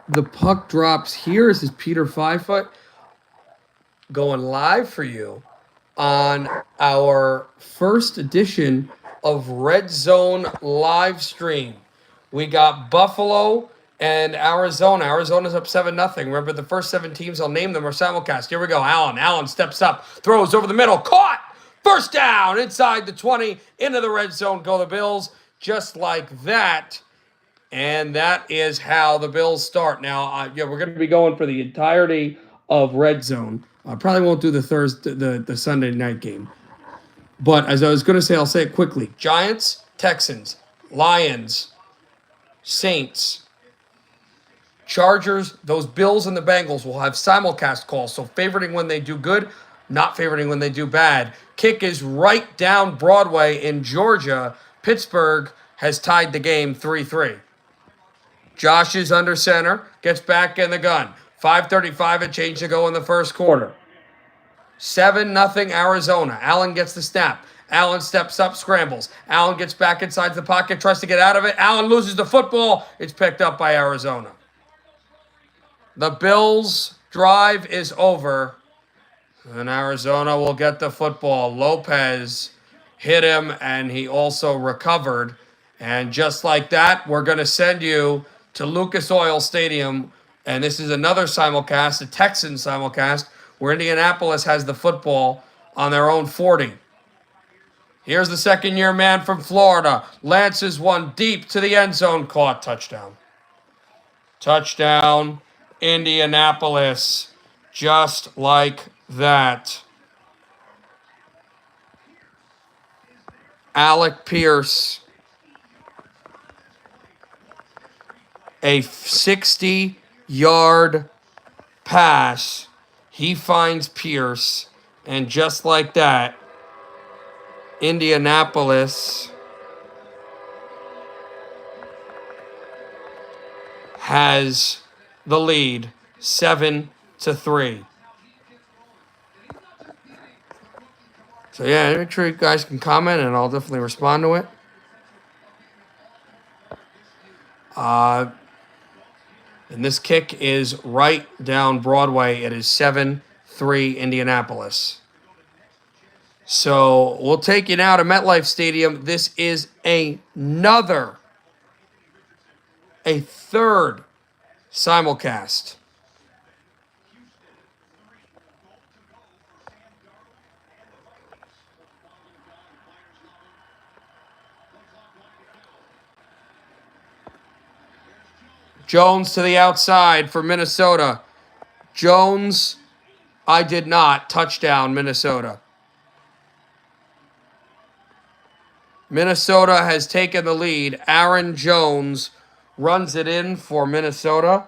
the puck drops here. This is Peter Fivefoot going live for you on our first edition of Redzone live stream. We got Buffalo and Arizona. Arizona's up 7-0. Remember, the first 7 teams, I'll name them, are simulcast. Here we go. Allen steps up, throws over the middle, caught! First down, inside the 20, into the red zone go the Bills. Just like that. And that is how the Bills start. Now, we're going to be going for the entirety of Red Zone. I probably won't do the Sunday night game. But as I was going to say, I'll say it quickly. Giants, Texans, Lions, Saints, Chargers, those Bills and the Bengals will have simulcast calls. So favoriting when they do good, not favoriting when they do bad. Kick is right down Broadway in Georgia. Pittsburgh has tied the game 3-3. Josh is under center, gets back in the gun. 5:35 and change to go in the first quarter. 7-0 Arizona. Allen gets the snap. Allen steps up, scrambles. Allen gets back inside the pocket, tries to get out of it. Allen loses the football. It's picked up by Arizona. The Bills' drive is over, and Arizona will get the football. Lopez hit him, and he also recovered. And just like that, we're going to send you to Lucas Oil Stadium, and this is another simulcast, a Texan simulcast, where Indianapolis has the football on their own 40. Here's the second-year man from Florida. Lances one deep to the end zone. Caught. Touchdown. Touchdown, Indianapolis. Just like that. Alec Pierce. A 60-yard pass. He finds Pierce. And just like that, Indianapolis has the lead 7-3. So yeah, make sure you guys can comment and I'll definitely respond to it. And this kick is right down Broadway. It is 7-3 Indianapolis. So we'll take you now to MetLife Stadium. This is a third simulcast. Jones to the outside for Minnesota. Jones, I did not. Touchdown, Minnesota. Minnesota has taken the lead. Aaron Jones runs it in for Minnesota.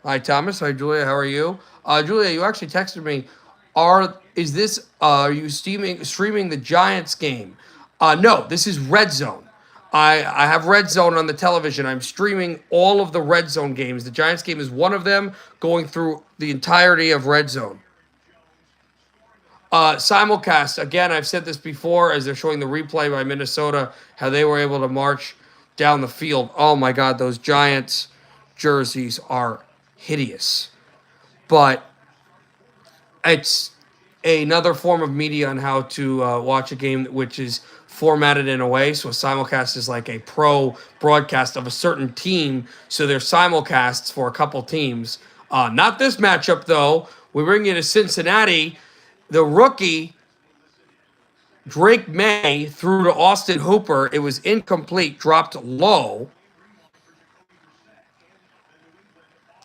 Hi, Thomas. Hi, Julia. How are you? Julia, you actually texted me. Are you streaming the Giants game? No, this is Red Zone. I have Red Zone on the television. I'm streaming all of the Red Zone games. The Giants game is one of them, going through the entirety of Red Zone. Simulcast, again, I've said this before as they're showing the replay by Minnesota, how they were able to march down the field. Oh my God, those Giants jerseys are hideous. But it's another form of media on how to watch a game which is formatted in a way. So a simulcast is like a pro broadcast of a certain team. So they're simulcasts for a couple teams. Not this matchup, though. We bring you to Cincinnati. The rookie, Drake May, threw to Austin Hooper. It was incomplete, dropped low.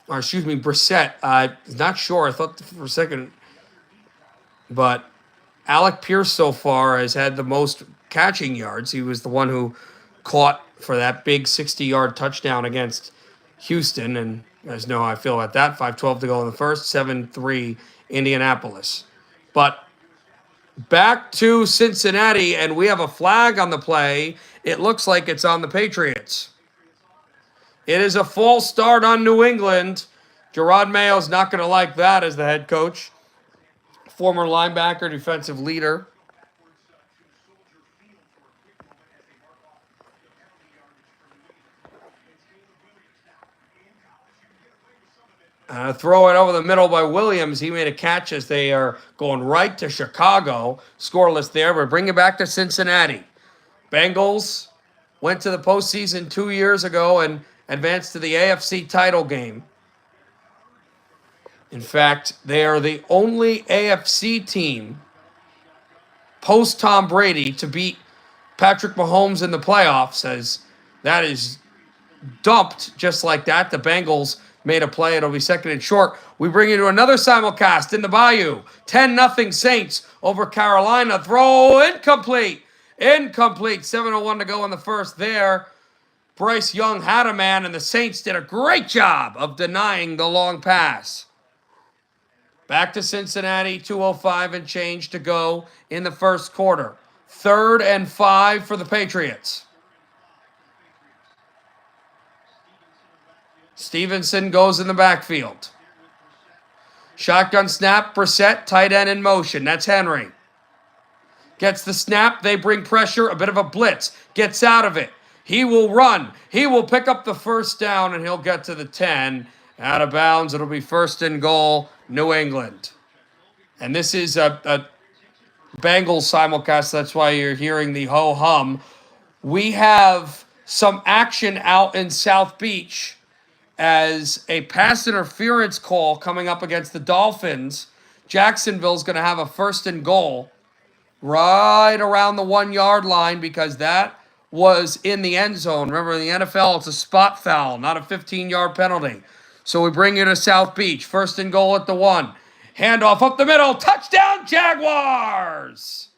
Or excuse me, Brissett. Not sure. I thought for a second. But Alec Pierce so far has had the most catching yards. He was the one who caught for that big 60-yard touchdown against Houston. And you guys know how I feel about that. 5:12 to go in the first. 7-3 Indianapolis. But back to Cincinnati, and we have a flag on the play. It looks like it's on the Patriots. It is a false start on New England. Gerard Mayo's not going to like that as the head coach. Former linebacker, defensive leader. Throw it over the middle by Williams. He made a catch as they are going right to Chicago. Scoreless there, but bring it back to Cincinnati. Bengals went to the postseason 2 years ago and advanced to the AFC title game. In fact, they are the only AFC team post Tom Brady to beat Patrick Mahomes in the playoffs, as that is dumped just like that. The Bengals made a play. It'll be second and short. We bring you to another simulcast in the Bayou. 10-0 Saints over Carolina. Throw incomplete. Incomplete. 7:01 to go in the first there. Bryce Young had a man, and the Saints did a great job of denying the long pass. Back to Cincinnati, 2:05 and change to go in the first quarter. 3rd and 5 for the Patriots. Stevenson goes in the backfield. Shotgun snap, Brissett, tight end in motion. That's Henry. Gets the snap, they bring pressure, a bit of a blitz. Gets out of it. He will run. He will pick up the first down, and he'll get to the 10. Out of bounds, it'll be 1st and goal, New England. And this is a Bengals simulcast. That's why you're hearing the ho-hum. We have some action out in South Beach as a pass interference call coming up against the Dolphins. Jacksonville's going to have a 1st and goal right around the 1-yard line because that was in the end zone. Remember, in the NFL, it's a spot foul, not a 15-yard penalty. So we bring you to South Beach. 1st and goal at the 1. Handoff up the middle. Touchdown, Jaguars!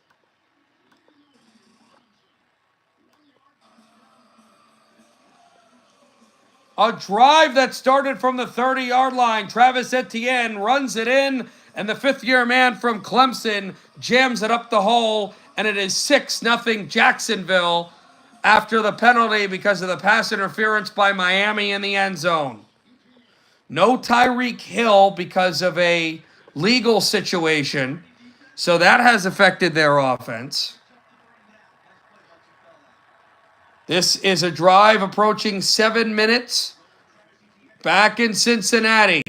A drive that started from the 30-yard line. Travis Etienne runs it in, and the 5th-year man from Clemson jams it up the hole, and it is 6-0 Jacksonville after the penalty because of the pass interference by Miami in the end zone. No Tyreek Hill because of a legal situation, so that has affected their offense. This is a drive approaching 7 minutes. Back in Cincinnati.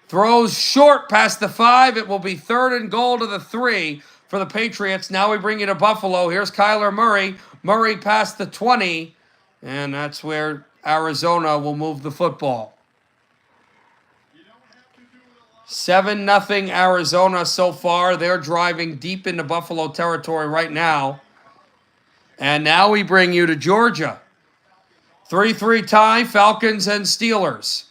Throws short past the 5. It will be 3rd and goal to the 3 for the Patriots. Now we bring you to Buffalo. Here's Kyler Murray. Murray past the 20. And that's where Arizona will move the football. 7-0 Arizona so far. They're driving deep into Buffalo territory right now. And now we bring you to Georgia. 3-3 tie, Falcons and Steelers.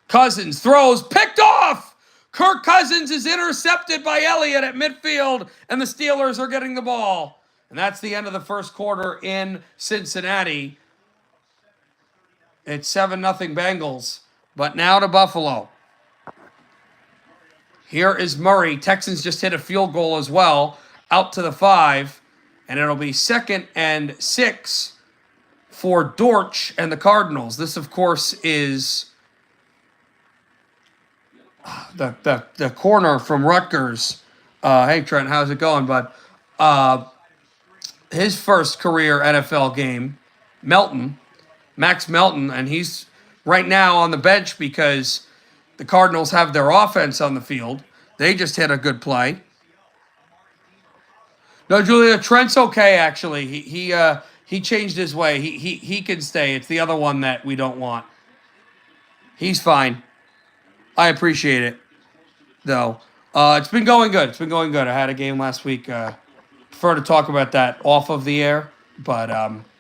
Cousins throws, picked off! Kirk Cousins is intercepted by Elliott at midfield, and the Steelers are getting the ball. And that's the end of the first quarter in Cincinnati. It's 7-0 Bengals. But now to Buffalo. Here is Murray. Texans just hit a field goal as well, out to the 5. And it'll be 2nd and 6 for Dortch and the Cardinals. This, of course, is the corner from Rutgers. Hey, Trent, how's it going, bud? His first career NFL game, Max Melton, and he's right now on the bench because the Cardinals have their offense on the field. They just hit a good play. No, Julia, Trent's okay, actually. He changed his way. He can stay. It's the other one that we don't want. He's fine. I appreciate it, though. It's been going good. It's been going good. I had a game last week. Prefer to talk about that off of the air, but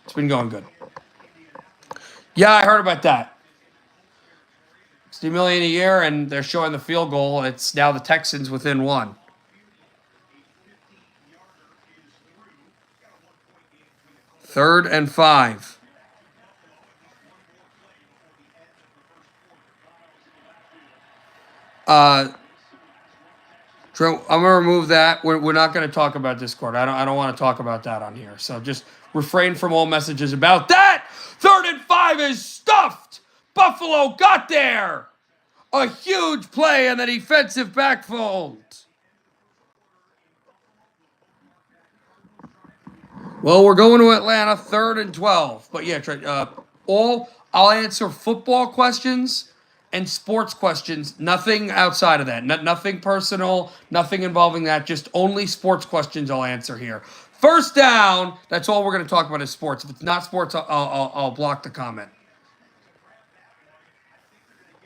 it's been going good. Yeah, I heard about that. $60 million a year, and they're showing the field goal. It's now the Texans within 1. 3rd and 5. I'm gonna remove that. We're not gonna talk about Discord. I don't want to talk about that on here. So just refrain from all messages about that. 3rd and 5 is stuffed. Buffalo got there. A huge play in the defensive backfold. Well, we're going to Atlanta, 3rd and 12. But yeah, Trent, I'll answer football questions and sports questions. Nothing outside of that. Nothing personal. Nothing involving that. Just only sports questions I'll answer here. First down. That's all we're going to talk about is sports. If it's not sports, I'll block the comment.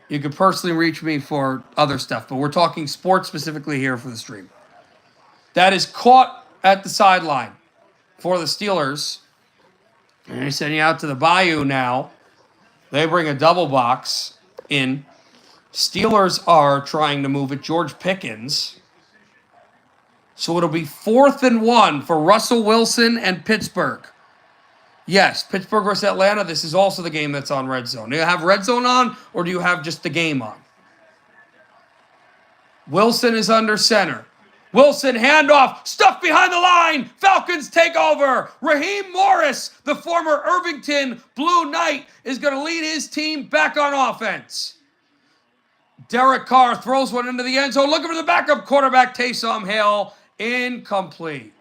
You could personally reach me for other stuff, but we're talking sports specifically here for the stream. That is caught at the sideline for the Steelers. And they're sending out to the Bayou now. They bring a double box in. Steelers are trying to move it. George Pickens. So it'll be 4th and 1 for Russell Wilson and Pittsburgh. Yes, Pittsburgh versus Atlanta. This is also the game that's on Redzone. Do you have Redzone on, or do you have just the game on? Wilson is under center. Wilson, handoff, stuff behind the line. Falcons take over. Raheem Morris, the former Irvington Blue Knight, is going to lead his team back on offense. Derek Carr throws one into the end zone, looking for the backup quarterback, Taysom Hill, incomplete.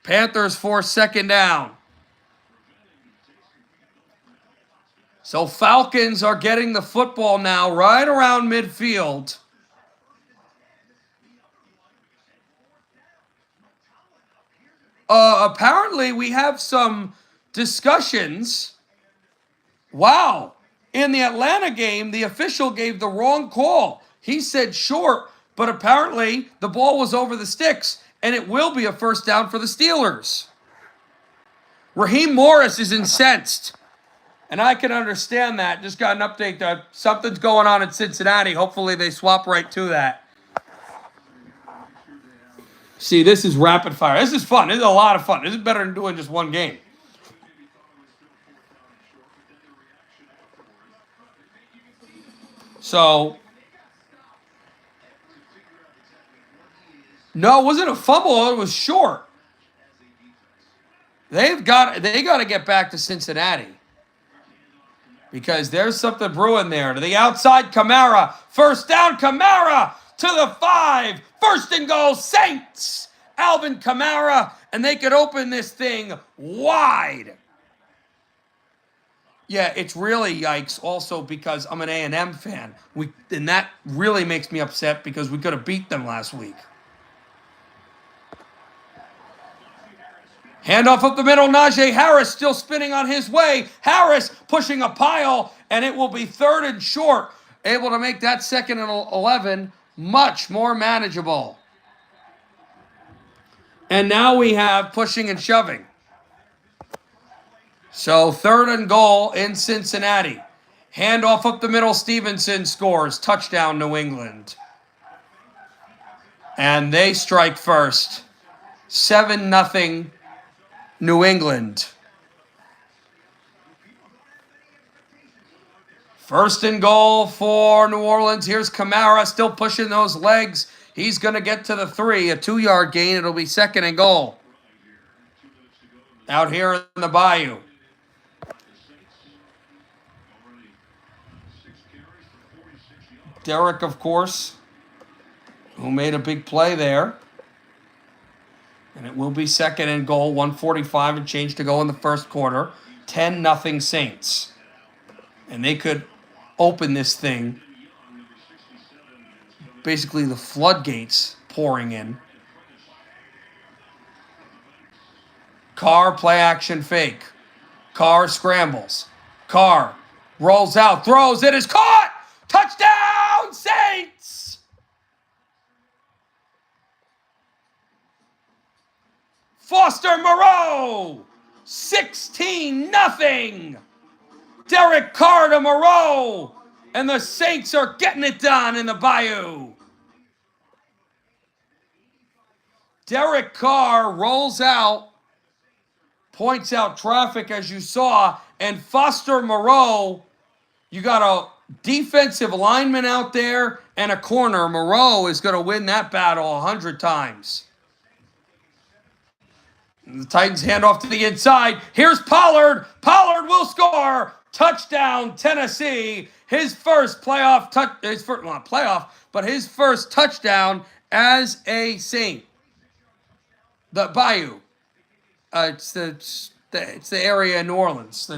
Panthers force 2nd down. So Falcons are getting the football now right around midfield. Apparently we have some discussions. Wow. In the Atlanta game, the official gave the wrong call. He said short, but apparently the ball was over the sticks, and it will be a first down for the Steelers. Raheem Morris is incensed, and I can understand that. Just got an update that something's going on in Cincinnati. Hopefully they swap right to that. See, this is rapid fire. This is fun. This is a lot of fun. This is better than doing just one game. So, no, it wasn't a fumble. It was short. They got to get back to Cincinnati because there's something brewing there. To the outside, Kamara. First down, Kamara to the 5. 1st and goal, Saints. Alvin Kamara, and they could open this thing wide. Yeah, it's really yikes also because I'm an A&M fan. And that really makes me upset because we could have beat them last week. Handoff up the middle, Najee Harris still spinning on his way. Harris pushing a pile, and it will be 3rd and short. Able to make that 2nd and 11 much more manageable. And now we have pushing and shoving. So 3rd and goal in Cincinnati. Handoff up the middle, Stevenson scores. Touchdown, New England. And they strike first. 7-0, New England. 1st and goal for New Orleans. Here's Kamara still pushing those legs. He's going to get to the 3, a 2-yard gain. It'll be 2nd and goal. Out here in the Bayou. Derek, of course, who made a big play there. And it will be 2nd and goal, 1:45 and change to go in the first quarter. 10-0 Saints. And they could open this thing. Basically the floodgates pouring in. Carr play action fake. Carr scrambles. Carr rolls out, throws, it is caught! Touchdown, Saints! Foster Moreau, 16-0. Derek Carr to Moreau, and the Saints are getting it done in the Bayou. Derek Carr rolls out, points out traffic as you saw, and Foster Moreau, you got a defensive lineman out there and a corner. Moreau is going to win that battle 100 times. And the Titans hand off to the inside. Here's Pollard. Pollard will score. Touchdown, Tennessee. His first playoff his first touchdown as a Saint. The Bayou. It's the area in New Orleans.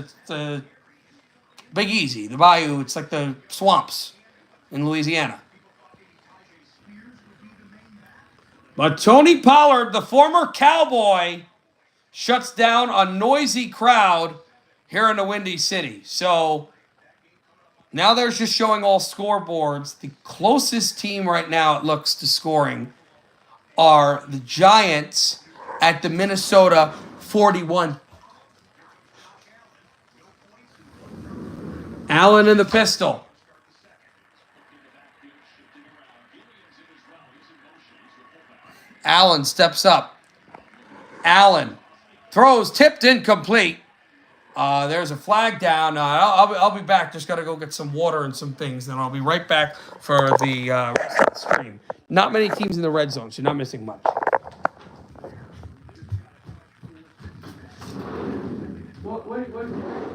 Big Easy, the bayou. It's like the swamps in Louisiana. But Tony Pollard, the former Cowboy, shuts down a noisy crowd here in the Windy City. So now they're just showing all scoreboards. The closest team right now, it looks, to scoring are the Giants at the Minnesota 41. Allen in the pistol. Allen steps up. Allen throws, tipped, incomplete. There's a flag down. I'll be back. Just got to go get some water and some things. Then I'll be right back for the rest of the stream. Not many teams in the red zone, so you're not missing much. What do you need?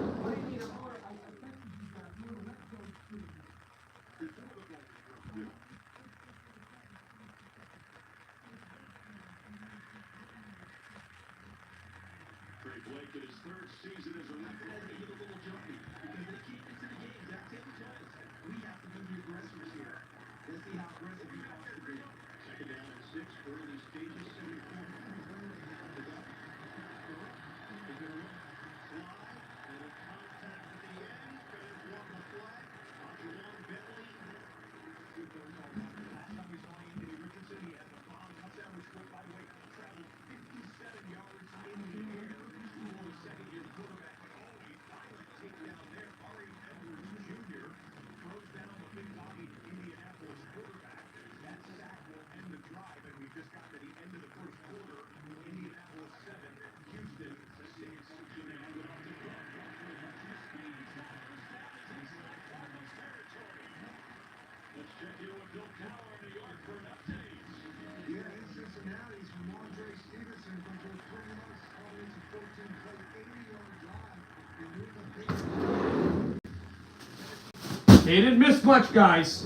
You didn't miss much, guys.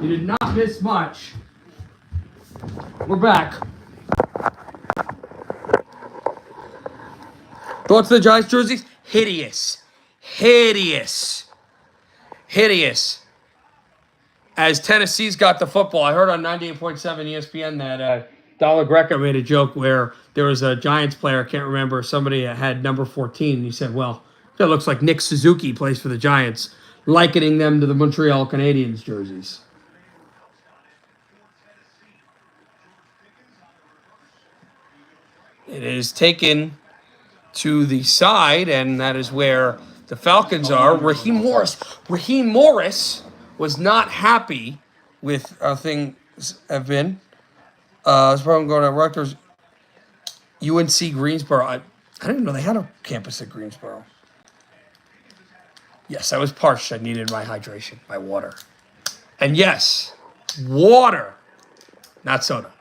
You did not miss much. We're back. Thoughts on the Giants jerseys? Hideous. Hideous. Hideous. As Tennessee's got the football, I heard on 98.7 ESPN that Dollar Greca made a joke where there was a Giants player, I can't remember, somebody had number 14. And he said, well, that looks like Nick Suzuki plays for the Giants, likening them to the Montreal Canadiens jerseys. It is taken to the side, and that is where the Falcons are. Raheem Morris was not happy with how things have been. It's probably going to Rutgers, UNC Greensboro. I didn't even know they had a campus at Greensboro. Yes, I was parched. I needed my hydration, my water. And yes, water, not soda.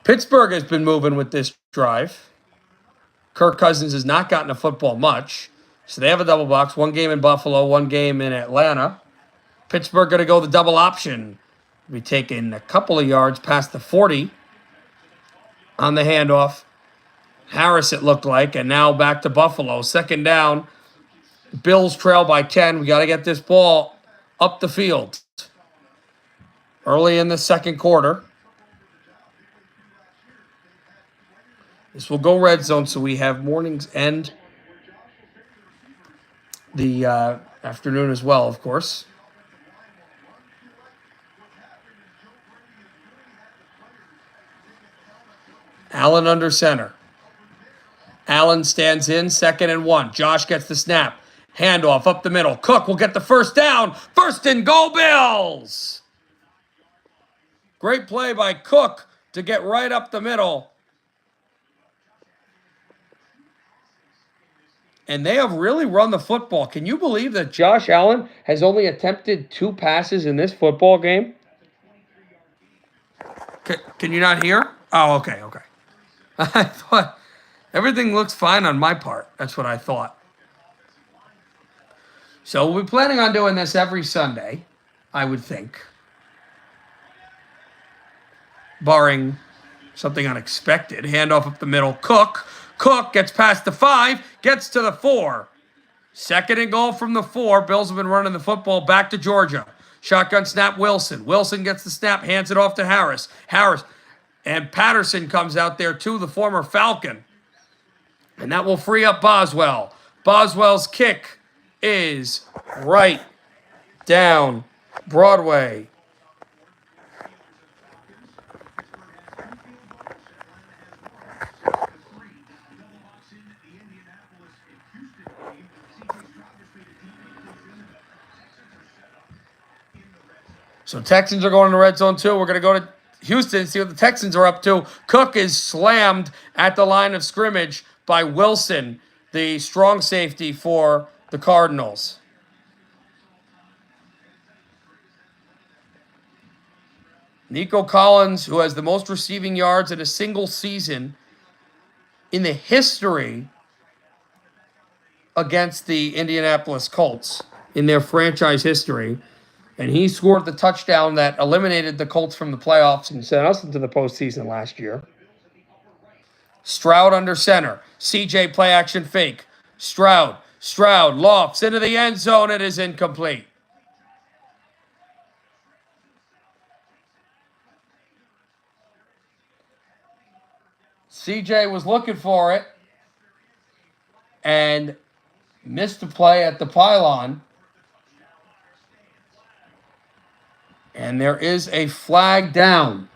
Pittsburgh has been moving with this drive. Kirk Cousins has not gotten a football much. So they have a double box. One game in Buffalo, one game in Atlanta. Pittsburgh going to go the double option. Be taking a couple of yards past the 40 on the handoff. Harris, it looked like, and now back to Buffalo. Second down. Bills trail by 10. We got to get this ball up the field. Early in the second quarter. This will go red zone, so we have mornings and the afternoon as well, of course. Allen under center. Allen stands in, 2nd and 1. Josh gets the snap. Handoff up the middle. Cook will get the first down. First and goal, Bills. Great play by Cook to get right up the middle. And they have really run the football. Can you believe that Josh Allen has only attempted 2 passes in this football game? Can you not hear? Oh, okay. I thought everything looks fine on my part. That's what I thought. So we'll be planning on doing this every Sunday, I would think. Barring something unexpected. Handoff up the middle. Cook gets past the 5, gets to the 4. Second and goal from the 4. Bills have been running the football back to Georgia. Shotgun snap, Wilson. Wilson gets the snap, hands it off to Harris. Harris and Patterson comes out there too, the former Falcon. And that will free up Boswell. Boswell's kick is right down Broadway. So Texans are going to the red zone too. We're going to go to Houston, see what the Texans are up to. Cook is slammed at the line of scrimmage by Wilson, the strong safety for the Cardinals. Nico Collins, who has the most receiving yards in a single season in the history against the Indianapolis Colts in their franchise history. And he scored the touchdown that eliminated the Colts from the playoffs and sent us into the postseason last year. Stroud under center. CJ play action fake. Stroud lofts into the end zone. It is incomplete. CJ was looking for it and missed the play at the pylon. And there is a flag down.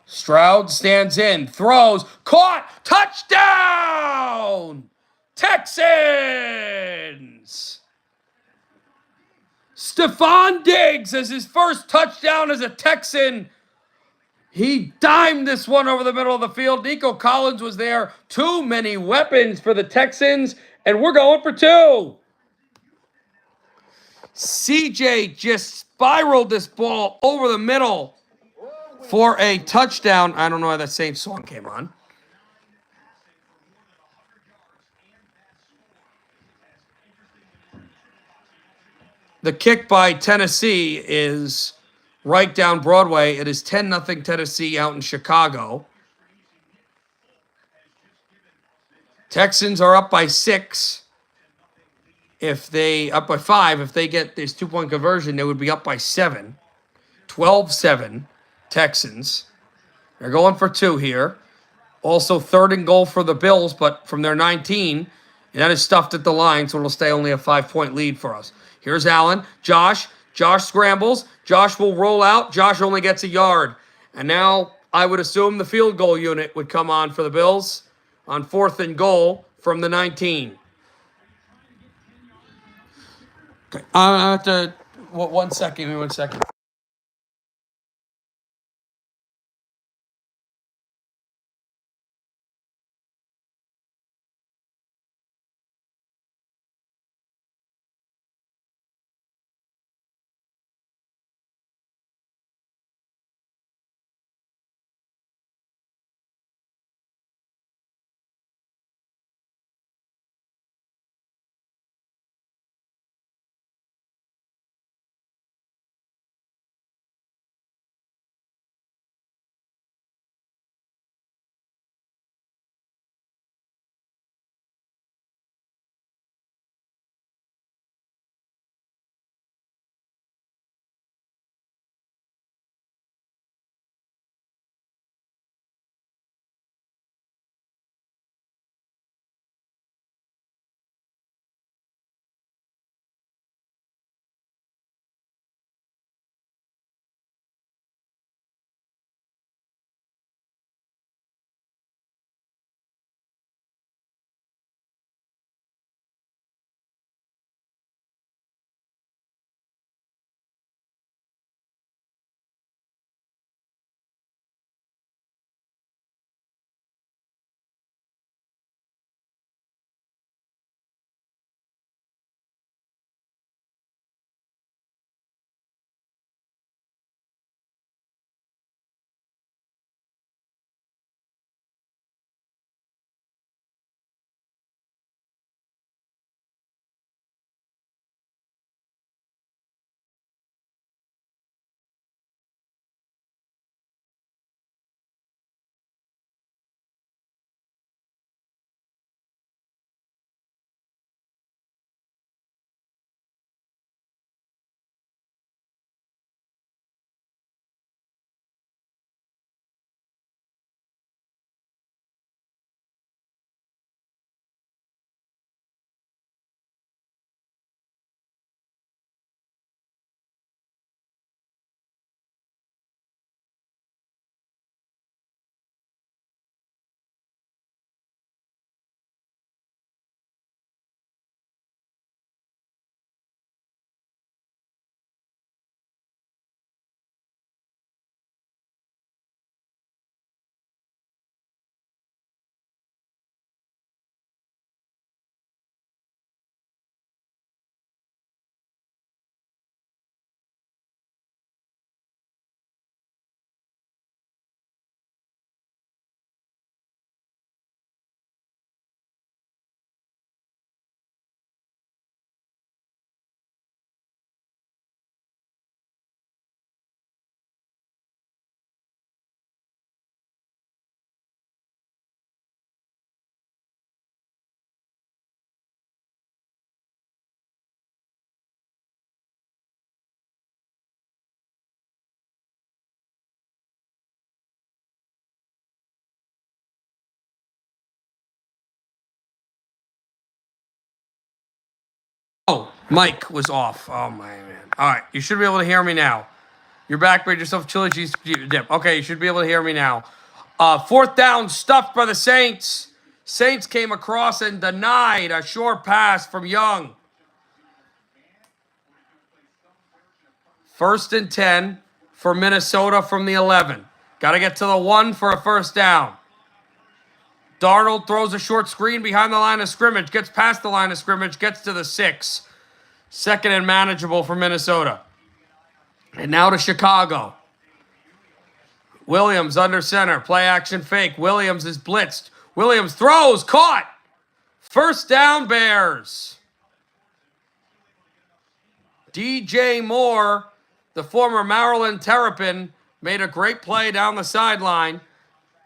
Stroud stands in, throws, caught, touchdown! Texans! Stephon Diggs as his first touchdown as a Texan. He dimed this one over the middle of the field. Nico Collins was there. Too many weapons for the Texans, and we're going for 2. CJ just spiraled this ball over the middle for a touchdown. I don't know why that same song came on. The kick by Tennessee is right down Broadway. It is 10-0 Tennessee out in Chicago. Texans are up by 6. If they up by 5, if they get this 2-point conversion, they would be up by 7. 12-7 Texans. They're going for 2 here. Also, third and goal for the Bills, but from their 19, and that is stuffed at the line, so it'll stay only a 5-point lead for us. Here's Allen. Josh scrambles. Josh will roll out. Josh only gets a yard. And now I would assume the field goal unit would come on for the Bills on 4th and goal from the 19. Okay, I have to, 1 second, 1 second. Mike was off. Oh, my man. All right, you should be able to hear me now. You're back, made yourself chili cheese dip. Okay, you should be able to hear me now. Fourth down, stuffed by the Saints. Saints came across and denied a short pass from Young. 1st and 10 for Minnesota from the 11. Got to get to the 1 for a first down. Darnold throws a short screen behind the line of scrimmage, gets past the line of scrimmage, gets to the 6. 2nd and manageable for Minnesota. And now to Chicago. Williams under center, play action fake. Williams is blitzed. Williams throws, caught. First down, Bears. DJ Moore, the former Maryland Terrapin, made a great play down the sideline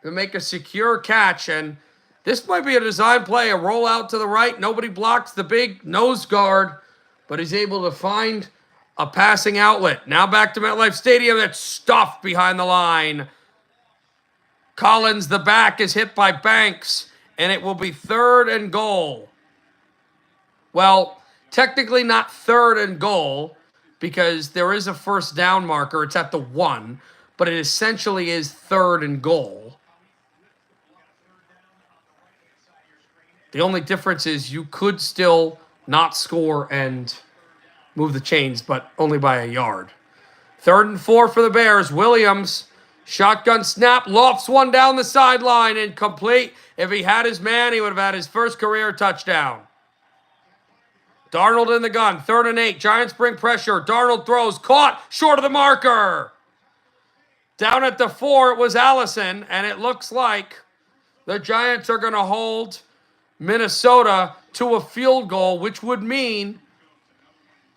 to make a secure catch. And this might be a design play, a rollout to the right. Nobody blocks the big nose guard, but he's able to find a passing outlet. Now back to MetLife Stadium. That's stuffed behind the line. Collins, the back, is hit by Banks, and it will be 3rd and goal. Well, technically not 3rd and goal because there is a first down marker. It's at the 1, but it essentially is 3rd and goal. The only difference is you could still not score and move the chains, but only by a yard. 3rd and 4 for the Bears. Williams, shotgun snap, lofts one down the sideline, incomplete. If he had his man, he would have had his first career touchdown. Darnold in the gun, 3rd and 8. Giants bring pressure. Darnold throws, caught, short of the marker. Down at the 4, it was Allison, and it looks like the Giants are going to hold Minnesota to a field goal, which would mean,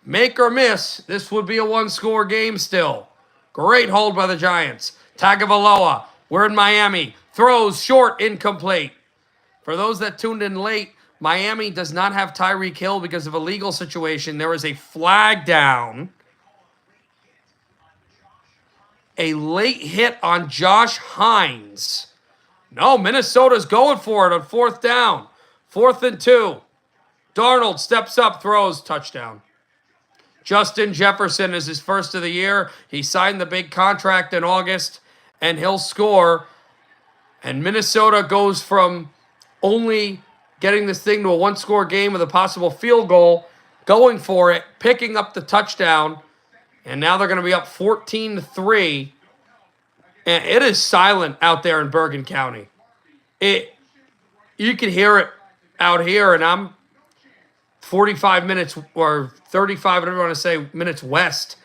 make or miss, this would be a 1-score game still. Great hold by the Giants. Tagovailoa, we're in Miami. Throws short, incomplete. For those that tuned in late, Miami does not have Tyreek Hill because of a legal situation. There is a flag down. A late hit on Josh Hines. No, Minnesota's going for it on 4th down. 4th and 2. Darnold steps up, throws, touchdown. Justin Jefferson is his first of the year. He signed the big contract in August, and he'll score. And Minnesota goes from only getting this thing to a 1-score game with a possible field goal, going for it, picking up the touchdown, and now they're going to be up 14-3. And it is silent out there in Bergen County. You can hear it out here, and I'm 45 minutes or 35, whatever you want to say, minutes west,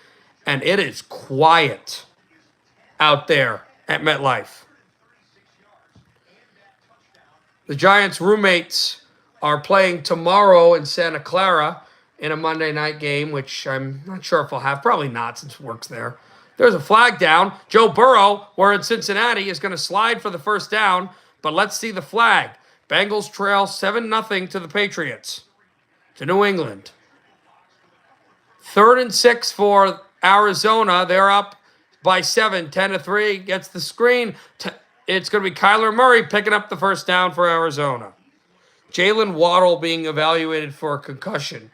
and it is quiet out there at MetLife. The Giants' roommates are playing tomorrow in Santa Clara in a Monday night game, which I'm not sure if I'll have. Probably not, since work's there. There's a flag down. Joe Burrow, we're in Cincinnati, is going to slide for the first down, but let's see the flag. Bengals trail 7-0 to the Patriots, to New England. 3rd and 6 for Arizona. They're up by 7, 10-3. Gets the screen. It's going to be Kyler Murray picking up the first down for Arizona. Jalen Waddle being evaluated for a concussion.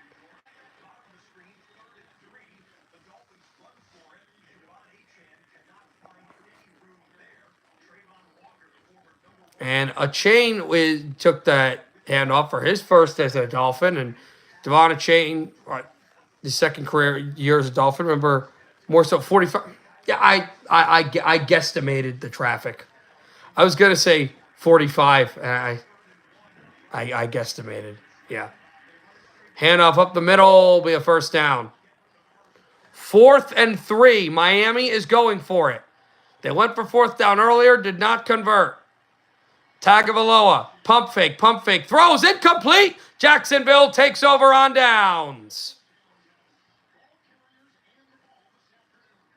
And a chain took that handoff for his first as a Dolphin, and Devon Chain, his second career year as a Dolphin. Remember, more so 45. Yeah, I guesstimated the traffic. I was gonna say 45, and I guesstimated. Yeah. Handoff up the middle will be a first down. 4th and 3. Miami is going for it. They went for 4th down earlier, did not convert. Tagovailoa, pump fake, throws, incomplete. Jacksonville takes over on downs.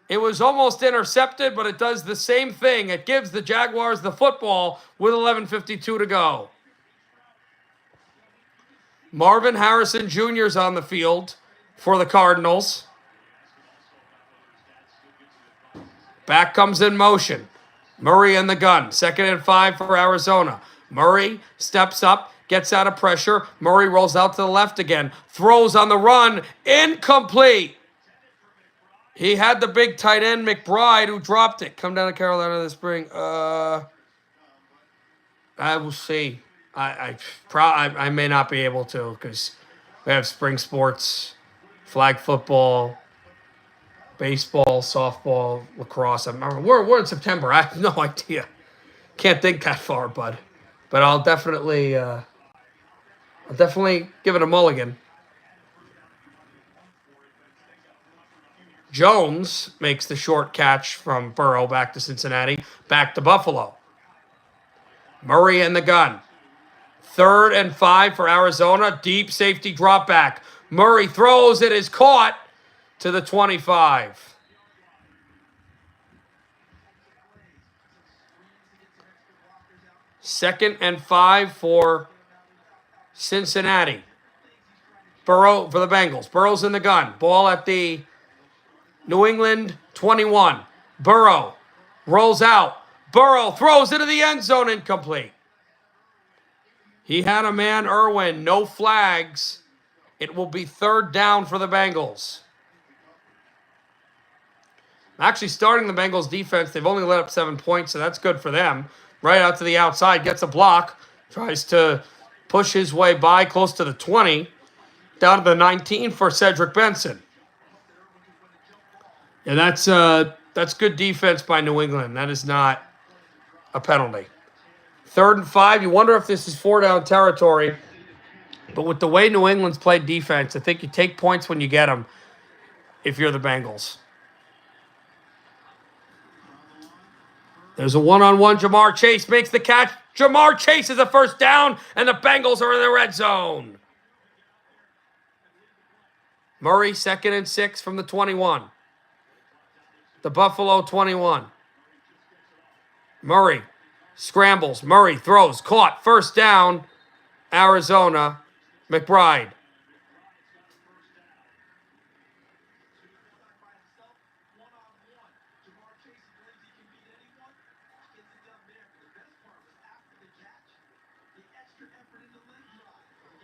It was almost intercepted, but it does the same thing. It gives the Jaguars the football with 11:52 to go. Marvin Harrison Jr. is on the field for the Cardinals. Back comes in motion. Murray in the gun. 2nd and 5 for Arizona. Murray steps up, gets out of pressure. Murray rolls out to the left again. Throws on the run. Incomplete. He had the big tight end, McBride, who dropped it. Come down to Carolina this spring. I will see. I may not be able to because we have spring sports, flag football, baseball, softball, lacrosse. We're in September. I have no idea. Can't think that far, bud. But I'll definitely give it a mulligan. Jones makes the short catch from Burrow back to Cincinnati, back to Buffalo. Murray in the gun. 3rd and 5 for Arizona. Deep safety drop back. Murray throws. It is caught to the 25. Second and 5 for Cincinnati. Burrow for the Bengals. Burrow's in the gun. Ball at the New England 21. Burrow rolls out. Burrow throws into the end zone, incomplete. He had a man, Irwin, no flags. It will be 3rd down for the Bengals. Actually starting the Bengals defense, they've only let up 7 points, so that's good for them. Right out to the outside, gets a block, tries to push his way by close to the 20, down to the 19 for Cedric Benson. And that's good defense by New England. That is not a penalty. 3rd and 5. You wonder if this is 4-down territory. But with the way New England's played defense, I think you take points when you get them if you're the Bengals. There's a one-on-one. Jamar Chase makes the catch. Jamar Chase is a 1st down, and the Bengals are in the red zone. Murray, 2nd and 6 from the 21. The Buffalo 21. Murray scrambles. Murray throws. Caught. 1st down. Arizona. McBride.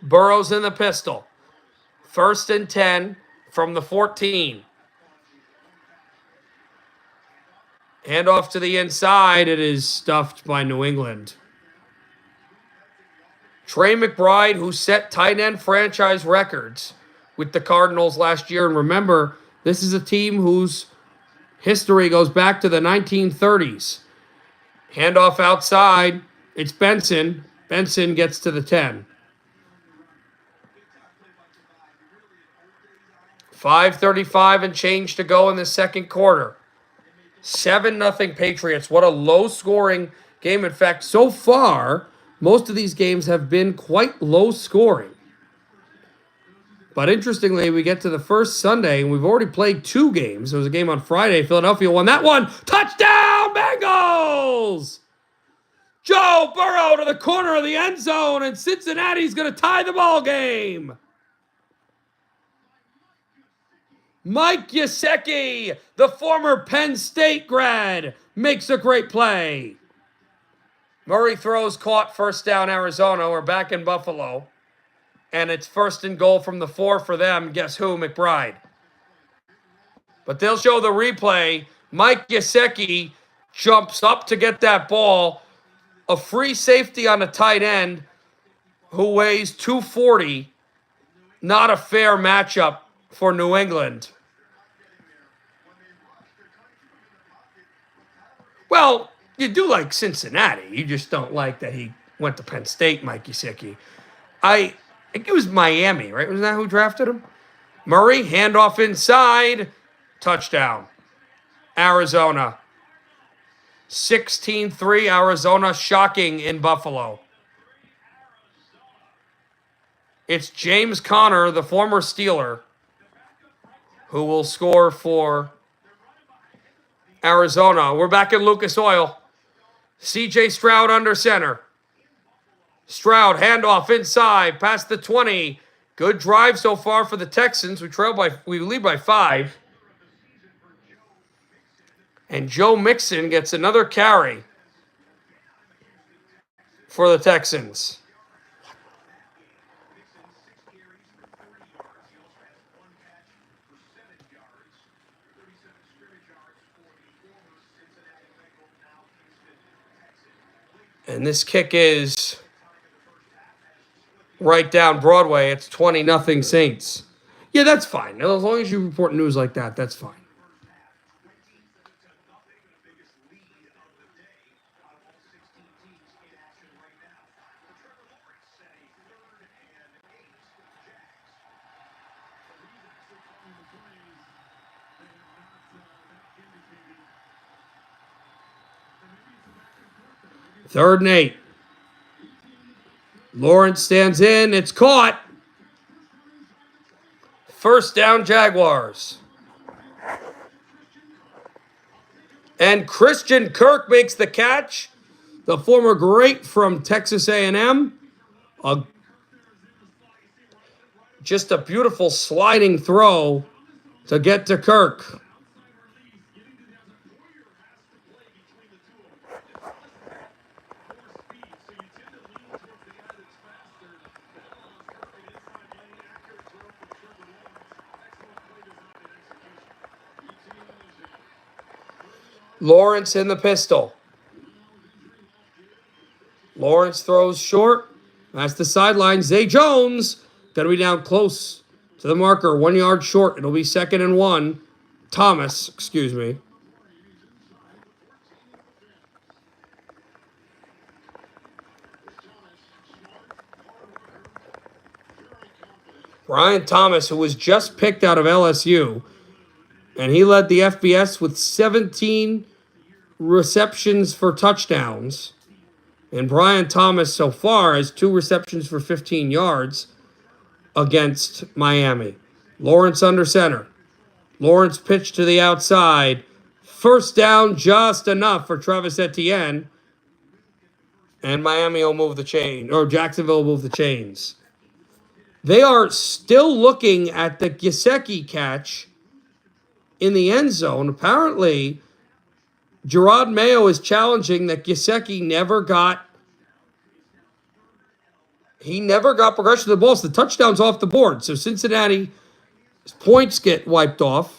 Burrow's in the pistol. 1st and 10 from the 14. Hand off to the inside. It is stuffed by New England. Trey McBride, who set tight end franchise records with the Cardinals last year. And remember, this is a team whose history goes back to the 1930s. Handoff outside. It's Benson. Benson gets to the 10. 5:35 and change to go in the second quarter. 7-0 Patriots. What a low-scoring game. In fact, so far, most of these games have been quite low-scoring. But interestingly, we get to the first Sunday, and we've already played 2 games. There was a game on Friday. Philadelphia won that one. Touchdown, Bengals! Joe Burrow to the corner of the end zone, and Cincinnati's going to tie the ball game. Mike Gesicki, the former Penn State grad, makes a great play. Murray throws, caught, 1st down, Arizona. We're back in Buffalo. And it's 1st and goal from the 4 for them. Guess who? McBride. But they'll show the replay. Mike Gesicki jumps up to get that ball. A free safety on a tight end who weighs 240. Not a fair matchup for New England. Well, you do like Cincinnati. You just don't like that he went to Penn State, Mike Gesicki. I think it was Miami, right? Wasn't that who drafted him? Murray, handoff inside. Touchdown. Arizona. 16-3, Arizona, shocking in Buffalo. It's James Conner, the former Steeler, who will score for Arizona. We're back in Lucas Oil. C.J. Stroud under center. Stroud, handoff inside, past the 20. Good drive so far for the Texans. We lead by 5. And Joe Mixon gets another carry for the Texans. And this kick is right down Broadway. It's 20-0 Saints. Yeah, that's fine. As long as you report news like that, that's fine. Third and 8. Lawrence stands in. It's caught. First down, Jaguars. And Christian Kirk makes the catch. The former great from Texas A&M. Just a beautiful sliding throw to get to Kirk. Lawrence in the pistol. Lawrence throws short. That's the sideline. Zay Jones going to be down close to the marker. 1 yard short. It'll be 2nd and 1. Thomas, excuse me. Brian Thomas, who was just picked out of LSU, and he led the FBS with 17 receptions for touchdowns. And Brian Thomas so far has 2 receptions for 15 yards against Miami. Lawrence under center. Lawrence pitched to the outside. First down, just enough for Travis Etienne. And Miami will move the chain, or Jacksonville will move the chains. They are still looking at the Gesicki catch in the end zone. Apparently, Gerard Mayo is challenging that Gesicki never got progression of the ball. So the touchdown's off the board. So Cincinnati's points get wiped off.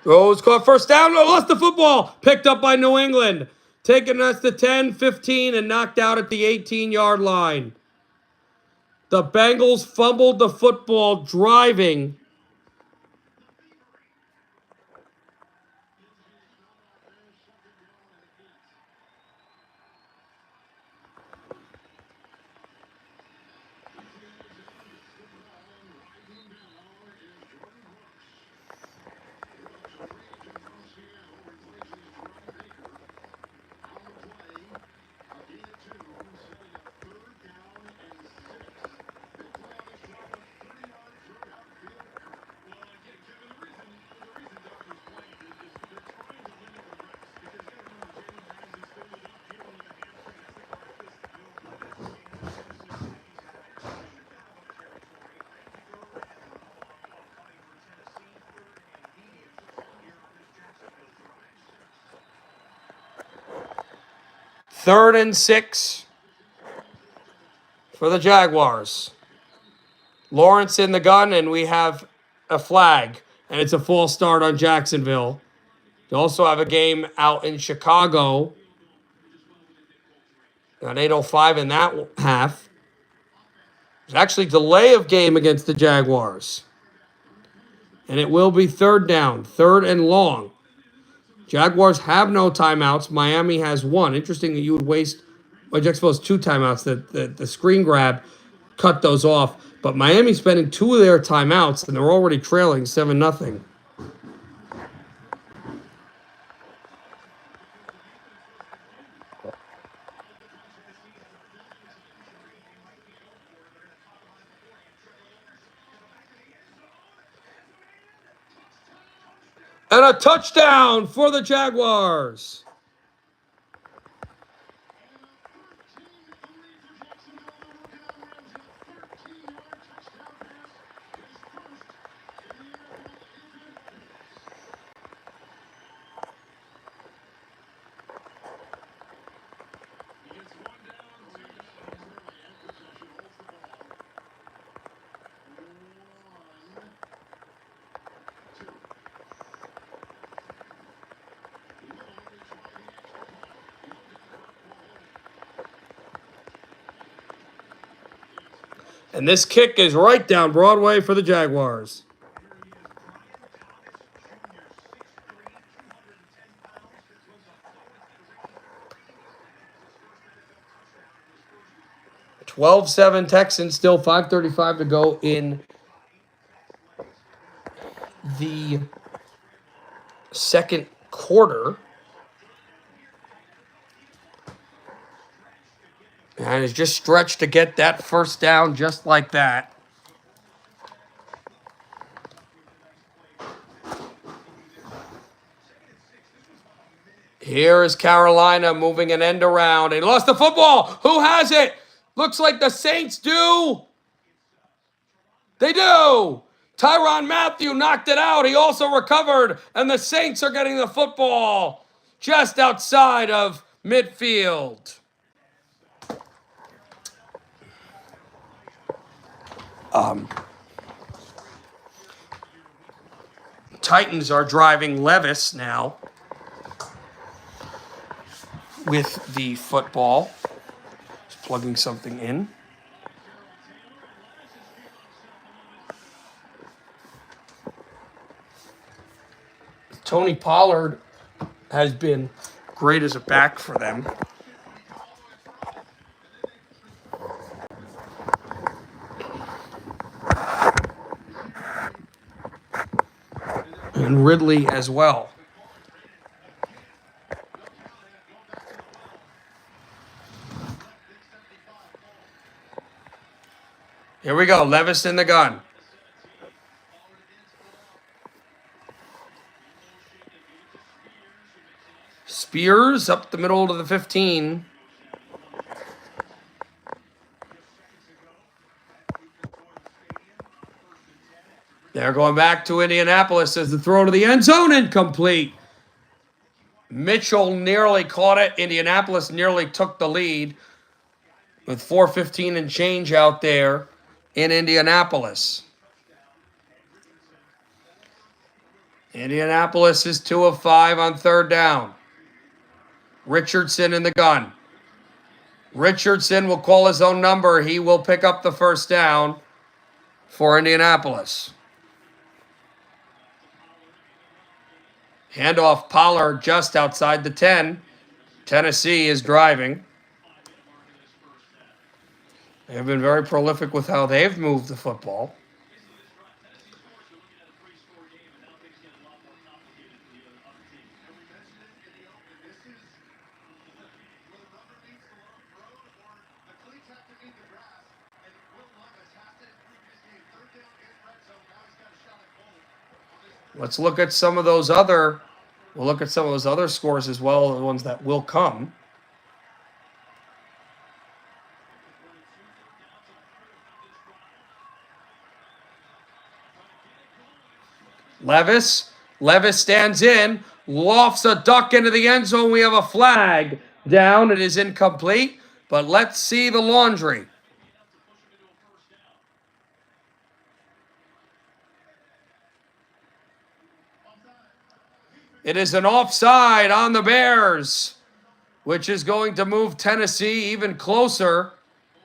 Rose caught first down. Lost the football. Picked up by New England. Taking us to 10, 15, and knocked out at the 18-yard line. The Bengals fumbled the football driving. Third and 6 for the Jaguars. Lawrence in the gun, and we have a flag, and it's a false start on Jacksonville. You also have a game out in Chicago at 8:05 in that half. There's actually delay of game against the Jaguars. And it will be third down, 3rd and long. Jaguars have no timeouts. Miami has 1. Interesting that you would waste, well, Jacksonville has 2 timeouts. The screen grab cut those off. But Miami's spending 2 of their timeouts, and they're already trailing 7-0. And a touchdown for the Jaguars. And this kick is right down Broadway for the Jaguars. (12-7) Texans, still 5:35 to go in the second quarter. And it's just stretched to get that first down just like that. Here is Carolina moving an end around. They lost the football. Who has it? Looks like the Saints do. They do. Tyrann Mathieu knocked it out. He also recovered. And the Saints are getting the football just outside of midfield. Titans are driving Levis now with the football. Just plugging something in. Tony Pollard has been great as a back for them. And Ridley as well. Here we go. Levis in the gun. Spears up the middle to the 15. They're going back to Indianapolis as the throw to the end zone, incomplete. Mitchell nearly caught it. Indianapolis nearly took the lead with 4:15 and change out there in Indianapolis. Indianapolis is 2 of 5 on third down. Richardson in the gun. Richardson will call his own number. He will pick up the first down for Indianapolis. Handoff Pollard just outside the 10. Tennessee is driving. They have been very prolific with how they've moved the football. Let's look at some of those other. We'll look at some of those other scores as well, the ones that will come. Levis stands in, lofts a duck into the end zone. We have a flag down. It is incomplete, but let's see the laundry. It is an offside on the Bears, which is going to move Tennessee even closer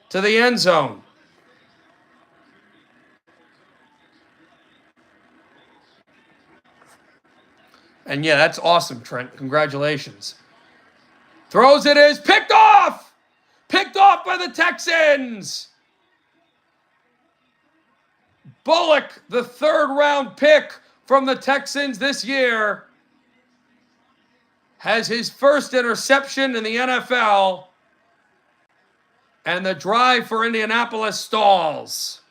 to the end zone. And yeah, that's awesome, Trent. Congratulations. Throws it is picked off! Picked off by the Texans! Bullock, the third-round pick from the Texans this year, has his first interception in the NFL, and the drive for Indianapolis stalls.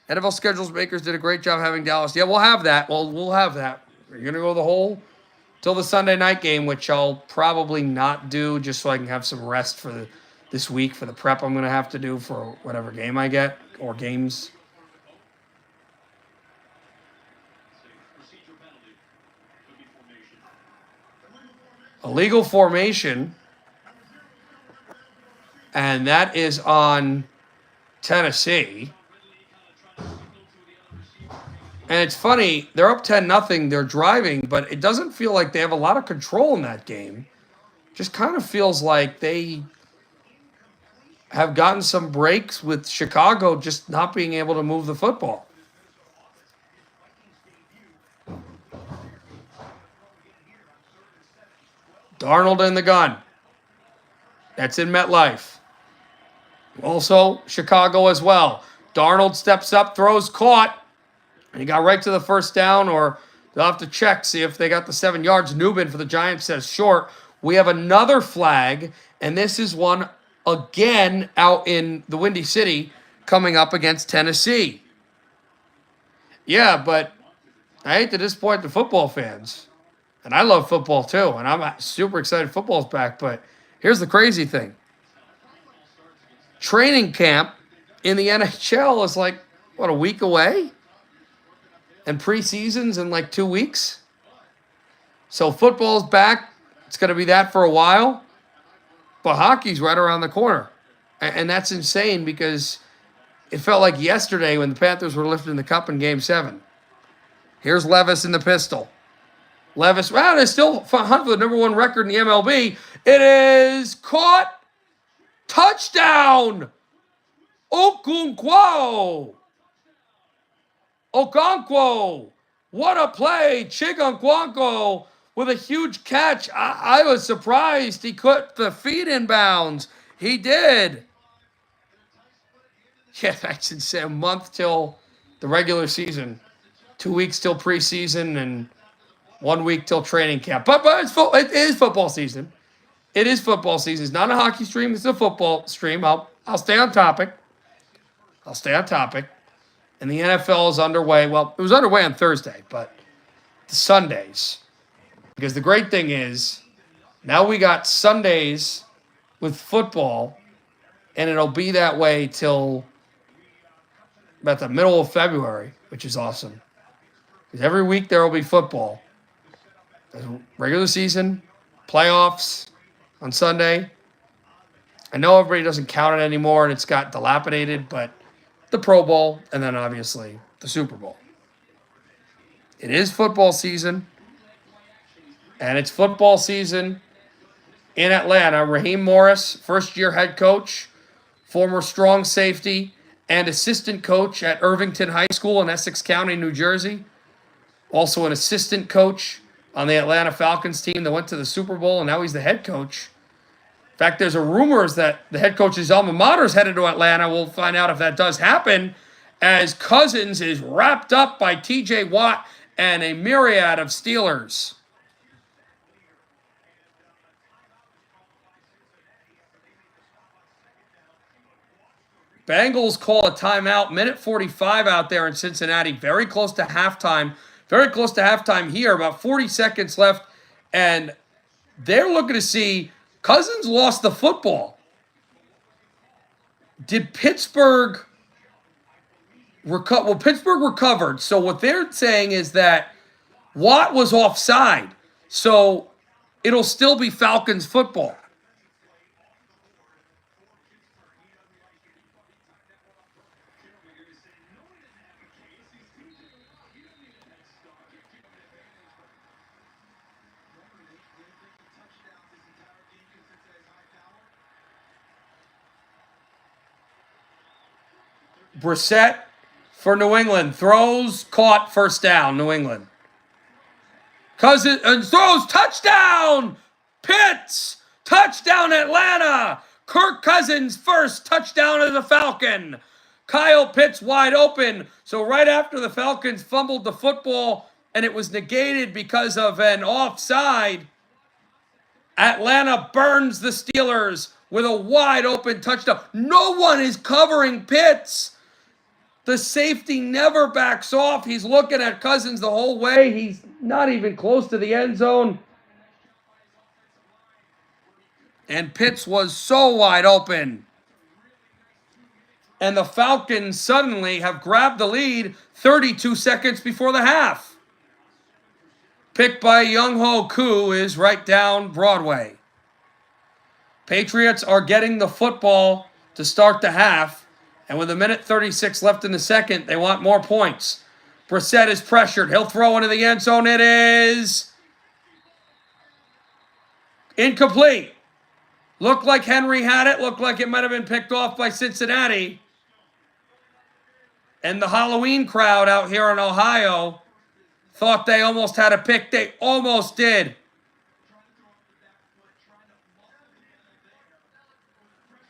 NFL schedules makers did a great job having Dallas. Yeah, we'll have that. We'll have that. You're going to go the whole till the Sunday night game, which I'll probably not do just so I can have some rest for this week for the prep I'm going to have to do for whatever game I get or games. Illegal formation, and that is on Tennessee. And it's funny, they're up 10-0, they're driving, but it doesn't feel like they have a lot of control in that game. Just kind of feels like they have gotten some breaks with Chicago just not being able to move the football. Darnold in the gun. That's in MetLife. Also, Chicago as well. Darnold steps up, throws, caught. And he got right to the first down, or they'll have to check, see if they got the 7 yards. Newman for the Giants says short. We have another flag, and this is one again out in the Windy City coming up against Tennessee. Yeah, but I hate to disappoint the football fans. And I love football too, and I'm super excited football's back. But here's the crazy thing. Training camp in the NHL is like, what, a week away? And preseason's in like 2 weeks? So football's back. It's going to be that for a while. But hockey's right around the corner. And that's insane because it felt like yesterday when the Panthers were lifting the cup in Game 7. Here's Levis in the pistol. Levis, well, is still hunt for the number 1 record in the MLB. It is caught. Touchdown. Okonkwo. What a play. Chigonkwo with a huge catch. I was surprised he put the feet in bounds. He did. Yeah, that's insane. A month till the regular season. 2 weeks till preseason and 1 week till training camp. But it is football season. It is football season. It's not a hockey stream. It's a football stream. I'll stay on topic. And the NFL is underway. Well, it was underway on Thursday, but the Sundays. Because the great thing is, now we got Sundays with football, and it'll be that way till about the middle of February, which is awesome. Because every week there will be football. Regular season, playoffs on Sunday. I know everybody doesn't count it anymore and it's got dilapidated, but the Pro Bowl and then obviously the Super Bowl. It is football season, and it's football season in Atlanta. Raheem Morris, first-year head coach, former strong safety, and assistant coach at Irvington High School in Essex County, New Jersey. Also an assistant coach on the Atlanta Falcons team that went to the Super Bowl, and now he's the head coach. In fact, there's rumors that the head coach's alma mater is headed to Atlanta. We'll find out if that does happen, as Cousins is wrapped up by T.J. Watt and a myriad of Steelers. Bengals call a timeout. Minute 45 out there in Cincinnati. Very close to halftime. Very close to halftime here. About 40 seconds left. And they're looking to see, Cousins lost the football. Did Pittsburgh recover? Well, Pittsburgh recovered. So what they're saying is that Watt was offside. So it'll still be Falcons football. Brissett for New England. Throws, caught, first down, New England. Cousins throws, touchdown! Pitts! Touchdown, Atlanta! Kirk Cousins first touchdown of the Falcon. Kyle Pitts wide open. So right after the Falcons fumbled the football and it was negated because of an offside, Atlanta burns the Steelers with a wide open touchdown. No one is covering Pitts. The safety never backs off. He's looking at Cousins the whole way. He's not even close to the end zone. And Pitts was so wide open. And the Falcons suddenly have grabbed the lead 32 seconds before the half. Picked by Young-Ho Koo is right down Broadway. Patriots are getting the football to start the half. And with a minute 36 left in the second, they want more points. Brissett is pressured. He'll throw into the end zone. It is incomplete. Looked like Henry had it. Looked like it might have been picked off by Cincinnati. And the Halloween crowd out here in Ohio thought they almost had a pick. They almost did.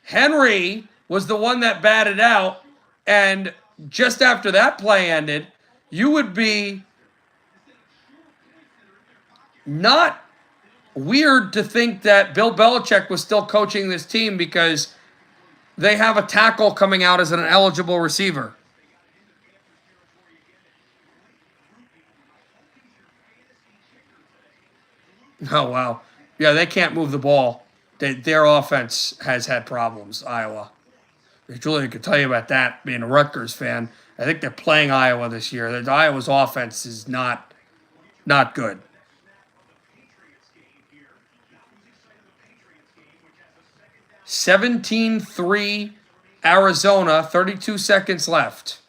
Henry was the one that batted out. And just after that play ended, you would be not weird to think that Bill Belichick was still coaching this team because they have a tackle coming out as an eligible receiver. Oh, wow. Yeah, they can't move the ball. Their offense has had problems, Iowa. Julian could tell you about that, being a Rutgers fan. I think they're playing Iowa this year. Iowa's offense is not good. 17-3 Arizona, 32 seconds left.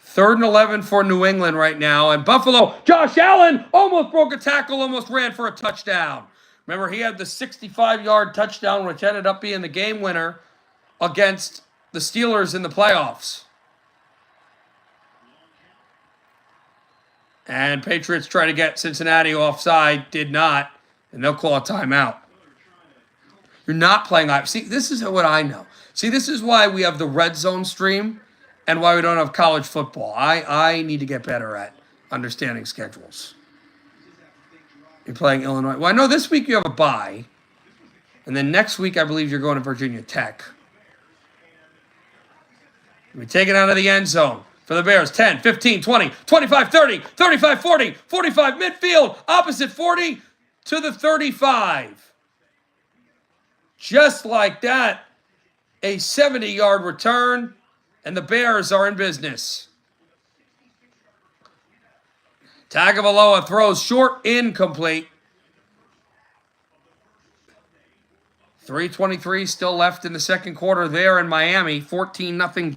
Third and 11 for New England right now. And Buffalo, Josh Allen almost broke a tackle, almost ran for a touchdown. Remember, he had the 65-yard touchdown, which ended up being the game winner against the Steelers in the playoffs. And Patriots try to get Cincinnati offside, did not, and they'll call a timeout. You're not playing Iowa. See, this is what I know. See, this is why we have the Redzone stream and why we don't have college football. I need to get better at understanding schedules. You're playing Illinois. Well, I know this week you have a bye. And then next week, I believe you're going to Virginia Tech. We take it out of the end zone for the Bears. 10, 15, 20, 25, 30, 35, 40, 45, midfield, opposite 40 to the 35. Just like that, a 70-yard return, and the Bears are in business. Tagovailoa throws short, incomplete. 3:23 still left in the second quarter there in Miami. 14-0.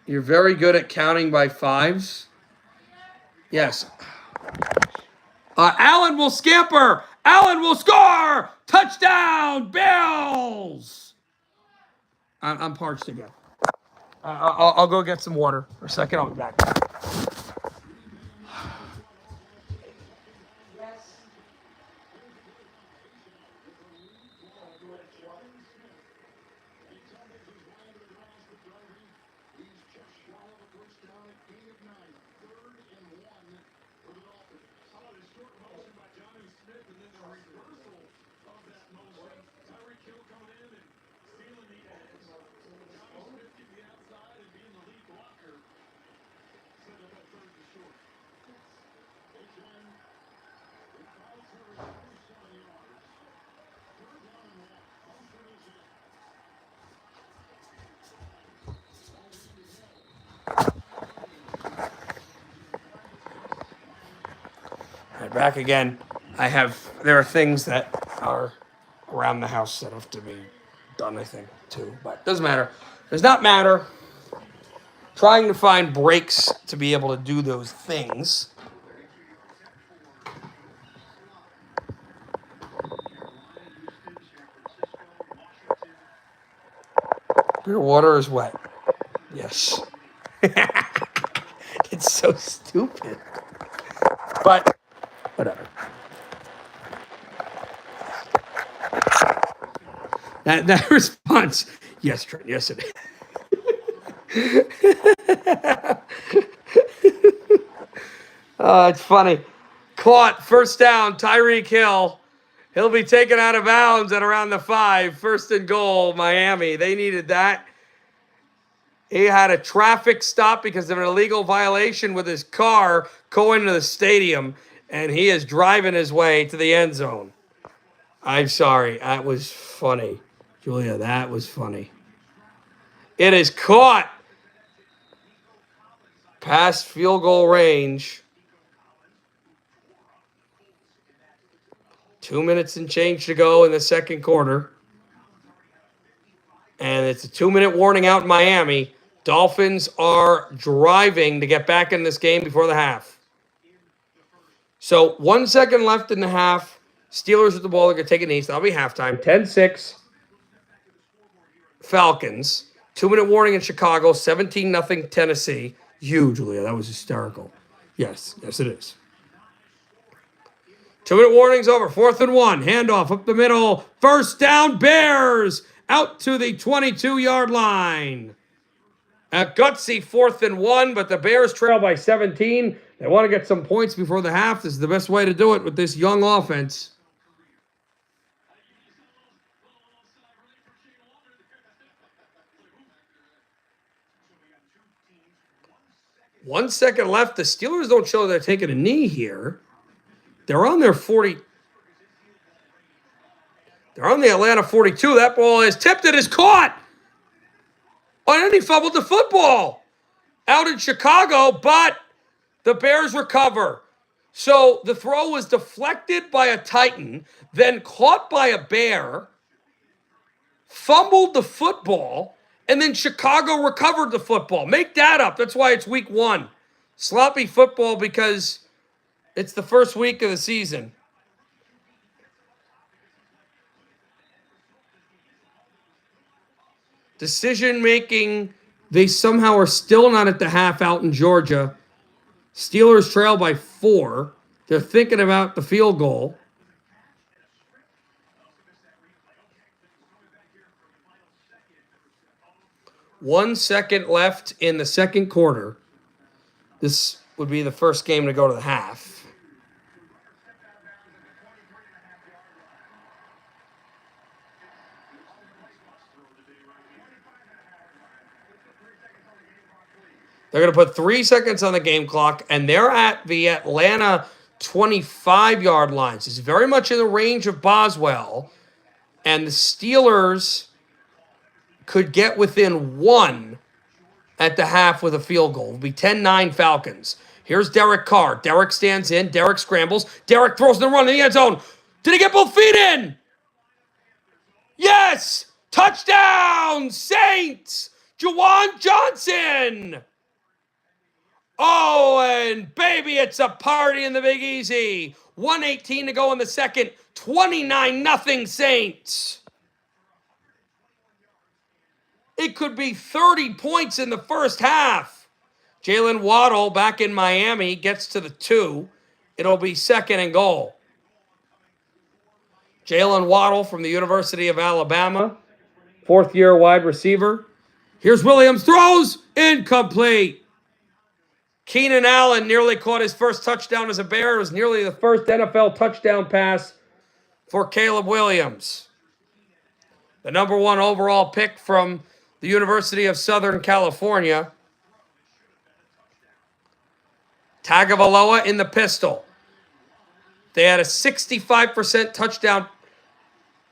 You're very good at counting by fives. Yes. Allen will scamper. Allen will score. Touchdown, Bills. I'm parched again. I'll go get some water for a second. I'll be back. Back again. There are things that are around the house that have to be done, I think, too. But it doesn't matter. Does not matter. Trying to find breaks to be able to do those things. Your water is wet. Yes. It's so stupid. But whatever. That response, yes, Trent, yes it is. It's funny. Caught, first down, Tyreek Hill. He'll be taken out of bounds at around the 5. First and goal, Miami. They needed that. He had a traffic stop because of an illegal violation with his car going to the stadium, and he is driving his way to the end zone. I'm sorry. That was funny. Julia, that was funny. It is caught past field goal range. 2 minutes and change to go in the second quarter. And it's a 2-minute warning out in Miami. Dolphins are driving to get back in this game before the half. So 1 second left in the half. Steelers with the ball. They're going to take it east. That'll be halftime. 10-6. Falcons. 2-minute warning in Chicago. 17-0 Tennessee. Huge, Leah. That was hysterical. Yes, it is. 2-minute warning's over. 4th and 1. Handoff up the middle. First down, Bears. Out to the 22-yard line. A gutsy 4th and 1, but the Bears trail by 17. They want to get some points before the half. This is the best way to do it with this young offense. One second left. The Steelers don't show they're taking a knee here. They're on their 40. They're on the Atlanta 42. That ball is tipped. It is caught. Oh, and then he fumbled the football out in Chicago, but the Bears recover. So the throw was deflected by a Titan, then caught by a Bear, fumbled the football, and then Chicago recovered the football. Make that up. That's why it's week 1. Sloppy football because it's the first week of the season. Decision making, they somehow are still not at the half out in Georgia. Steelers trail by 4. They're thinking about the field goal. One second left in the second quarter. This would be the first game to go to the half. They're going to put 3 seconds on the game clock, and they're at the Atlanta 25-yard line. It's very much in the range of Boswell, and the Steelers could get within 1 at the half with a field goal. It would be 10-9 Falcons. Here's Derek Carr. Derek stands in. Derek scrambles. Derek throws the run in the end zone. Did he get both feet in? Yes! Touchdown, Saints! Juwan Johnson! Oh, and baby, it's a party in the Big Easy. 1:18 to go in the second. 29-0 Saints. It could be 30 points in the first half. Jalen Waddle back in Miami gets to the 2. It'll be 2nd and goal. Jalen Waddle from the University of Alabama. 4th-year wide receiver. Here's Williams. Throws. Incomplete. Keenan Allen nearly caught his first touchdown as a Bear. It was nearly the first NFL touchdown pass for Caleb Williams. The number 1 overall pick from the University of Southern California. Tagovailoa in the pistol. They had a 65% touchdown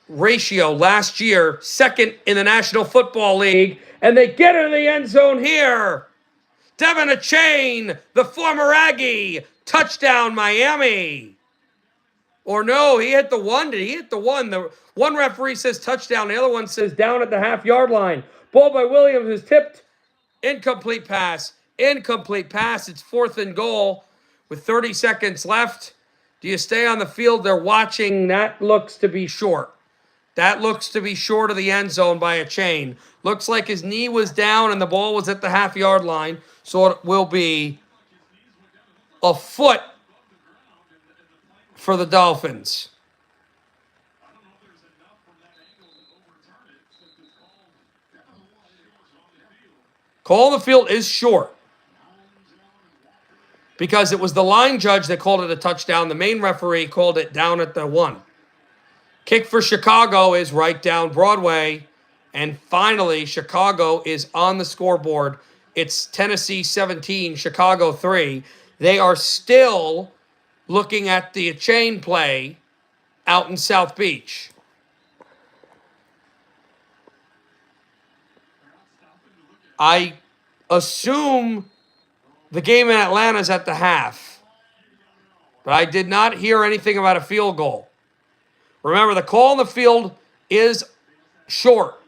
ratio last year, 2nd in the National Football League, and they get into the end zone here. Devin Achane, the former Aggie, touchdown Miami. Or no, he hit the 1. Did he hit the 1? The one referee says touchdown, the other one says down at the half-yard line. Ball by Williams is tipped. Incomplete pass. Incomplete pass. It's 4th and goal with 30 seconds left. Do you stay on the field? They're watching. That looks to be short. That looks to be short of the end zone by a chain. Looks like his knee was down and the ball was at the half-yard line. So it will be a foot for the Dolphins. Call on the field is short because it was the line judge that called it a touchdown. The main referee called it down at the 1. Kick for Chicago is right down Broadway. And finally, Chicago is on the scoreboard. It's Tennessee 17, Chicago 3. They are still looking at the chain play out in South Beach. I assume the game in Atlanta is at the half, but I did not hear anything about a field goal. Remember, the call on the field is short.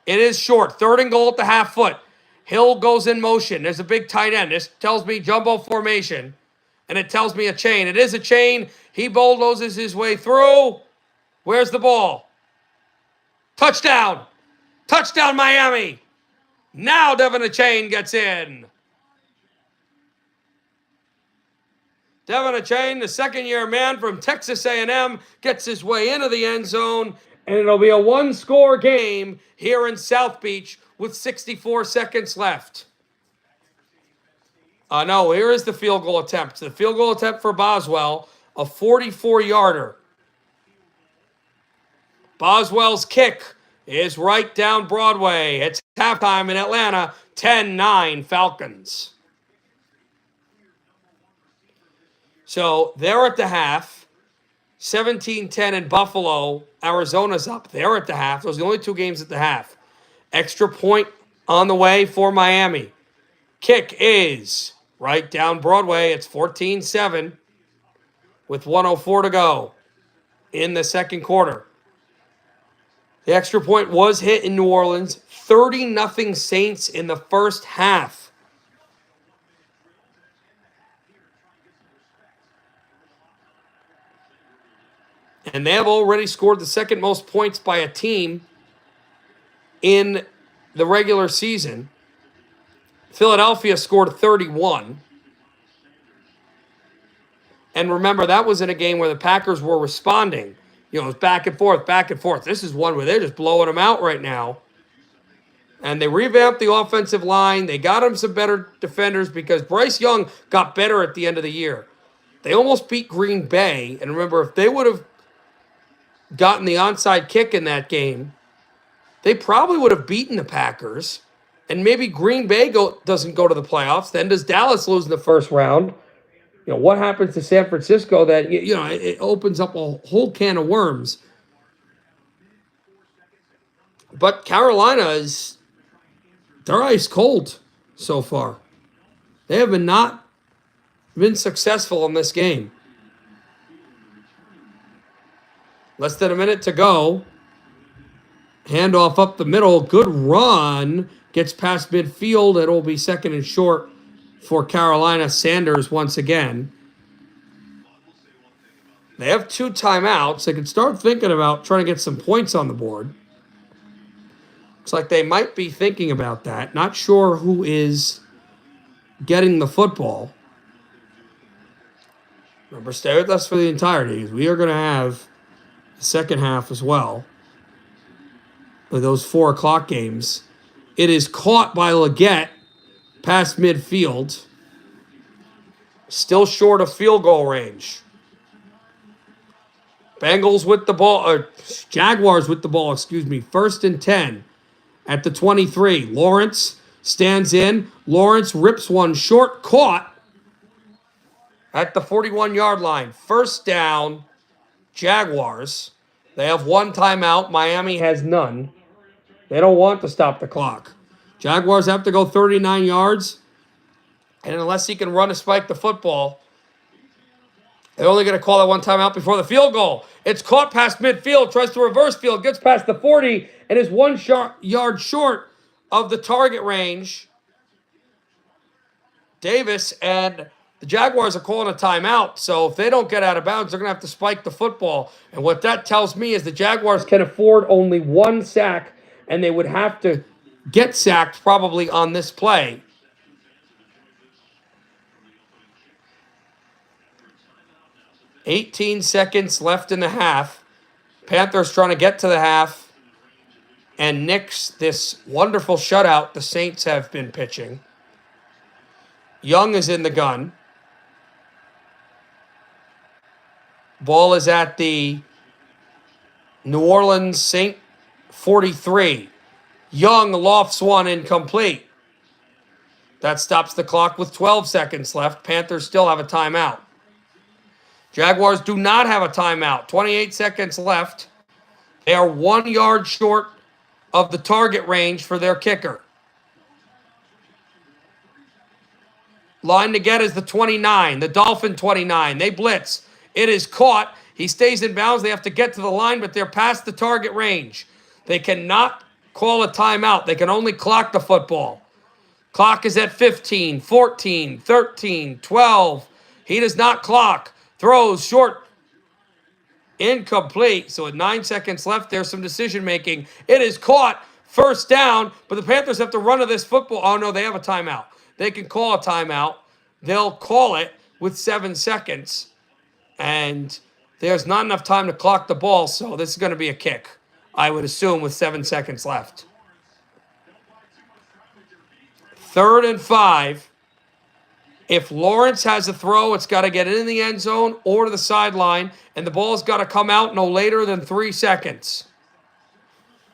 It is short. 3rd and goal at the half foot. Hill goes in motion. There's a big tight end. This tells me jumbo formation. And it tells me a chain. It is a chain. He bulldozes his way through. Where's the ball? Touchdown. Touchdown, Miami. Now Devin Achane gets in. Devin Achane, the second-year man from Texas A&M, gets his way into the end zone, and it'll be a one-score game here in South Beach with 64 seconds left. No, here is the field goal attempt. The field goal attempt for Boswell, a 44-yarder. Boswell's kick is right down Broadway. It's halftime in Atlanta, 10-9 Falcons. So they're at the half, 17-10 in Buffalo. Arizona's up. They're at the half. Those are the only 2 games at the half. Extra point on the way for Miami. Kick is right down Broadway. It's 14-7 with 1:04 to go in the second quarter. The extra point was hit in New Orleans. 30-0 Saints in the first half. And they have already scored the second most points by a team in the regular season. Philadelphia scored 31. And remember, that was in a game where the Packers were responding. You know, it was back and forth, back and forth. This is one where they're just blowing them out right now. And they revamped the offensive line. They got them some better defenders because Bryce Young got better at the end of the year. They almost beat Green Bay. And remember, if they would have gotten the onside kick in that game, they probably would have beaten the Packers. And maybe Green Bay doesn't go to the playoffs. Then does Dallas lose in the first round? You know, what happens to San Francisco that, you know, it opens up a whole can of worms. But Carolina they're ice cold so far. They have not been successful in this game. Less than a minute to go. Handoff up the middle. Good run. Gets past midfield. It'll be 2nd and short for Carolina. Sanders once again. They have 2 timeouts. They can start thinking about trying to get some points on the board. Looks like they might be thinking about that. Not sure who is getting the football. Remember, stay with us for the entirety. We are going to have the second half as well. With those 4 o'clock games. It is caught by Leggett past midfield. Still short of field goal range. Bengals with the ball, or Jaguars with the ball, 1st and 10 at the 23. Lawrence stands in. Lawrence rips one short, caught at the 41-yard line. First down, Jaguars. They have 1 timeout. Miami has none. They don't want to stop the clock. Jaguars have to go 39 yards. And unless he can run a spike the football, they're only going to call that 1 timeout before the field goal. It's caught past midfield, tries to reverse field, gets past the 40, and is 1 yard short of the target range. Davis and the Jaguars are calling a timeout, so if they don't get out of bounds, they're going to have to spike the football. And what that tells me is the Jaguars can afford only 1 sack, and they would have to get sacked probably on this play. $18 seconds left in the half. Panthers trying to get to the half and nix this wonderful shutout the Saints have been pitching. Young is in the gun. Ball is at the New Orleans Saint 43. Young lofts one incomplete. That stops the clock with 12 seconds left. Panthers still have a timeout. Jaguars do not have a timeout. 28 seconds left. They are 1 yard short of the target range for their kicker. Line to get is the 29, the Dolphin 29. They blitz. It is caught. He stays in bounds. They have to get to the line, but they're past the target range. They cannot call a timeout. They can only clock the football. Clock is at 15, 14, 13, 12. He does not clock. Throws short. Incomplete. So with 9 seconds left, there's some decision making. It is caught. First down, but the Panthers have to run to this football. Oh, no, they have a timeout. They can call a timeout. They'll call it with 7 seconds. And there's not enough time to clock the ball, so this is going to be a kick, I would assume, with 7 seconds left. 3rd and 5. If Lawrence has a throw, it's got to get in the end zone or to the sideline, and the ball's got to come out no later than 3 seconds.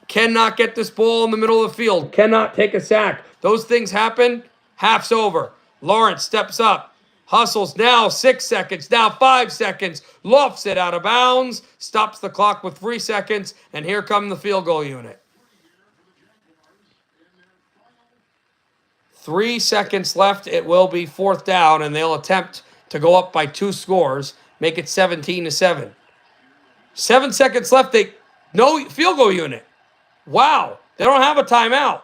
Cannot get this ball in the middle of the field. Cannot take a sack. Those things happen. Half's over. Lawrence steps up. Hustles now 6 seconds. Now 5 seconds. Lofts it out of bounds. Stops the clock with 3 seconds. And here come the field goal unit. 3 seconds left. It will be 4th down. And they'll attempt to go up by 2 scores. Make it 17-7. 7 seconds left. No field goal unit. Wow, they don't have a timeout.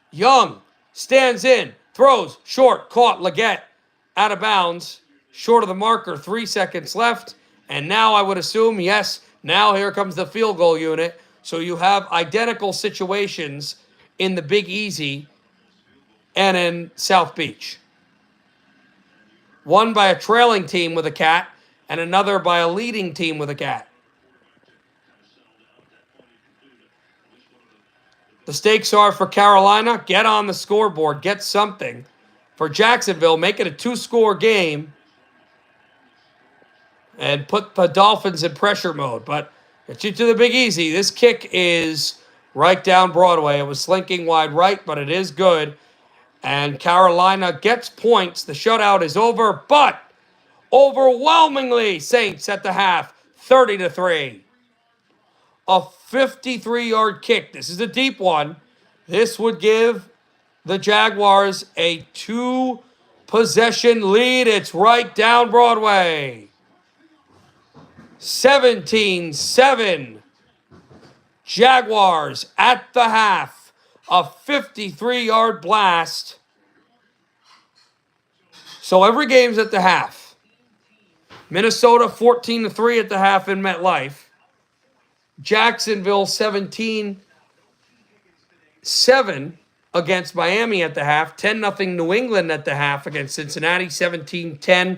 Young stands in, throws, short, caught, Leggett, out of bounds, short of the marker, 3 seconds left. And now I would assume, yes, now here comes the field goal unit. So you have identical situations in the Big Easy and in South Beach. One by a trailing team with a cat and another by a leading team with a cat. The stakes are for Carolina, get on the scoreboard, get something. For Jacksonville, make it a 2-score game and put the Dolphins in pressure mode. But get you to the Big Easy. This kick is right down Broadway. It was slinking wide right, but it is good. And Carolina gets points. The shutout is over, but overwhelmingly, Saints at the half, 30-3. A 53-yard kick. This is a deep one. This would give the Jaguars a 2-possession lead. It's right down Broadway. 17-7. Jaguars at the half. A 53-yard blast. So every game's at the half. Minnesota 14-3 at the half in MetLife. Jacksonville 17-7 against Miami at the half. 10-0 New England at the half against Cincinnati. 17-10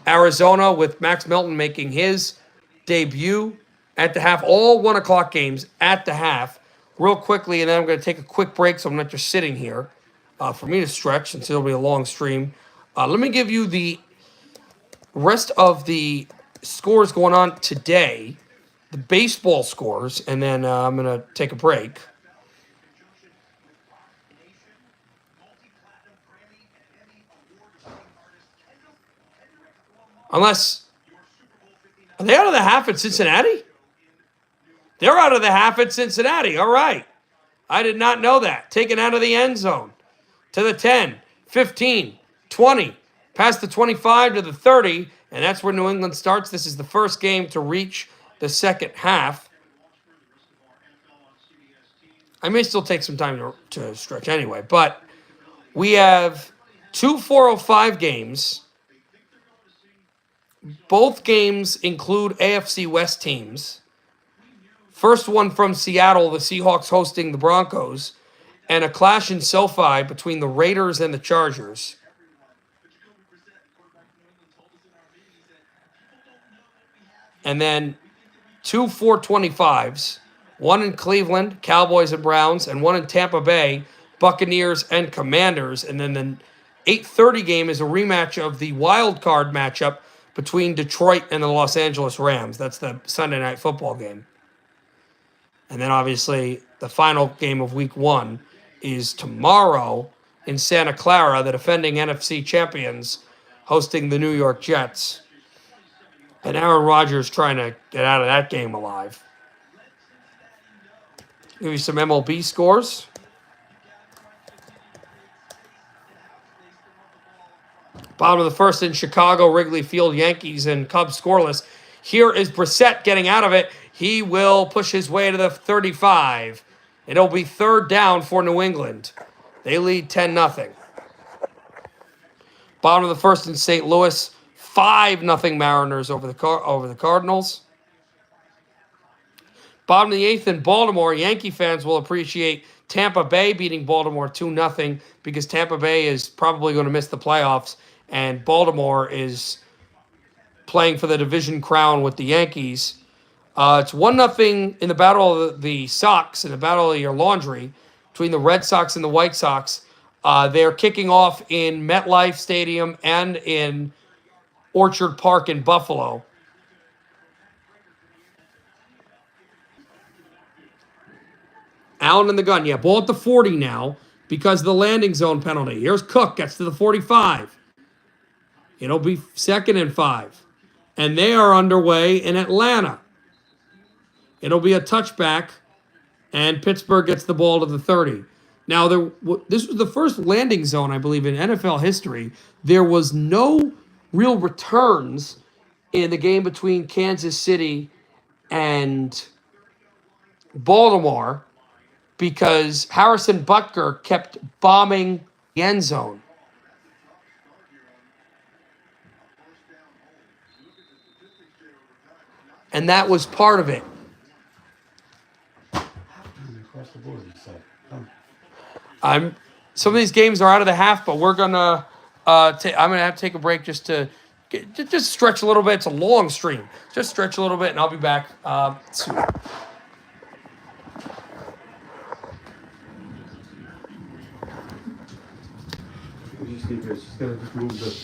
Arizona with Max Melton making his debut at the half. All 1 o'clock games at the half. Real quickly, and then I'm going to take a quick break so I'm not just sitting here for me to stretch since it'll be a long stream. Let me give you the rest of the scores going on today. The baseball scores, and then I'm going to take a break. Unless, are they out of the half at Cincinnati? They're out of the half at Cincinnati. All right. I did not know that. Taken out of the end zone. To the 10, 15, 20, past the 25 to the 30, and that's where New England starts. This is the first game to reach the second half. I may still take some time to stretch anyway, but we have 2 4:05 games. Both games include AFC West teams. First one from Seattle, the Seahawks hosting the Broncos, and a clash in SoFi between the Raiders and the Chargers. And then 2 4:25s, one in Cleveland, Cowboys and Browns, and one in Tampa Bay, Buccaneers and Commanders. And then the 8:30 game is a rematch of the wild card matchup between Detroit and the Los Angeles Rams. That's the Sunday Night Football game. And then obviously the final game of week 1 is tomorrow in Santa Clara, the defending NFC champions hosting the New York Jets. And Aaron Rodgers trying to get out of that game alive. Give you some MLB scores. Bottom of the first in Chicago, Wrigley Field, Yankees and Cubs scoreless. Here is Brissett getting out of it. He will push his way to the 35. It'll be third down for New England. They lead 10-0. Bottom of the first in St. Louis, 5-0 Mariners over the Cardinals. Bottom of the eighth in Baltimore, Yankee fans will appreciate Tampa Bay beating Baltimore 2-0 because Tampa Bay is probably going to miss the playoffs, and Baltimore is playing for the division crown with the Yankees. It's 1-0 in the battle of the Sox, in the battle of your laundry, between the Red Sox and the White Sox. They're kicking off in MetLife Stadium and in Orchard Park in Buffalo. Allen in the gun. Yeah, ball at the 40 now because of the landing zone penalty. Here's Cook, gets to the 45. It'll be 2nd and 5. And they are underway in Atlanta. It'll be a touchback, and Pittsburgh gets the ball to the 30. Now, this was the first landing zone, I believe, in NFL history. There was no real returns in the game between Kansas City and Baltimore because Harrison Butker kept bombing the end zone. And that was part of it. Some of these games are out of the half, but we're gonna I'm gonna have to take a break just to just stretch a little bit. It's a long stream. Just stretch a little bit, and I'll be back soon. Just gotta move the.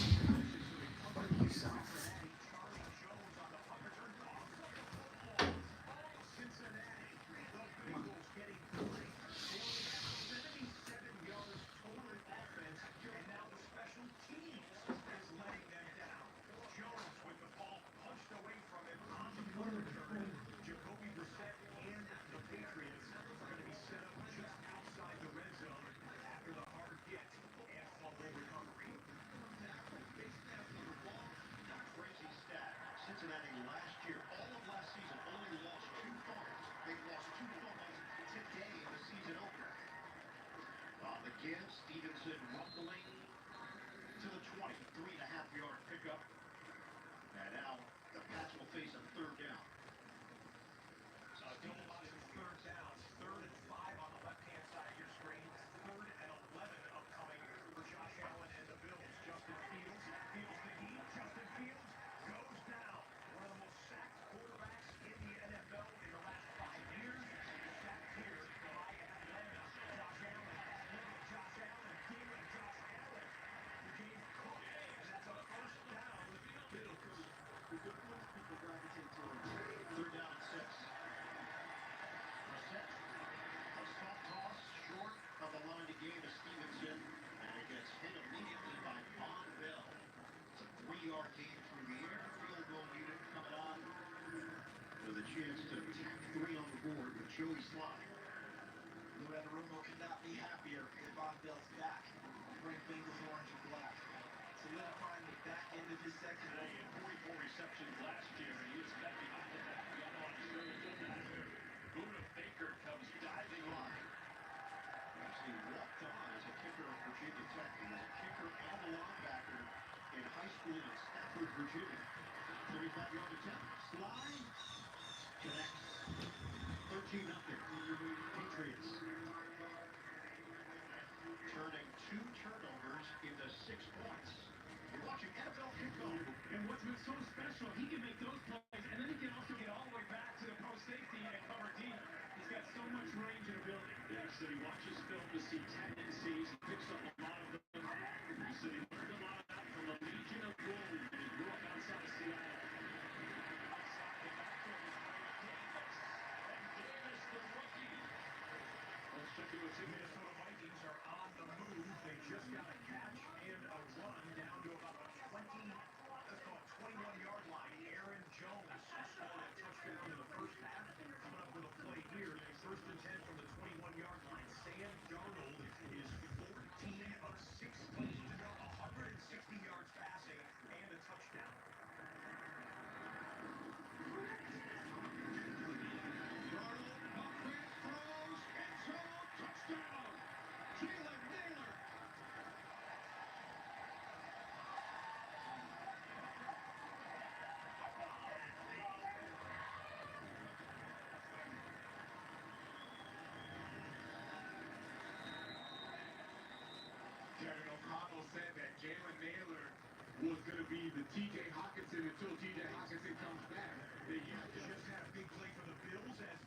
be the T.J. Hawkinson until T.J. Hawkinson comes back. They just had a big play for the Bills as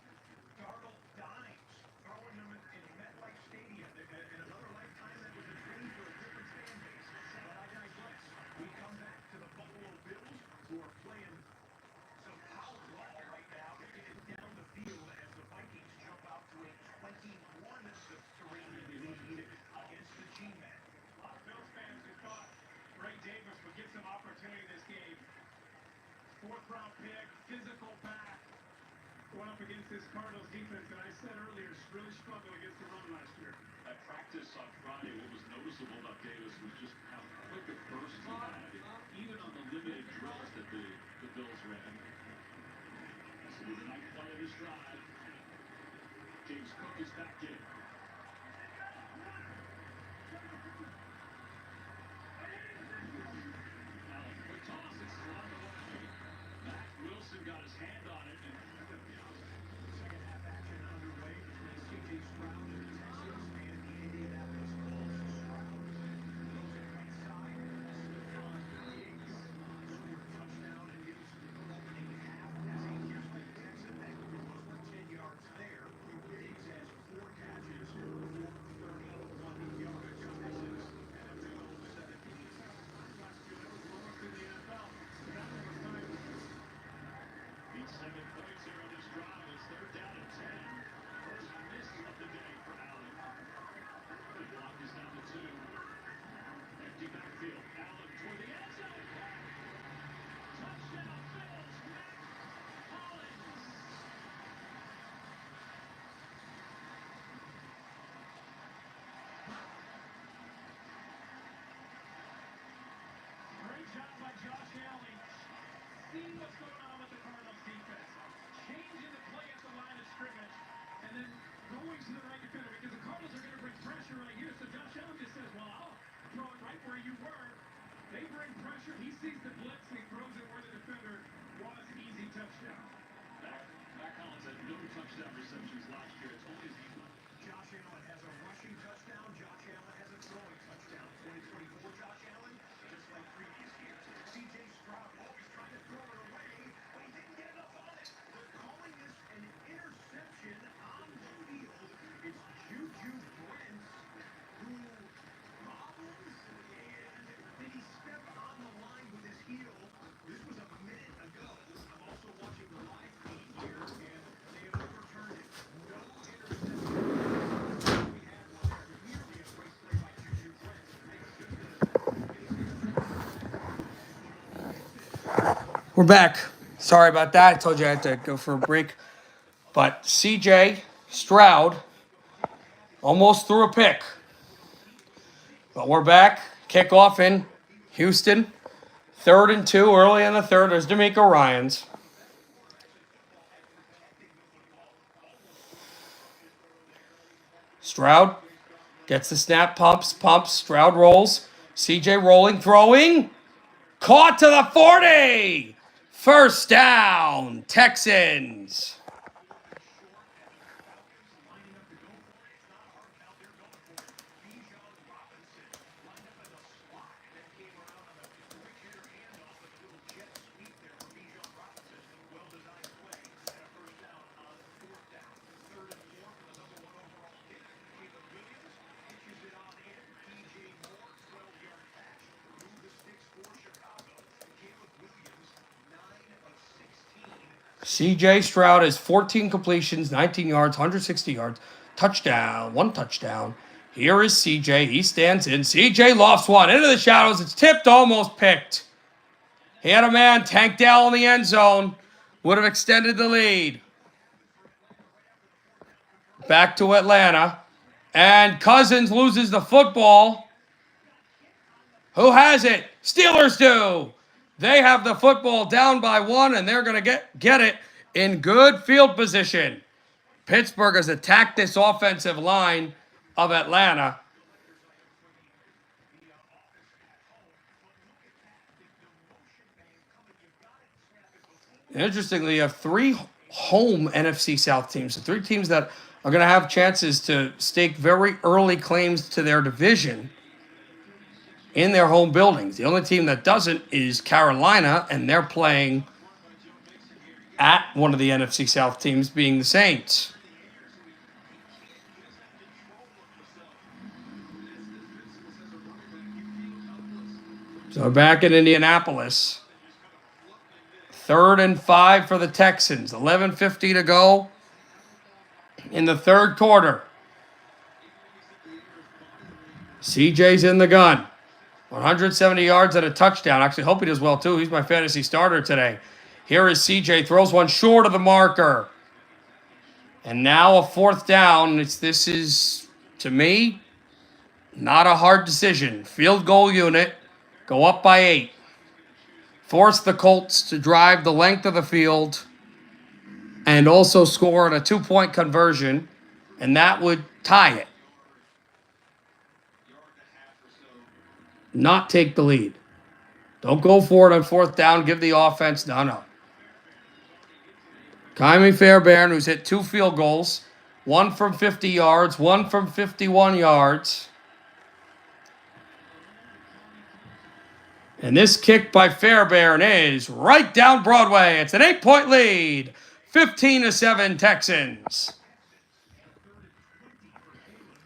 Darnold dimes, throwing them in MetLife Stadium. In another lifetime, that was a dream for a different fan base. But I digress. We come back to the Buffalo Bills, who are playing some power ball right now. They're getting down the field as the Vikings jump out to a 21-3 lead against the G-Men. A lot of Bills fans who thought Ray Davis would get some opportunity in this game. Fourth-round pick, physical back, going up against this Cardinals defense that I said earlier really struggled against the run last year. At practice on Friday, what was noticeable about Davis was just how quick a burst he had, even on the limited drills that the Bills ran. This will be the ninth play of his drive. James Cook is back in. Allen, quick toss, it's slung away. Matt Wilson got his hand on it, and Second half action underway between C.J. Stroud of the Texans and the Indianapolis Colts. Stroud goes at right side. Stephon Diggs scored a touchdown and gives the opening half as he gives the Texan back almost like 10 yards there. Diggs has 4 catches for 31 yards. Texans NFL 17. beat 7 points here on this drive. It's third down and 10. First miss of the day for Allen. The block is down to 2. Empty backfield. Allen toward the end zone. Touchdown Bills. Matt Collins. Great job by Josh Allen. Seeing what's going on with the Cardinals defense. Changing the play at the line of scrimmage. And then going to the right defender because the Cardinals are going to bring pressure right here. So Josh Allen just says, well, I'll throw it right where you were. They bring pressure. He sees the blitz and he throws it where the defender was. Easy touchdown. Matt Collins had no touchdown receptions last year. It's only his Josh Allen has a rushing touchdown. Josh Allen has a throwing touchdown. 2024 Josh Allen, just like previous years. C.J. Stroud always trying to throw it away, but he didn't get enough on it. They're calling this an interception on the field. It's Juju Brents who problems, and did he step on the line with his heel? This was a minute ago. I'm also watching the live feed here, and they have overturned it. No interception. We had one there. Clearly a great play by Juju Brents. We're back. Sorry about that. I told you I had to go for a break. But C.J. Stroud almost threw a pick. But we're back. Kickoff in Houston. 3rd and 2 early in the third. There's D'Amico Ryans. Stroud gets the snap, pumps. Stroud rolls. C.J. rolling, throwing. Caught to the 40. First down, Texans. C.J. Stroud has 14 completions, 19 yards, 160 yards. Touchdown, 1 touchdown. Here is C.J. He stands in. C.J. lofts one into the shadows. It's tipped, almost picked. He had a man, Tank Dell in the end zone. Would have extended the lead. Back to Atlanta. And Cousins loses the football. Who has it? Steelers do. They have the football down by 1, and they're going to get it in good field position. Pittsburgh has attacked this offensive line of Atlanta. Interestingly, you have 3 home NFC South teams. So 3 teams that are going to have chances to stake very early claims to their division. in their home buildings. The only team that doesn't is Carolina, and they're playing at one of the NFC South teams, being the Saints. So back in Indianapolis. 3rd and 5 for the Texans. 11:50 to go in the third quarter. CJ's in the gun. 170 yards and a touchdown. Actually, hope he does well, too. He's my fantasy starter today. Here is CJ. Throws one short of the marker. And now a 4th down. This is, to me, not a hard decision. Field goal unit. Go up by 8. Force the Colts to drive the length of the field and also score on a 2-point conversion, and that would tie it. Not take the lead. Don't go for it on 4th down. Give the offense. No. Kymie Fairbairn, who's hit 2 field goals, 1 from 50 yards, 1 from 51 yards. And this kick by Fairbairn is right down Broadway. It's an 8-point lead. 15-7 Texans.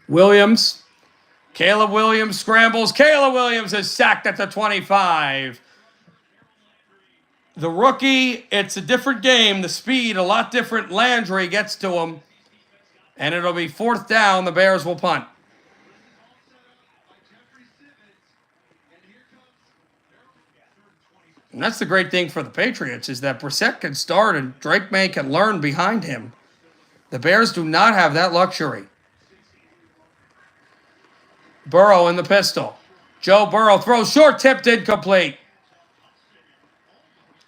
Williams. Caleb Williams scrambles. Caleb Williams is sacked at the 25. The rookie, it's a different game. The speed, a lot different. Landry gets to him. And it'll be 4th down. The Bears will punt. And that's the great thing for the Patriots is that Brissett can start and Drake May can learn behind him. The Bears do not have that luxury. Burrow in the pistol. Joe Burrow throws short, tipped incomplete.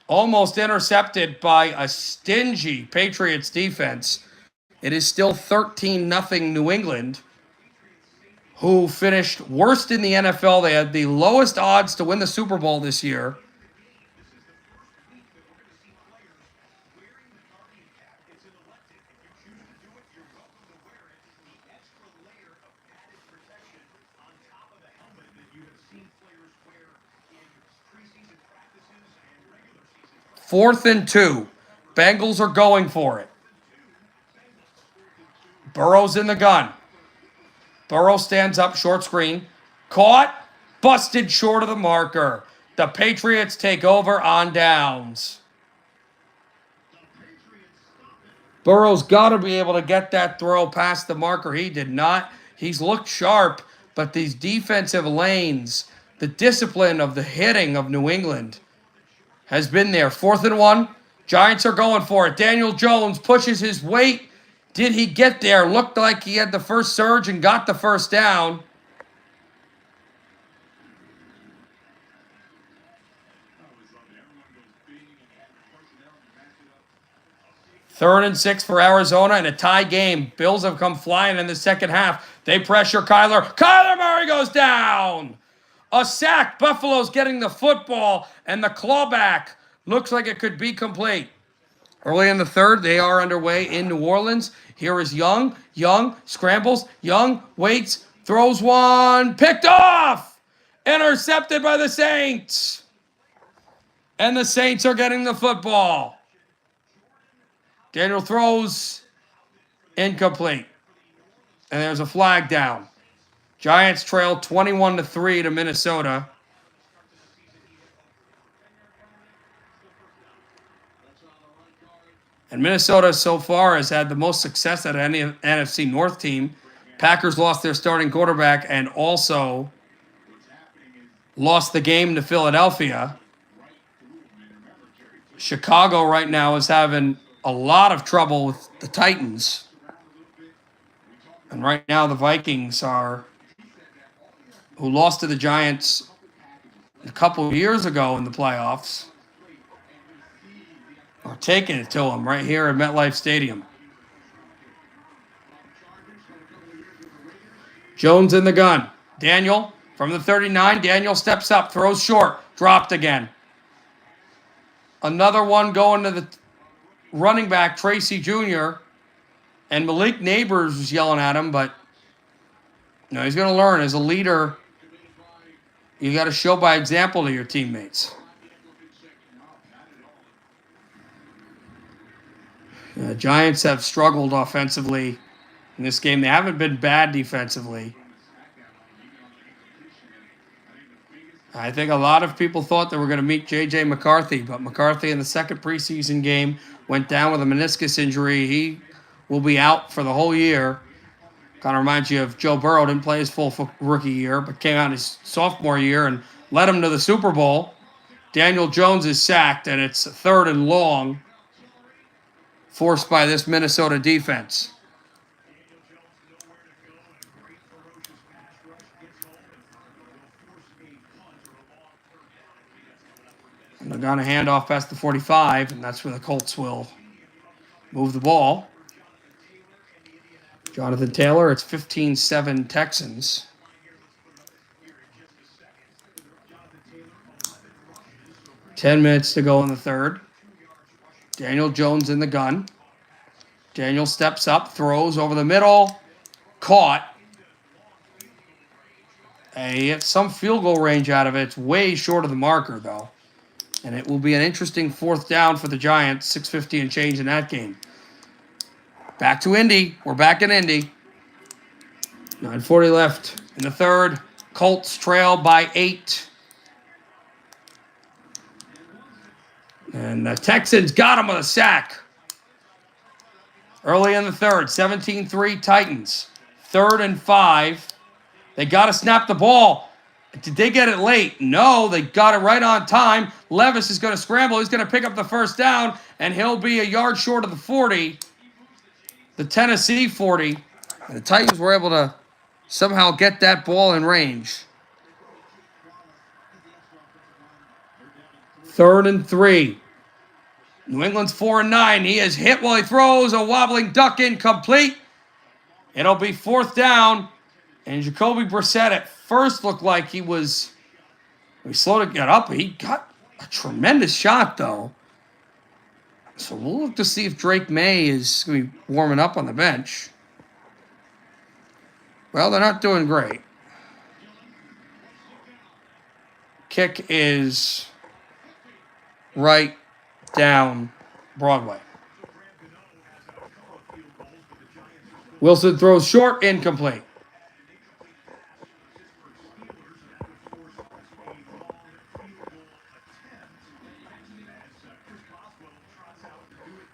Almost intercepted by a stingy Patriots defense. It is still 13-0 New England, who finished worst in the NFL. They had the lowest odds to win the Super Bowl this year. Fourth and 2. Bengals are going for it. Burrow's in the gun. Burrow stands up, short screen. Caught, busted short of the marker. The Patriots take over on downs. Burrow's got to be able to get that throw past the marker. He did not. He's looked sharp, but these defensive lanes, the discipline of the hitting of New England has been there. 4th and 1. Giants are going for it. Daniel Jones pushes his weight. Did he get there? Looked like he had the first surge and got the first down. Third and 6 for Arizona and a tie game. Bills have come flying in the second half. They pressure Kyler. Kyler Murray goes down. A sack. Buffalo's getting the football, and the clawback looks like it could be complete. Early in the third, they are underway in New Orleans. Here is Young. Young scrambles. Young waits. Throws one. Picked off. Intercepted by the Saints. And the Saints are getting the football. Daniel throws. Incomplete. And there's a flag down. Giants trail 21-3 to Minnesota. And Minnesota so far has had the most success out of any NFC North team. Packers lost their starting quarterback and also lost the game to Philadelphia. Chicago right now is having a lot of trouble with the Titans. And right now the Vikings are, who lost to the Giants a couple of years ago in the playoffs, are taking it to them right here at MetLife Stadium. Jones in the gun. Daniel from the 39. Daniel steps up, throws short, dropped again. Another one going to the running back, Tracy Jr., and Malik Neighbors was yelling at him, but he's going to learn as a leader You got to show by example to your teammates. Giants have struggled offensively in this game. They haven't been bad defensively. I think a lot of people thought they were going to meet J.J. McCarthy, but McCarthy in the second preseason game went down with a meniscus injury. He will be out for the whole year. Kind of reminds you of Joe Burrow. Didn't play his full rookie year, but came out his sophomore year and led him to the Super Bowl. Daniel Jones is sacked, and it's 3rd and long, forced by this Minnesota defense. And they're going to hand off past the 45, and that's where the Colts will move the ball. Jonathan Taylor, it's 15-7 Texans. Ten minutes to go in the third. Daniel Jones in the gun. Daniel steps up, throws over the middle. Caught. He gets some field goal range out of it. It's way short of the marker, though. And it will be an interesting 4th down for the Giants. 6:50 and change in that game. Back to Indy. We're back in Indy. 9:40 left in the third. Colts trail by 8. And the Texans got him with a sack. Early in the third. 17-3 Titans. 3rd and 5. They got to snap the ball. Did they get it late? No, they got it right on time. Levis is going to scramble. He's going to pick up the 1st down, and he'll be a yard short of the 40. The Tennessee 40. And the Titans were able to somehow get that ball in range. 3rd and 3. New England's 4-9. He is hit while he throws. A wobbling duck incomplete. It'll be 4th down. And Jacoby Brissett at first looked like he slowed to get up. He got a tremendous shot, though. So we'll look to see if Drake May is going to be warming up on the bench. Well, they're not doing great. Kick is right down Broadway. Wilson throws short, incomplete.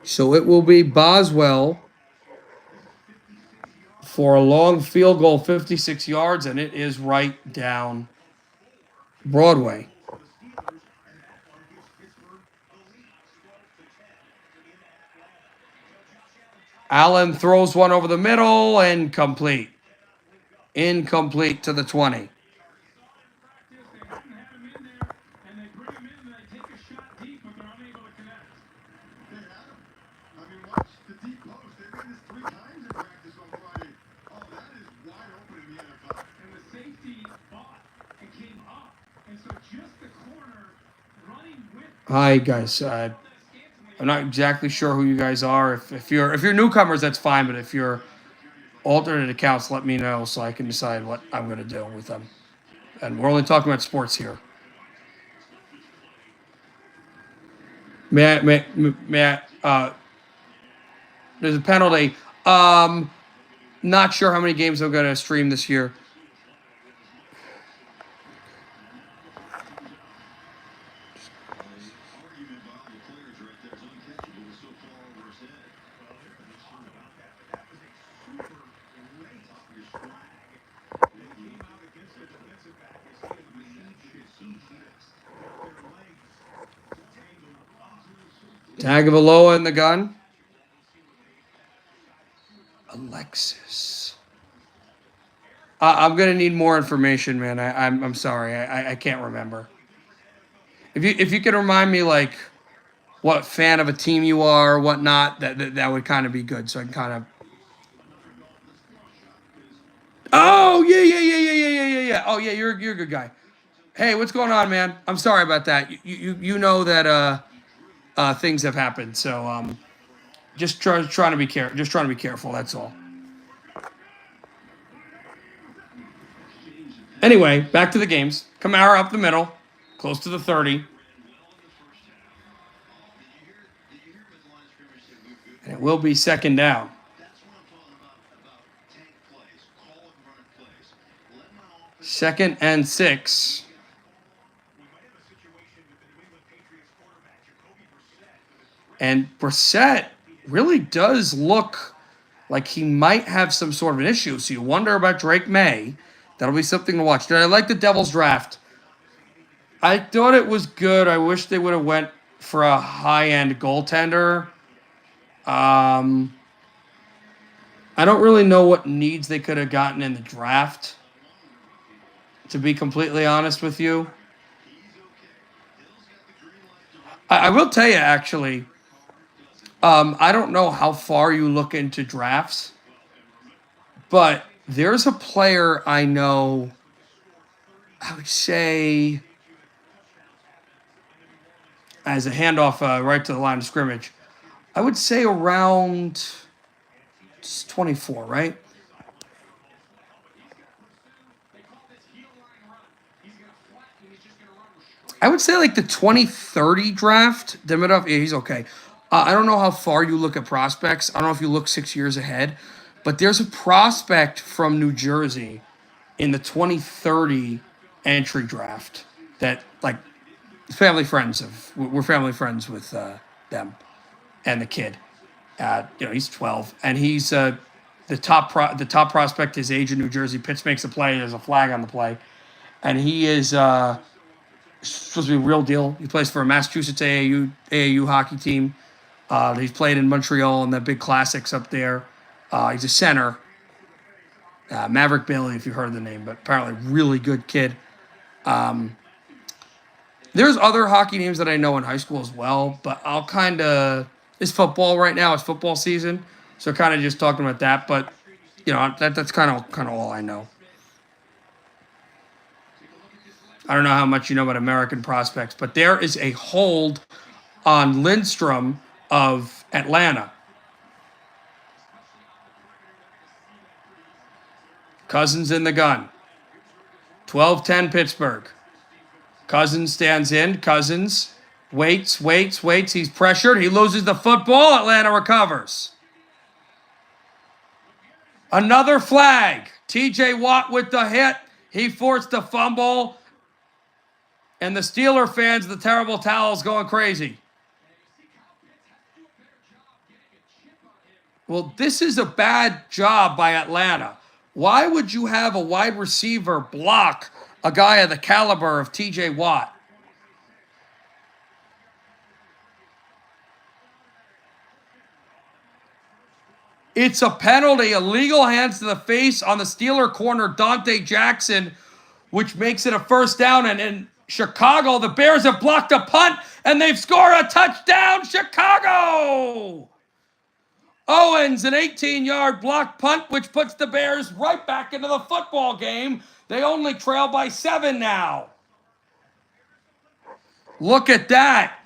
So it will be Boswell for a long field goal, 56 yards, and it is right down Broadway. Allen throws one over the middle, incomplete. Incomplete to the 20. Hi guys, I'm not exactly sure who you guys are. If you're newcomers, that's fine. But if you're alternate accounts, let me know so I can decide what I'm going to do with them. And we're only talking about sports here. May I, there's a penalty. Not sure how many games I'm going to stream this year. Tagovailoa in the gun. Alexis. I'm gonna need more information, man. I'm sorry. I can't remember. If you can remind me like what fan of a team you are, whatnot, that would kind of be good. So I can kind of. Oh yeah. Oh yeah, you're a good guy. Hey, what's going on, man? I'm sorry about that. You know that things have happened. So just trying to be careful. That's all. Anyway, back to the games. Kamara up the middle, close to the 30. And it will be second down. Second and 6. And Brissett really does look like he might have some sort of an issue. So you wonder about Drake May. That'll be something to watch. Did I like the Devils draft? I thought it was good. I wish they would have went for a high-end goaltender. I don't really know what needs they could have gotten in the draft, to be completely honest with you. I will tell you, actually, I don't know how far you look into drafts, but there's a player I know, I would say, as a handoff right to the line of scrimmage, I would say around 24, right? I would say like the 2030 draft. Demidov, yeah, he's okay. I don't know how far you look at prospects. I don't know if you look 6 years ahead, but there's a prospect from New Jersey in the 2030 entry draft that, like, we're family friends with them and the kid. He's 12, and he's the top prospect his age in New Jersey. Pitts makes a play. There's a flag on the play, and he is supposed to be a real deal. He plays for a Massachusetts AAU hockey team. He's played in Montreal in the big classics up there. He's a center. Maverick Bailey, if you've heard the name, but apparently really good kid. There's other hockey names that I know in high school as well, but I'll kind of... It's football right now. It's football season, so kind of just talking about that. But that's kind of all I know. I don't know how much you know about American prospects, but there is a hold on Lindstrom of Atlanta. Cousins in the gun. 12-10 Pittsburgh. Cousins stands in. Cousins waits. He's pressured. He loses the football. Atlanta recovers. Another flag. TJ Watt with the hit. He forced the fumble. And the Steeler fans, the terrible towels, going crazy. Well, this is a bad job by Atlanta. Why would you have a wide receiver block a guy of the caliber of TJ Watt? It's a penalty, illegal hands to the face on the Steeler corner, Dante Jackson, which makes it a first down. And in Chicago, the Bears have blocked a punt, and they've scored a touchdown, Chicago! Owens, an 18-yard block punt, which puts the Bears right back into the football game. They only trail by 7 now. Look at that.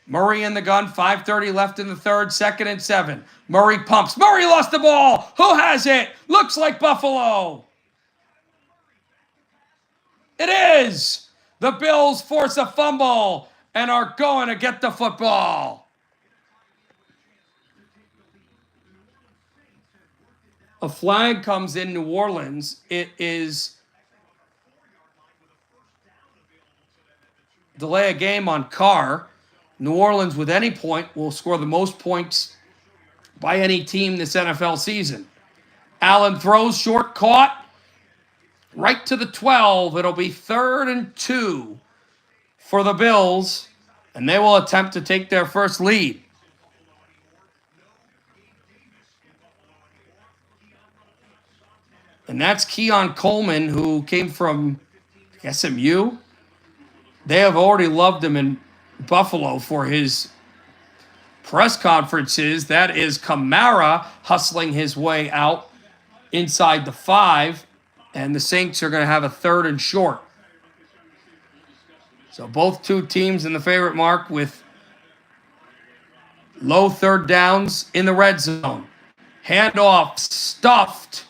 Murray in the gun, 5:30 left in the third, 2nd and 7. Murray pumps. Murray lost the ball. Who has it? Looks like Buffalo. It is. The Bills force a fumble and are going to get the football. A flag comes in New Orleans. It is delay a game on Carr. New Orleans, with any point, will score the most points by any team this NFL season. Allen throws, short, caught, right to the 12. It'll be 3rd and 2 for the Bills, and they will attempt to take their first lead. And that's Keon Coleman, who came from SMU. They have already loved him in Buffalo for his press conferences. That is Kamara hustling his way out inside the 5, and the Saints are going to have a 3rd and short. So both two teams in the favorite mark with low 3rd downs in the red zone. Handoff stuffed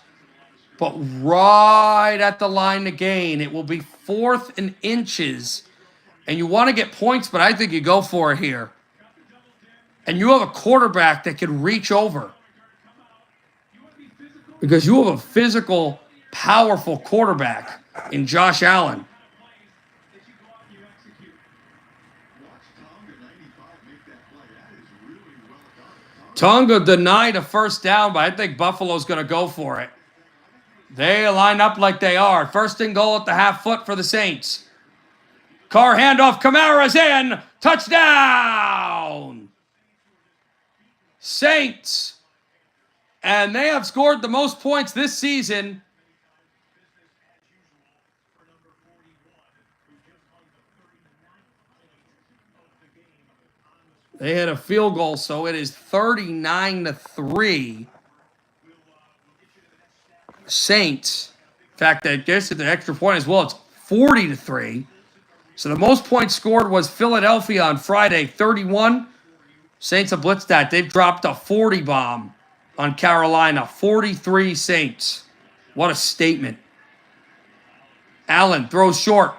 but right at the line to gain. It will be 4th and inches. And you want to get points, but I think you go for it here. And you have a quarterback that can reach over. Because you have a physical, powerful quarterback in Josh Allen. Tonga denied a first down, but I think Buffalo's going to go for it. They line up like they are. 1st and goal at the half foot for the Saints. Carr handoff, Kamara's in. Touchdown! Saints. And they have scored the most points this season. They had a field goal, so it is 39-3. Saints. In fact, I guess at the extra point as well, it's 40-3. So the most points scored was Philadelphia on Friday, 31. Saints have blitzed that. They've dropped a 40 bomb on Carolina, 43 Saints. What a statement. Allen throws short.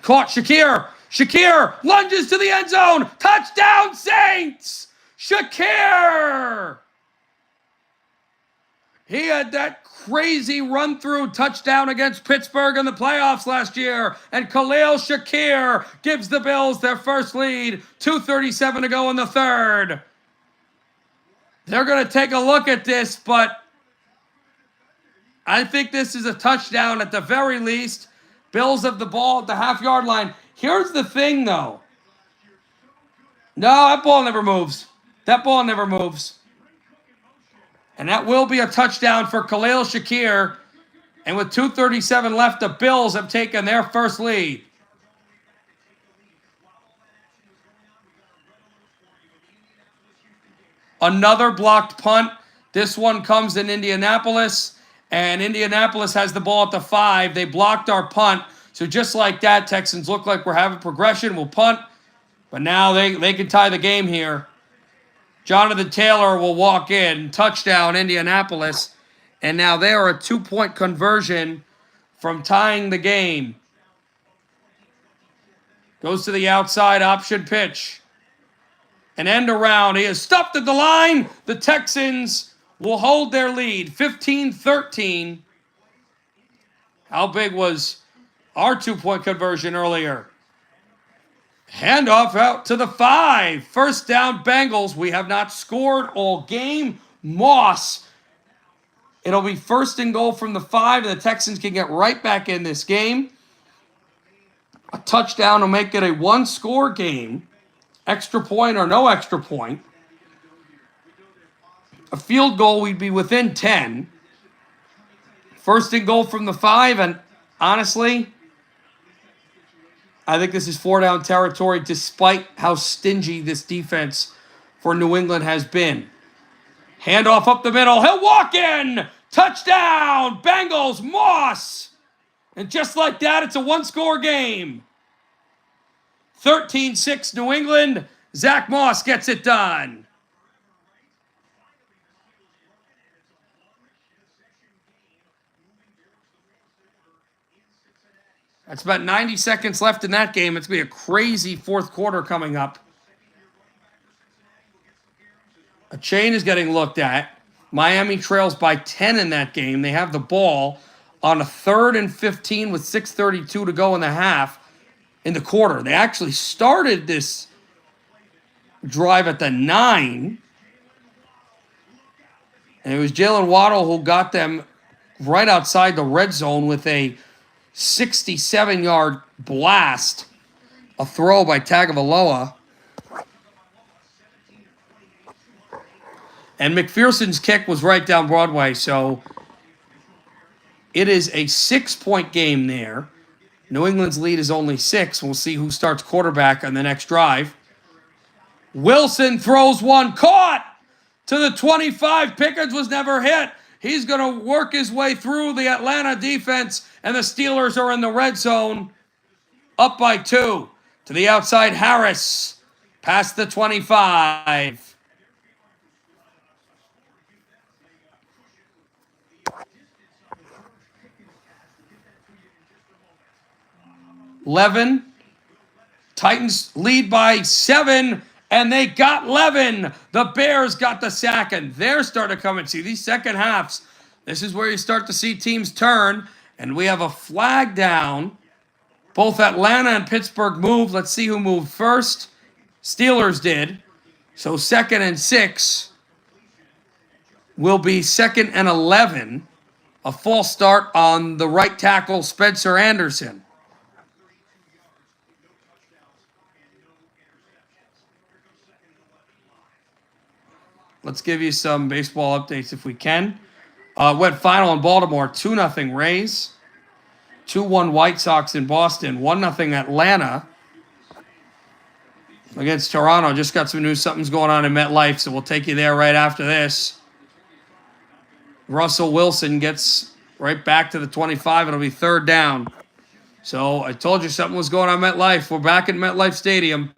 Caught Shakir. Shakir lunges to the end zone. Touchdown, Saints! Shakir! He had that crazy run-through touchdown against Pittsburgh in the playoffs last year. And Khalil Shakir gives the Bills their first lead. 2:37 to go in the third. They're going to take a look at this, but I think this is a touchdown at the very least. Bills have the ball at the half-yard line. Here's the thing, though. No, that ball never moves. That ball never moves. And that will be a touchdown for Khalil Shakir. And with 2:37 left, the Bills have taken their first lead. Another blocked punt. This one comes in Indianapolis. And Indianapolis has the ball at the 5. They blocked our punt. So just like that, Texans look like we're having progression. We'll punt. But now they can tie the game here. Jonathan Taylor will walk in. Touchdown, Indianapolis. And now they are a 2-point conversion from tying the game. Goes to the outside option pitch. An end around. He is stuffed at the line. The Texans will hold their lead. 15-13. How big was our 2-point conversion earlier? Handoff out to the 5. First down, Bengals. We have not scored all game. Moss. It'll be 1st and goal from the 5, and the Texans can get right back in this game. A touchdown will make it a 1-score game. Extra point or no extra point. A field goal, we'd be within 10. 1st and goal from the 5, and honestly, I think this is 4-down territory despite how stingy this defense for New England has been. Handoff up the middle. He'll walk in. Touchdown, Bengals, Moss. And just like that, it's a 1-score game. 13-6 New England. Zach Moss gets it done. That's about 90 seconds left in that game. It's going to be a crazy 4th quarter coming up. A chain is getting looked at. Miami trails by 10 in that game. They have the ball on a 3rd and 15 with 6:32 to go in the half in the quarter. They actually started this drive at the 9. And it was Jalen Waddle who got them right outside the red zone with a 67-yard blast. A throw by Tagovailoa. And McPherson's kick was right down Broadway, so it is a 6-point game there. New England's lead is only 6. We'll see who starts quarterback on the next drive. Wilson throws one, caught to the 25. Pickens was never hit. He's going to work his way through the Atlanta defense, and the Steelers are in the red zone, up by 2. To the outside, Harris, past the 25. Levin. Titans lead by 7, and they got Levin. The Bears got the sack, and they're starting to come and see these second halves. This is where you start to see teams turn, and we have a flag down. Both Atlanta and Pittsburgh moved. Let's see who moved first. Steelers did. So 2nd and 6 will be 2nd and 11. A false start on the right tackle, Spencer Anderson. Let's give you some baseball updates if we can. Went final in Baltimore, 2-0 Rays. 2-1 White Sox in Boston. 1-0 Atlanta against Toronto. Just got some news. Something's going on in MetLife, so we'll take you there right after this. Russell Wilson gets right back to the 25. It'll be 3rd down. So I told you something was going on in MetLife. We're back at MetLife Stadium.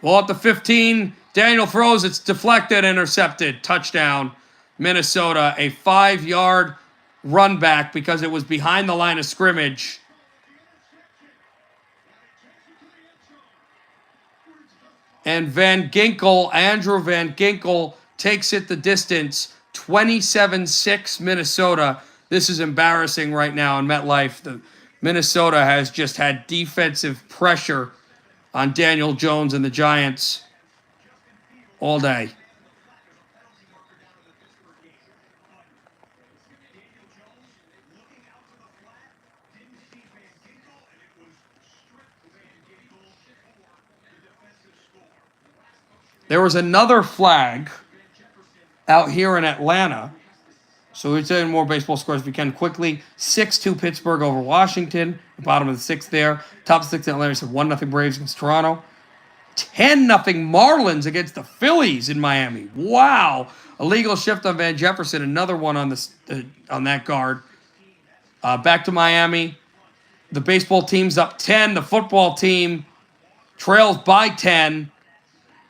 Ball at the 15. Daniel throws. It's deflected, intercepted. Touchdown, Minnesota. A 5-yard run back because it was behind the line of scrimmage. And Andrew Van Ginkel takes it the distance. 27-6 Minnesota. This is embarrassing right now in MetLife. Minnesota has just had defensive pressure on Daniel Jones and the Giants all day. There was another flag out here in Atlanta. So we're taking more baseball scores if we can quickly. 6-2 Pittsburgh over Washington. The bottom of the 6th there. Top 6 Atlanta said 1-0 Braves against Toronto. 10-0 Marlins against the Phillies in Miami. Wow. Illegal shift on Van Jefferson. Another one on on that guard. Back to Miami. The baseball team's up 10. The football team trails by 10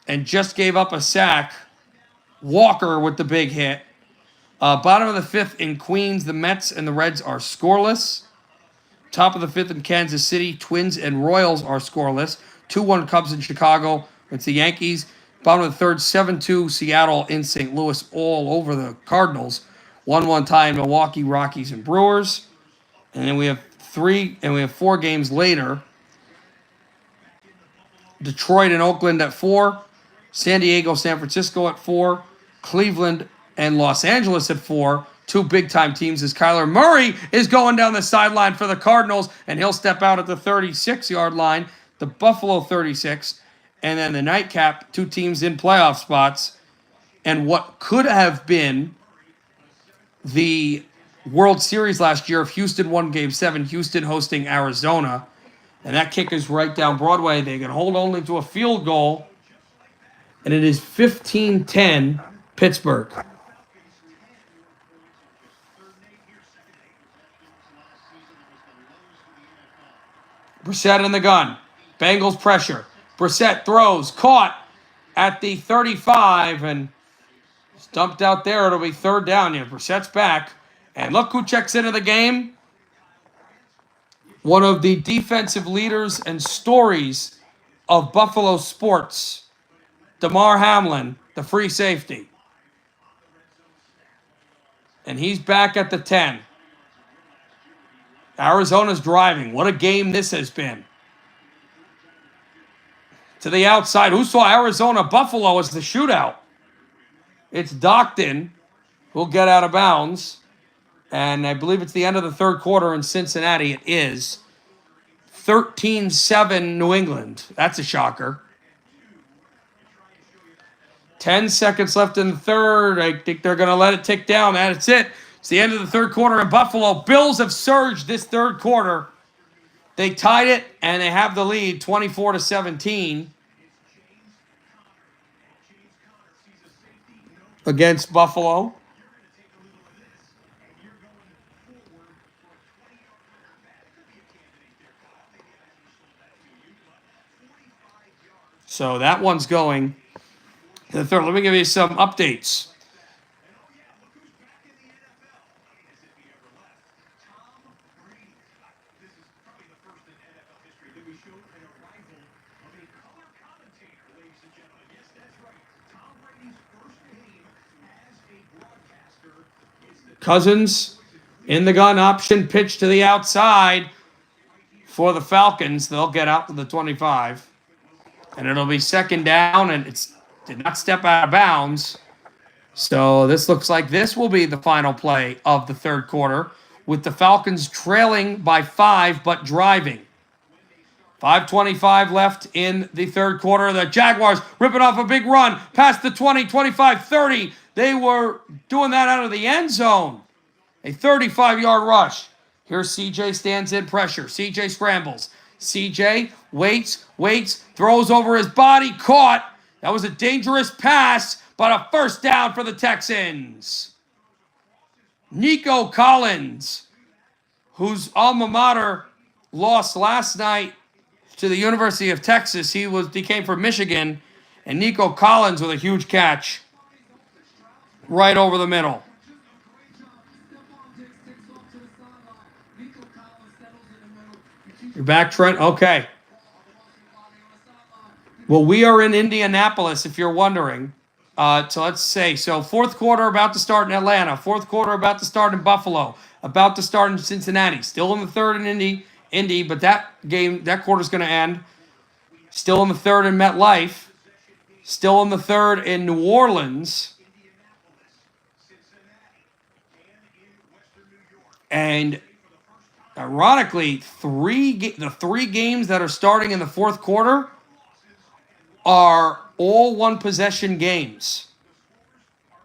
and just gave up a sack. Walker with the big hit. Bottom of the 5th in Queens, the Mets and the Reds are scoreless. Top of the 5th in Kansas City, Twins and Royals are scoreless. 2-1 Cubs in Chicago. It's the Yankees. Bottom of the 3rd, 7-2 Seattle in St. Louis, all over the Cardinals. 1-1 tie in Milwaukee, Rockies and Brewers. And then we have 4 games later. Detroit and Oakland at 4. San Diego, San Francisco at 4. Cleveland and Los Angeles at 4. 2 big-time teams as Kyler Murray is going down the sideline for the Cardinals, and he'll step out at the 36-yard line, the Buffalo 36. And then the nightcap, 2 teams in playoff spots. And what could have been the World Series last year if Houston won Game 7, Houston hosting Arizona. And that kick is right down Broadway. They can hold only to a field goal. And it is 15-10 Pittsburgh. Brissett in the gun. Bengals pressure. Brissett throws. Caught at the 35 and dumped out there. It'll be 3rd down. Yeah, Brissett's back. And look who checks into the game. One of the defensive leaders and stories of Buffalo sports. Damar Hamlin, the free safety. And he's back at the 10. Arizona's driving. What a game this has been. To the outside. Who saw Arizona Buffalo as the shootout? It's Docton who'll get out of bounds. And I believe it's the end of the 3rd quarter in Cincinnati. It is 13-7 New England. That's a shocker. 10 seconds left in the 3rd. I think they're going to let it tick down. That's it. It's the end of the 3rd quarter in Buffalo. Bills have surged this 3rd quarter. They tied it, and they have the lead, 24-17 against Buffalo. So that one's going to the 3rd. Let me give you some updates. Cousins in the gun, option pitch to the outside for the Falcons. They'll get out to the 25. And it'll be second down, and it did not step out of bounds. So this looks like this will be the final play of the third quarter, with the Falcons trailing by 5 but driving. 5:25 left in the third quarter. The Jaguars ripping off a big run past the 20, 25, 30. They were doing that out of the end zone. A 35-yard rush. Here CJ stands in pressure. CJ scrambles. CJ waits, throws over his body, caught. That was a dangerous pass, but a first down for the Texans. Nico Collins, whose alma mater lost last night to the University of Texas. He came from Michigan, and Nico Collins with a huge catch right over the middle. You're back, Trent? Okay. Well, we are in Indianapolis, if you're wondering. So let's say, fourth quarter about to start in Atlanta. Fourth quarter about to start in Buffalo. About to start in Cincinnati. Still in the third in Indy, but that quarter's going to end. Still in the third in MetLife. Still in the third in New Orleans. And ironically, the three games that are starting in the fourth quarter are all one-possession games.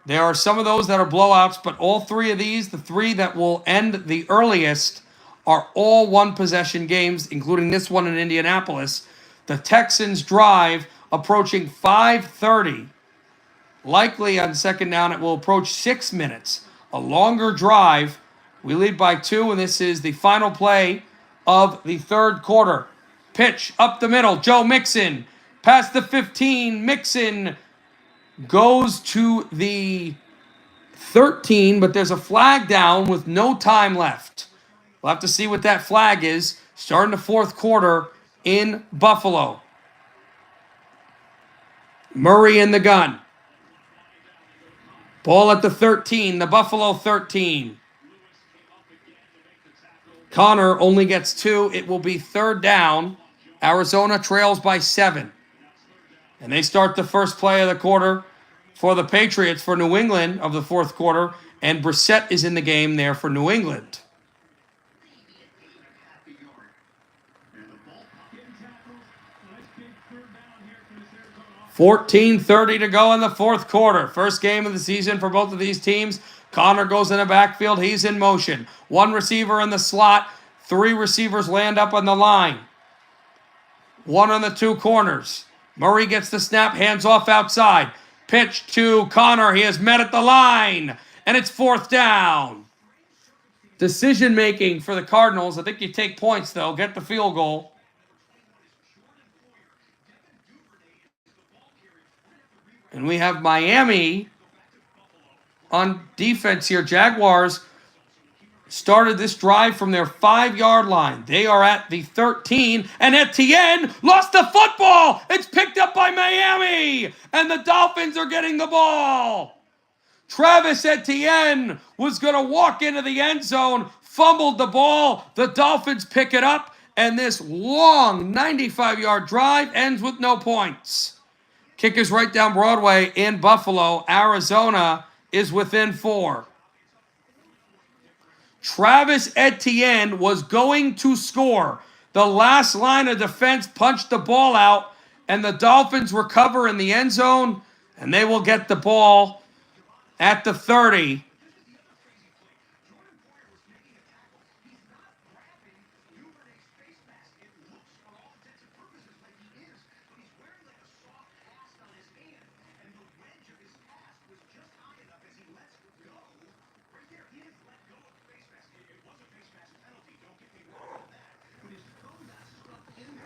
There are some of those that are blowouts, but all three of these, the three that will end the earliest, are all one-possession games, including this one in Indianapolis. The Texans drive approaching 5:30. Likely on second down, it will approach 6 minutes. A longer drive. We lead by 2, and this is the final play of the third quarter. Pitch up the middle. Joe Mixon. Past the 15, Mixon goes to the 13, but there's a flag down with no time left. We'll have to see what that flag is. Starting the fourth quarter in Buffalo. Murray in the gun. Ball at the 13, the Buffalo 13. Connor only gets 2. It will be third down. Arizona trails by 7. And they start the first play of the quarter for the Patriots for New England of the fourth quarter. And Brissett is in the game there for New England. 14:30 to go in the fourth quarter. First game of the season for both of these teams. Connor goes in the backfield. He's in motion. One receiver in the slot. 3 receivers land up on the line. 1 on the 2 corners. Murray gets the snap, hands off outside. Pitch to Connor. He is met at the line. And it's fourth down. Decision making for the Cardinals. I think you take points, though. Get the field goal. And we have Miami on defense here. Jaguars started this drive from their 5-yard line. They are at the 13, and Etienne lost the football. It's picked up by Miami, and the Dolphins are getting the ball. Travis Etienne was going to walk into the end zone, fumbled the ball. The Dolphins pick it up, and this long 95-yard drive ends with no points. Kick is right down Broadway in Buffalo. Arizona is within 4. Travis Etienne was going to score. The last line of defense punched the ball out, and the Dolphins recover in the end zone, and they will get the ball at the 30.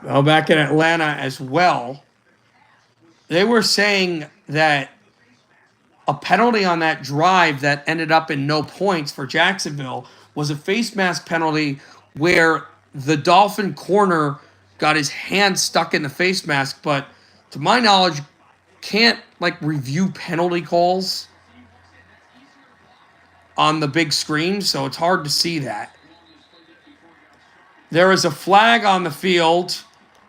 Well, back in Atlanta as well, they were saying that a penalty on that drive that ended up in no points for Jacksonville was a face mask penalty where the Dolphin corner got his hand stuck in the face mask, but to my knowledge, can't review penalty calls. on the big screen, so it's hard to see that. There is a flag on the field,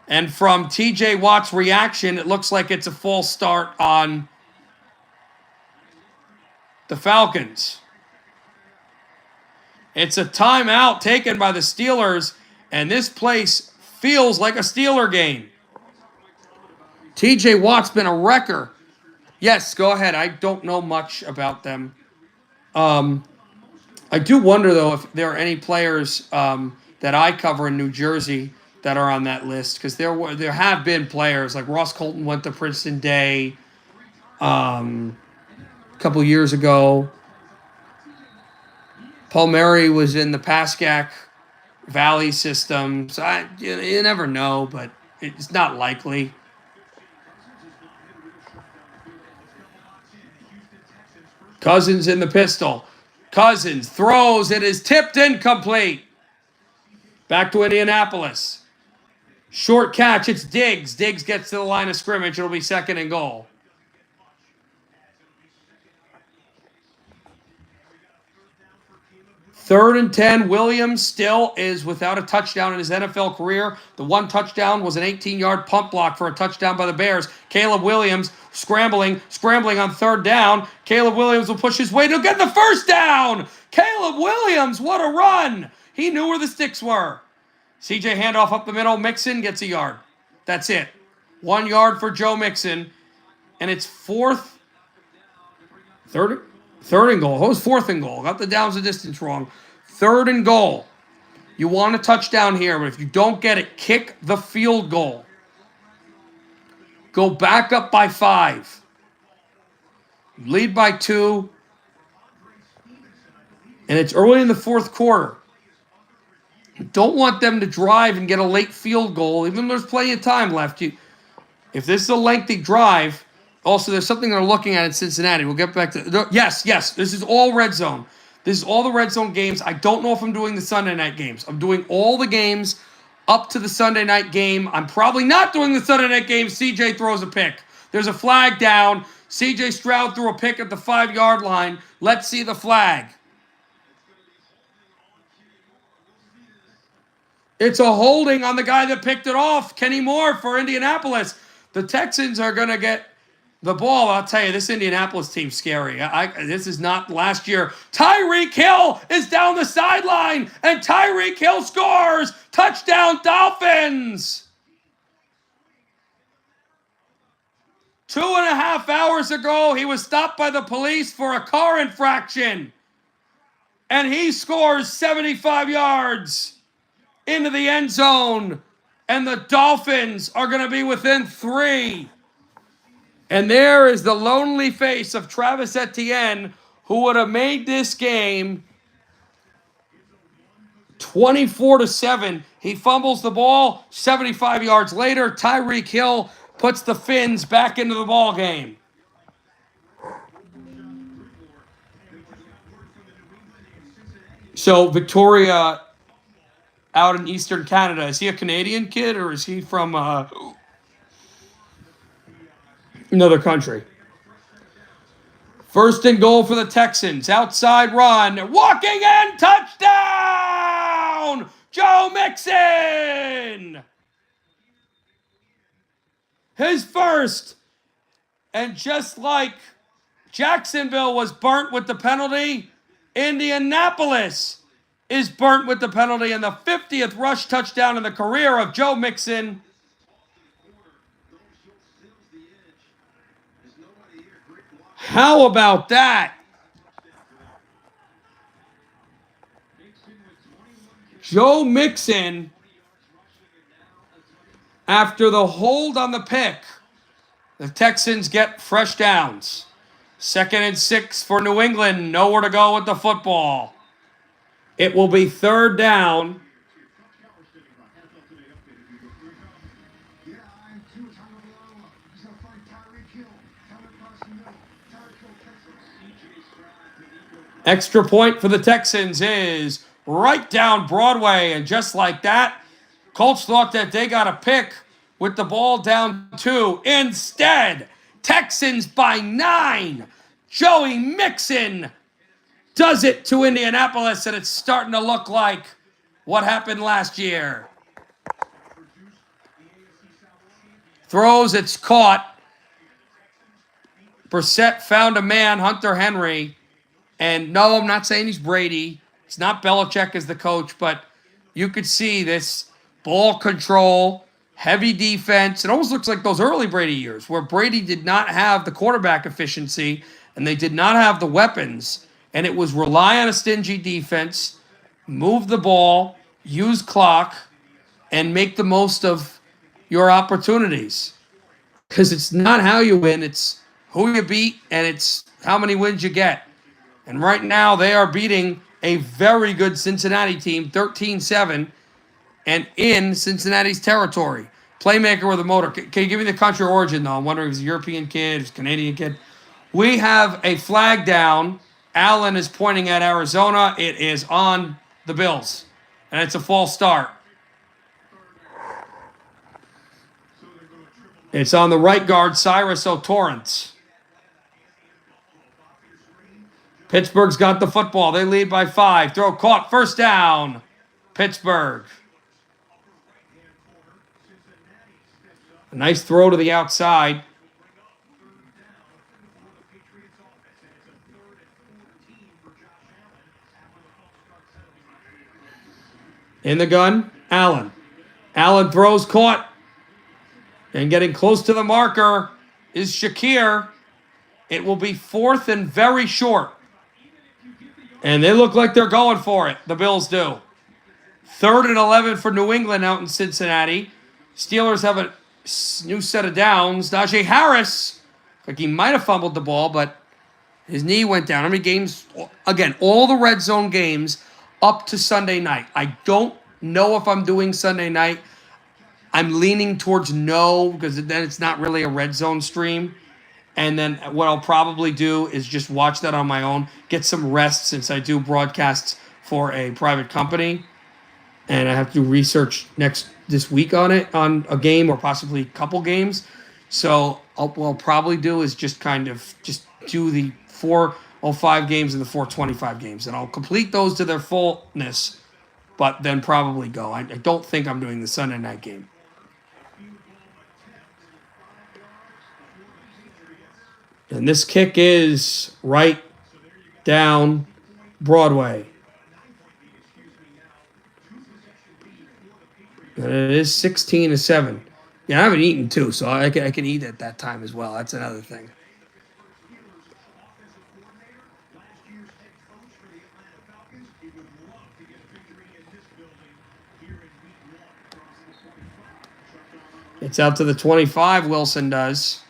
and from TJ Watt's reaction, it looks like it's a false start on the Falcons. It's a timeout taken by the Steelers, and this place feels like a Steeler game. TJ Watt's been a wrecker. Yes, go ahead. I don't know much about them. I do wonder, though, if there are any players that I cover in New Jersey that are on that list, because there have been players, like Ross Colton went to Princeton Day a couple years ago. Paul Murray was in the Pascack Valley system, so you never know, but it's not likely. Cousins in the pistol. Cousins throws. It is tipped incomplete. Back to Indianapolis. Short catch. It's Diggs. Diggs gets to the line of scrimmage. It'll be 2nd and goal. Third and 10. Williams still is without a touchdown in his NFL career. The one touchdown was an 18-yard punt block for a touchdown by the Bears. Caleb Williams scrambling on 3rd down. Caleb Williams will push his way to get the first down. Caleb Williams, what a run. He knew where the sticks were. CJ handoff up the middle. Mixon gets a yard. That's it. 1 yard for Joe Mixon. And it's third and goal. It was 4th and goal. Got the downs and distance wrong. 3rd and goal. You want a touchdown here, but if you don't get it, kick the field goal. Go back up by 5. Lead by 2. And it's early in the 4th quarter. You don't want them to drive and get a late field goal, even though there's plenty of time left. If this is a lengthy drive, also there's something they're looking at in Cincinnati. We'll get back to yes. This is all red zone. This is all the red zone games. I don't know if I'm doing the Sunday night games. I'm doing all the games up to the Sunday night game. I'm probably not doing the Sunday night game. CJ throws a pick. There's a flag down. CJ Stroud threw a pick at the 5-yard line. Let's see the flag. It's a holding on the guy that picked it off, Kenny Moore for Indianapolis. The Texans are going to get the ball. I'll tell you, this Indianapolis team's scary. This is not last year. Tyreek Hill is down the sideline, and Tyreek Hill scores. Touchdown, Dolphins. 2.5 hours ago, he was stopped by the police for a car infraction, and he scores 75 yards into the end zone, and the Dolphins are going to be within 3. And there is the lonely face of Travis Etienne, who would have made this game 24-7. He fumbles the ball. 75 yards later, Tyreek Hill puts the Fins back into the ball game. So Victoria, out in Eastern Canada, is he a Canadian kid or is he from another country? 1st and goal for the Texans. Outside run. Walking in. Touchdown. Joe Mixon. His first. And just like Jacksonville was burnt with the penalty, Indianapolis is burnt with the penalty, and the 50th rush touchdown in the career of Joe Mixon. How about that? Joe Mixon, after the hold on the pick, the Texans get fresh downs. 2nd and 6 for New England. Nowhere to go with the football. It will be 3rd down. Extra point for the Texans is right down Broadway. And just like that, Colts thought that they got a pick with the ball down 2. Instead, Texans by 9. Joey Mixon does it to Indianapolis, and it's starting to look like what happened last year. Throws, it's caught. Brissett found a man, Hunter Henry. And no, I'm not saying he's Brady. It's not Belichick as the coach, but you could see this ball control, heavy defense. It almost looks like those early Brady years where Brady did not have the quarterback efficiency and they did not have the weapons. And it was rely on a stingy defense, move the ball, use clock, and make the most of your opportunities. Because it's not how you win, it's who you beat, and it's how many wins you get. And right now, they are beating a very good Cincinnati team, 13-7, and in Cincinnati's territory. Playmaker with a motor. Can you give me the country of origin, though? I'm wondering if it's a European kid, it's a Canadian kid. We have a flag down. Allen is pointing at Arizona. It is on the Bills, and it's a false start. It's on the right guard, Cyrus O'Torrance. Pittsburgh's got the football. They lead by 5. Throw caught. First down. Pittsburgh. A nice throw to the outside. In the gun, Allen. Allen throws, caught. And getting close to the marker is Shakir. It will be 4th and very short. And they look like they're going for it. The Bills do. 3rd and 11 for New England out in Cincinnati. Steelers have a new set of downs. Najee Harris, like he might have fumbled the ball, but his knee went down. How many games? Again, all the red zone games up to Sunday night. I don't know if I'm doing Sunday night. I'm leaning towards no, because then it's not really a red zone stream. And then what I'll probably do is just watch that on my own, get some rest since I do broadcasts for a private company. And I have to do research this week on it, on a game or possibly a couple games. So what I'll probably do is just do the 405 games and the 425 games. And I'll complete those to their fullness, but then probably go. I don't think I'm doing the Sunday night game. And this kick is right down Broadway. And it is 16-7. Yeah, I haven't eaten too, so I can eat at that time as well. That's another thing. It's out to the 25, Wilson does.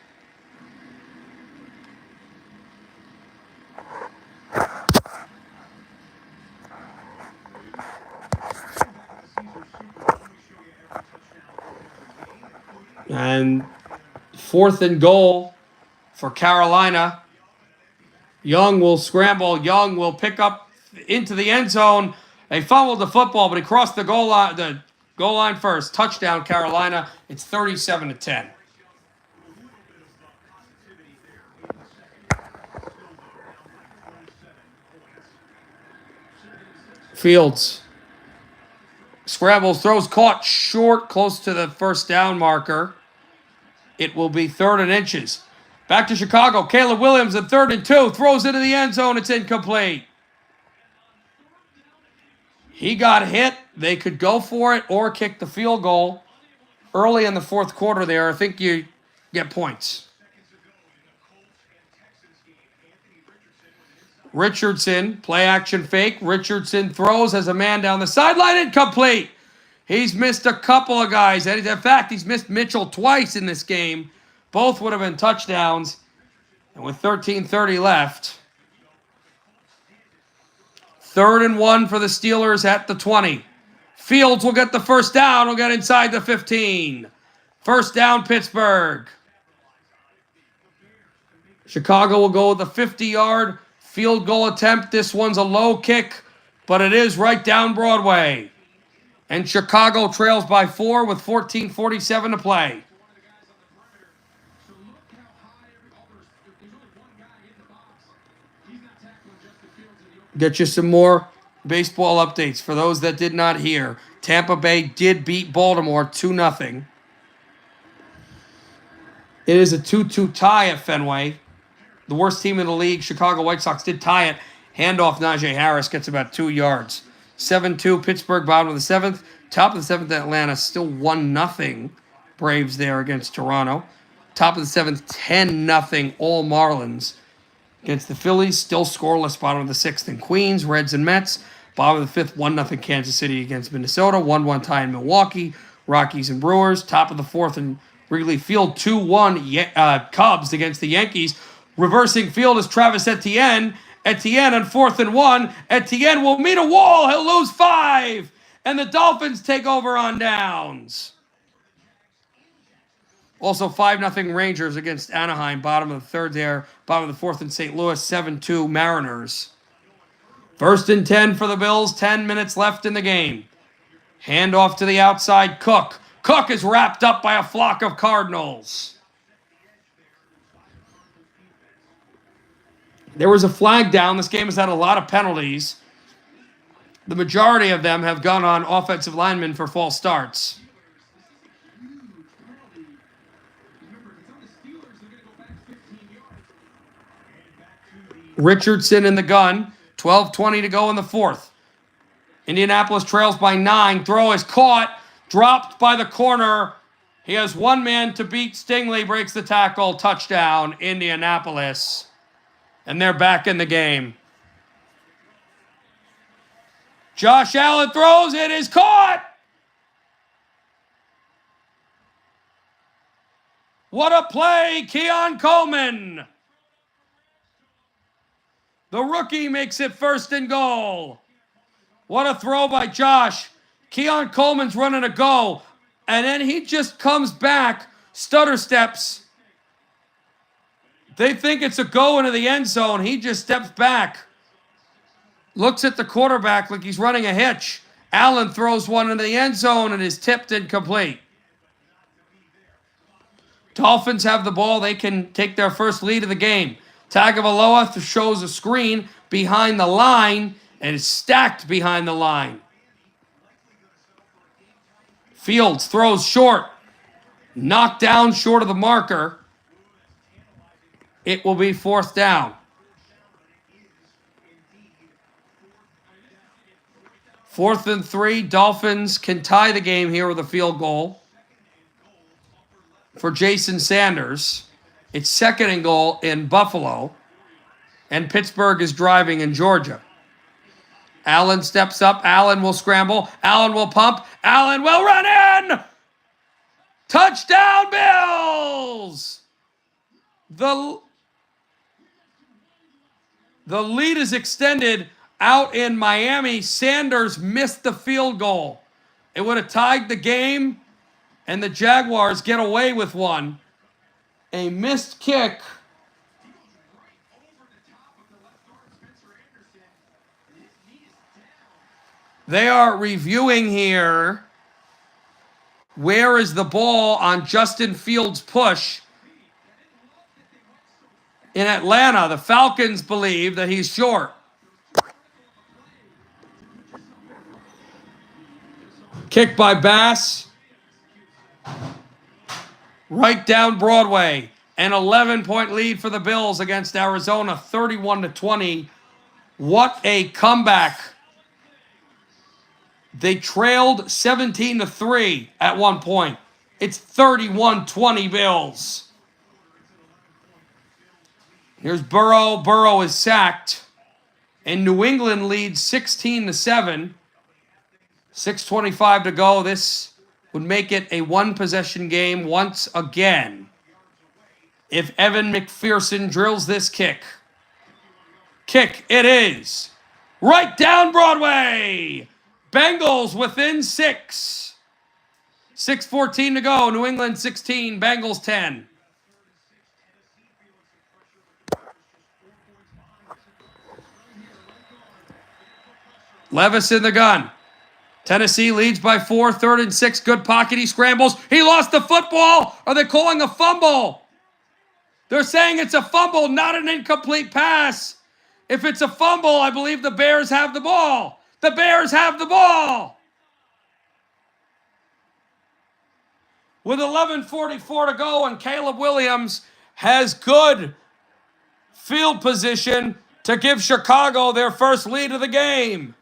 And 4th and goal for Carolina. Young will scramble. Young will pick up into the end zone. They fumbled the football, but he crossed the goal line first. Touchdown, Carolina. It's 37-10. Fields. Scrambles, throws, caught short, close to the first down marker. It will be 3rd and inches. Back to Chicago. Caleb Williams at 3rd and 2. Throws into the end zone. It's incomplete. He got hit. They could go for it or kick the field goal. Early in the 4th quarter there, I think you get points. Richardson, play action fake. Richardson throws, has a man down the sideline, incomplete. He's missed a couple of guys. In fact, he's missed Mitchell twice in this game. Both would have been touchdowns. And with 13:30 left, 3rd and 1 for the Steelers at the 20. Fields will get the first down. Will get inside the 15. First down, Pittsburgh. Chicago will go with a 50-yard field goal attempt. This one's a low kick, but it is right down Broadway. And Chicago trails by 4 with 14:47 to play. Get you some more baseball updates for those that did not hear. Tampa Bay did beat Baltimore 2-0. It is a 2-2 tie at Fenway. The worst team in the league, Chicago White Sox, did tie it. Handoff, Najee Harris gets about 2 yards. 7-2, Pittsburgh, bottom of the 7th. Top of the 7th, Atlanta, still 1-0. Braves there against Toronto. Top of the 7th, 10-0, all Marlins. Against the Phillies, still scoreless, bottom of the 6th in Queens. Reds and Mets, bottom of the 5th, 1-0 Kansas City against Minnesota. 1-1 tie in Milwaukee. Rockies and Brewers. Top of the 4th in Wrigley Field, 2-1 Cubs against the Yankees. Reversing field is Travis Etienne. Etienne on 4th and 1. Etienne will meet a wall. He'll lose 5. And the Dolphins take over on downs. Also 5-0 Rangers against Anaheim. Bottom of the 3rd there. Bottom of the 4th in St. Louis. 7-2 Mariners. 1st and 10 for the Bills. 10 minutes left in the game. Handoff to the outside. Cook. Cook is wrapped up by a flock of Cardinals. There was a flag down. This game has had a lot of penalties. The majority of them have gone on offensive linemen for false starts. Richardson in the gun. 12:20 to go in the 4th. Indianapolis trails by 9. Throw is caught. Dropped by the corner. He has one man to beat. Stingley breaks the tackle. Touchdown, Indianapolis. And they're back in the game. Josh Allen throws. It is caught. What a play, Keon Coleman. The rookie makes it 1st and goal. What a throw by Josh. Keon Coleman's running a go. And then he just comes back, stutter steps. They think it's a go into the end zone. He just steps back. Looks at the quarterback like he's running a hitch. Allen throws one into the end zone and is tipped incomplete. Dolphins have the ball. They can take their first lead of the game. Tagovailoa shows a screen behind the line and is stacked behind the line. Fields throws short. Knocked down short of the marker. It will be 4th down. 4th and 3. Dolphins can tie the game here with a field goal for Jason Sanders. It's 2nd and goal in Buffalo. And Pittsburgh is driving in Georgia. Allen steps up. Allen will scramble. Allen will pump. Allen will run in. Touchdown, Bills. The lead is extended out in Miami. Sanders missed the field goal. It would have tied the game, and the Jaguars get away with one. A missed kick. They are reviewing here. Where is the ball on Justin Fields' push? In Atlanta, the Falcons believe that he's short. Kick by Bass. Right down Broadway. An 11-point lead for the Bills against Arizona, 31-20. What a comeback. They trailed 17-3 at one point. It's 31-20 Bills. Here's Burrow. Burrow is sacked. And New England leads 16-7. 6:25 to go. This would make it a one-possession game once again. If Evan McPherson drills this kick. Kick it is. Right down Broadway. Bengals within 6. 6:14 to go. New England 16, Bengals 10. Levis in the gun. Tennessee leads by 4, 3rd and 6. Good pocket. He scrambles. He lost the football. Are they calling a fumble? They're saying it's a fumble, not an incomplete pass. If it's a fumble, I believe the Bears have the ball. The Bears have the ball. With 11:44 to go, and Caleb Williams has good field position to give Chicago their first lead of the game.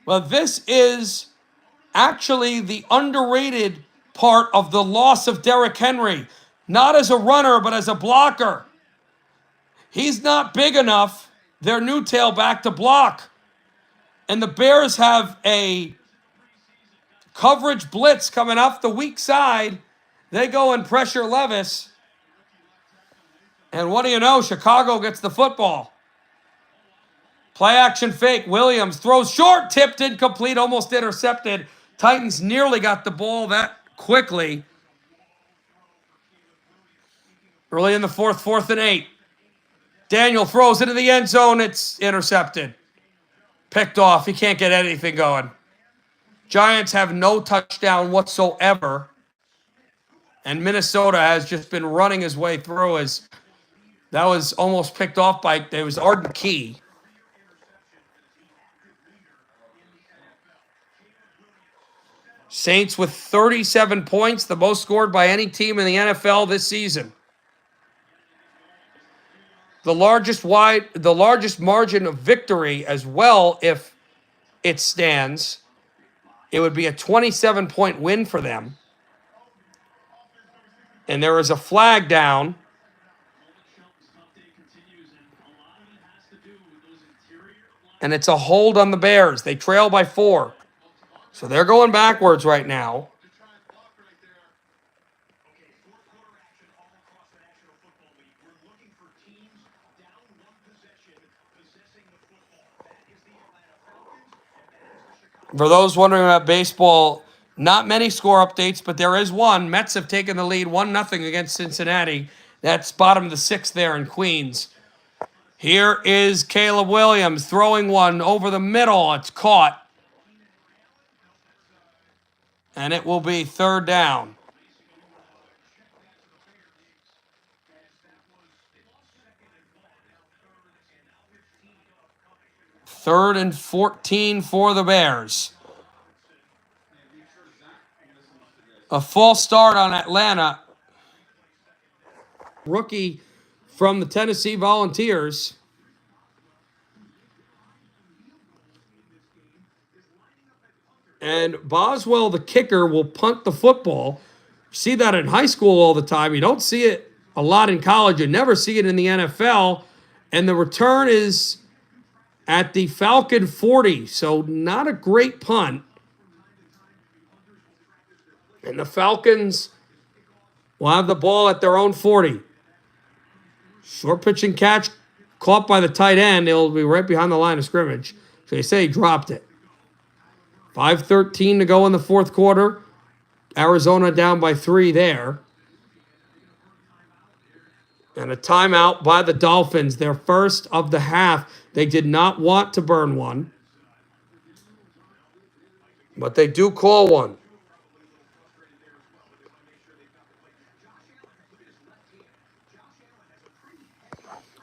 Well, this is actually the underrated part of the loss of Derrick Henry. Not as a runner, but as a blocker. He's not big enough, their new tailback, to block. And the Bears have a coverage blitz coming off the weak side. They go and pressure Levis. And what do you know? Chicago gets the football. Play action fake. Williams throws short, tipped, incomplete, almost intercepted. Titans nearly got the ball that quickly. Early in the fourth, 4th and 8. Daniel throws into the end zone. It's intercepted. Picked off. He can't get anything going. Giants have no touchdown whatsoever. And Minnesota has just been running his way through. As that was almost picked off by, it was Arden Key. Saints with 37 points, the most scored by any team in the NFL this season. The largest margin of victory as well, if it stands, it would be a 27-point win for them. And there is a flag down. And it's a hold on the Bears. They trail by 4. So they're going backwards right now. For those wondering about baseball, not many score updates, but there is one. Mets have taken the lead 1-0 against Cincinnati. That's bottom of the 6th there in Queens. Here is Caleb Williams throwing one over the middle. It's caught. And it will be 3rd down. Third and 14 for the Bears. A false start on Atlanta. Rookie from the Tennessee Volunteers. And Boswell, the kicker, will punt the football. You see that in high school all the time. You don't see it a lot in college. You never see it in the NFL. And the return is at the Falcon 40. So not a great punt. And the Falcons will have the ball at their own 40. Short pitch and catch caught by the tight end. It'll be right behind the line of scrimmage. So they say he dropped it. 5:13 to go in the 4th quarter. Arizona down by 3 there. And a timeout by the Dolphins, their first of the half. They did not want to burn one, but they do call one.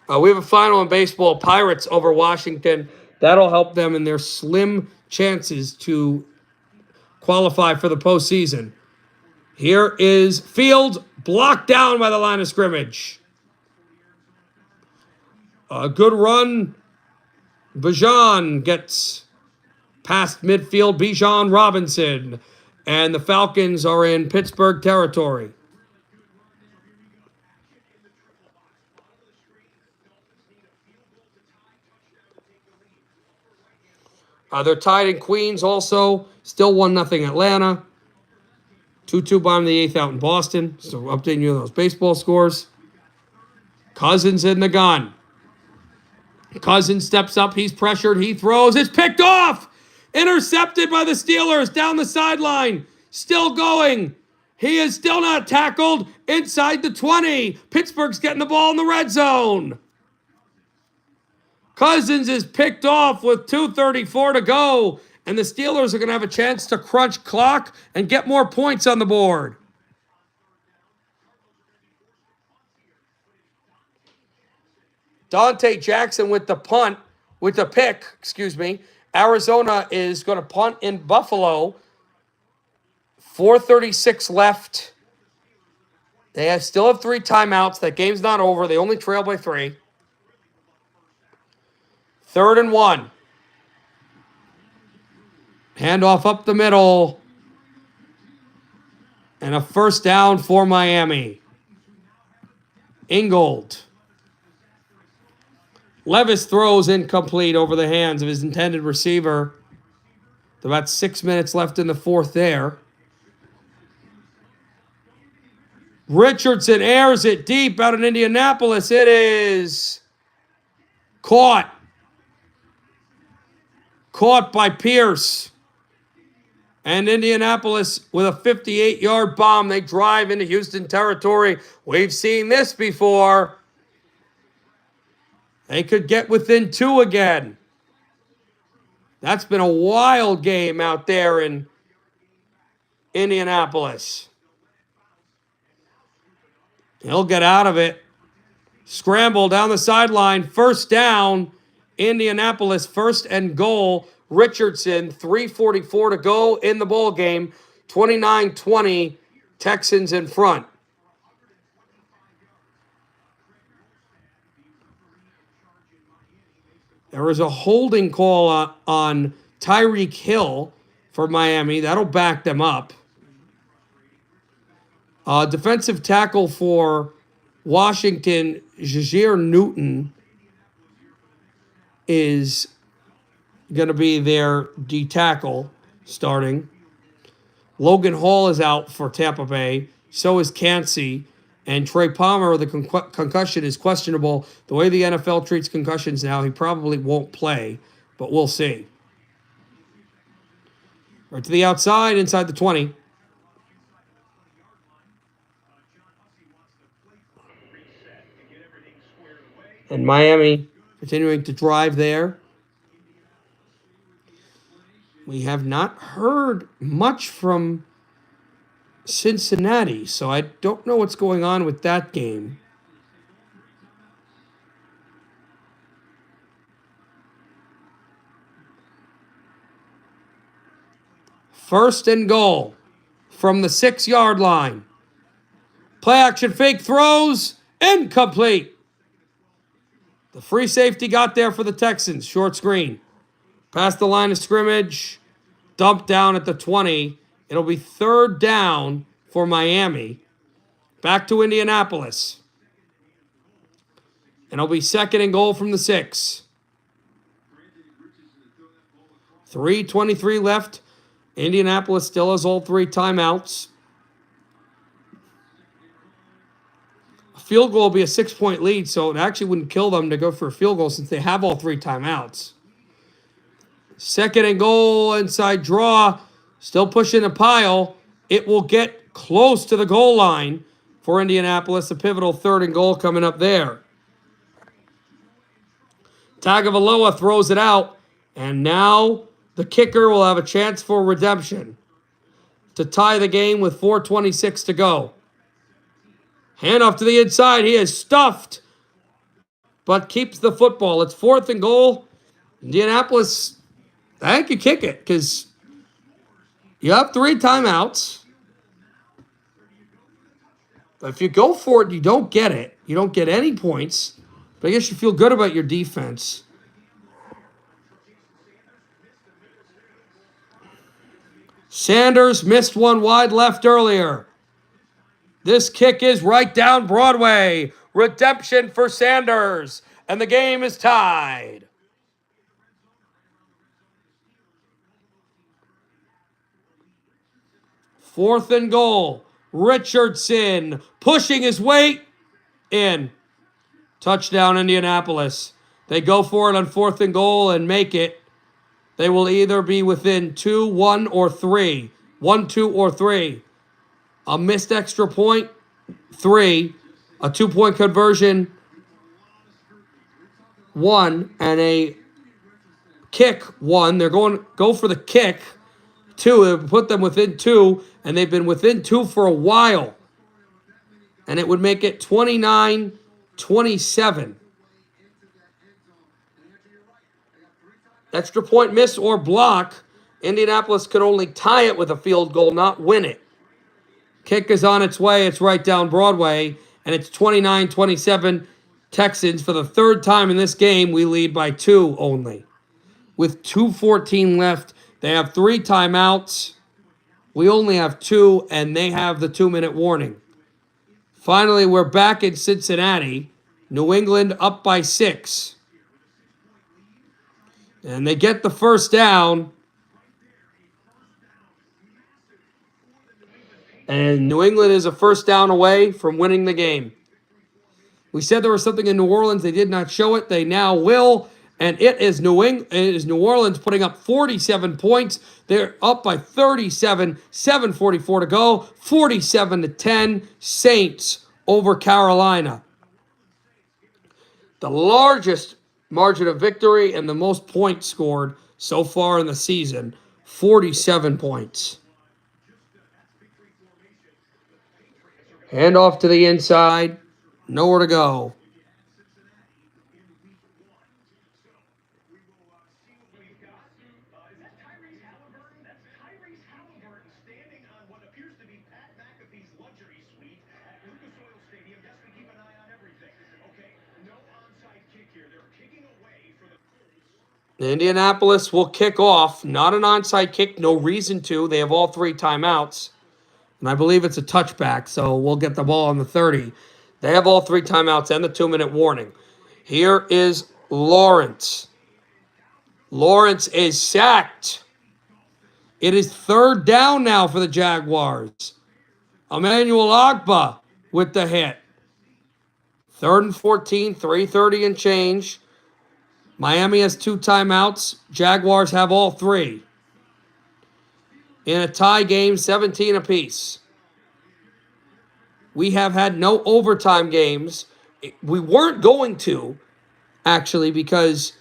We have a final in baseball, Pirates over Washington. That'll help them in their slim chances to qualify for the postseason. Here is Fields, blocked down by the line of scrimmage. A good run. Bijan gets past midfield. Bijan Robinson. And the Falcons are in Pittsburgh territory. They're tied in Queens also. Still 1-0 Atlanta. 2-2 bottom of the 8th out in Boston. So updating you on those baseball scores. Cousins in the gun. Cousins steps up. He's pressured. He throws. It's picked off. Intercepted by the Steelers down the sideline. Still going. He is still not tackled. Inside the 20. Pittsburgh's getting the ball in the red zone. Cousins is picked off with 2:34 to go. And the Steelers are going to have a chance to crunch clock and get more points on the board. Dante Jackson with the pick, excuse me. Arizona is going to punt in Buffalo. 4:36 left. They still have 3 timeouts. That game's not over. They only trail by 3. 3rd and 1. Handoff up the middle. And a first down for Miami. Ingold. Levis throws incomplete over the hands of his intended receiver. About 6 minutes left in the 4th there. Richardson airs it deep out in Indianapolis. It is caught. Caught by Pierce. And Indianapolis with a 58-yard bomb. They drive into Houston territory. We've seen this before. They could get within 2 again. That's been a wild game out there in Indianapolis. He'll get out of it. Scramble down the sideline. First down. Indianapolis, 1st and goal. Richardson, 3:44 to go in the ball game. 29-20, Texans in front. There was a holding call on Tyreek Hill for Miami. That'll back them up. Defensive tackle for Washington, Jahir Newton, is going to be their D tackle starting. Logan Hall is out for Tampa Bay. So is Cansey. And Trey Palmer, the concussion is questionable. The way the NFL treats concussions now, he probably won't play, but we'll see. Right to the outside, inside the 20. And Miami continuing to drive there. We have not heard much from Cincinnati, so I don't know what's going on with that game. First and goal from the 6-yard line. Play action fake throws, incomplete. The free safety got there for the Texans. Short screen. Past the line of scrimmage. Dumped down at the 20. It'll be 3rd down for Miami. Back to Indianapolis. And it'll be 2nd and goal from the 6. 3:23 left. Indianapolis still has all 3 timeouts. Field goal will be a 6-point lead, so it actually wouldn't kill them to go for a field goal since they have all 3 timeouts. 2nd and goal, inside draw, still pushing the pile. It will get close to the goal line for Indianapolis. A pivotal 3rd and goal coming up there. Tagovailoa throws it out, and now the kicker will have a chance for redemption to tie the game with 4:26 to go. Handoff to the inside. He is stuffed, but keeps the football. It's 4th and goal. Indianapolis, I think you kick it because you have 3 timeouts. But if you go for it, you don't get it. You don't get any points. But I guess you feel good about your defense. Sanders missed one wide left earlier. This kick is right down Broadway. Redemption for Sanders. And the game is tied. Fourth and goal. Richardson pushing his weight in. Touchdown Indianapolis. They go for it on 4th and goal and make it. They will either be within 2, 1, or 3. 1, 2, or 3. A missed extra point, 3. A 2-point conversion, 1. And a kick, 1. They're going go for the kick, 2. It would put them within 2, and they've been within 2 for a while. And it would make it 29-27. Extra point miss or block. Indianapolis could only tie it with a field goal, not win it. Kick is on its way. It's right down Broadway, and it's 29-27 Texans. For the third time in this game, we lead by 2 only. With 2:14 left, they have 3 timeouts. We only have 2, and they have the 2-minute warning. Finally, we're back in Cincinnati. New England up by 6. And they get the first down. And New England is a first down away from winning the game. We said there was something in New Orleans. They did not show it. They now will. And it is New Orleans putting up 47 points. They're up by 37, 7:44 to go. 47-10 Saints over Carolina. The largest margin of victory and the most points scored so far in the season. 47 points. Hand off to the inside. Nowhere to go. Standing on what appears to be Pat McAfee's luxury suite at Lucas Oil Stadium. Yes, we keep an eye on everything. Okay, no onside kick here. They're kicking away for the Indianapolis will kick off. Not an onside kick. No reason to. They have all 3 timeouts. And I believe it's a touchback, so we'll get the ball on the 30. They have all 3 timeouts and the 2-minute warning. Here is Lawrence. Lawrence is sacked. It is 3rd down now for the Jaguars. Emmanuel Ogbah with the hit. 3rd and 14, 3:30 and change. Miami has 2 timeouts. Jaguars have all 3. In a tie game, 17 apiece. We have had no overtime games. We weren't going to, actually, because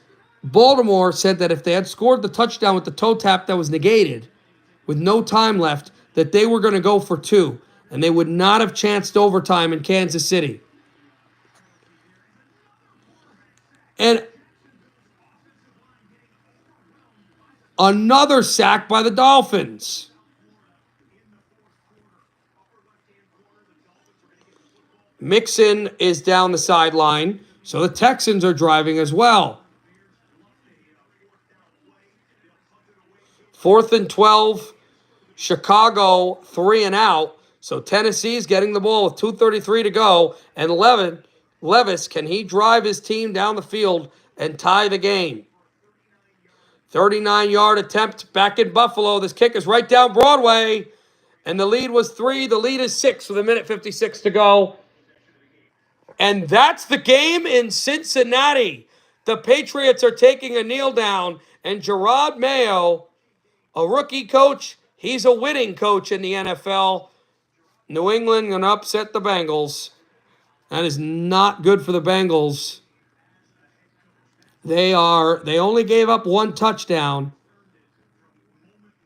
Baltimore said that if they had scored the touchdown with the toe tap that was negated, with no time left, that they were going to go for 2, and they would not have chanced overtime in Kansas City. And another sack by the Dolphins. Mixon is down the sideline, so the Texans are driving as well. 4th and 12, Chicago 3 and out. So Tennessee's getting the ball with 2:33 to go. And Levis, can he drive his team down the field and tie the game? 39-yard attempt back in Buffalo. This kick is right down Broadway. And the lead was 3. The lead is 6 with 1:56 to go. And that's the game in Cincinnati. The Patriots are taking a kneel down. And Gerard Mayo, a rookie coach, he's a winning coach in the NFL. New England going to upset the Bengals. That is not good for the Bengals. They only gave up 1 touchdown,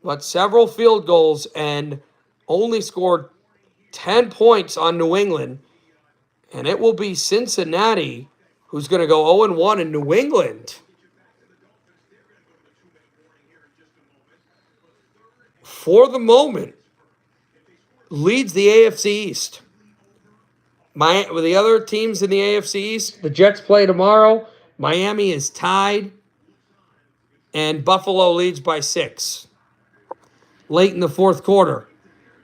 but several field goals and only scored 10 points on New England. And it will be Cincinnati who's going to go 0-1 in New England. For the moment, leads the AFC East. With the other teams in the AFC East, the Jets play tomorrow. Miami is tied. And Buffalo leads by 6. Late in the 4th quarter.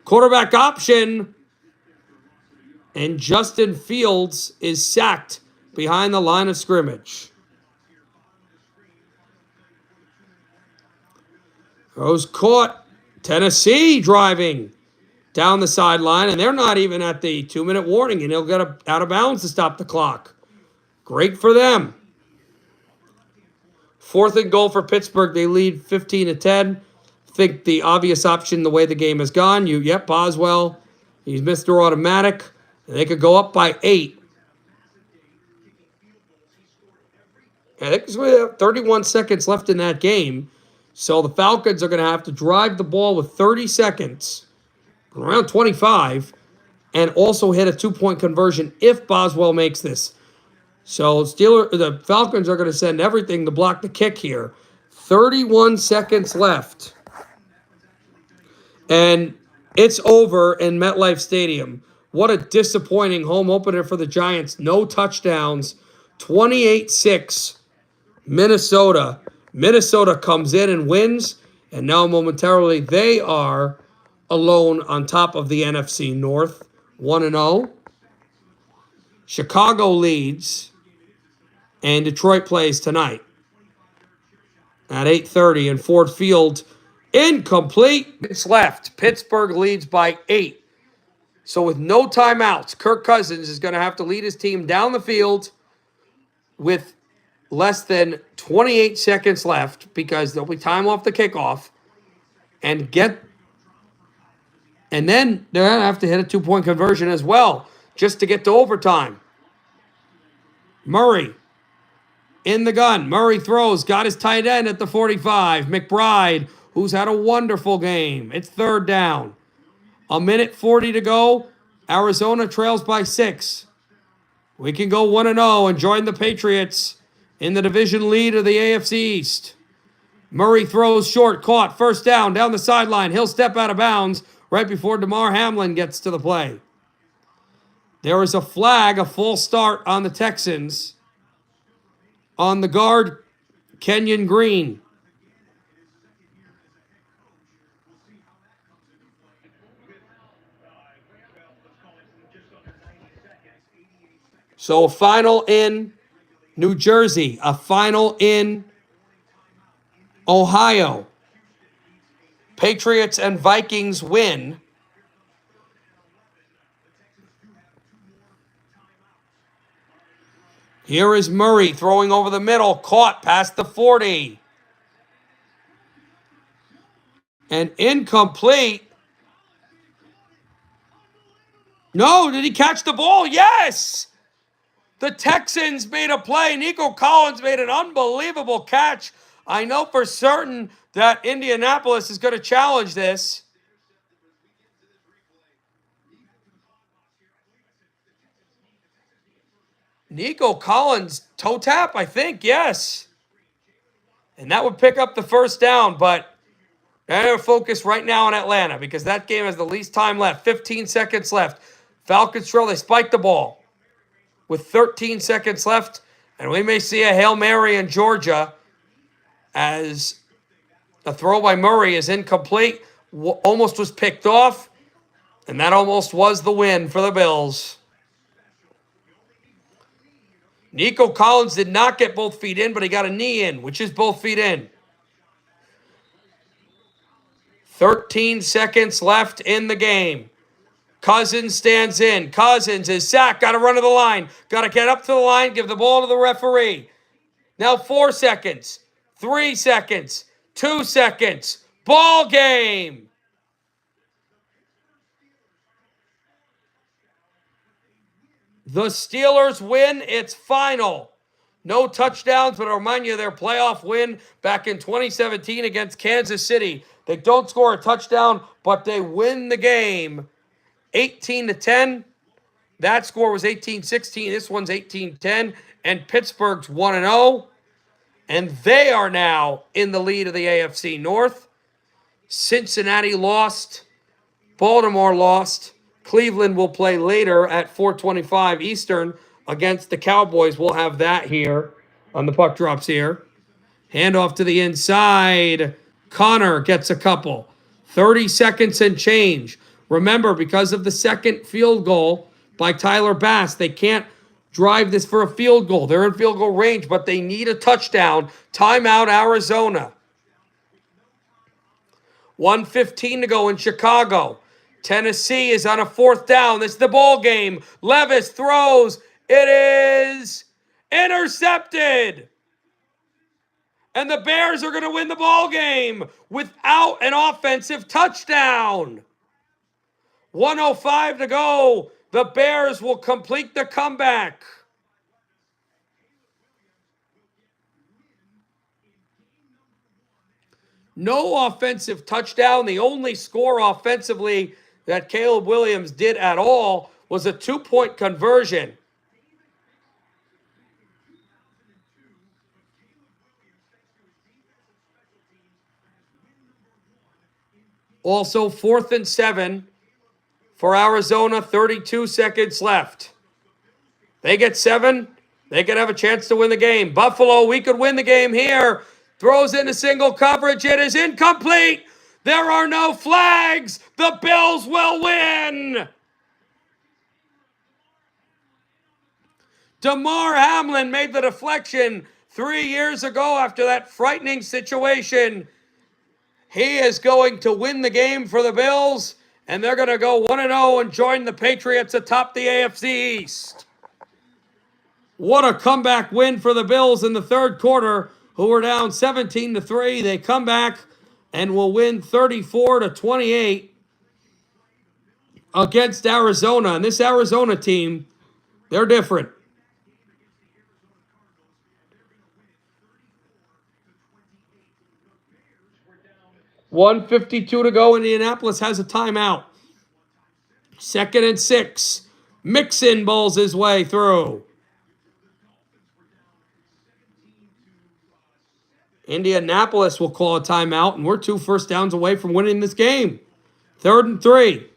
Quarterback option. And Justin Fields is sacked behind the line of scrimmage. Throws caught. Tennessee driving down the sideline, and they're not even at the 2-minute warning, and he'll get out of bounds to stop the clock. Great for them. 4th and goal for Pittsburgh. They lead 15-10. I think the obvious option, the way the game has gone, Boswell, he's Mr. Automatic, and they could go up by 8. I think there's 31 seconds left in that game, so the Falcons are going to have to drive the ball with 30 seconds, around 25, and also hit a 2-point conversion if Boswell makes this. So the Falcons are going to send everything to block the kick here. 31 seconds left. And it's over in MetLife Stadium. What a disappointing home opener for the Giants. No touchdowns. 28-6. Minnesota. Minnesota comes in and wins. And now momentarily they are alone on top of the NFC North. 1-0. Chicago leads. And Detroit plays tonight at 8:30 in Ford Field. Incomplete. It's left. Pittsburgh leads by 8. So with no timeouts, Kirk Cousins is going to have to lead his team down the field with less than 28 seconds left because there'll be time off the kickoff and then they're going to have to hit a 2-point conversion as well just to get to overtime. Murray in the gun. Murray throws, got his tight end at the 45. McBride, who's had a wonderful game. It's 3rd down. 1:40 to go. Arizona trails by 6. We can go 1-0 and join the Patriots in the division lead of the AFC East. Murray throws short, caught, 1st down, down the sideline. He'll step out of bounds right before DeMar Hamlin gets to the play. There is a flag, a false start on the Texans. On the guard, Kenyon Green. So a final in New Jersey, a final in Ohio. Patriots and Vikings win. Here is Murray throwing over the middle, caught past the 40. And incomplete. No, did he catch the ball? Yes! The Texans made a play. Nico Collins made an unbelievable catch. I know for certain that Indianapolis is going to challenge this. Nico Collins, toe tap, I think, yes. And that would pick up the 1st down, but I have to focus right now on Atlanta because that game has the least time left. 15 seconds left. Falcons trail, they spike the ball with 13 seconds left, and we may see a Hail Mary in Georgia as a throw by Murray is incomplete. Almost was picked off, and that almost was the win for the Bills. Nico Collins did not get both feet in, but he got a knee in, which is both feet in. 13 seconds left in the game. Cousins stands in. Cousins is sacked. Got to run to the line. Got to get up to the line. Give the ball to the referee. Now 4 seconds. 3 seconds. 2 seconds. Ball game. The Steelers win. It's final. No touchdowns, but I'll remind you their playoff win back in 2017 against Kansas City. They don't score a touchdown, but they win the game 18-10. That score was 18-16. This one's 18-10. And Pittsburgh's 1-0. And they are now in the lead of the AFC North. Cincinnati lost. Baltimore lost. Cleveland will play later at 4:25 Eastern against the Cowboys. We'll have that here on the puck drops here. Handoff to the inside. Connor gets a couple. 30 seconds and change. Remember, because of the second field goal by Tyler Bass, they can't drive this for a field goal. They're in field goal range, but they need a touchdown. Timeout, Arizona. 1:15 to go in Chicago. Tennessee is on a 4th down. It's the ball game. Levis throws. It is intercepted. And the Bears are going to win the ball game without an offensive touchdown. 1:05 to go. The Bears will complete the comeback. No offensive touchdown. The only score offensively that Caleb Williams did at all was a 2-point conversion. Also, 4th and 7 for Arizona, 32 seconds left. They get 7, they could have a chance to win the game. Buffalo, we could win the game here. Throws into single coverage. It is incomplete. There are no flags. The Bills will win. DeMar Hamlin made the deflection 3 years ago after that frightening situation. He is going to win the game for the Bills, and they're going to go 1-0 and join the Patriots atop the AFC East. What a comeback win for the Bills in the third quarter, who were down 17-3. They come back and will win 34-28 against Arizona. And this Arizona team, they're different. 1:52 to go. Indianapolis has a timeout. 2nd and 6. Mixon bowls his way through. Indianapolis will call a timeout, and we're 2 first downs away from winning this game. 3rd and 3.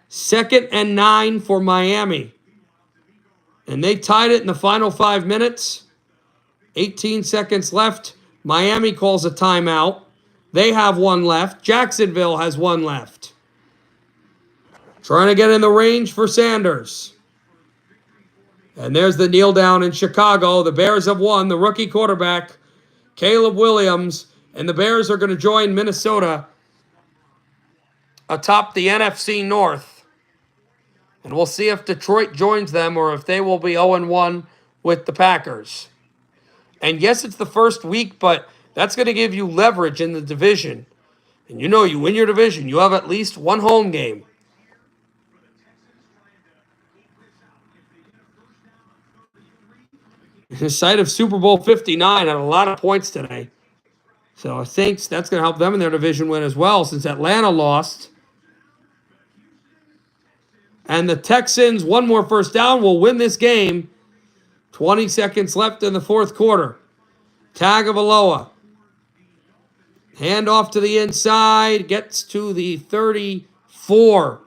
2nd and 9 for Miami. And they tied it in the final 5 minutes. 18 seconds left. Miami calls a timeout. They have 1 left. Jacksonville has 1 left. Trying to get in the range for Sanders. And there's the kneel down in Chicago. The Bears have won. The rookie quarterback, Caleb Williams, and the Bears are going to join Minnesota atop the NFC North. And we'll see if Detroit joins them or if they will be 0-1 with the Packers. And yes, it's the first week, but that's going to give you leverage in the division. And you know, you win your division, you have at least 1 home game. The site of Super Bowl 59 had a lot of points today. So I think that's going to help them in their division win as well, since Atlanta lost. And the Texans, 1 more first down, will win this game. 20 seconds left in the 4th quarter. Tagovailoa. Hand off to the inside. Gets to the 34.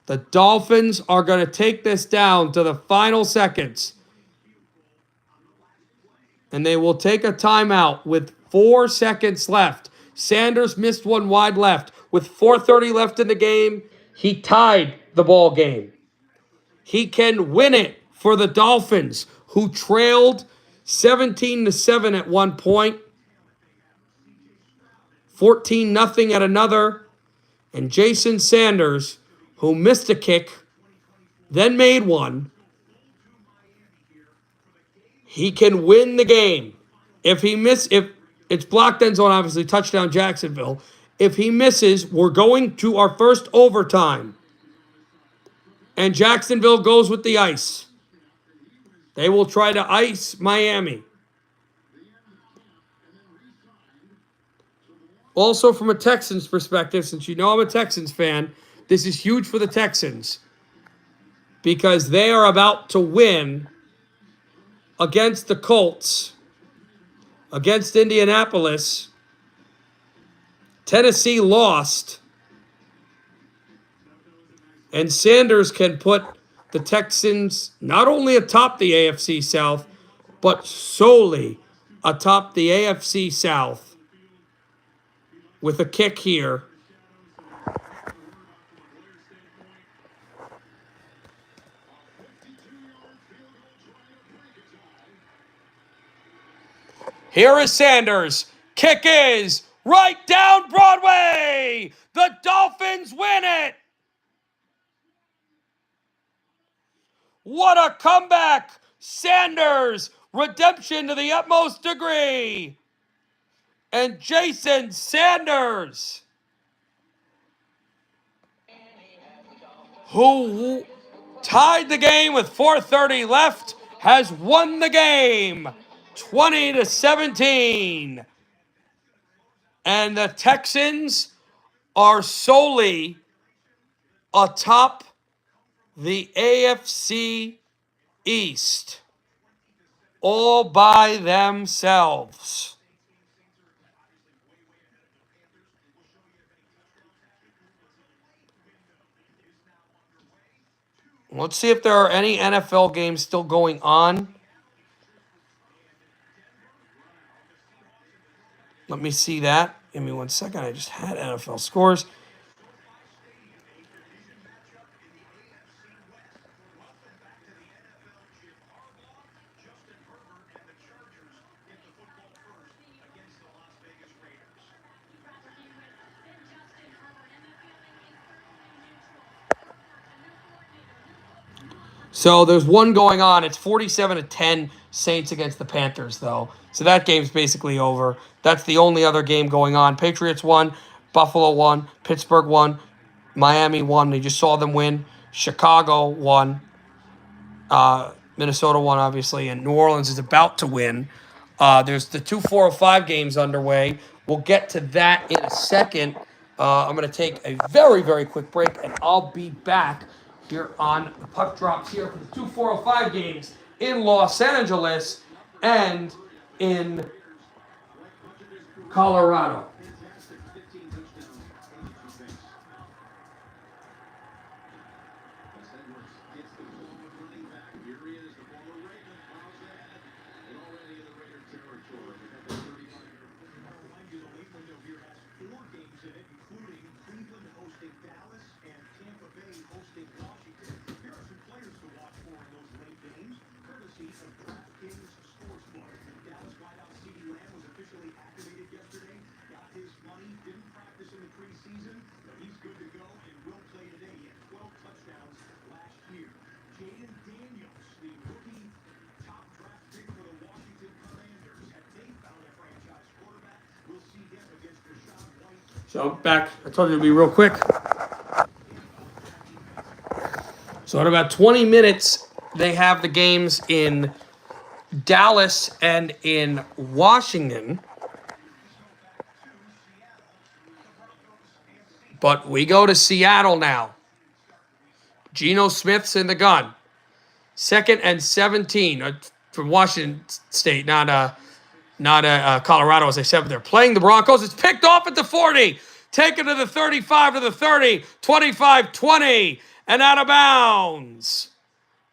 The Dolphins are going to take this down to the final seconds. And they will take a timeout with 4 seconds left. Sanders missed one wide left. With 4:30 left in the game, he tied the ball game. He can win it for the Dolphins, who trailed 17-7 at one point. 14-0 at another. And Jason Sanders, who missed a kick, then made one. He can win the game. If it's blocked end zone, obviously, touchdown Jacksonville. If he misses, we're going to our first overtime. And Jacksonville goes with the ice. They will try to ice Miami. Also, from a Texans perspective, since you know I'm a Texans fan, this is huge for the Texans because they are about to win against the Colts, against Indianapolis. Tennessee lost, and Sanders can put the Texans not only atop the AFC South, but solely atop the AFC South with a kick here. Here is Sanders. Kick is right down Broadway. The Dolphins win it. What a comeback. Sanders, redemption to the utmost degree. And Jason Sanders, who tied the game with 4:30 left, has won the game 20-17. And the Texans are solely atop the AFC East. all by themselves. Let's see if there are any NFL games still going on. Let me see that. Give me 1 second. I just had NFL scores. So there's one going on. It's 47-10 Saints against the Panthers, though. So that game's basically over. That's the only other game going on. Patriots won. Buffalo won. Pittsburgh won. Miami won. You just saw them win. Chicago won. Minnesota won, obviously. And New Orleans is about to win. There's the 2 405 games underway. We'll get to that in a second. I'm going to take a very, very quick break, and I'll be back here on the Puck Drops here for the 2 405 games in Los Angeles and in Colorado. So I'm back. I told you to be real quick. So in about 20 minutes, they have the games in Dallas and in Washington. But we go to Seattle now. Geno Smith's in the gun. 2nd and 17 from Washington State, not Colorado, as I said. But they're playing the Broncos. It's picked off at the 40. Taken to the 35, to the 30, 25, 20, and out of bounds.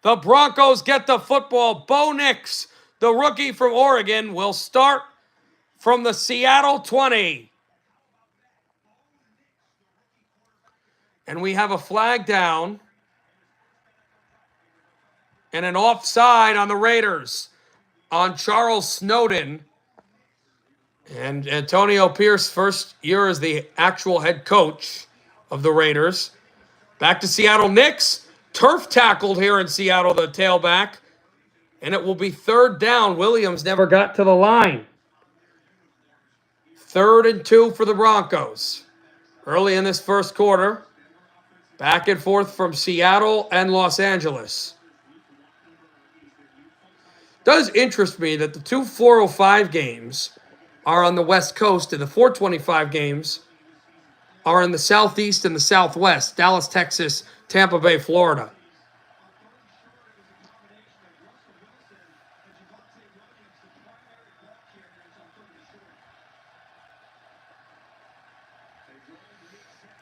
The Broncos get the football. Bo Nix, the rookie from Oregon, will start from the Seattle 20. And we have a flag down and an offside on the Raiders on Charles Snowden. And Antonio Pierce, first year as the actual head coach of the Raiders. Back to Seattle. Nix, turf tackled here in Seattle, the tailback. And it will be 3rd down. Williams never got to the line. 3rd and 2 for the Broncos. Early in this first quarter. Back and forth from Seattle and Los Angeles. Does interest me that the 2 405 games are on the West Coast and the 425 games are in the Southeast and the Southwest. Dallas, Texas, Tampa Bay, Florida.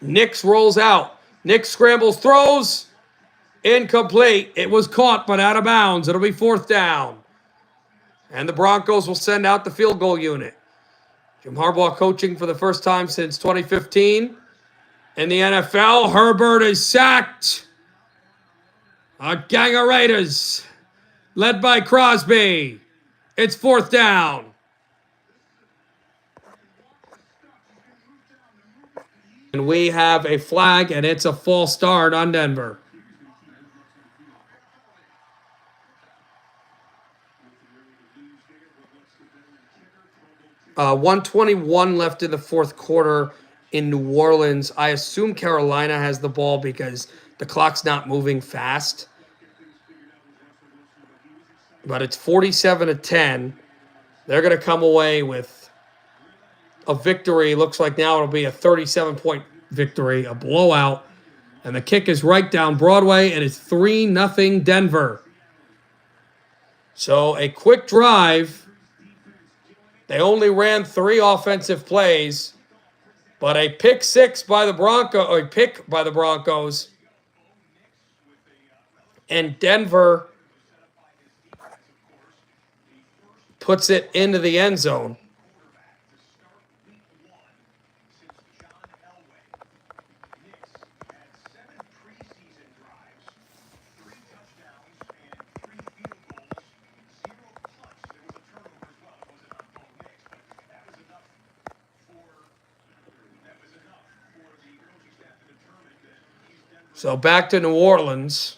Nix rolls out. Nix scrambles, throws. Incomplete. It was caught, but out of bounds. It'll be 4th down. And the Broncos will send out the field goal unit. Jim Harbaugh coaching for the first time since 2015. In the NFL, Herbert is sacked. A gang of Raiders, led by Crosby. It's 4th down. And we have a flag, and it's a false start on Denver. 1:21 left in the fourth quarter in New Orleans. I assume Carolina has the ball because the clock's not moving fast. But it's 47-10. They're going to come away with a victory. Looks like now it'll be a 37-point victory, a blowout. And the kick is right down Broadway, and it's 3-0 Denver. So a quick drive. They only ran 3 offensive plays, but a pick six by the or a pick by the Broncos, and Denver puts it into the end zone. So back to New Orleans.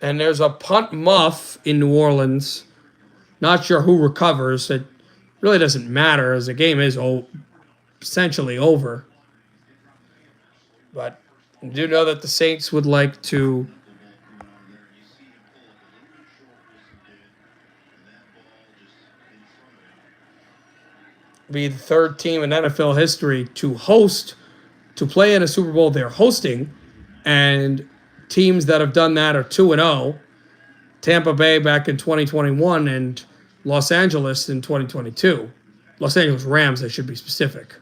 And there's a punt muff in New Orleans. Not sure who recovers. It really doesn't matter as the game is essentially over. But I do know that the Saints would like to be the 3rd team in NFL history to play in a Super Bowl they're hosting, and teams that have done that are 2-0. Tampa Bay back in 2021 and Los Angeles in 2022. Los Angeles Rams, I should be specific.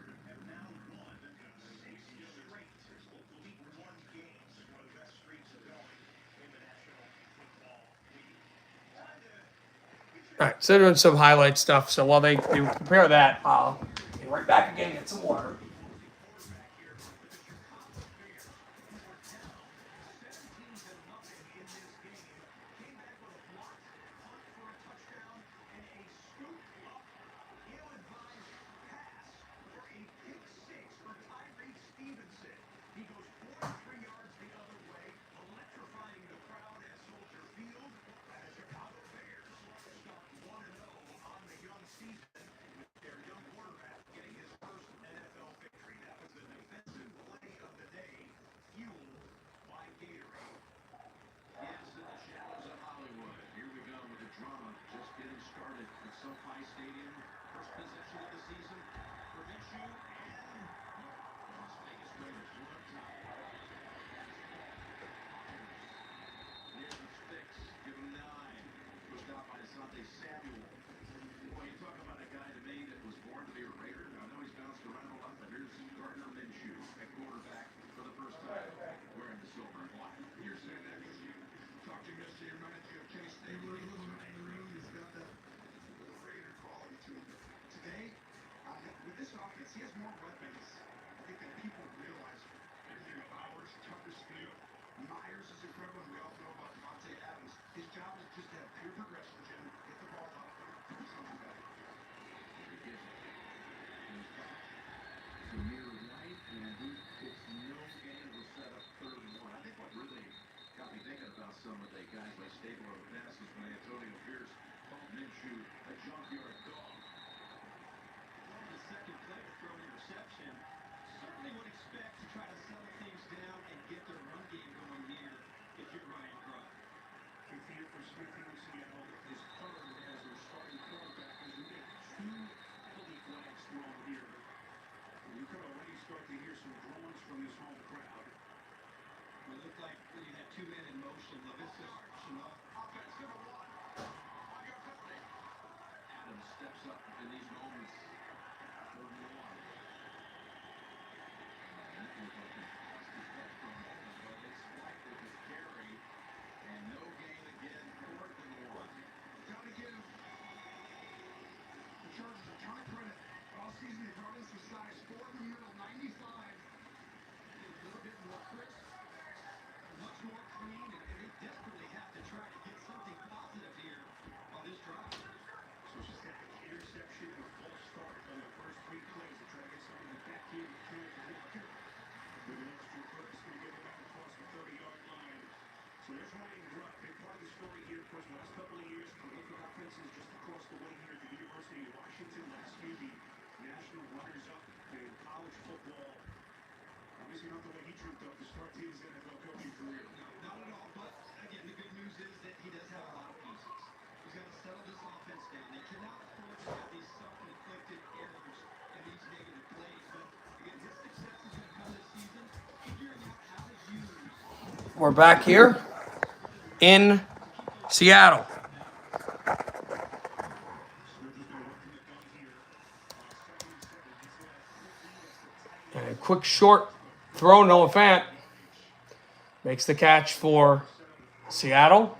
All right, so doing some highlight stuff. So while they compare that, I'll be right back again and get some water. We're back here in Seattle. And a quick short throw, Noah Fant makes the catch for Seattle.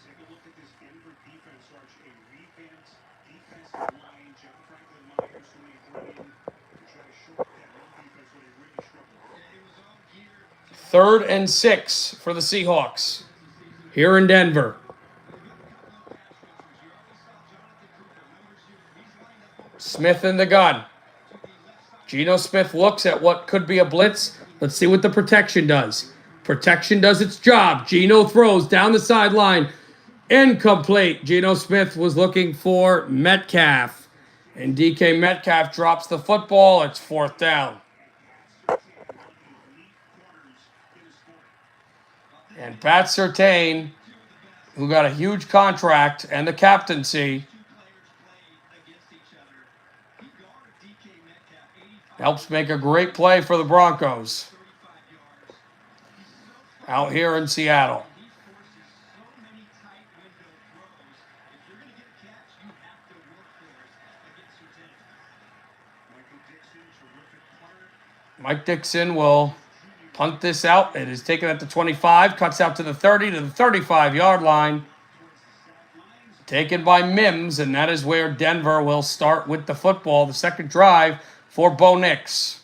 Take a look at this Denver defense, Arch. A revamped defensive line. Jeff Franklin Myers, who they bring in to try to shore up that run defense when they really struggled. Third and 6 for the Seahawks here in Denver. Smith in the gun. Geno Smith looks at what could be a blitz. Let's see what the protection does. Protection does its job. Geno throws down the sideline. Incomplete. Geno Smith was looking for Metcalf. And DK Metcalf drops the football. It's 4th down. And Pat Surtain, who got a huge contract and the captaincy, helps make a great play for the Broncos out here in Seattle. Mike Dixon will punt this out. It is taken at the 25, cuts out to the 30, to the 35-yard line. Taken by Mims, and that is where Denver will start with the football. The second drive for Bo Nix.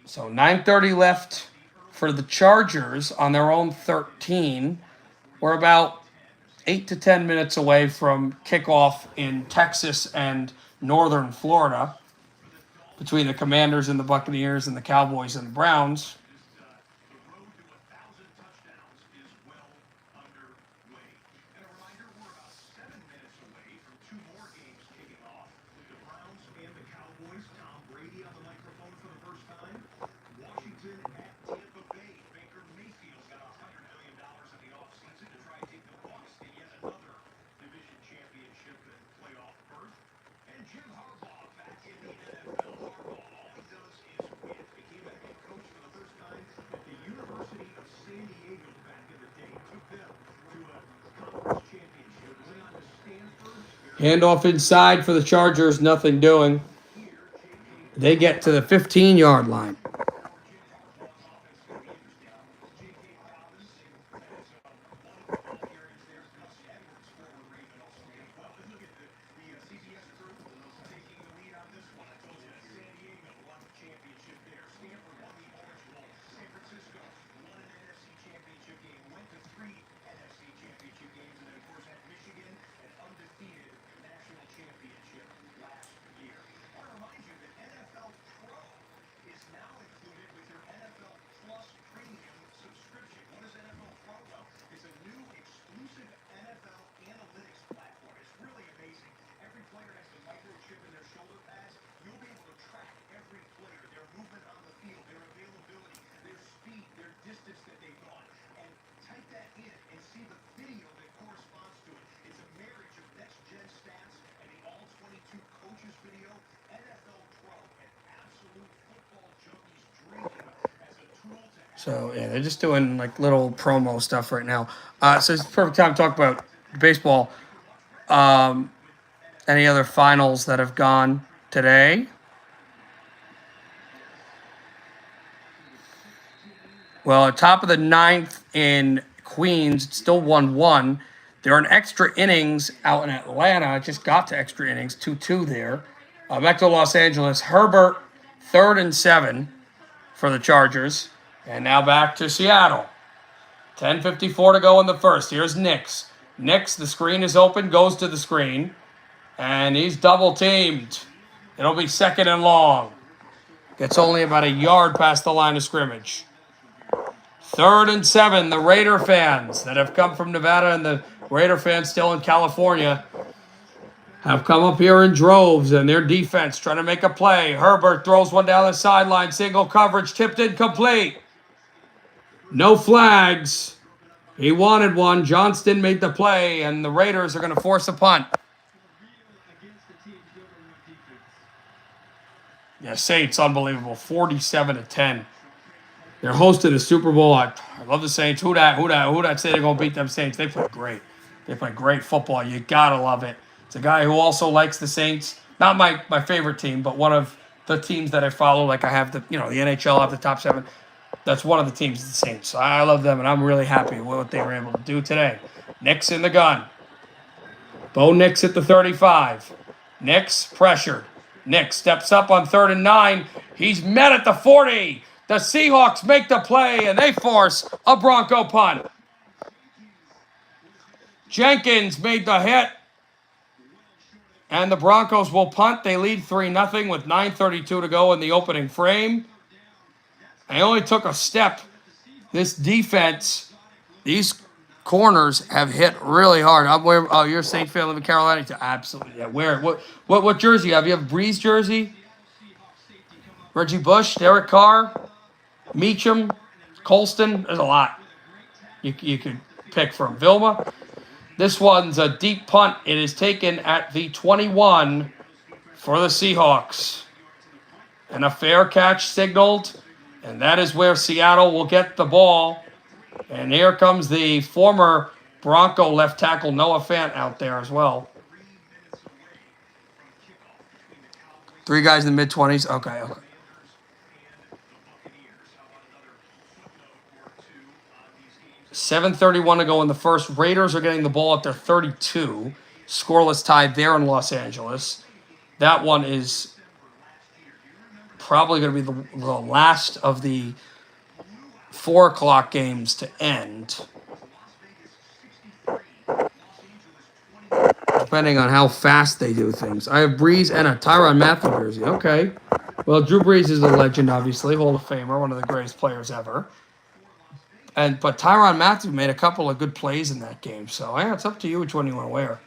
So 9:30 left for the Chargers on their own 13. We're about 8 to 10 minutes away from kickoff in Texas and northern Florida between the Commanders and the Buccaneers and the Cowboys and the Browns. Handoff inside for the Chargers, nothing doing. They get to the 15-yard line. So, yeah, they're just doing, like, little promo stuff right now. So it's the perfect time to talk about baseball. Any other finals that have gone today? Well, at top of the 9th in Queens, it's still 1-1. They're in extra innings out in Atlanta. It just got to extra innings, 2-2 there. Back to Los Angeles. Herbert, 3rd and 7 for the Chargers. And now back to Seattle. 10:54 to go in the first. Here's Nix. Nix, the screen is open, goes to the screen. And he's double-teamed. It'll be 2nd and long. Gets only about a yard past the line of scrimmage. 3rd and 7. The Raider fans that have come from Nevada and the Raider fans still in California have come up here in droves, and their defense trying to make a play. Herbert throws one down the sideline. Single coverage, tipped incomplete. No flags. He wanted one. Johnston made the play, and the Raiders are going to force a punt. Yeah, Saints, unbelievable. 47-10. They're hosting a Super Bowl. I love the Saints. Who that say they're gonna beat them Saints? They play great. They play great football. You gotta love it. It's a guy who also likes the Saints. Not my favorite team, but one of the teams that I follow. Like I have the NHL have the top 7. That's one of the teams, the Saints. So I love them, and I'm really happy with what they were able to do today. Nick's in the gun. Bo Nix at the 35. Nix pressured. Nix steps up on 3rd and 9. He's met at the 40. The Seahawks make the play, and they force a Bronco punt. Jenkins made the hit, and the Broncos will punt. They lead 3-0 with 9:32 to go in the opening frame. They only took a step. This defense, these corners have hit really hard. I'm wearing. Oh, you're a Saint fan living in Carolina? Absolutely. Yeah. Where? What jersey you have? You have Breeze jersey? Reggie Bush, Derek Carr, Meacham, Colston. There's a lot you could pick from. Vilma. This one's a deep punt. It is taken at the 21 for the Seahawks. And a fair catch signaled. And that is where Seattle will get the ball. And here comes the former Bronco left tackle Noah Fant out there as well. 3 guys in the mid-20s. Okay. 7:31 to go in the first. Raiders are getting the ball at their 32. Scoreless tie there in Los Angeles. That one is probably going to be the last of the 4 o'clock games to end. Depending on how fast they do things. I have Breeze and a Tyrann Mathieu jersey. Okay. Well, Drew Brees is a legend, obviously. Hall of Famer, one of the greatest players ever. But Tyrann Mathieu made a couple of good plays in that game. So, yeah, it's up to you which one you want to wear.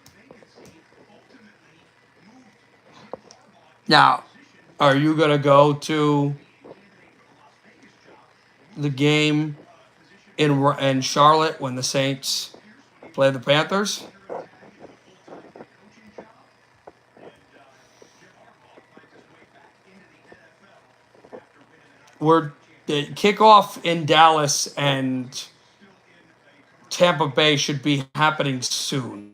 Now, are you going to go to the game in Charlotte when the Saints play the Panthers? The kickoff in Dallas and Tampa Bay should be happening soon.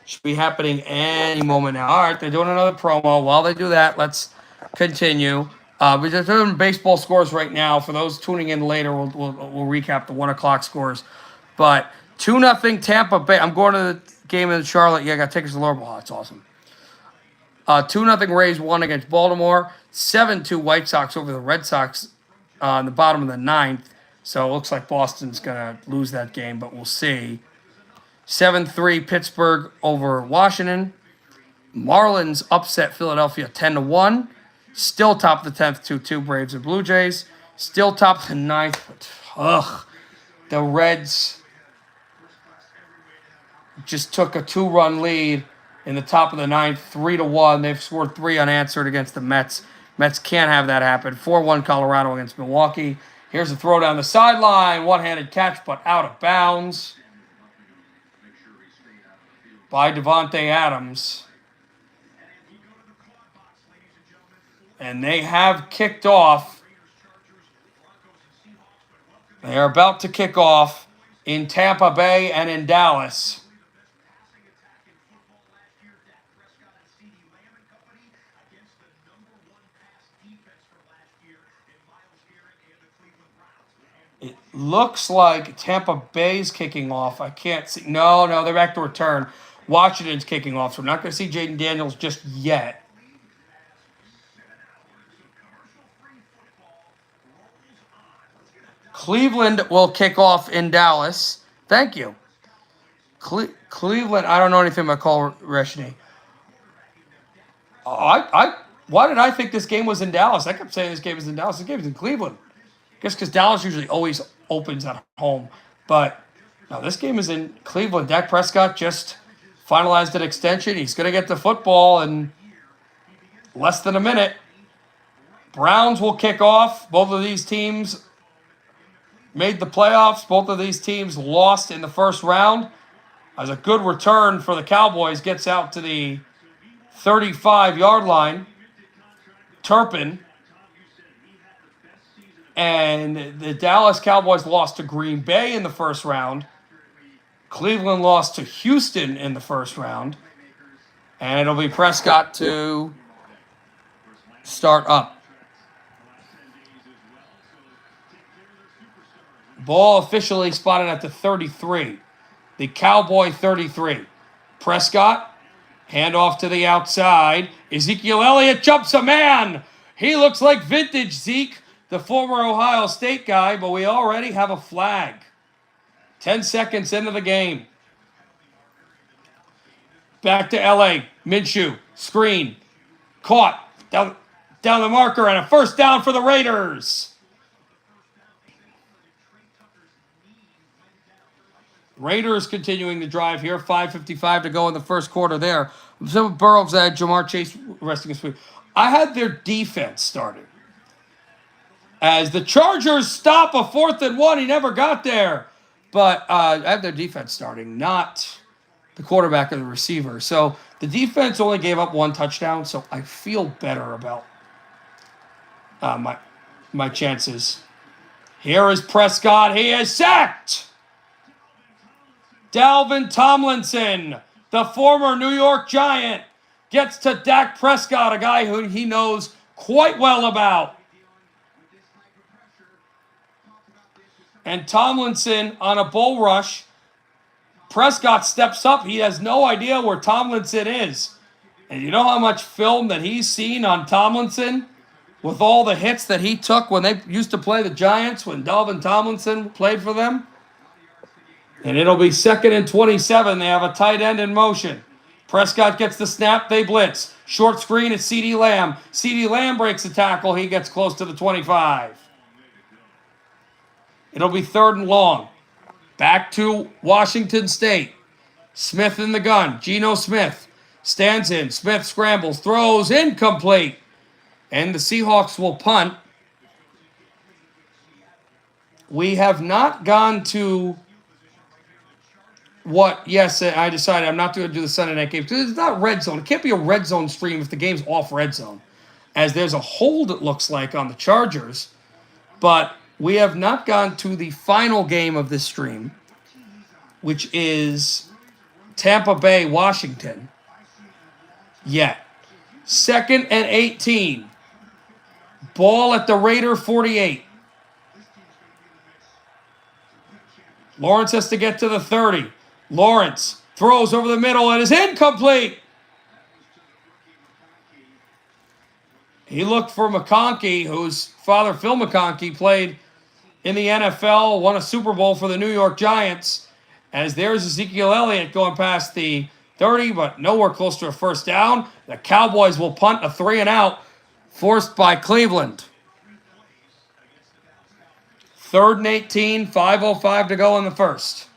Should be happening any moment now. All right, they're doing another promo. While they do that, let's continue. We're just doing baseball scores right now. For those tuning in later, we'll recap the 1 o'clock scores. But 2-0 Tampa Bay. I'm going to the game in Charlotte. Yeah, I got tickets to Lord. Oh, that's awesome. 2-0 Rays won against Baltimore. 7-2 White Sox over the Red Sox in the bottom of the 9th. So it looks like Boston's going to lose that game, but we'll see. 7-3 Pittsburgh over Washington. Marlins upset Philadelphia 10-1. Still top of the 10th, 2-2 Braves and Blue Jays. Still top of the 9th. The Reds just took a 2-run lead in the top of the 9th, 3-1. They've scored 3 unanswered against the Mets. Mets can't have that happen. 4-1 Colorado against Milwaukee. Here's a throw down the sideline. One-handed catch, but out of bounds by Devontae Adams. And they have kicked off. They are about to kick off in Tampa Bay and in Dallas. It looks like Tampa Bay's kicking off. I can't see. No, they're back to return. Washington's kicking off, so we're not going to see Jaden Daniels just yet. Cleveland will kick off in Dallas. Thank you. Cleveland, I don't know anything about Cole Reshny. Why did I think this game was in Dallas? I kept saying this game was in Dallas. This game is in Cleveland. I guess because Dallas usually always opens at home. But no, this game is in Cleveland. Dak Prescott just finalized an extension. He's going to get the football in less than a minute. Browns will kick off. Both of these teams made the playoffs. Both of these teams lost in the first round. As a good return for the Cowboys, gets out to the 35-yard line. Turpin. And the Dallas Cowboys lost to Green Bay in the first round. Cleveland lost to Houston in the first round. And it'll be Prescott to start up. Ball officially spotted at the 33. The Cowboy 33. Prescott, handoff to the outside. Ezekiel Elliott jumps a man. He looks like vintage Zeke, the former Ohio State guy, but we already have a flag. 10 seconds into the game. Back to LA. Minshew. Screen. Caught. Down the marker and a first down for the Raiders. Raiders continuing to drive here. 5:55 to go in the first quarter there. So Burrows had Jamar Chase resting his feet. I had their defense starting. As the Chargers stop a 4th and 1. He never got there. But I had their defense starting, not the quarterback or the receiver. So the defense only gave up 1 touchdown, so I feel better about my chances. Here is Prescott. He is sacked. Dalvin Tomlinson, the former New York Giant, gets to Dak Prescott, a guy who he knows quite well about. And Tomlinson on a bull rush. Prescott steps up. He has no idea where Tomlinson is. And you know how much film that he's seen on Tomlinson? With all the hits that he took when they used to play the Giants, when Dalvin Tomlinson played for them. And it'll be 2nd and 27. They have a tight end in motion. Prescott gets the snap. They blitz. Short screen at CeeDee Lamb. CeeDee Lamb breaks the tackle. He gets close to the 25. It'll be 3rd and long. Back to Washington State. Smith in the gun. Geno Smith stands in. Smith scrambles. Throws. Incomplete. And the Seahawks will punt. We have not gone to yes, I decided I'm not going to do the Sunday night game because it's not Redzone. It can't be a Redzone stream if the game's off Redzone, as there's a hold, it looks like, on the Chargers. But we have not gone to the final game of this stream, which is Tampa Bay, Washington, yet. 2nd and 18. Ball at the Raider 48. Lawrence has to get to the 30. Lawrence throws over the middle and is incomplete. He looked for McConkey, whose father, Phil McConkey, played in the NFL, won a Super Bowl for the New York Giants. As there's Ezekiel Elliott going past the 30, but nowhere close to a first down. The Cowboys will punt a 3 and out, forced by Cleveland. 3rd and 18, 5:05 to go in the first.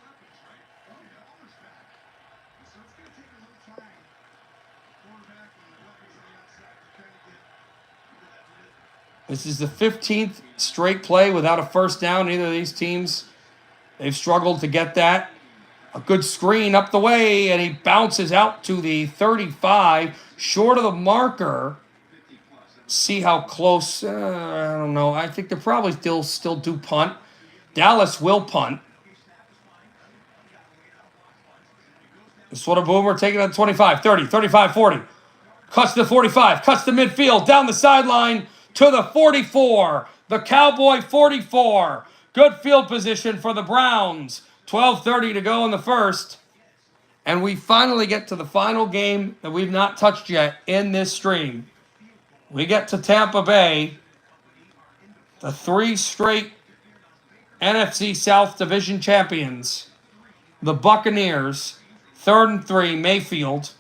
This is the 15th straight play without a first down. Neither of these teams, they've struggled to get that. A good screen up the way, and he bounces out to the 35, short of the marker. See how close, I don't know. I think they probably still do punt. Dallas will punt. This one a boomer, taking it at 25, 30, 35, 40. Cuts to 45, cuts to midfield, down the sideline to the 44. The Cowboy 44. Good field position for the Browns. 12:30 to go in the first. And we finally get to the final game that we've not touched yet in this stream. We get to Tampa Bay, the 3 straight NFC South Division champions, the Buccaneers, 3rd and 3, Mayfield,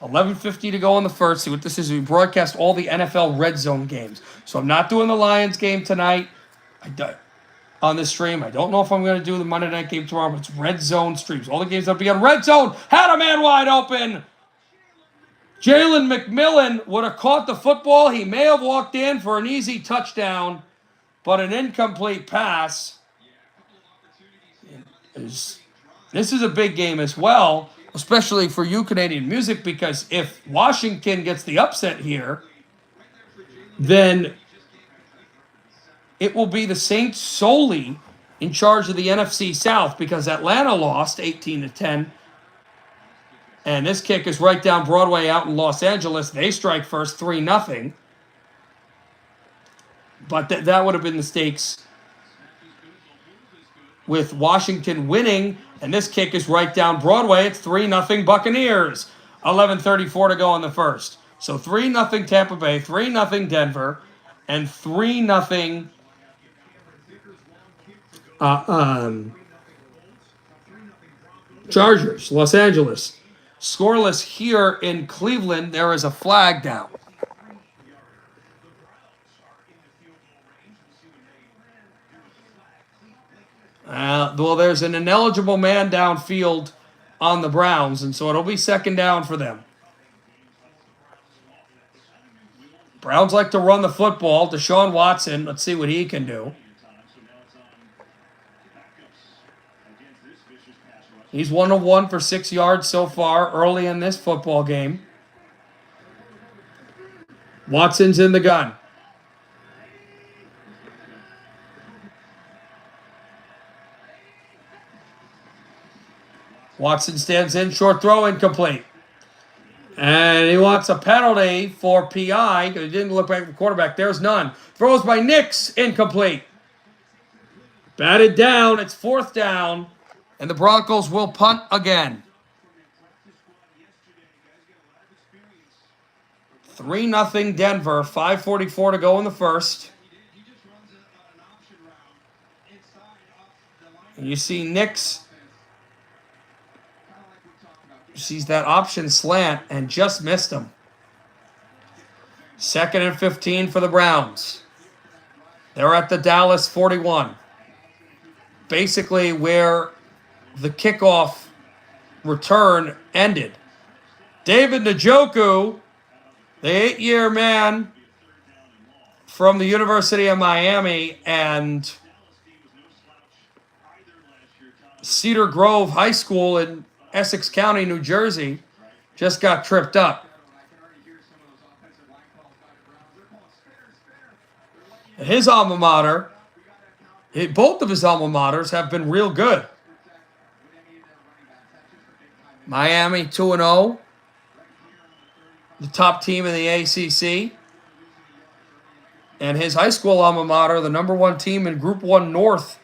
11:50 to go in the first. See what this is. We broadcast all the NFL Red Zone games. So I'm not doing the Lions game tonight on this stream. I don't know if I'm going to do the Monday night game tomorrow, but it's Red Zone streams. All the games that'll be on Red Zone. Had a man wide open. Jalen McMillan would have caught the football. He may have walked in for an easy touchdown, but an incomplete pass. This is a big game as well, especially for you Canadian music, because if Washington gets the upset here, then it will be the Saints solely in charge of the NFC South because Atlanta lost 18-10. And this kick is right down Broadway out in Los Angeles. They strike first 3-0. But that would have been the stakes with Washington winning. And this kick is right down Broadway. It's 3-0 Buccaneers. 11:34 to go in the first. So 3-0 Tampa Bay, 3-0 Denver, and 3-0 Chargers, Los Angeles. Scoreless here in Cleveland. There is a flag down. Well, there's an ineligible man downfield on the Browns, and so it'll be second down for them. Browns like to run the football. Deshaun Watson, let's see what he can do. He's 1-1 for 6 yards so far early in this football game. Watson's in the gun. Watson stands in, short throw, incomplete. And he wants a penalty for PI. He didn't look back at the quarterback. There's none. Throws by Nix, incomplete. Batted down. It's fourth down. And the Broncos will punt again. 3-0 Denver. 5:44 to go in the first. And you see Nix sees that option slant and just missed him. 2nd and 15 for the Browns. They're at the Dallas 41. Basically where the kickoff return ended. David Njoku, the 8-year man from the University of Miami and Cedar Grove High School in Essex County, New Jersey, just got tripped up. His alma mater, both of his alma maters have been real good. Miami 2-0, the top team in the ACC. And his high school alma mater, the number 1 team in Group 1 North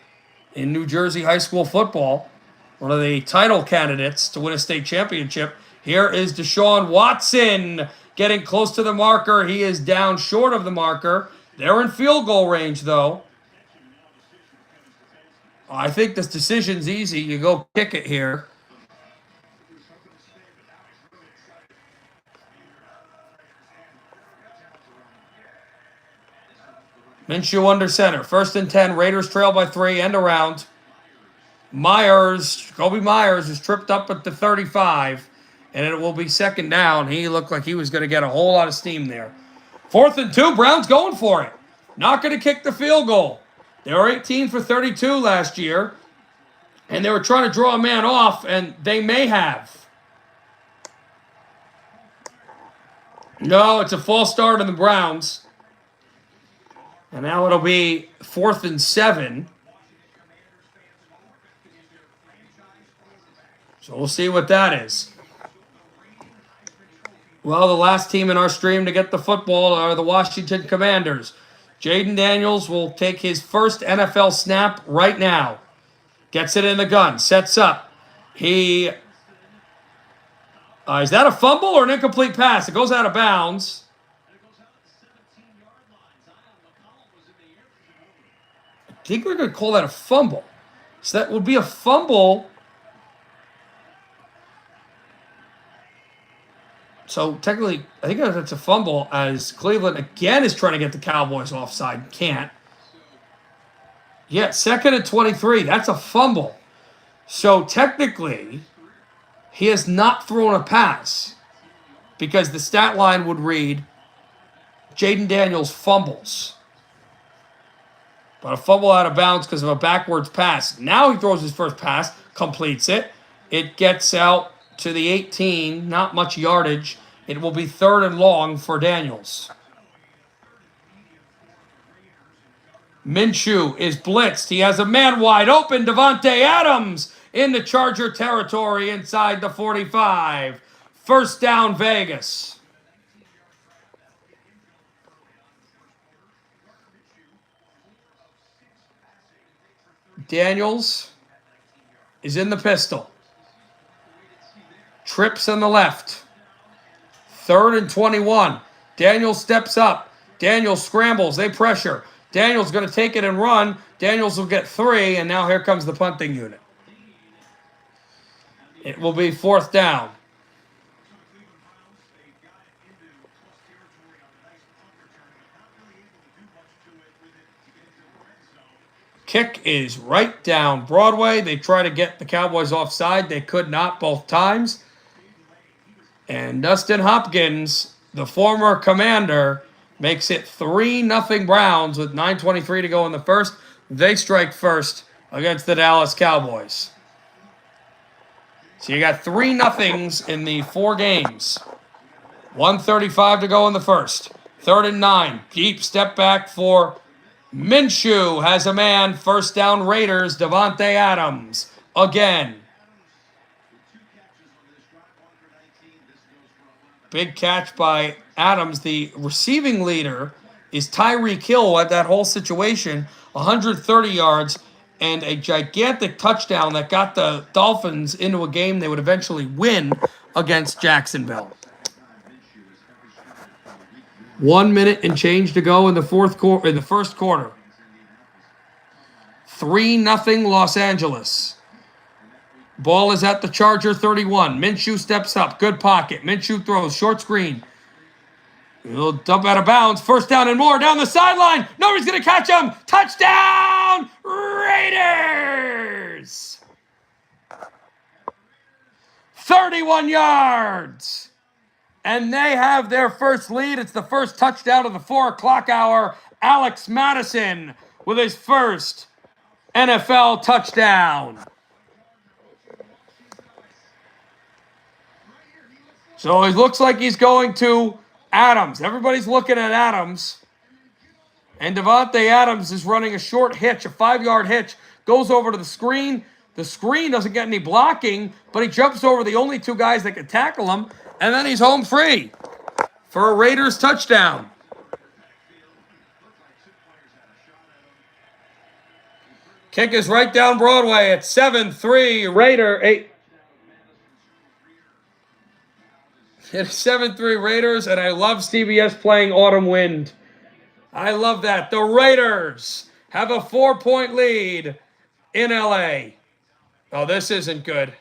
in New Jersey high school football. One of the title candidates to win a state championship. Here is Deshaun Watson getting close to the marker. He is down short of the marker. They're in field goal range, though. I think this decision's easy. You go kick it here. Minshew under center. 1st and 10. Raiders trail by 3. End around. Jacoby Myers is tripped up at the 35, and it will be second down. He looked like he was going to get a whole lot of steam there. 4th and 2, Browns going for it. Not going to kick the field goal. They were 18 for 32 last year, and they were trying to draw a man off, and they may have. No, it's a false start on the Browns. And now it'll be 4th and 7. So we'll see what that is. Well, the last team in our stream to get the football are the Washington Commanders. Jaden Daniels will take his first NFL snap right now. Gets it in the gun. Sets up. Is that a fumble or an incomplete pass? It goes out of bounds. I think we're going to call that a fumble. So that would be a fumble. So technically, I think that's a fumble as Cleveland again is trying to get the Cowboys offside. Can't. Yeah, 2nd and 23. That's a fumble. So technically, he has not thrown a pass because the stat line would read Jaden Daniels fumbles. But a fumble out of bounds because of a backwards pass. Now he throws his first pass, completes it. It gets out to the 18, not much yardage. It will be 3rd and long for Daniels. Minshew is blitzed. He has a man wide open. Devontae Adams into Charger territory inside the 45. First down, Vegas. Daniels is in the pistol. Trips on the left. 3rd and 21. Daniels steps up. Daniels scrambles. They pressure. Daniels going to take it and run. Daniels will get 3, and now here comes the punting unit. It will be 4th down. Kick is right down Broadway. They try to get the Cowboys offside. They could not both times. And Dustin Hopkins, the former commander, makes it 3-0 Browns with 9:23 to go in the first. They strike first against the Dallas Cowboys. So you got 3-0s in the 4 games. 1:35 to go in the first. 3rd and 9. Deep step back for Minshew. Has a man. First down Raiders. Devontae Adams again. Big catch by Adams. The receiving leader is Tyreek Hill at that whole situation. 130 yards and a gigantic touchdown that got the Dolphins into a game they would eventually win against Jacksonville. 1 minute and change to go in the first quarter. 3-0 Los Angeles. Ball is at the Charger 31. Minshew steps up. Good pocket. Minshew throws. Short screen. He'll dump out of bounds. First down and more. Down the sideline. Nobody's going to catch him. Touchdown, Raiders! 31 yards. And they have their first lead. It's the first touchdown of the 4 o'clock hour. Alex Madison with his first NFL touchdown. So it looks like he's going to Adams. Everybody's looking at Adams. And Devontae Adams is running a short hitch, a 5-yard hitch. Goes over to the screen. The screen doesn't get any blocking, but he jumps over the only 2 guys that can tackle him. And then he's home free for a Raiders touchdown. Kick is right down Broadway at 7-3. Raider 8. It's 7-3 Raiders, and I love CBS playing Autumn Wind. I love that. The Raiders have a 4-point lead in LA. Oh, this isn't good.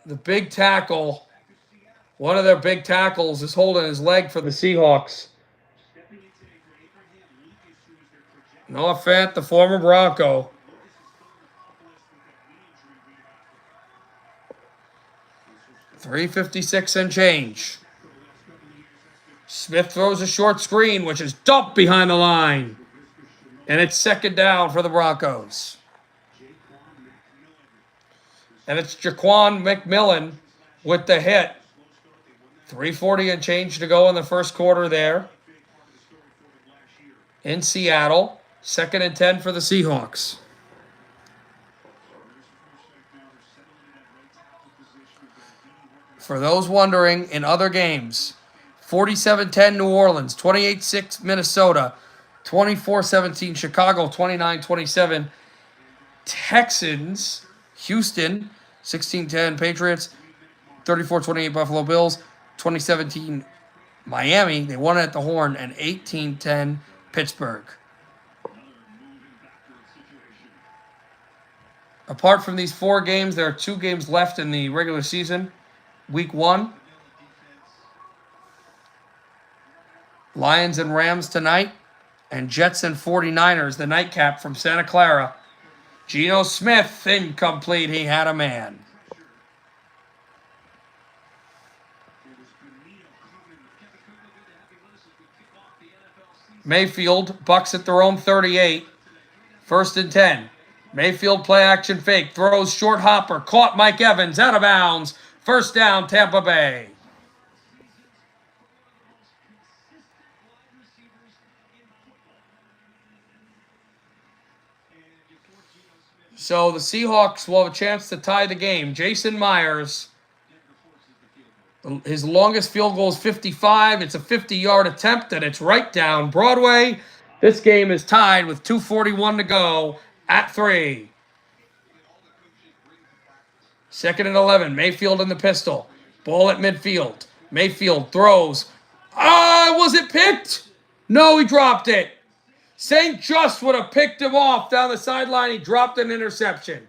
The big tackle, one of their big tackles is holding his leg for the Seahawks. Noah Fant, the former Bronco. .356 and change. Smith throws a short screen, which is dumped behind the line. And it's 2nd down for the Broncos. And it's Jaquan McMillan with the hit. 3:40 and change to go in the first quarter there. In Seattle. 2nd and 10 for the Seahawks. For those wondering, in other games, 47-10 New Orleans, 28-6 Minnesota, 24-17 Chicago, 29-27 Texans, Houston, 16-10 Patriots, 34-28 Buffalo Bills, 2017 Miami, they won it at the Horn, and 18-10 Pittsburgh. Apart from these 4 games, there are 2 games left in the regular season. Week 1, Lions and Rams tonight, and Jets and 49ers, the nightcap from Santa Clara. Geno Smith, incomplete. He had a man. Mayfield, Bucks at their own 38. 1st and 10. Mayfield play action fake. Throws short hopper. Caught Mike Evans. Out of bounds. First down, Tampa Bay. So the Seahawks will have a chance to tie the game. Jason Myers, his longest field goal is 55. It's a 50-yard attempt, and it's right down Broadway. This game is tied with 2:41 to go at 3. 2nd and 11. Mayfield in the pistol. Ball at midfield. Mayfield throws. Was it picked? No, he dropped it. St. Just would have picked him off down the sideline. He dropped an interception.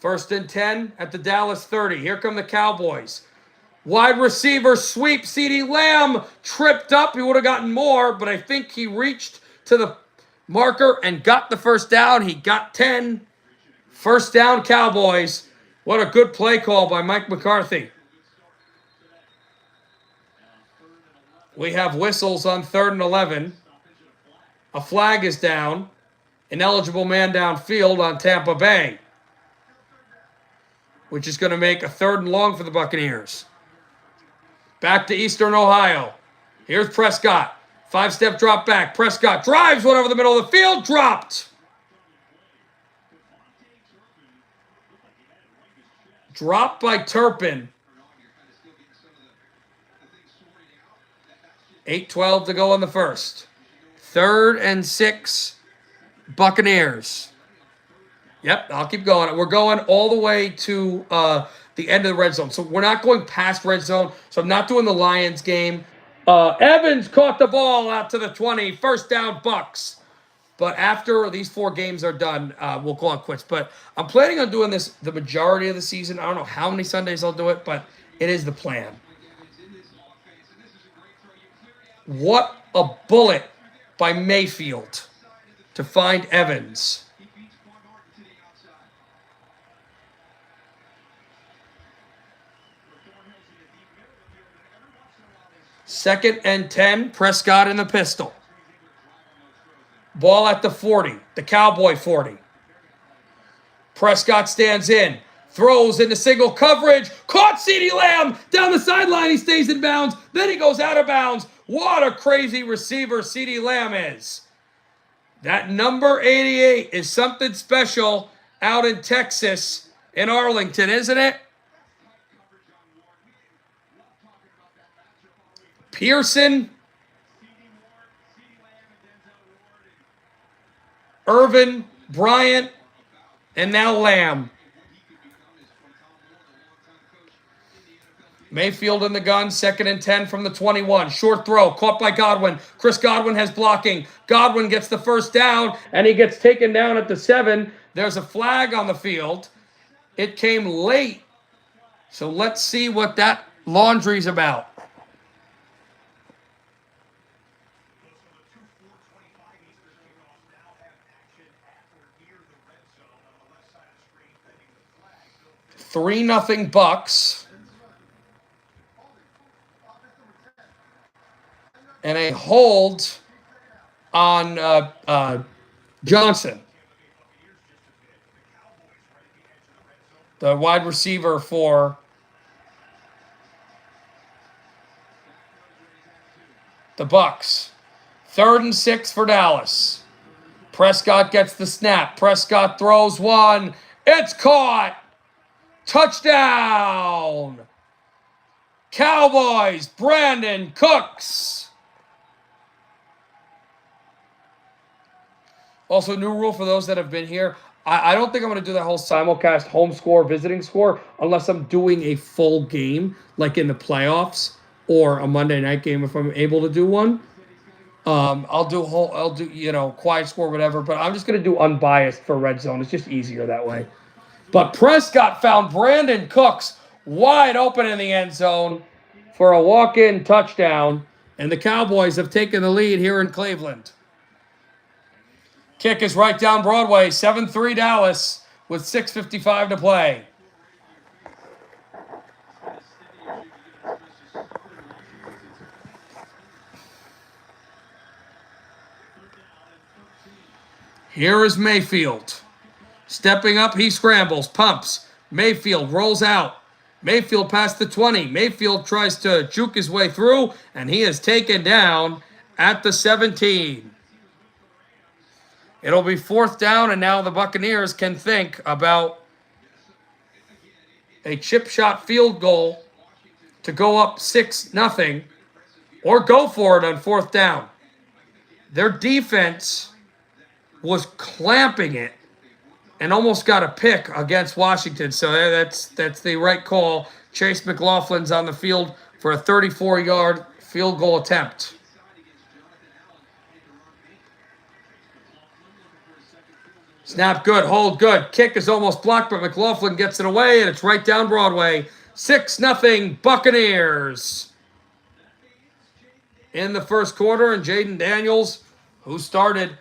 1st and 10 at the Dallas 30. Here come the Cowboys. Wide receiver sweep. CeeDee Lamb tripped up. He would have gotten more, but I think he reached to the marker and got the first down. He got 10. First down, Cowboys. What a good play call by Mike McCarthy. We have whistles on 3rd and 11. A flag is down. An eligible man downfield on Tampa Bay, which is going to make a 3rd and long for the Buccaneers. Back to Eastern Ohio. Here's Prescott. 5-step drop back. Prescott drives one over the middle of the field. Dropped. Dropped by Turpin. 8:12 to go in the first. 3rd and 6, Buccaneers. Yep, I'll keep going. We're going all the way to the end of the red zone. So we're not going past red zone. So I'm not doing the Lions game. Evans caught the ball out to the 20. First down, Bucks. But after these 4 games are done, we'll call it quits. But I'm planning on doing this the majority of the season. I don't know how many Sundays I'll do it, but it is the plan. What a bullet by Mayfield to find Evans. Second and 10, Prescott in the pistol. Ball at the 40, the Cowboy 40. Prescott stands in, throws into single coverage, caught CeeDee Lamb down the sideline. He stays in bounds, then he goes out of bounds. What a crazy receiver CeeDee Lamb is. That number 88 is something special out in Texas, in Arlington, isn't it? Pearson, Irvin, Bryant, and now Lamb. Mayfield in the gun, 2nd and 10 from the 21. Short throw, caught by Godwin. Chris Godwin has blocking. Godwin gets the first down, and he gets taken down at the 7. There's a flag on the field. It came late. So let's see what that laundry's about. Three 3-0 Bucks. And a hold on Johnson, the wide receiver for the Bucks. 3rd and 6 for Dallas. Prescott gets the snap. Prescott throws one. It's caught. Touchdown. Cowboys, Brandon Cooks. Also, new rule for those that have been here. I don't think I'm going to do that whole simulcast home score, visiting score, unless I'm doing a full game, like in the playoffs or a Monday night game if I'm able to do one. I'll do quiet score, whatever. But I'm just going to do unbiased for Red Zone. It's just easier that way. But Prescott found Brandon Cooks wide open in the end zone for a walk-in touchdown, and the Cowboys have taken the lead here in Cleveland. Kick is right down Broadway, 7-3 Dallas with 6:55 to play. Here is Mayfield. Stepping up, he scrambles, pumps. Mayfield rolls out. Mayfield past the 20. Mayfield tries to juke his way through, and he is taken down at the 17. It'll be 4th down, and now the Buccaneers can think about a chip shot field goal to go up 6-0, or go for it on 4th down. Their defense was clamping it and almost got a pick against Washington. So that's the right call. Chase McLaughlin's on the field for a 34-yard field goal attempt. Snap good, hold good. Kick is almost blocked, but McLaughlin gets it away, and it's right down Broadway. 6-0 Buccaneers in the first quarter, and Jaden Daniels, who started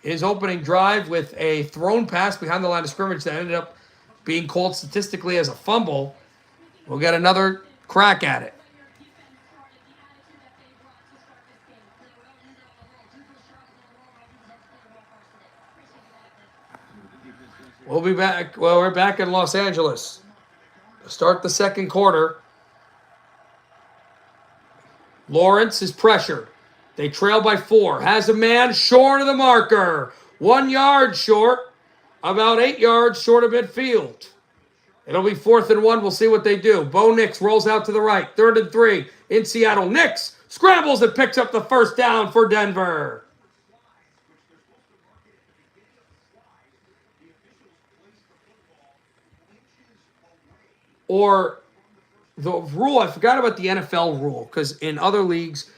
his opening drive with a thrown pass behind the line of scrimmage that ended up being called statistically as a fumble, will get another crack at it. We'll be back. Well, we're back in Los Angeles to start the second quarter. Lawrence is pressured. They trail by 4. Has a man short of the marker. 1 yard short. About 8 yards short of midfield. It'll be 4th and 1. We'll see what they do. Bo Nix rolls out to the right. 3rd and 3 in Seattle. Nix scrambles and picks up the first down for Denver. Or the rule, I forgot about the NFL rule, because in other leagues,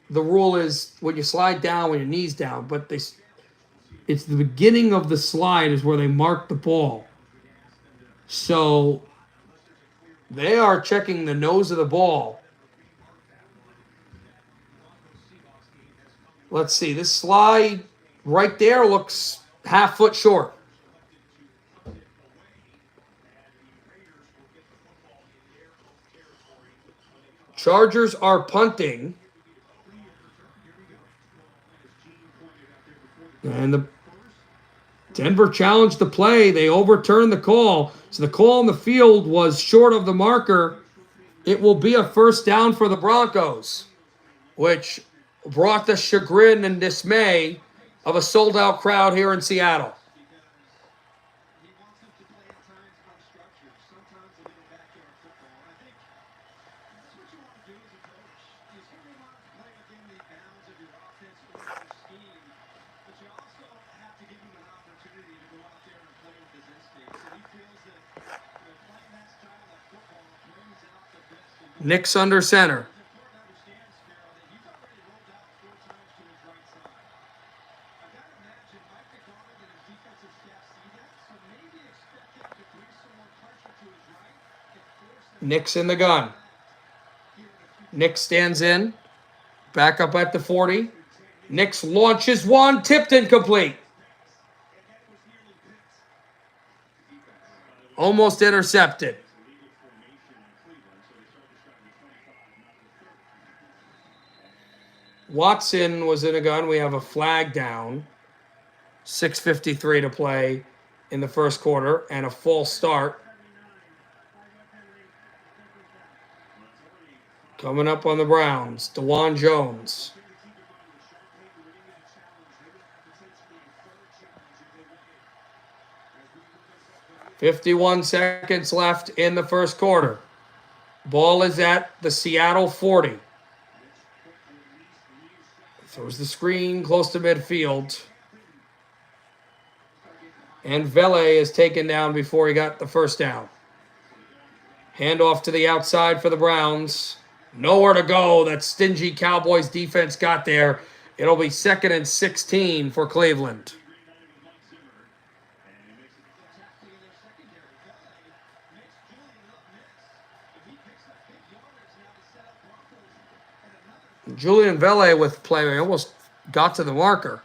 the rule is when you slide down, when your knee's down, but it's the beginning of the slide is where they mark the ball. So they are checking the nose of the ball. Let's see, this slide right there looks half foot short. Chargers are punting. And the Denver challenged the play. They overturned the call. So the call on the field was short of the marker. It will be a first down for the Broncos, which brought the chagrin and dismay of a sold-out crowd here in Seattle. Nix under center. Nix in the gun. Nix stands in. Back up at the 40. Nix launches one. Tipped incomplete. Almost intercepted. Watson was in a gun. We have a flag down. 6:53 to play in the first quarter and a false start. Coming up on the Browns, DeJuan Jones. .51 seconds left in the first quarter. Ball is at the Seattle 40. Throws the screen close to midfield. And Vele is taken down before he got the first down. Handoff to the outside for the Browns. Nowhere to go. That stingy Cowboys defense got there. It'll be 2nd and 16 for Cleveland. Julian Vele with play. He almost got to the marker.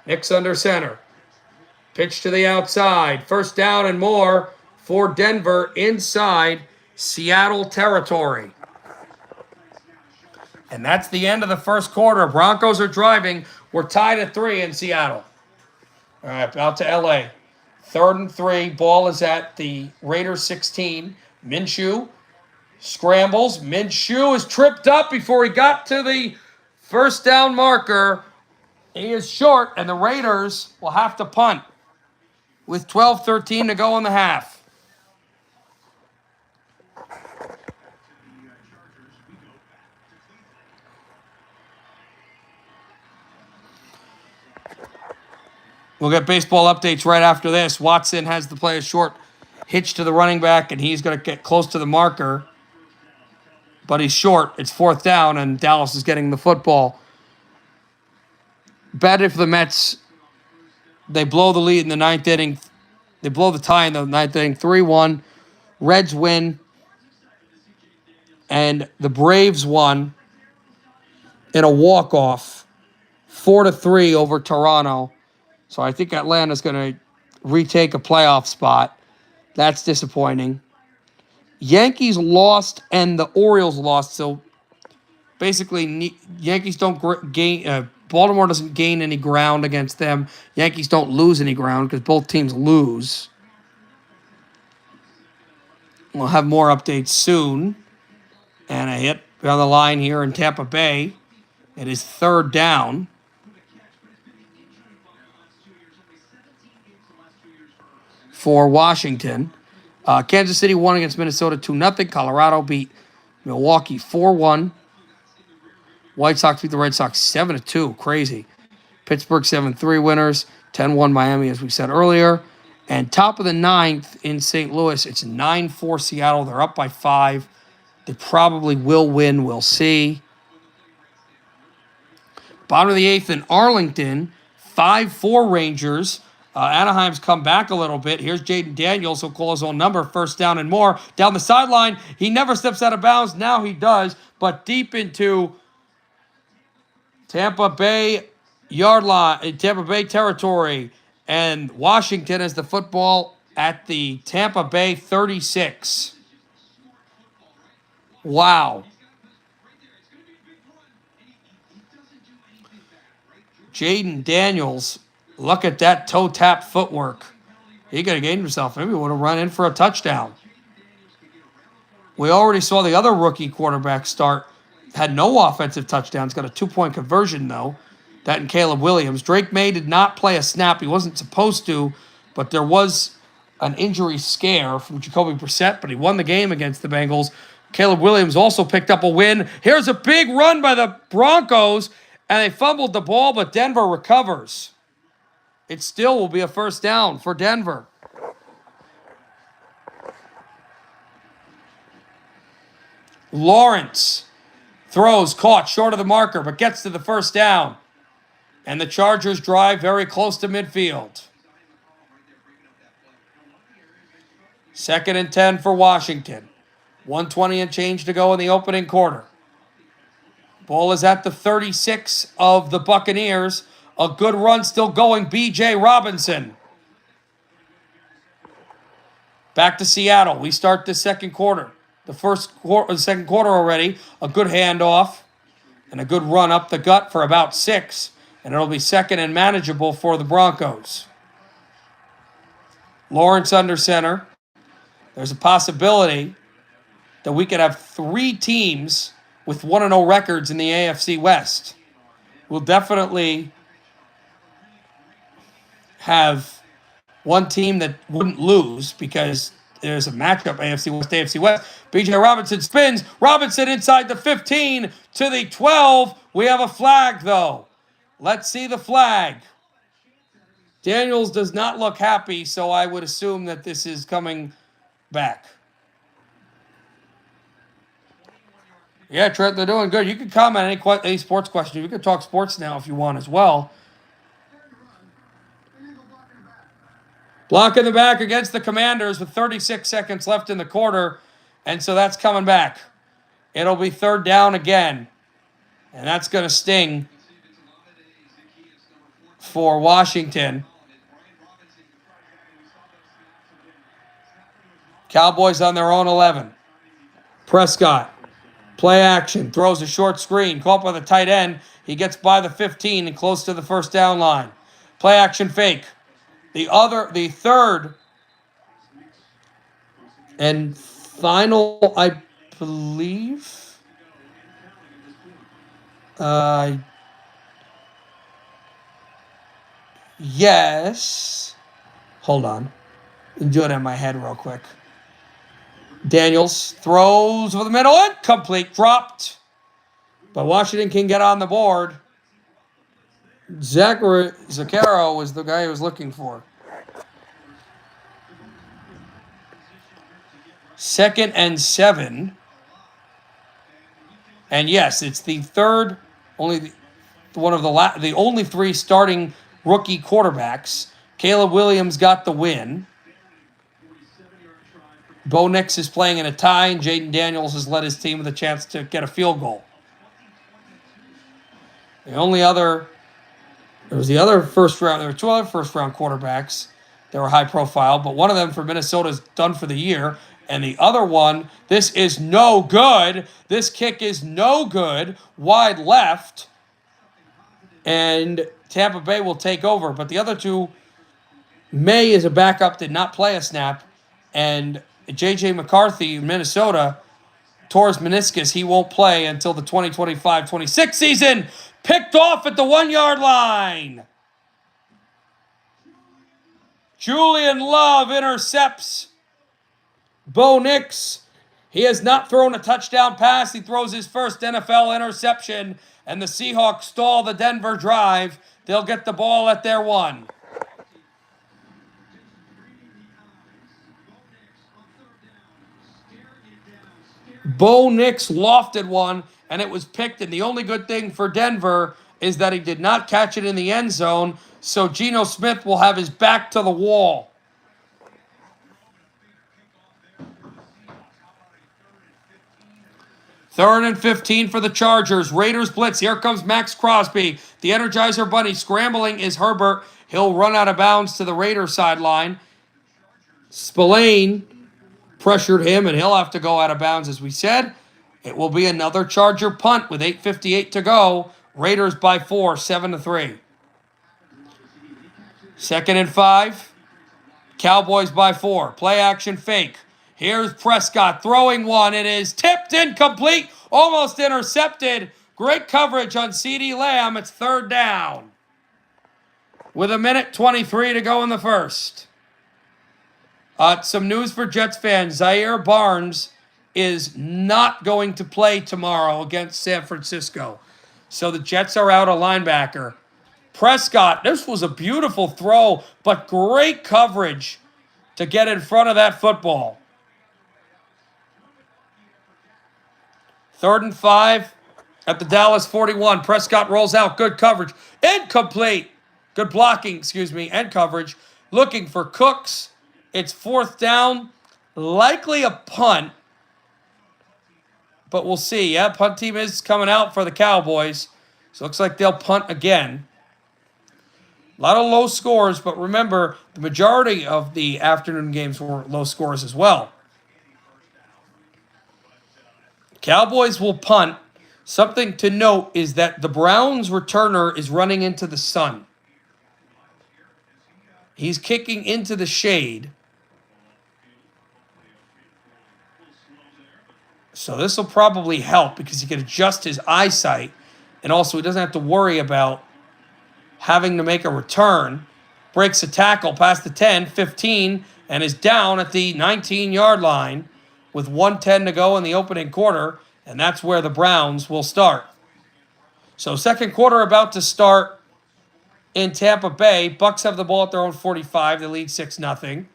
Nix under center. Pitch to the outside. First down and more for Denver inside Seattle territory. And that's the end of the first quarter. Broncos are driving. We're tied at 3 in Seattle. All right, out to LA. 3rd and 3. Ball is at the Raiders 16. Minshew scrambles. Minshew is tripped up before he got to the first down marker. He is short, and the Raiders will have to punt with 12:13 to go in the half. We'll get baseball updates right after this. Watson has the play a short hitch to the running back, and he's going to get close to the marker. But he's short. It's 4th down, and Dallas is getting the football. Bad if the Mets, they blow the lead in the 9th inning. They blow the tie in the 9th inning. 3-1. Reds win. And the Braves won in a walk-off. 4-3 over Toronto. So I think Atlanta's going to retake a playoff spot. That's disappointing. Yankees lost and the Orioles lost. So basically, Yankees don't gain. Baltimore doesn't gain any ground against them. Yankees don't lose any ground because both teams lose. We'll have more updates soon. And a hit on the line here in Tampa Bay. It is 3rd down. For Washington. Kansas City won against Minnesota 2-0. Colorado beat Milwaukee 4-1. White Sox beat the Red Sox 7-2. Crazy. Pittsburgh 7-3 winners. 10-1 Miami, as we said earlier. And top of the 9th in St. Louis, it's 9-4 Seattle. They're up by 5. They probably will win. We'll see. Bottom of the 8th in Arlington, 5-4 Rangers. Anaheim's come back a little bit. Here's Jaden Daniels. He'll call his own number. 1st down and more. Down the sideline. He never steps out of bounds. Now he does. But deep into Tampa Bay yard line, Tampa Bay territory. And Washington has the football at the Tampa Bay 36. Wow. Jaden Daniels, look at that toe tap footwork. He could have gained himself. Maybe would have run in for a touchdown. We already saw the other rookie quarterback start. Had no offensive touchdowns. Got a 2-point conversion, though. That and Caleb Williams. Drake May did not play a snap. He wasn't supposed to, but there was an injury scare from Jacoby Brissett, but he won the game against the Bengals. Caleb Williams also picked up a win. Here's a big run by the Broncos, and they fumbled the ball, but Denver recovers. It still will be a 1st down for Denver. Lawrence throws, caught short of the marker, but gets to the 1st down. And the Chargers drive very close to midfield. 2nd and 10 for Washington. 1:20 and change to go in the opening quarter. Ball is at the 36 of the Buccaneers. A good run still going. B.J. Robinson. Back to Seattle. We start the 2nd quarter. The 2nd quarter already. A good handoff and a good run up the gut for about 6. And it'll be 2nd and manageable for the Broncos. Lawrence under center. There's a possibility that we could have 3 teams with 1-0 records in the AFC West. We'll definitely have one team that wouldn't lose because there's a matchup, AFC West. B.J. Robinson spins. Robinson inside the 15 to the 12. We have a flag, though. Let's see the flag. Daniels does not look happy, so I would assume that this is coming back. Yeah, Trent, they're doing good. You can comment on any sports question. We can talk sports now if you want as well. Block in the back against the Commanders with 36 seconds left in the quarter. And so that's coming back. It'll be 3rd down again. And that's going to sting for Washington. Cowboys on their own 11. Prescott Play action. Throws a short screen. Caught by the tight end. He gets by the 15 and close to the first down line. Play action fake. The third and final, I believe. Yes. Hold on. I'm doing it in my head real quick. Daniels throws over the middle. Incomplete. Dropped. But Washington can get on the board. Zachary Zaccaro was the guy he was looking for. 2nd and 7. And yes, it's the third, only the only 3 starting rookie quarterbacks. Caleb Williams got the win. Bo Nix is playing in a tie, and Jaden Daniels has led his team with a chance to get a field goal. There was the other first round. There were 2 other first round quarterbacks that were high profile, but one of them for Minnesota is done for the year. And the other one, this is no good. This kick is no good. Wide left. And Tampa Bay will take over. But the other 2, May is a backup, did not play a snap. And J.J. McCarthy in Minnesota tore his meniscus. He won't play until the 2025-26 season. Picked off at the 1-yard line. Julian Love intercepts Bo Nix. He has not thrown a touchdown pass. He throws his first NFL interception, and the Seahawks stall the Denver drive. They'll get the ball at their 1. Bo Nix lofted one, and it was picked. And the only good thing for Denver is that he did not catch it in the end zone, so Geno Smith will have his back to the wall. 3rd and 15 for the Chargers. Raiders blitz. Here comes Max Crosby. The Energizer Bunny scrambling is Herbert. He'll run out of bounds to the Raiders sideline. Spillane pressured him, and he'll have to go out of bounds, as we said. It will be another Charger punt with 8:58 to go. Raiders by 4, 7-3. 2nd and 5. Cowboys by 4. Play action fake. Here's Prescott throwing one. It is tipped, incomplete, almost intercepted. Great coverage on CeeDee Lamb. It's 3rd down with 1:23 to go in the first. Some news for Jets fans. Zaire Barnes is not going to play tomorrow against San Francisco. So the Jets are out a linebacker. Prescott, this was a beautiful throw, but great coverage to get in front of that football. 3rd and 5 at the Dallas 41. Prescott rolls out. Good coverage. Incomplete. Good blocking, and coverage. Looking for Cooks. It's 4th down. Likely a punt. But we'll see. Yeah, punt team is coming out for the Cowboys. So it looks like they'll punt again. A lot of low scores, but remember, the majority of the afternoon games were low scores as well. Cowboys will punt. Something to note is that the Browns returner is running into the sun. He's kicking into the shade. So this will probably help because he can adjust his eyesight. And also he doesn't have to worry about having to make a return. Breaks a tackle past the 10, 15, and is down at the 19-yard line with 1:10 to go in the opening quarter, and that's where the Browns will start. So 2nd quarter about to start in Tampa Bay. Bucks have the ball at their own 45. They lead 6-0.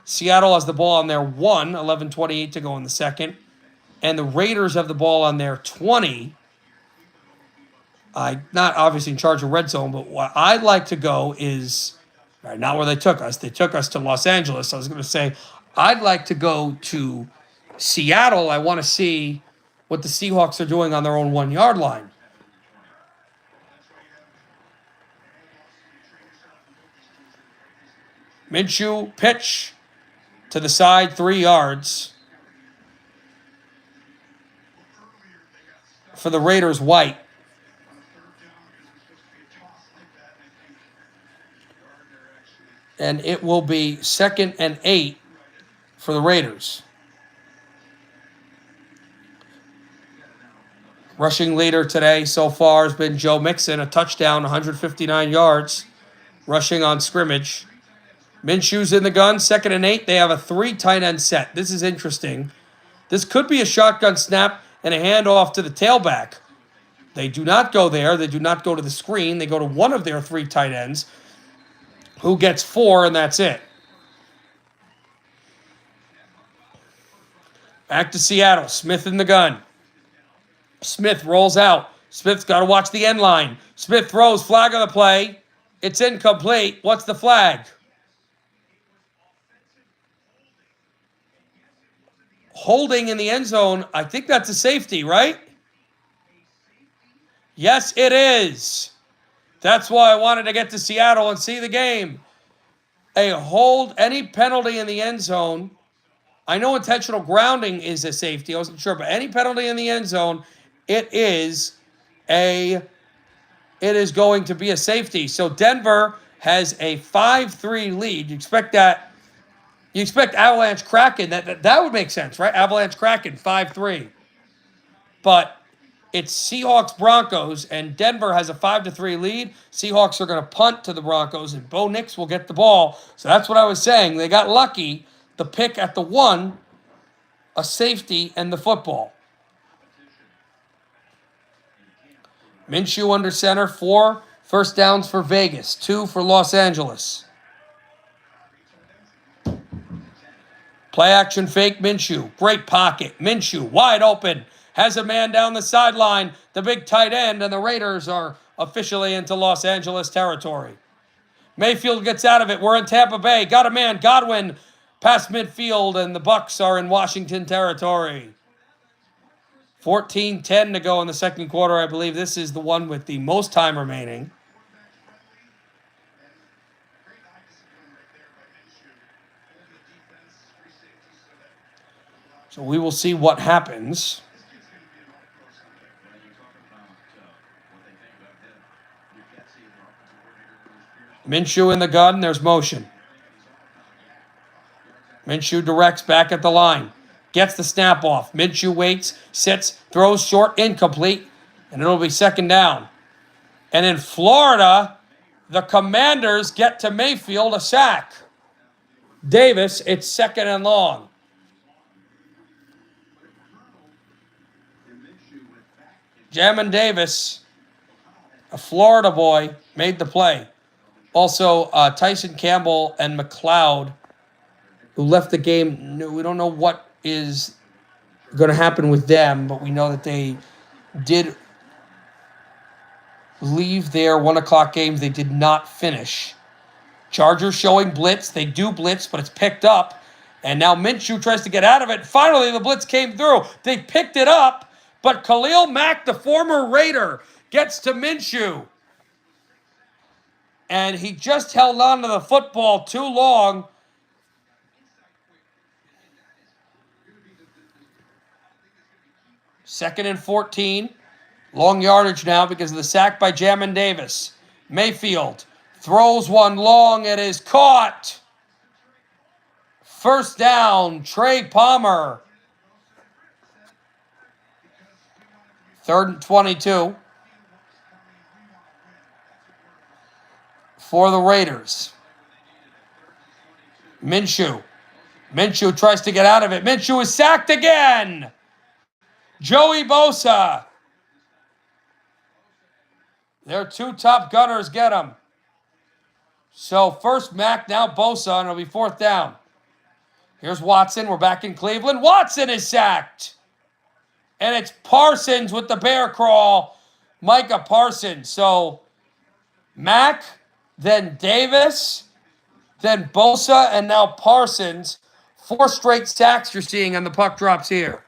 Seattle has the ball on their 1, 11:28 to go in the second. And the Raiders have the ball on their 20. Not obviously in charge of Redzone, but what I'd like to go is, not where they took us. They took us to Los Angeles. I was going to say, I'd like to go to Seattle. I want to see what the Seahawks are doing on their own 1-yard line. Minshew pitch to the side, 3 yards. for the Raiders, White. And it will be 2nd and 8 for the Raiders. Rushing leader today so far has been Joe Mixon, a touchdown, 159 yards, rushing on scrimmage. Minshew's in the gun, 2nd and 8. They have a 3 tight end set. This is interesting. This could be a shotgun snap and a handoff to the tailback. They do not go there. They do not go to the screen. They go to one of their 3 tight ends, who gets 4, and that's it. Back to Seattle. Smith in the gun. Smith rolls out. Smith's got to watch the end line. Smith throws, flag on the play. It's incomplete. What's the flag? Holding in the end zone. I think that's a safety, right? Yes, it is. That's why I wanted to get to Seattle and see the game. A hold, any penalty in the end zone. I know intentional grounding is a safety. I wasn't sure, but any penalty in the end zone, it is going to be a safety. So Denver has a 5-3 lead. You expect that? You expect Avalanche Kraken. That would make sense, right? Avalanche Kraken 5-3. But it's Seahawks Broncos, and Denver has a 5-3 lead. Seahawks are going to punt to the Broncos, and Bo Nix will get the ball. So that's what I was saying. They got lucky. The pick at the 1, a safety, and the football. Minshew under center, 4 first downs for Vegas, 2 for Los Angeles. Play action fake Minshew. Great pocket. Minshew wide open. Has a man down the sideline. The big tight end, and the Raiders are officially into Los Angeles territory. Mayfield gets out of it. We're in Tampa Bay. Got a man. Godwin past midfield, and the Bucs are in Washington territory. 14:10 to go in the second quarter. I believe this is the one with the most time remaining. So we will see what happens. Minshew in the gun. There's motion. Minshew directs back at the line. Gets the snap off. Minshew waits, sits, throws short, incomplete, and it'll be 2nd down. And in Florida, the Commanders get to Mayfield, a sack. Davis, it's 2nd and long. Jamin Davis, a Florida boy, made the play. Also, Tyson Campbell and McLeod, who left the game. We don't know what is going to happen with them, but we know that they did leave their 1 o'clock games. They did not finish. Chargers showing blitz. They do blitz, but it's picked up. And now Minshew tries to get out of it. Finally, the blitz came through. They picked it up, but Khalil Mack, the former Raider, gets to Minshew. And he just held on to the football too long. Second and 14. Long yardage now because of the sack by Jamin Davis. Mayfield throws one long. It is caught. First down, Trey Palmer. 3rd and 22 for the Raiders. Minshew. Minshew tries to get out of it. Minshew is sacked again. Joey Bosa. Their 2 top gunners get him. So first Mack, now Bosa, and it'll be 4th down. Here's Watson. We're back in Cleveland. Watson is sacked. And it's Parsons with the bear crawl. Micah Parsons. So Mack, then Davis, then Bosa, and now Parsons. 4 straight sacks you're seeing on the puck drops here.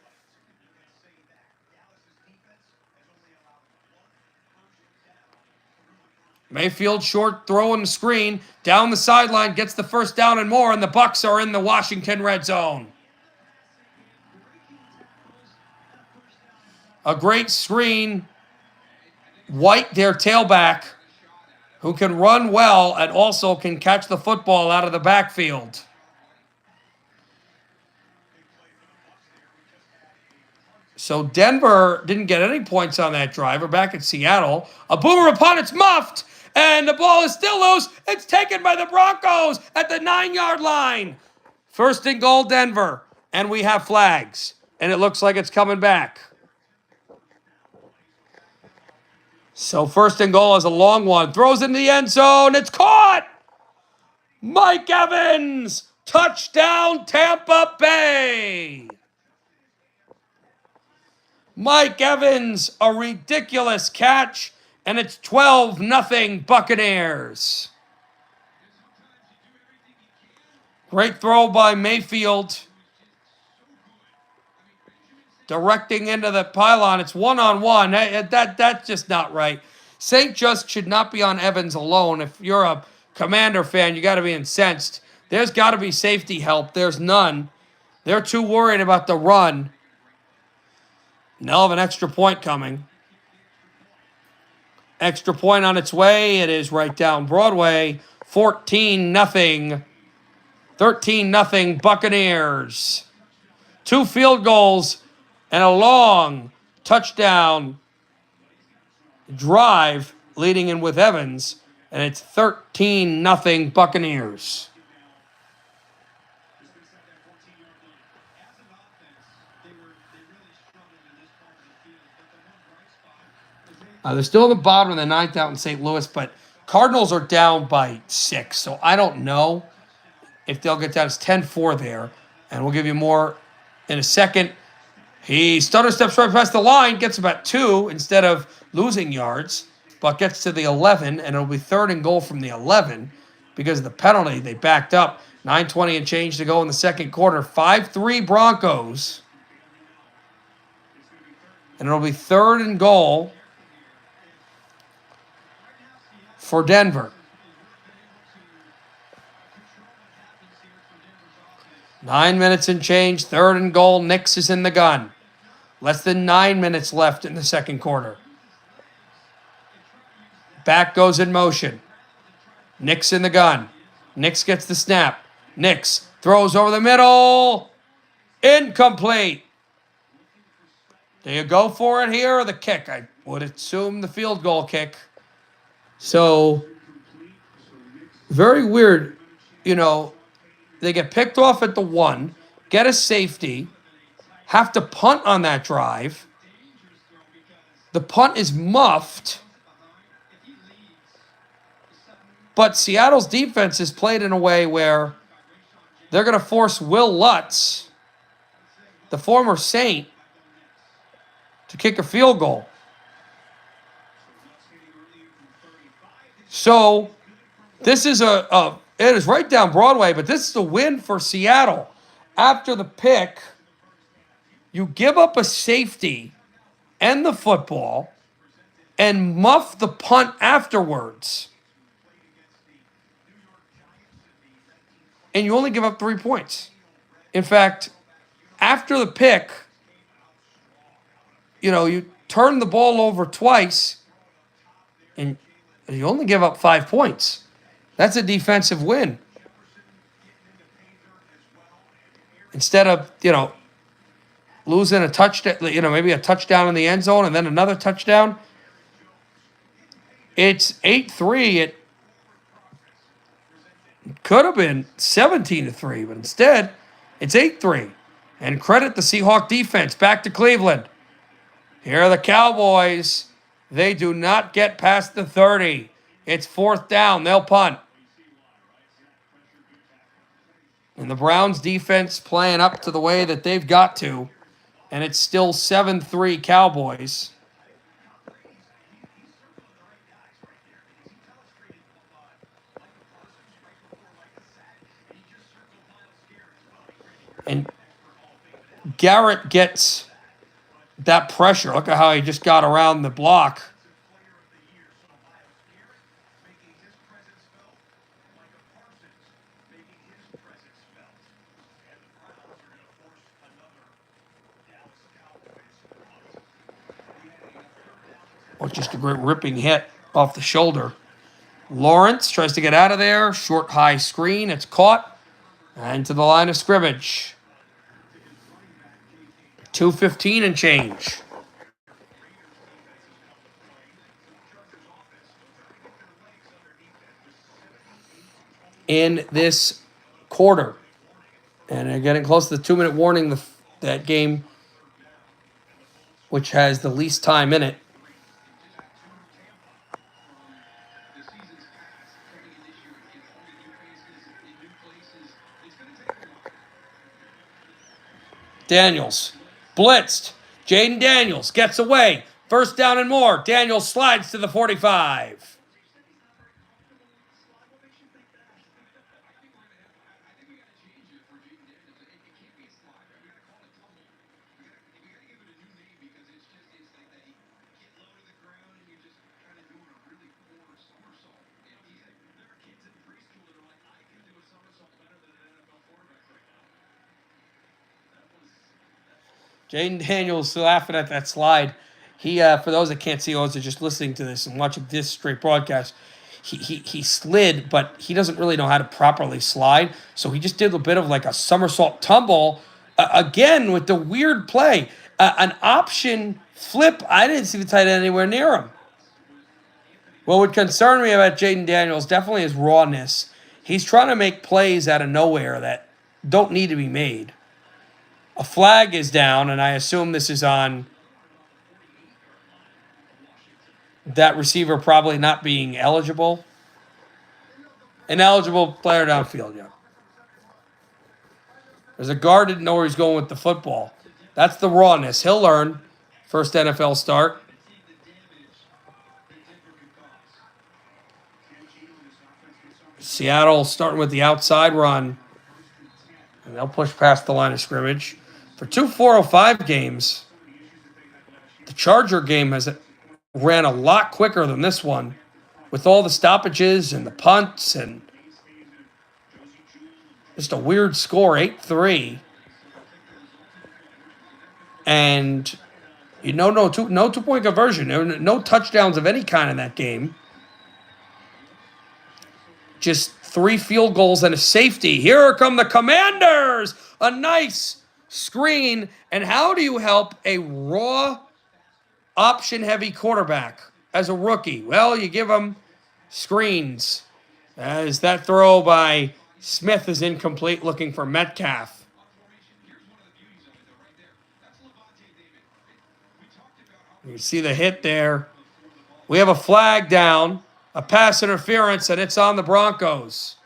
Mayfield short throw on the screen. Down the sideline, gets the first down and more, and the Bucs are in the Washington red zone. A great screen. White, their tailback, who can run well and also can catch the football out of the backfield. So Denver didn't get any points on that drive. We're back at Seattle. A boomer upon it's muffed, and the ball is still loose. It's taken by the Broncos at the 9-yard line. First and goal, Denver. And we have flags. And it looks like it's coming back. So first and goal is a long one. Throws in the end zone. It's caught. Mike Evans. Touchdown, Tampa Bay. Mike Evans, a ridiculous catch. And it's 12-0 Buccaneers. Great throw by Mayfield. Directing into the pylon. It's one-on-one. That's just not right. St. Just should not be on Evans alone. If you're a Commander fan, you got to be incensed. There's got to be safety help. There's none. They're too worried about the run. And they'll have an extra point coming. Extra point on its way. It is right down Broadway. 14-0. 13-0 Buccaneers. 2 field goals and a long touchdown drive leading in with Evans. And it's 13-0 Buccaneers. They're still in the bottom of the 9th out in St. Louis, but Cardinals are down by 6. So I don't know if they'll get down. It's 10-4 there. And we'll give you more in a second. He stutter steps right past the line, gets about 2 instead of losing yards, but gets to the 11, and it'll be 3rd and goal from the 11 because of the penalty. They backed up. 9:20 and change to go in the second quarter. 5-3 Broncos. And it'll be 3rd and goal for Denver. 9 minutes and change, 3rd and goal. Nix is in the gun. Less than 9 minutes left in the second quarter. Back goes in motion. Nix in the gun. Nix gets the snap. Nix throws over the middle. Incomplete. Do you go for it here or the kick? I would assume the field goal kick. So, very weird. You know, they get picked off at the 1, get a safety, have to punt on that drive. The punt is muffed. But Seattle's defense is played in a way where they're going to force Will Lutz, the former Saint, to kick a field goal. So, this is it is right down Broadway, but this is a win for Seattle. After the pick, you give up a safety and the football and muff the punt afterwards. And you only give up 3 points. In fact, after the pick, you turn the ball over twice and you only give up 5 points. That's a defensive win. Instead of, losing a touchdown, maybe a touchdown in the end zone and then another touchdown. It's 8-3. It could have been 17-3, but instead, it's 8-3. And credit the Seahawk defense. Back to Cleveland. Here are the Cowboys. They do not get past the 30. It's 4th down. They'll punt. And the Browns defense playing up to the way that they've got to. And it's still 7-3 Cowboys. And Garrett gets that pressure. Look at how he just got around the block. Oh, just a great ripping hit off the shoulder. Lawrence tries to get out of there. Short, high screen. It's caught. And to the line of scrimmage. 2:15 and change. In this quarter. And they're getting close to the 2-minute warning, that game, which has the least time in it. Daniels. Blitzed. Jaden Daniels gets away. First down and more. Daniels slides to the 45. Jaden Daniels laughing at that slide. He, for those that can't see, those are just listening to this and watching this straight broadcast, he slid, but he doesn't really know how to properly slide. So he just did a bit of like a somersault tumble, again with the weird play. An option flip, I didn't see the tight end anywhere near him. What would concern me about Jaden Daniels definitely his rawness. He's trying to make plays out of nowhere that don't need to be made. A flag is down, and I assume this is on that receiver probably not being eligible. Ineligible player downfield, yeah. There's a guard didn't know where he's going with the football. That's the rawness. He'll learn. First NFL start. Seattle starting with the outside run. And they'll push past the line of scrimmage. For two 405 games, the Charger game has ran a lot quicker than this one, with all the stoppages and the punts and just a weird score, 8-3. And no two-point conversion, no touchdowns of any kind in that game. Just 3 field goals and a safety. Here come the Commanders! A nice screen. And how do you help a raw, option-heavy quarterback as a rookie? Well, you give him screens. As that throw by Smith is incomplete, looking for Metcalf. You see the hit there. We have a flag down, a pass interference, and it's on the Broncos.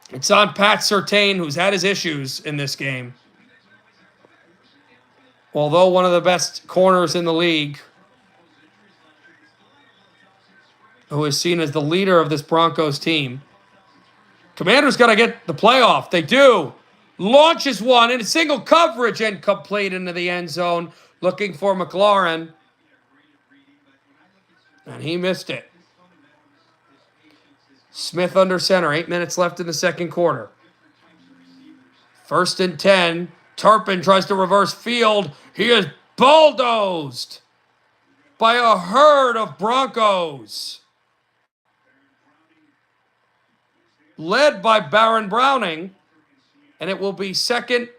It's on Pat Surtain, who's had his issues in this game. Although one of the best corners in the league, who is seen as the leader of this Broncos team. Commanders got to get the playoff. They do. Launches one in single coverage and complete into the end zone, looking for McLaurin. And he missed it. Smith under center. 8 minutes left in the second quarter. 1st and 10. Turpin tries to reverse field. He is bulldozed by a herd of Broncos, led by Baron Browning, and it will be 2nd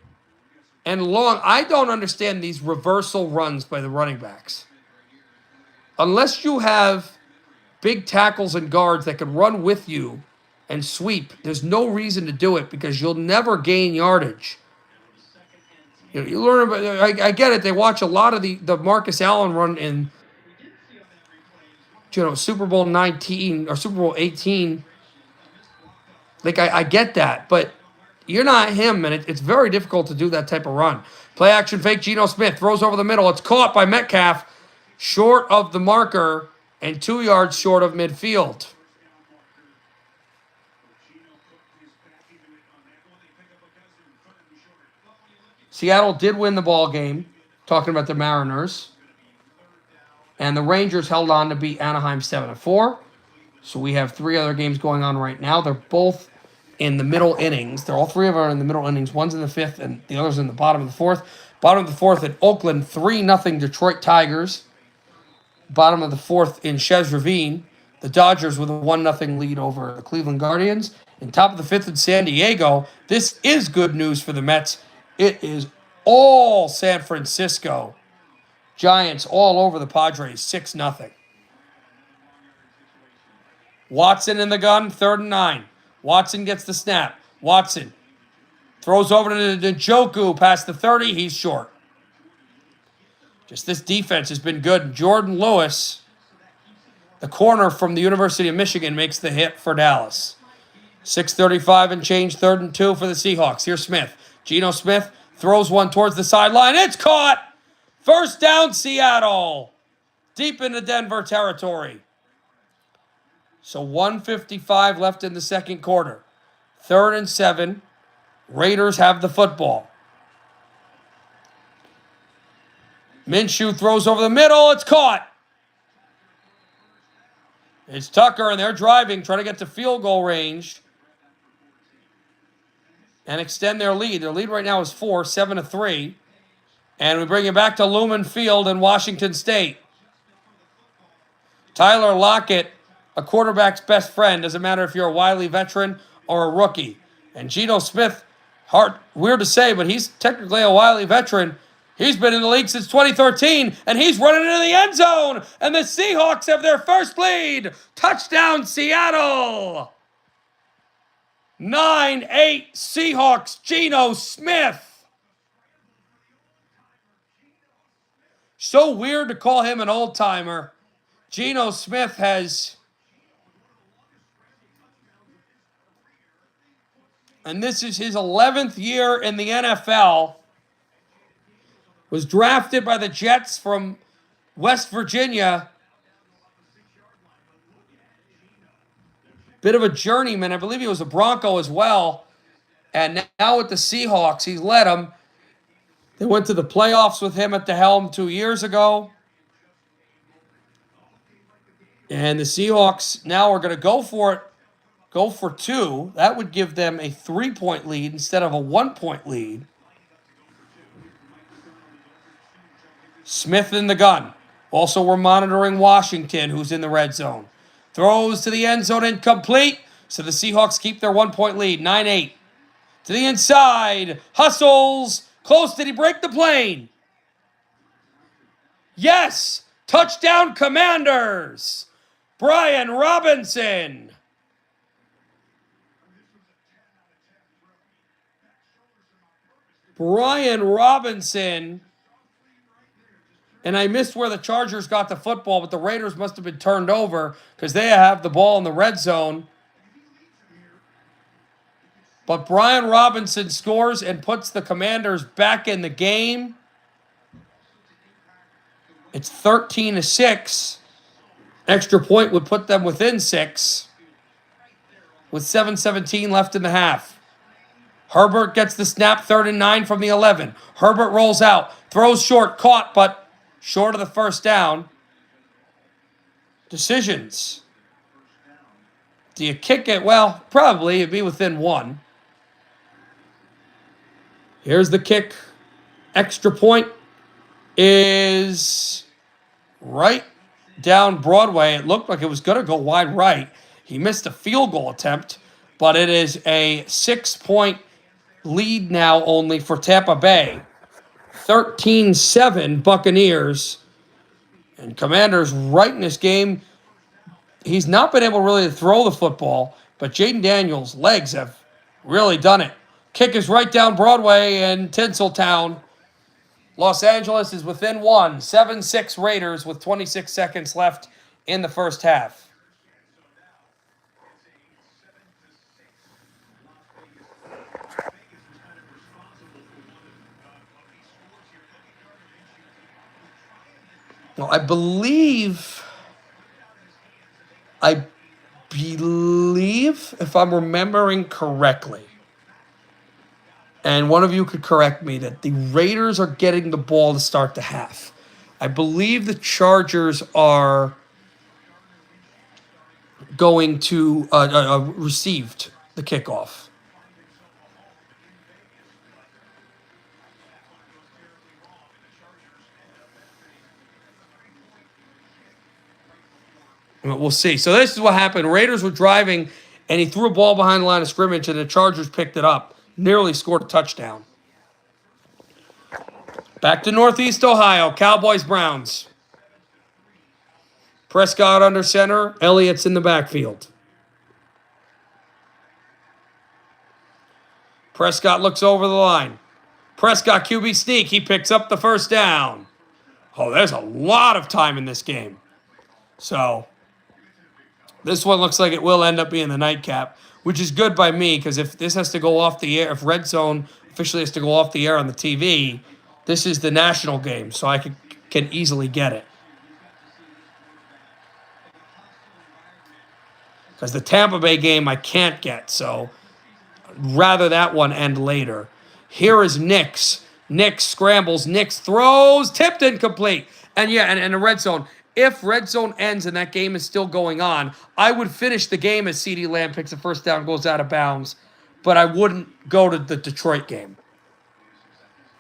and long. I don't understand these reversal runs by the running backs. Unless you have big tackles and guards that can run with you and sweep, there's no reason to do it because you'll never gain yardage. You learn about. I get it. They watch a lot of the Marcus Allen run in, Super Bowl 19 or Super Bowl 18. Like I get that, but you're not him, and it's very difficult to do that type of run. Play action fake. Geno Smith throws over the middle. It's caught by Metcalf, short of the marker and 2 yards short of midfield. Seattle did win the ball game, talking about the Mariners. And the Rangers held on to beat Anaheim 7-4. So we have 3 other games going on right now. They're both in the middle innings. All 3 of them are in the middle innings. One's in the 5th and the other's in the bottom of the 4th. Bottom of the 4th at Oakland, 3-0 Detroit Tigers. Bottom of the fourth in Chez Ravine. The Dodgers with a 1-0 lead over the Cleveland Guardians. In top of the fifth in San Diego. This is good news for the Mets. It is all San Francisco. Giants all over the Padres, 6-0. Watson in the gun, 3rd and 9. Watson gets the snap. Watson throws over to Njoku past the 30. He's short. Just this defense has been good. Jordan Lewis, the corner from the University of Michigan, makes the hit for Dallas. 6:35 and change, 3rd and 2 for the Seahawks. Here's Smith. Geno Smith throws one towards the sideline. It's caught. First down, Seattle. Deep into Denver territory. So 1:55 left in the second quarter. 3rd and 7. Raiders have the football. Minshew throws over the middle. It's caught. It's Tucker, and they're driving, trying to get to field goal range and extend their lead. Their lead right now is 4, 7-3. And we bring it back to Lumen Field in Washington State. Tyler Lockett, a quarterback's best friend. Doesn't matter if you're a wily veteran or a rookie. And Geno Smith, weird to say, but he's technically a wily veteran. He's been in the league since 2013, and he's running into the end zone. And the Seahawks have their first lead. Touchdown, Seattle. 9-8 Seahawks, Geno Smith. So weird to call him an old-timer. Geno Smith has... And this is his 11th year in the NFL. Was drafted by the Jets from West Virginia. Bit of a journeyman. I believe he was a Bronco as well. And now with the Seahawks, he's led them. They went to the playoffs with him at the helm 2 years ago. And the Seahawks now are going to go for it. Go for 2. That would give them a 3-point lead instead of a 1-point lead. Smith in the gun. Also, we're monitoring Washington, who's in the red zone. Throws to the end zone, incomplete. So the Seahawks keep their 1-point lead, 9-8. To the inside. Hustles. Close. Did he break the plane? Yes. Touchdown, Commanders. Brian Robinson. Brian Robinson. And I missed where the Chargers got the football, but the Raiders must have been turned over because they have the ball in the red zone. But Brian Robinson scores and puts the Commanders back in the game. It's 13-6. Extra point would put them within 6 with 7:17 left in the half. Herbert gets the snap, 3rd and 9 from the 11. Herbert rolls out, throws short, caught, but short of the first down. Decisions. Do you kick it? Well, probably. It'd be within 1. Here's the kick. Extra point is right down Broadway. It looked like it was going to go wide right. He missed a field goal attempt, but it is a 6-point lead now only for Tampa Bay. 13-7 Buccaneers. And Commanders right in this game. He's not been able really to throw the football, but Jaden Daniels' legs have really done it. Kick is right down Broadway in Tinseltown. Los Angeles is within 1. 7-6 Raiders with 26 seconds left in the first half. Well, I believe, if I'm remembering correctly, and one of you could correct me, that the Raiders are getting the ball to start the half. I believe the Chargers are going to received the kickoff. We'll see. So this is what happened. Raiders were driving, and he threw a ball behind the line of scrimmage, and the Chargers picked it up. Nearly scored a touchdown. Back to Northeast Ohio. Cowboys-Browns. Prescott under center. Elliott's in the backfield. Prescott looks over the line. Prescott QB sneak. He picks up the first down. Oh, there's a lot of time in this game. So this one looks like it will end up being the nightcap, which is good by me because if this has to go off the air, if Redzone officially has to go off the air on the TV, this is the national game, so I can easily get it. Because the Tampa Bay game I can't get, so rather that one end later. Here is Nix. Nix scrambles. Nix throws. Tipped incomplete. And yeah, and a red zone. If red zone ends and that game is still going on, I would finish the game as CeeDee Lamb picks a first down, goes out of bounds. But I wouldn't go to the Detroit game.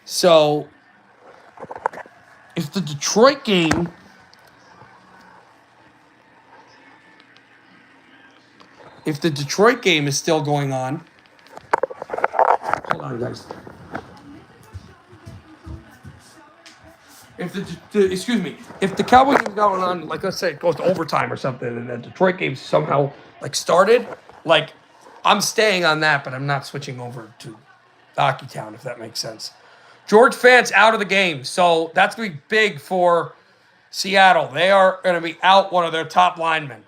So, if the Detroit game... If the Detroit game is still going on... Hold on, guys. If if the Cowboys game going on, like let's say it goes to overtime or something, and the Detroit game somehow like started, like I'm staying on that, but I'm not switching over to Hockeytown, if that makes sense. George Fant's out of the game, so that's gonna be big for Seattle. They are gonna be out one of their top linemen.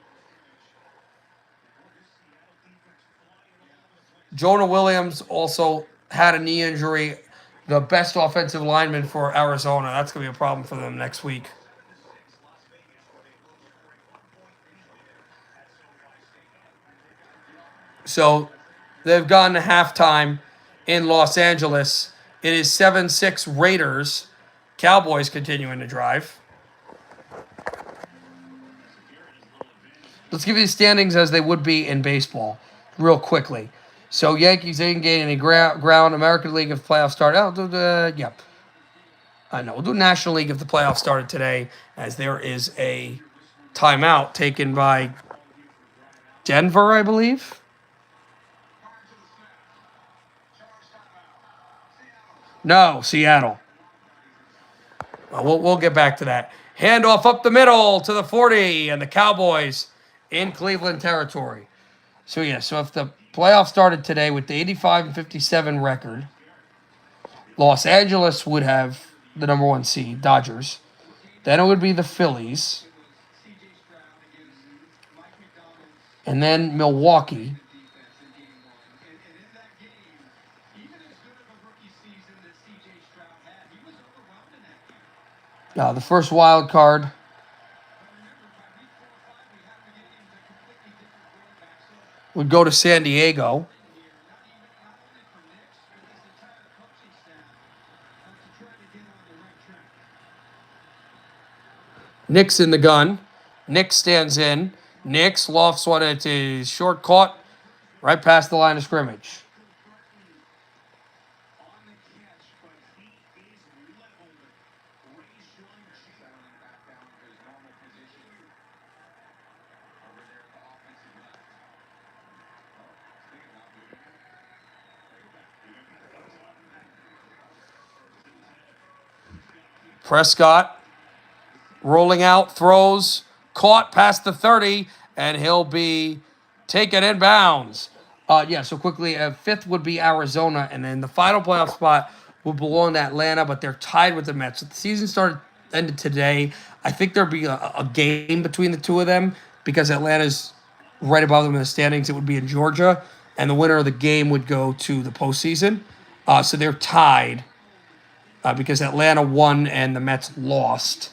Jonah Williams also had a knee injury. The best offensive lineman for Arizona. That's going to be a problem for them next week. So they've gone to halftime in Los Angeles. It is 7-6 Raiders. Cowboys continuing to drive. Let's give you the standings as they would be in baseball real quickly. So Yankees didn't gain any ground. American League if the playoffs start. Yep. I know. We'll do National League if the playoffs started today, as there is a timeout taken by Denver, I believe. No, Seattle. We'll get back to that. Handoff up the middle to the 40, and the Cowboys in Cleveland territory. So if the playoffs started today with the 85-57 record, Los Angeles would have the number 1 seed, Dodgers. Then it would be the Phillies. And then Milwaukee. The first wild card would go to San Diego. Nick's in the gun. Nick stands in. Nick's lofts one at his short caught right past the line of scrimmage. Prescott rolling out, throws, caught past the 30, and he'll be taken in bounds. So quickly, 5th would be Arizona, and then the final playoff spot would belong to Atlanta, but they're tied with the Mets. So the season ended today. I think there'll be a game between the two of them because Atlanta's right above them in the standings. It would be in Georgia, and the winner of the game would go to the postseason. So they're tied. Because Atlanta won and the Mets lost.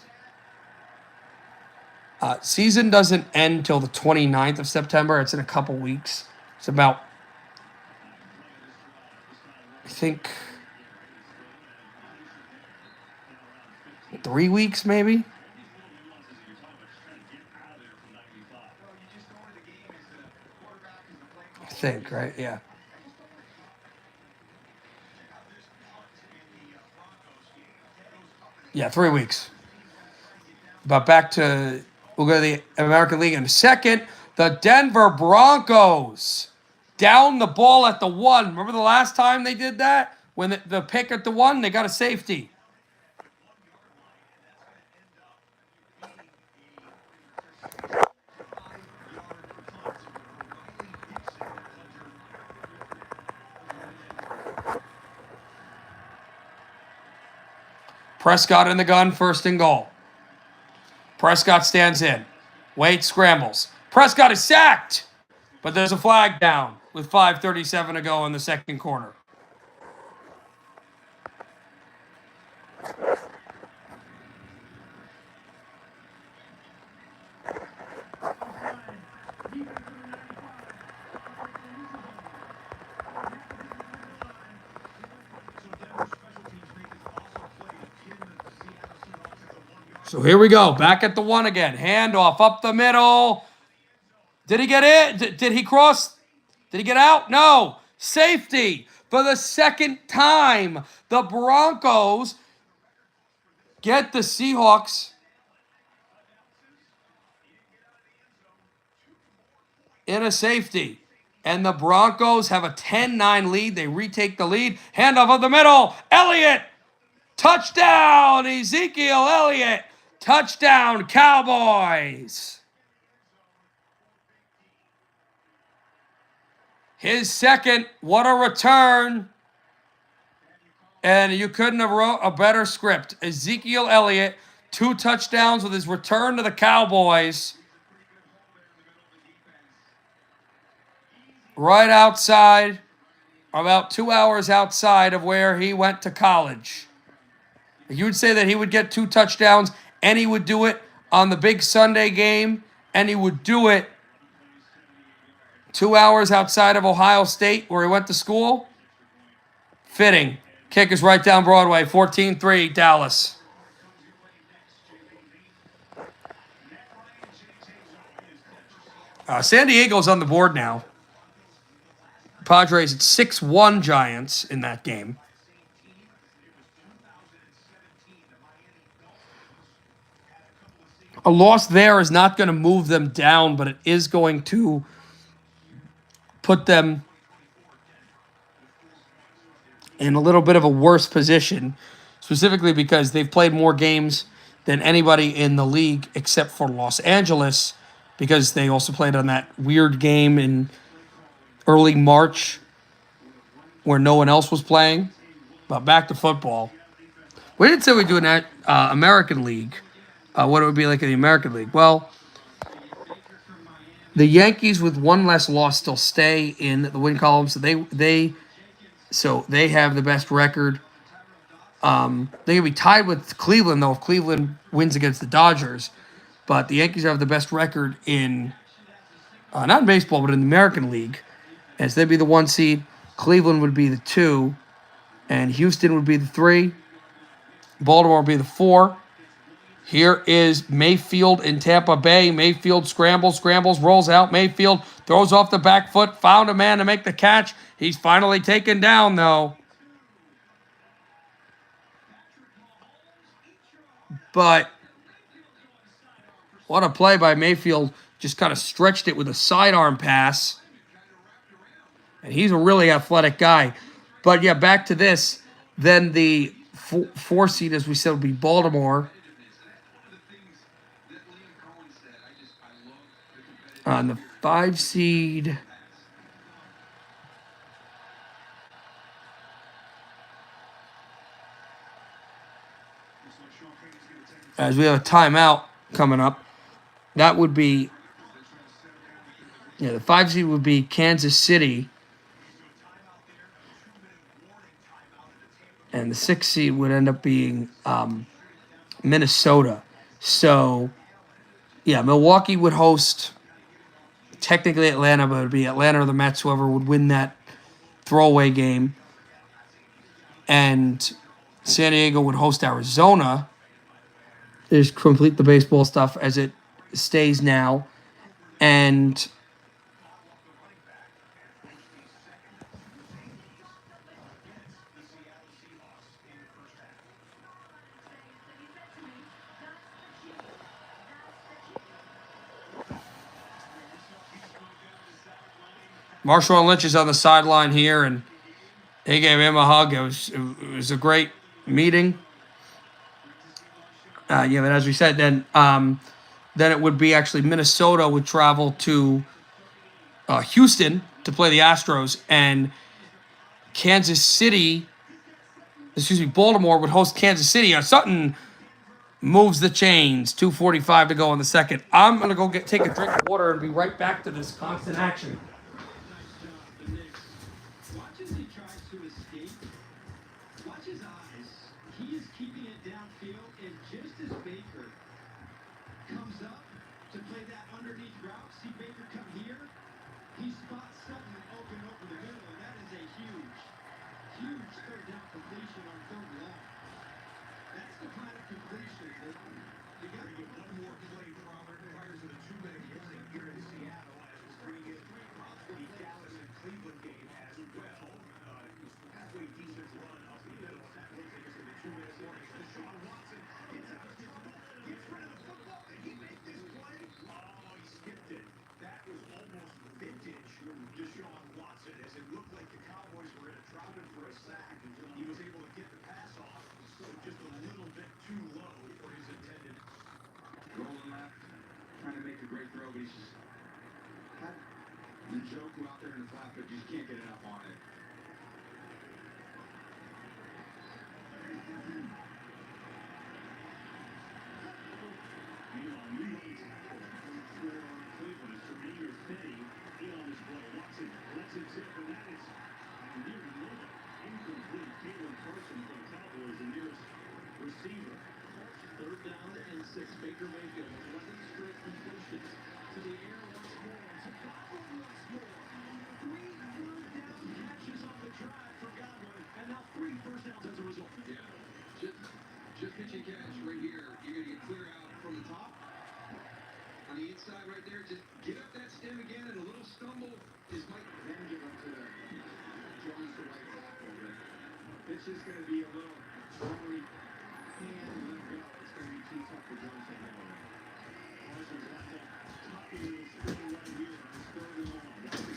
Season doesn't end till the 29th of September. It's in a couple weeks. It's about, I think, 3 weeks maybe. I think, right? Yeah. Yeah, 3 weeks. But back to We'll go to the American League in a second. The Denver Broncos down the ball at the 1. Remember the last time they did that? When the pick at the 1, they got a safety. Prescott in the gun, first and goal. Prescott stands in. Wade scrambles. Prescott is sacked, but there's a flag down with 5:37 to go in the second quarter. So here we go. Back at the 1 again. Handoff up the middle. Did he get it? Did he cross? Did he get out? No. Safety for the second time. The Broncos get the Seahawks in a safety. And the Broncos have a 10-9 lead. They retake the lead. Handoff up the middle. Elliott. Touchdown. Ezekiel Elliott. Touchdown, Cowboys. His second. What a return. And you couldn't have wrote a better script. Ezekiel Elliott, 2 touchdowns with his return to the Cowboys. Right outside, about 2 hours outside of where he went to college. You would say that he would get 2 touchdowns, and he would do it on the big Sunday game, and he would do it 2 hours outside of Ohio State, where he went to school. Fitting. Kick is right down Broadway, 14-3, Dallas. San Diego's on the board now. Padres at 6-1 Giants in that game. A loss there is not going to move them down, but it is going to put them in a little bit of a worse position, specifically because they've played more games than anybody in the league except for Los Angeles, because they also played on that weird game in early March where no one else was playing. But back to football. We didn't say we'd do an American League. What it would be like in the American League. Well, the Yankees with 1 less loss still stay in the win column, so they have the best record. They could be tied with Cleveland, though, if Cleveland wins against the Dodgers. But the Yankees have the best record in, not in baseball, but in the American League. As they'd be the 1 seed, Cleveland would be the 2, and Houston would be the 3. Baltimore would be the 4. Here is Mayfield in Tampa Bay. Mayfield scrambles, rolls out. Mayfield throws off the back foot, found a man to make the catch. He's finally taken down, though. But what a play by Mayfield. Just kind of stretched it with a sidearm pass. And he's a really athletic guy. But, yeah, back to this. Then the 4 seed, as we said, would be Baltimore. On the 5 seed, as we have a timeout coming up, that would be, the 5 seed would be Kansas City, and the 6 seed would end up being Minnesota. So, yeah, Milwaukee would host technically Atlanta, but it would be Atlanta or the Mets, whoever would win that throwaway game. And San Diego would host Arizona. Just complete the baseball stuff as it stays now. And Marshawn Lynch is on the sideline here, and they gave him a hug. It was a great meeting. But as we said, then it would be actually Minnesota would travel to Houston to play the Astros, and Baltimore would host Kansas City. Sutton moves the chains. 2:45 to go in the second. I'm gonna go take a drink of water and be right back to this constant action. Watch as he tries to escape. Watch his eyes. He is keeping it downfield, and just as Baker comes up to play that underneath route, see Baker come here, he spots Sutton open over the middle, and that is a huge third down completion on third and long. That's the kind of completion that you got to get one more play from. Prior to the two-minute warning here in Seattle, as was bringing in the Dallas and Cleveland game as well. Halfway decent run up the middle. That will take us to the 2-minute warning. Deshaun Watson gets out of his gets rid of the football, and he made this play. Oh, he skipped it. That was almost vintage Deshaun Watson, as it looked like the Cowboys were in a drop-in for a sack. He was able to get the pass off, so just a little bit too low for his intended. Rolling left, trying to make a great throw, but he's just had the joke out there in the flat, but just can't get it up on it. Third down and 6. Baker Mayfield with 11 straight completions to the air once more. To Godwin once more. 3 third down catches on the drive for Godwin, and now 3 first downs as a result. Yeah, just pitch and catch right here. You're going to get clear out from the top. On the inside right there, just get up that stem again, and a little stumble is Mike. Then give up to Jones, the right tackle. It's just going to be a little rubbery hand let go. It's going to be too tough for Jones to handle. Parsons got that top of his thing right here on his third and long. That's a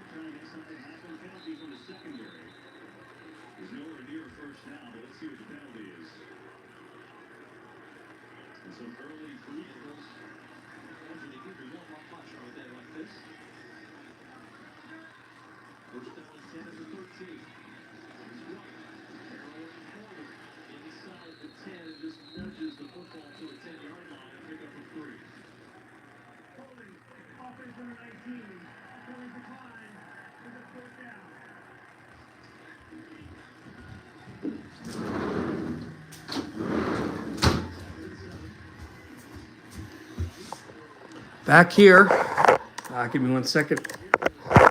trying to get something happen. Penalty from the secondary. He's nowhere near a first down, but let's see what the penalty is. And some early free throws. Anthony, give me one more punch on a day like this. First down and 10 at the 13. He's right. Arrowing forward inside the 10 and just nudges the football to the 10-yard line and pick up a 3. Holding offense number 19. Going to climb to the fourth down. Back here. Give me 1 second.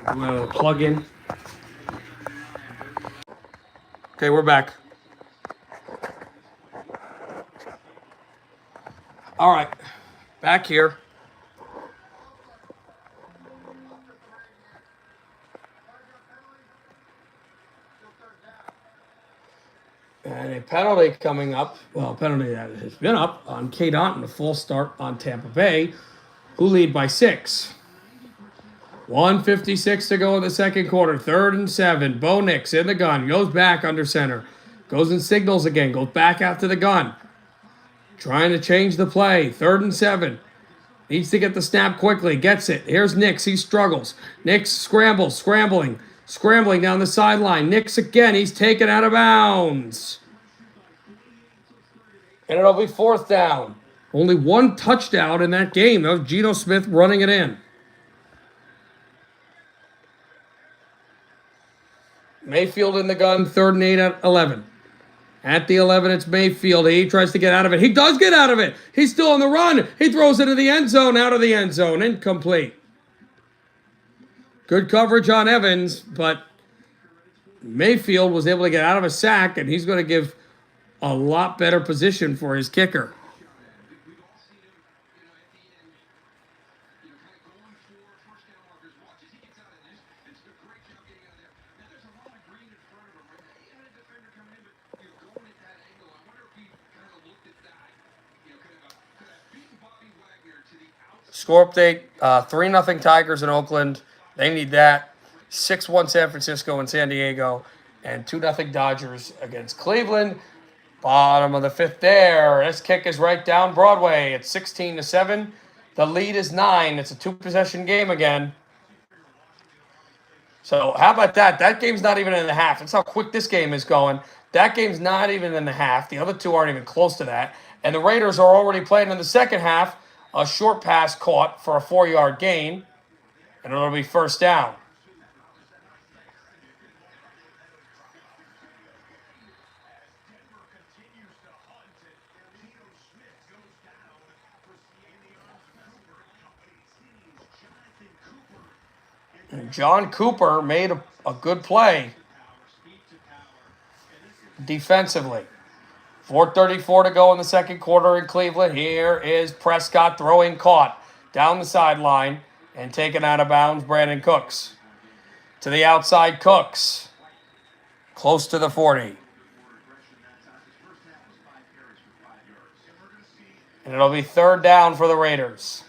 I'm going to plug in. Okay, we're back. All right. Back here. And a penalty coming up. Well, a penalty that has been up on Kate Otten, a false start on Tampa Bay, who lead by 6. 1:56 to go in the second quarter. 3rd and 7. Bo Nix in the gun. Goes back under center. Goes and signals again. Goes back out to the gun. Trying to change the play. 3rd and 7. Needs to get the snap quickly. Gets it. Here's Nix. He struggles. Nix scrambles. Scrambling down the sideline. Nix again. He's taken out of bounds. And it'll be 4th down. Only 1 touchdown in that game. That was Geno Smith running it in. Mayfield in the gun, 3rd and 8 at 11. At the 11, it's Mayfield. He tries to get out of it. He does get out of it. He's still on the run. He throws into the end zone, out of the end zone. Incomplete. Good coverage on Evans, but Mayfield was able to get out of a sack, and he's going to give a lot better position for his kicker. We've all seen him, at the end, kind of going for first down markers. Watch as he gets out of this. It's a great job getting out of there. Now there's a lot of green in front of him, right? He had a defender coming in, but going at that angle, I wonder if he kind of looked at that. Could have beaten Bobby Wagner to the Score update, 3-0 Tigers in Oakland. They need that. 6-1 San Francisco and San Diego. And 2-0 Dodgers against Cleveland. Bottom of the fifth there. This kick is right down Broadway. It's 16-7. The lead is 9. It's a 2-possession game again. So how about that? That game's not even in the half. That's how quick this game is going. That game's not even in the half. The other two aren't even close to that. And the Raiders are already playing in the second half. A short pass caught for a 4-yard gain. And it'll be first down. And John Cooper made a good play defensively. 4:34 to go in the second quarter in Cleveland. Here is Prescott throwing caught down the sideline and taken out of bounds. Brandon Cooks to the outside. Cooks close to the 40. And it'll be third down for the Raiders.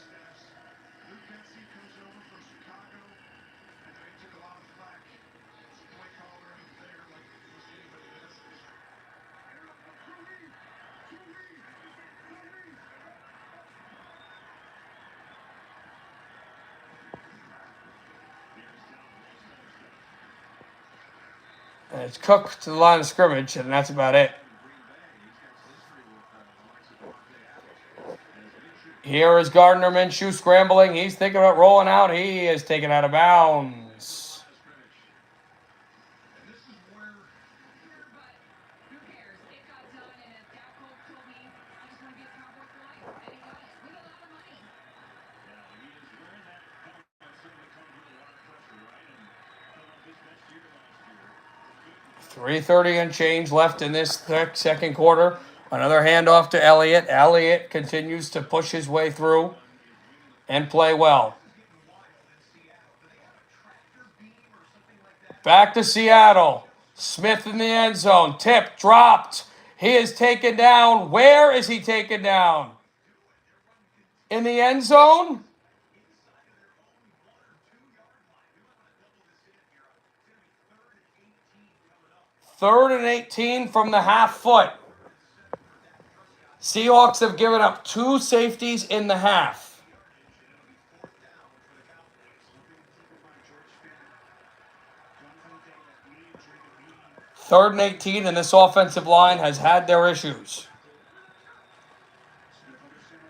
And it's Cook to the line of scrimmage, and that's about it. Here is Gardner Minshew scrambling. He's thinking about rolling out. He is taken out of bounds. .330 and change left in this second quarter. Another handoff to Elliott. Elliott continues to push his way through and play well. Back to Seattle. Smith in the end zone. Tip, dropped. He is taken down. Where is he taken down? In the end zone? Third and 18 from the half foot. Seahawks have given up 2 safeties in the half. Third and 18, and this offensive line has had their issues.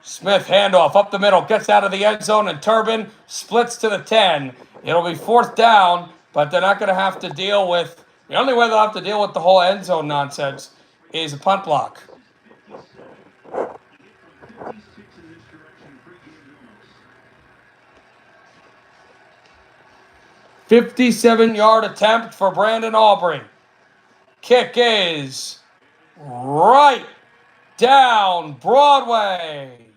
Smith, handoff up the middle, gets out of the end zone, and Turbin splits to the 10. It'll be fourth down, but they're not going to have to deal with, the only way they'll have to deal with the whole end zone nonsense is a punt block. 57-yard attempt for Brandon Aubrey. Kick is right down Broadway.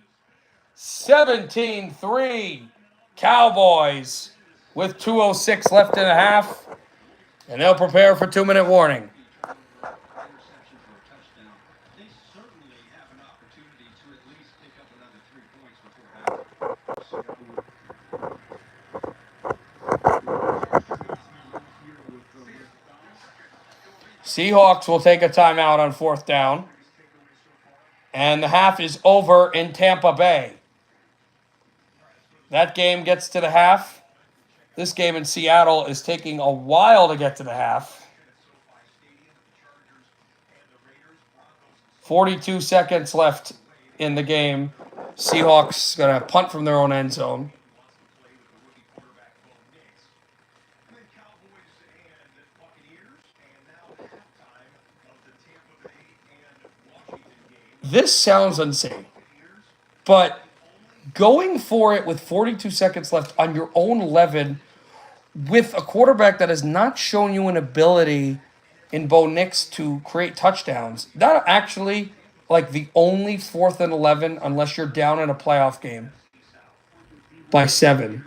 17-3 Cowboys with 2:06 left in the half. And they'll prepare for 2-minute warning. Seahawks will take a timeout on fourth down. And the half is over in Tampa Bay. That game gets to the half. This game in Seattle is taking a while to get to the half. 42 seconds left in the game. Seahawks going to punt from their own end zone. This sounds insane, but going for it with 42 seconds left on your own 11 with a quarterback that has not shown you an ability in Bo Nix to create touchdowns, not actually like the only 4th and 11 unless you're down in a playoff game by 7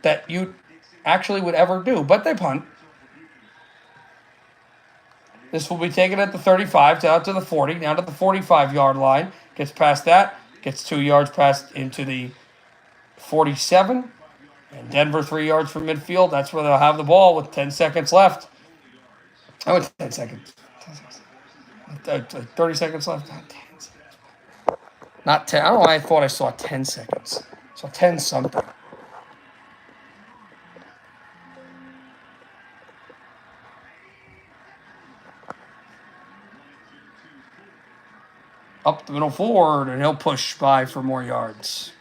that you actually would ever do, but they punt. This will be taken at the 35, down to the 40, down to the 45-yard line. Gets past that, gets 2 yards past into the 47. And Denver 3 yards from midfield. That's where they'll have the ball with 10 seconds left. I went 10 seconds. 30 seconds left. Not 10 seconds. Not 10. I don't know why I thought I saw 10 seconds. I saw 10 something. Up the middle forward, and he'll push by for more yards.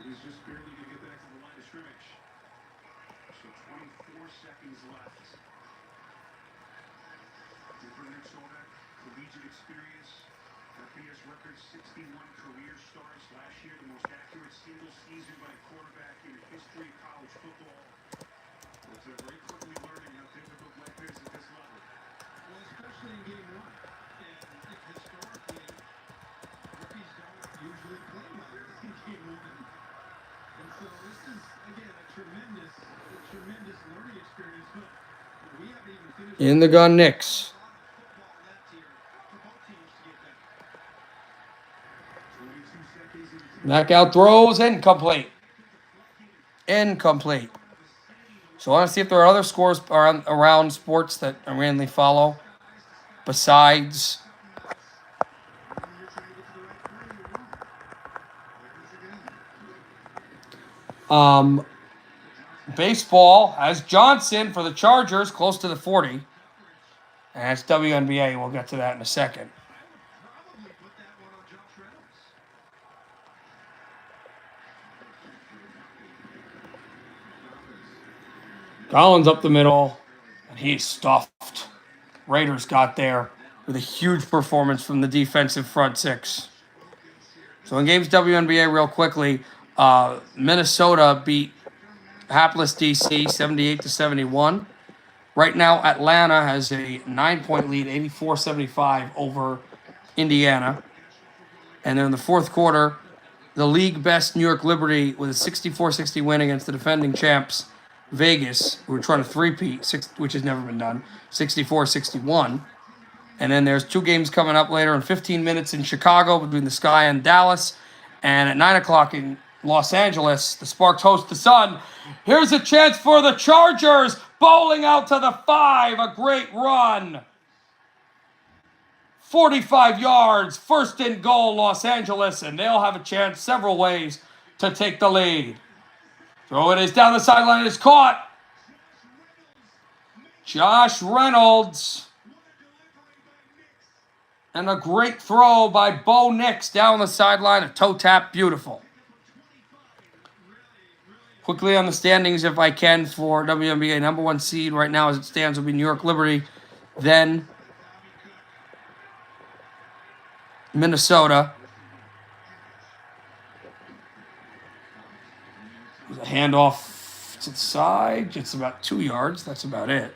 He's just barely going to get back to the line of scrimmage. So 24 seconds left. For Minnesota, collegiate experience. FBS record 61 career starts last year, the most accurate single season by a quarterback in the history of college football. It's a very quickly learning how difficult life is at this level. Well, especially in game one. And historically, rookies don't usually play well in game one. And so this is, again, a tremendous learning experience. But we haven't even finished. In the gun, Knicks. Knockout throws, incomplete. Incomplete. So I want to see if there are other scores around sports that I randomly follow besides baseball has Johnson for the Chargers close to the 40. And that's WNBA. We'll get to that in a second. Collins up the middle, and he's stuffed. Raiders got there with a huge performance from the defensive front six. So in games WNBA real quickly, Minnesota beat hapless DC 78-71. Right now, Atlanta has a 9-point lead, 84-75 over Indiana. And then in the fourth quarter, the league best New York Liberty with a 64-60 win against the defending champs, Vegas, who are trying to three-peat, which has never been done, 64-61. And then there's 2 games coming up later in 15 minutes in Chicago between the Sky and Dallas. And at 9 o'clock in Los Angeles, the Sparks host the Sun. Here's a chance for the Chargers, bowling out to the 5, a great run. 45 yards, first and goal, Los Angeles, and they'll have a chance several ways to take the lead. Throw it is down the sideline, it is caught. Josh Reynolds. And a great throw by Bo Nix down the sideline, a toe tap, beautiful. Quickly on the standings, if I can, for WNBA. Number 1 seed right now as it stands will be New York Liberty. Then Minnesota. There's a handoff to the side. It's about 2 yards. That's about it.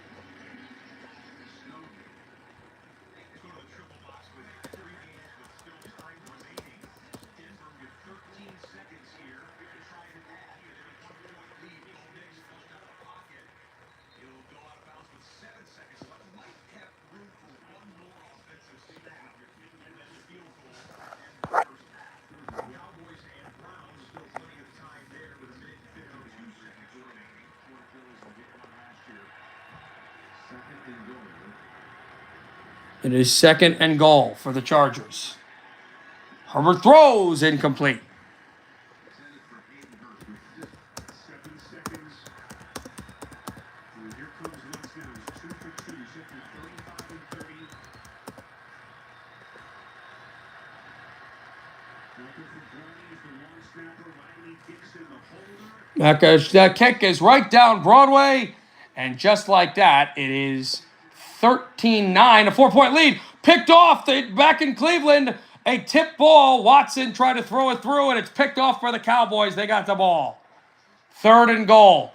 It is 2nd and goal for the Chargers. Herbert throws, incomplete. 7 seconds. And here comes Lynch now. He's 2 for 2. He's hit from 35 and 30. Looking for Brownie, the long snapper. Riley Dixon, the holder. That kick is right down Broadway. And just like that, it is 13-9, a 4-point lead. Picked off back in Cleveland. A tip ball. Watson tried to throw it through, and it's picked off for the Cowboys. They got the ball. 3rd and goal.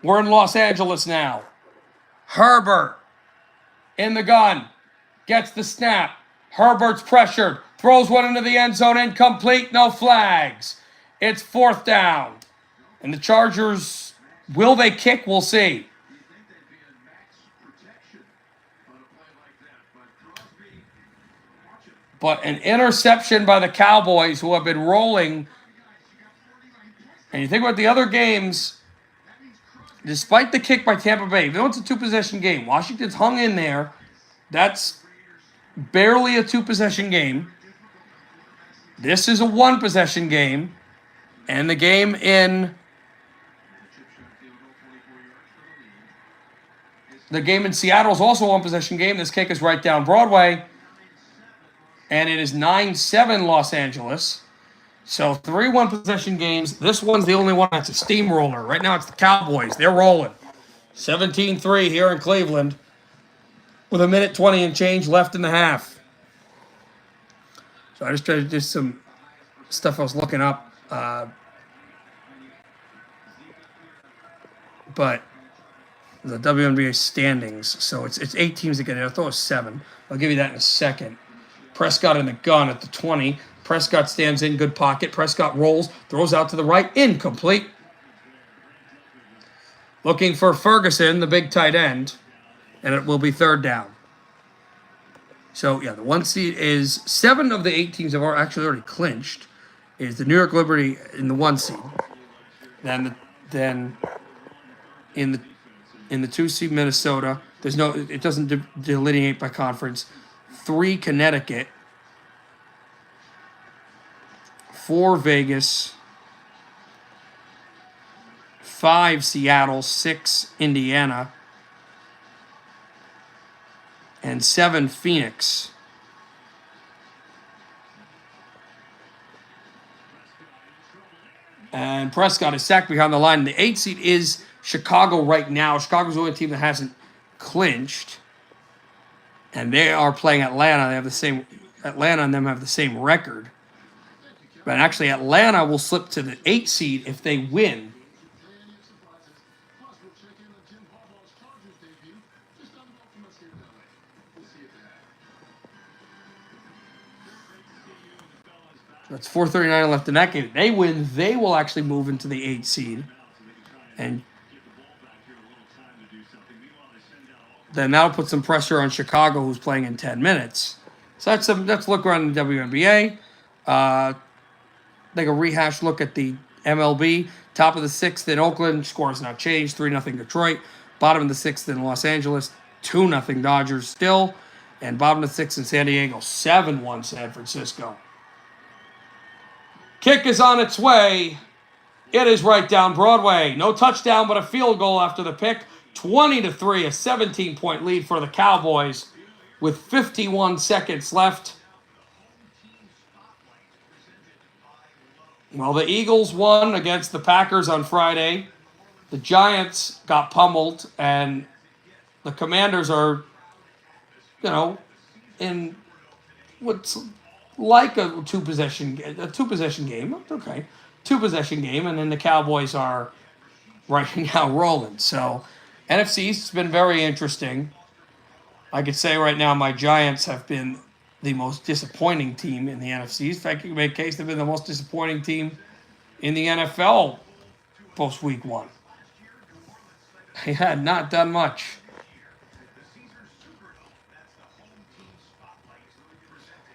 We're in Los Angeles now. Herbert in the gun. Gets the snap. Herbert's pressured. Throws one into the end zone. Incomplete. No flags. It's 4th down. And the Chargers Will they kick? We'll see. You think they'd be in max protection on a play like that, but Crosby, watch it. But an interception by the Cowboys, who have been rolling. And you think about the other games, despite the kick by Tampa Bay, even though it's a two-possession game, Washington's hung in there. That's barely a two-possession game. This is a one-possession game. And the game in Seattle is also a one-possession game. This kick is right down Broadway. And it is 9-7 Los Angeles. So 3 one-possession games. This one's the only one that's a steamroller. Right now it's the Cowboys. They're rolling. 17-3 here in Cleveland with 1:20 and change left in the half. So I just tried to do some stuff I was looking up. But the WNBA standings. So it's 8 teams that get it. I thought it was 7. I'll give you that in a second. Prescott in the gun at the 20. Prescott stands in, good pocket. Prescott rolls, throws out to the right, incomplete. Looking for Ferguson, the big tight end, and it will be 3rd down. So, yeah, the 1 seed is 7 of the 8 teams have actually already clinched. Is the New York Liberty in the 1 seed. Then in the 2 seed Minnesota, it doesn't delineate by conference. 3 Connecticut. 4 Vegas, 5 Seattle, 6 Indiana, and 7 Phoenix. And Prescott is sacked behind the line. The 8 seed is Chicago right now. Chicago's the only team that hasn't clinched. And they are playing Atlanta. Atlanta and them have the same record. But actually, Atlanta will slip to the 8 seed if they win. That's 4:39 left in that game. If they win, they will actually move into the 8 seed. And then that'll put some pressure on Chicago, who's playing in 10 minutes. So let's look around the WNBA. Take a rehash look at the MLB. Top of the 6th in Oakland. Score has not changed. 3-0 Detroit. Bottom of the 6th in Los Angeles. 2-0 Dodgers still. And bottom of the 6th in San Diego. 7-1 San Francisco. Kick is on its way. It is right down Broadway. No touchdown, but a field goal after the pick. 20-3, a 17-point lead for the Cowboys with 51 seconds left. Well, the Eagles won against the Packers on Friday. The Giants got pummeled, and the Commanders are, in what's like a two-possession game. Okay, two-possession game, and then the Cowboys are right now rolling. So, NFC East has been very interesting. I could say right now my Giants have been the most disappointing team in the NFC. In fact, you can make a case they've been the most disappointing team in the NFL post-week 1. They had not done much.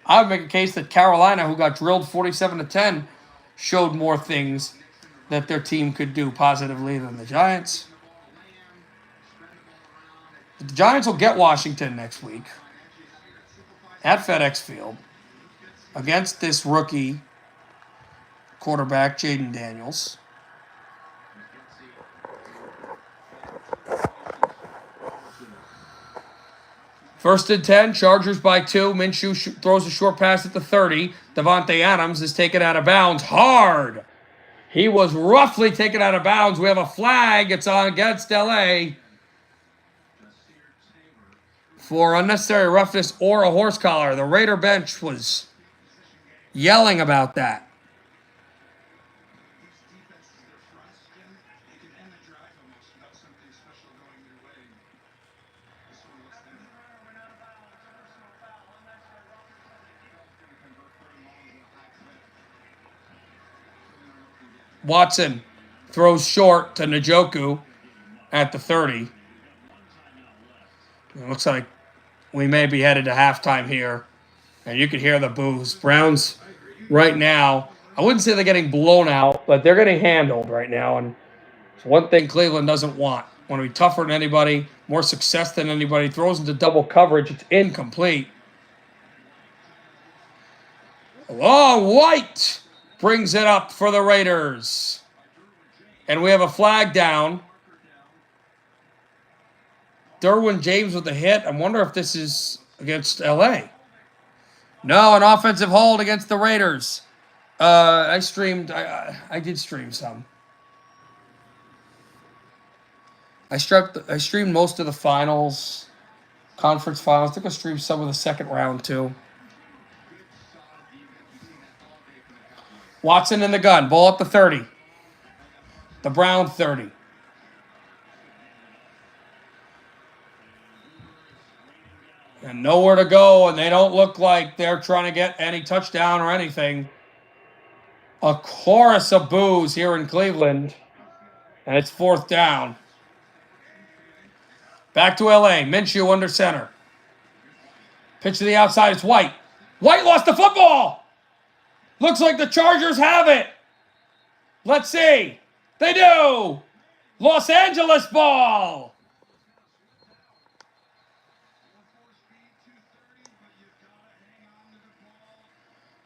I would make a case that Carolina, who got drilled 47-10, showed more things that their team could do positively than the Giants. The Giants will get Washington next week at FedEx Field against this rookie quarterback, Jaden Daniels. First and 10, Chargers by 2. Minshew throws a short pass at the 30. Devontae Adams is taken out of bounds hard. He was roughly taken out of bounds. We have a flag. It's on against LA for unnecessary roughness or a horse collar. The Raider bench was yelling about that. Watson throws short to Njoku. at the 30. It looks like we may be headed to halftime here. And you can hear the boos. Browns right now, I wouldn't say they're getting blown out, but they're getting handled right now. And it's one thing Cleveland doesn't want. Want to be tougher than anybody, more success than anybody. Throws into double coverage. It's incomplete. Oh, White brings it up for the Raiders. And we have a flag down. Derwin James with the hit. I wonder if this is against L.A. No, an offensive hold against the Raiders. I did stream some. I streamed most of the finals, conference finals. I think I streamed some of the second round too. Watson in the gun. Ball at the 30. The Brown 30. And nowhere to go, and they don't look like they're trying to get any touchdown or anything. A chorus of boos here in Cleveland, and it's 4th down. Back to L.A. Minshew under center. Pitch to the outside. It's White. White lost the football. Looks like the Chargers have it. Let's see. They do. Los Angeles ball.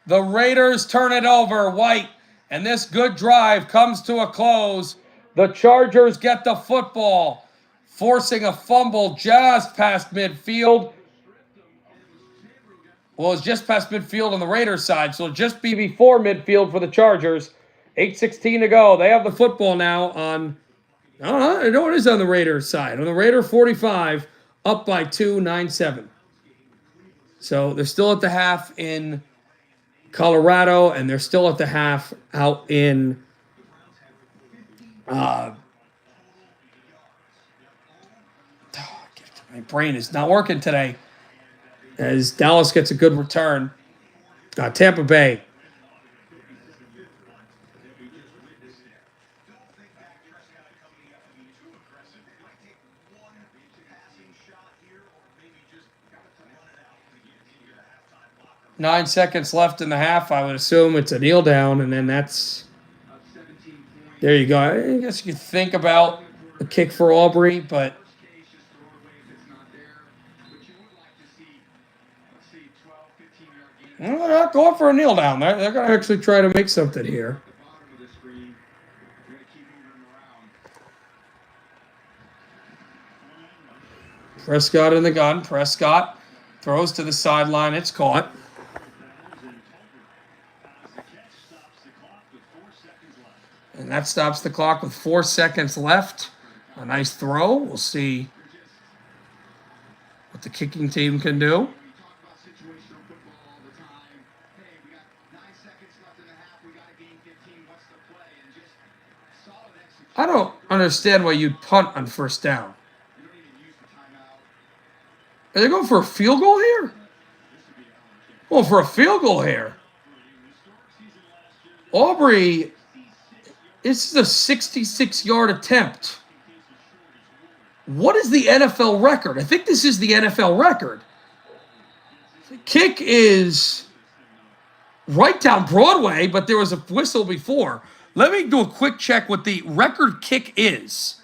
The Raiders turn it over. White. And this good drive comes to a close. The Chargers get the football, forcing a fumble just past midfield. Well, it's just past midfield on the Raiders side, so it'll just be before midfield for the Chargers. 8:16 to go. They have the football now on, I know it is on the Raiders side. On the Raider 45, up by 2, 9-7. So they're still at the half in Colorado, and they're still at the half out in my brain is not working today as Dallas gets a good return. Tampa Bay. Nine seconds left in the half. I would assume it's a kneel down, and then that's... There you go. I guess you could think about a kick for Aubrey, but... Well, they're not going for a kneel down. They're going to actually try to make something here. Prescott in the gun. Prescott throws to the sideline. It's caught. And that stops the clock with 4 seconds left. A nice throw. We'll see what the kicking team can do. I don't understand why you'd punt on 1st down. Are they going for a field goal here? Well, for a field goal here. Aubrey, this is a 66-yard attempt. What is the NFL record? I think this is the NFL record. The kick is right down Broadway, but there was a whistle before. Let me do a quick check what the record kick is.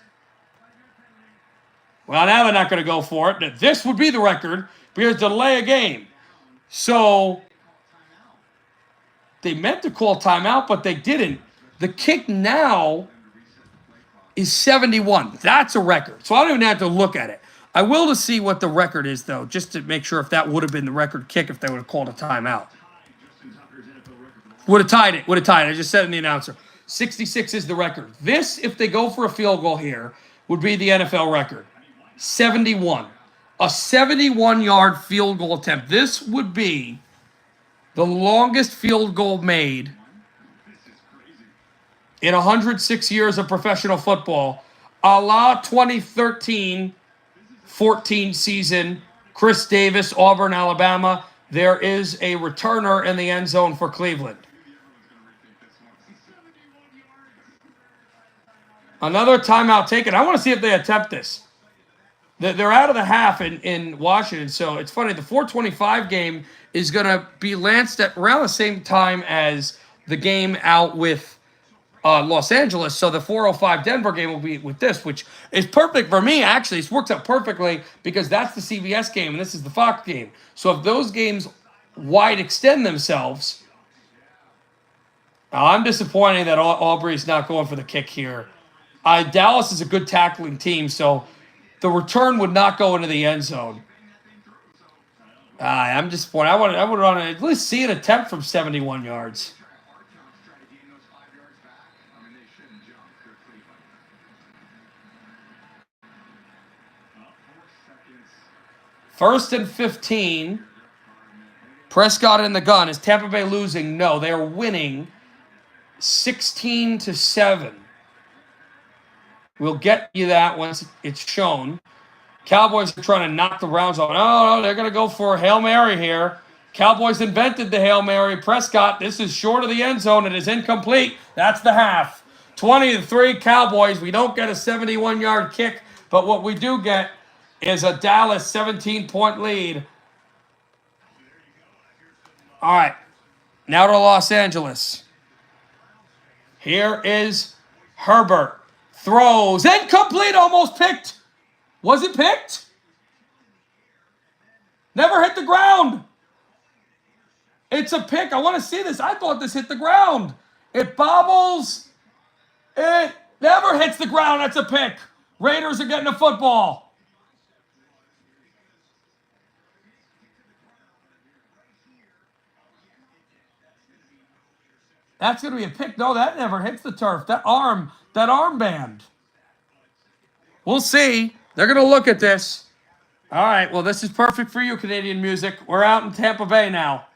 Well, now they're not going to go for it. This would be the record because delay a game. So they meant to call timeout, but they didn't. The kick now is 71. That's a record. So I don't even have to look at it. I will to see what the record is, though, just to make sure if that would have been the record kick if they would have called a timeout. Would have tied it. Would have tied it. I just said in the announcer. 66 is the record. This, if they go for a field goal here, would be the NFL record. 71. A 71-yard field goal attempt. This would be the longest field goal made in 106 years of professional football. A la 2013-14 season. Chris Davis, Auburn, Alabama. There is a returner in the end zone for Cleveland. Another timeout taken. I want to see if they attempt this. They're out of the half in Washington, so it's funny. The 4:25 game is going to be lanced at around the same time as the game out with Los Angeles. So the 4:05 Denver game will be with this, which is perfect for me, actually. It works out perfectly because that's the CBS game and this is the Fox game. So if those games wide extend themselves, I'm disappointed that Aubrey's not going for the kick here. Dallas is a good tackling team, so the return would not go into the end zone. I'm disappointed. I would want to at least see an attempt from 71 yards. First and 15. Prescott in the gun. Is Tampa Bay losing? No, they are winning 16-7. We'll get you that once it's shown. Cowboys are trying to knock the Browns off. No, they're going to go for a Hail Mary here. Cowboys invented the Hail Mary. Prescott, this is short of the end zone. It is incomplete. That's the half. 20-3 Cowboys. We don't get a 71-yard kick, but what we do get is a Dallas 17-point lead. All right, now to Los Angeles. Here is Herbert. Throws. Incomplete, almost picked. Was it picked? Never hit the ground. It's a pick. I want to see this. I thought this hit the ground. It bobbles. It never hits the ground. That's a pick. Raiders are getting a football. That's going to be a pick. No, that never hits the turf. That armband. We'll see. They're going to look at this. All right, well, this is perfect for you, Canadian music. We're out in Tampa Bay now.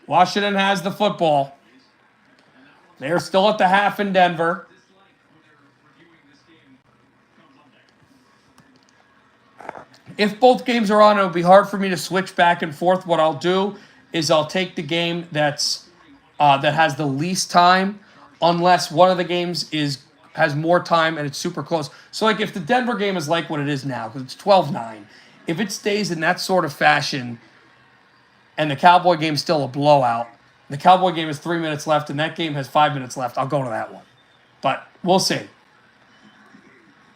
Washington has the football. They're still at the half in Denver. If both games are on, it would be hard for me to switch back and forth. What I'll do is I'll take the game that has the least time, unless one of the games has more time and it's super close. So, like, if the Denver game is like what it is now, because it's 12-9, if it stays in that sort of fashion and the Cowboy game's still a blowout, the Cowboy game has 3 minutes left and that game has 5 minutes left, I'll go to that one. But we'll see.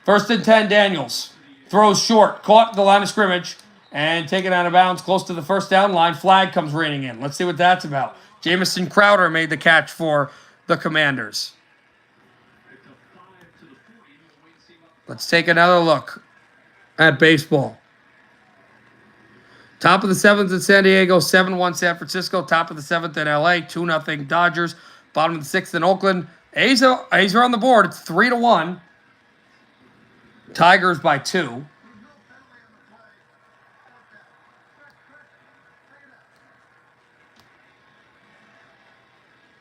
First and 10, Daniels. Throws short, caught at the line of scrimmage, and taken out of bounds close to the first down line. Flag comes raining in. Let's see what that's about. Jamison Crowder made the catch for the Commanders. Let's take another look at baseball. Top of the 7th in San Diego, 7-1 San Francisco. Top of the 7th in LA, 2-0 Dodgers. Bottom of the 6th in Oakland. A's are on the board. It's 3-1. Tigers by 2.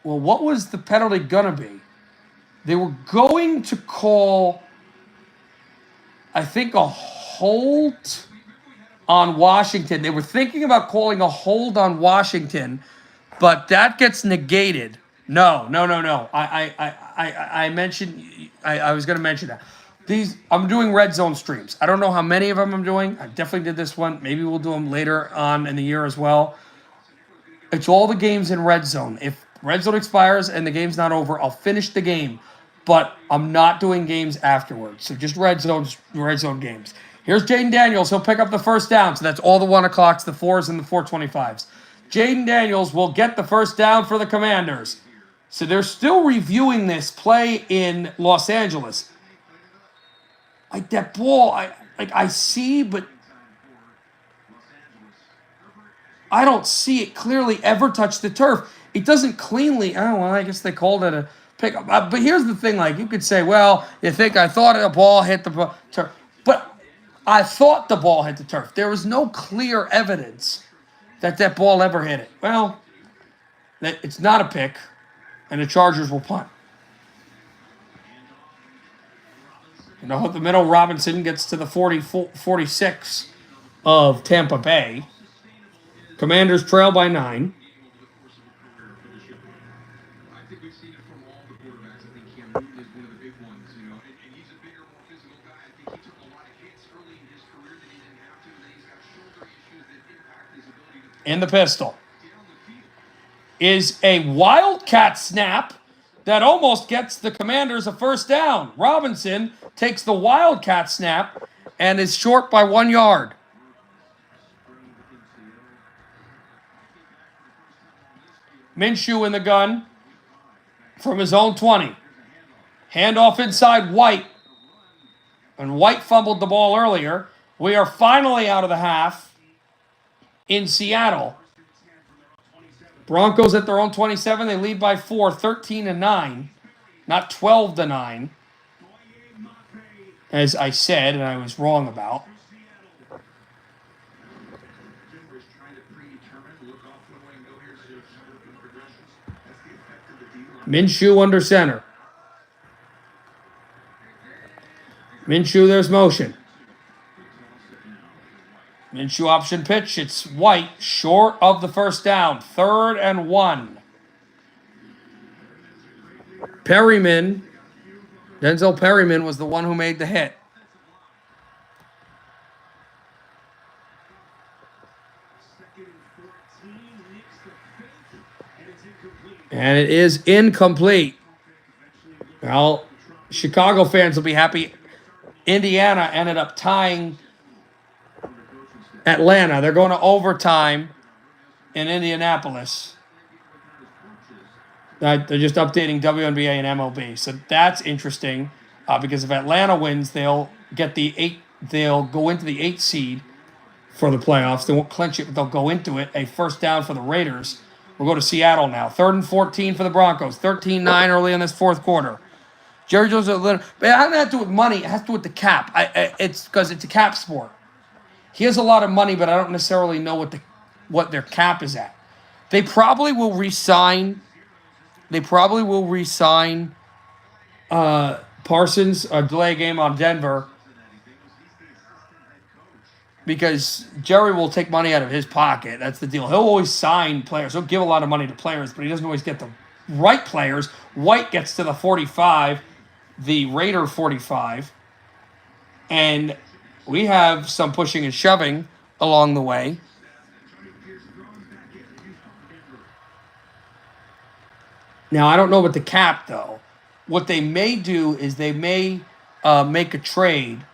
Well, what was the penalty going to be? They were going to call, I think, a hold on Washington. They were thinking about calling a hold on Washington, but that gets negated. No. I mentioned, I was going to mention that. I'm doing Redzone streams. I don't know how many of them I'm doing. I definitely did this one. Maybe we'll do them later on in the year as well. It's all the games in Redzone. If Redzone expires and the game's not over, I'll finish the game. But I'm not doing games afterwards. So just Redzone games. Here's Jaden Daniels. He'll pick up the first down. So that's all the 1 o'clocks, the 4s, and the 4:25s. Jaden Daniels will get the first down for the Commanders. So they're still reviewing this play in Los Angeles. Like that ball, I see, but I don't see it clearly ever touch the turf. It doesn't cleanly. Oh, well, I guess they called it a pickup. But here's the thing: like, you could say, well, I thought the ball hit the turf, but I thought the ball hit the turf. There was no clear evidence that ball ever hit it. Well, it's not a pick, and the Chargers will punt. The middle, Robinson gets to the 46 of Tampa Bay. Commanders trail by 9. I think we've seen it from all the quarterbacks. I think Cam Newton is one of the big ones, and he's a bigger, more physical guy. I think he took a lot of hits early in his career that he didn't have to, and then he's got shoulder issues that impact his ability to In the pistol down the field. is a wildcat snap that almost gets the Commanders a first down. Robinson takes the wildcat snap and is short by 1 yard. Minshew in the gun from his own 20. Handoff inside White. And White fumbled the ball earlier. We are finally out of the half in Seattle. Broncos at their own 27. They lead by 4, 13-9, not 12-9, as I said, and I was wrong about. Denver's trying to predetermine, look off one way and go here, so it's working progressions. That's the effect of the D-line. Minshew under center. Minshew, there's motion. Minshew option pitch. It's White, short of the first down. 3rd and 1. Perryman, Denzel Perryman was the one who made the hit. And it is incomplete. Well, Chicago fans will be happy. Indiana ended up tying Atlanta. They're going to overtime in Indianapolis. They're just updating WNBA and MLB. So that's interesting because if Atlanta wins, they'll get the 8. They'll go into the 8th seed for the playoffs. They won't clinch it, but they'll go into it. A first down for the Raiders. We'll go to Seattle now. 3rd and 14 for the Broncos. 13-9 early in this fourth quarter. Jerry Jones a little. But it doesn't have to do with money. It has to do with the cap. It's because it's a cap sport. He has a lot of money, but I don't necessarily know what their cap is at. They probably will re-sign. Parsons, a delay game on Denver, because Jerry will take money out of his pocket. That's the deal. He'll always sign players. He'll give a lot of money to players, but he doesn't always get the right players. White gets to the 45, the Raider 45, and we have some pushing and shoving along the way. Now, I don't know about the cap, though. What they may do is they may make a trade,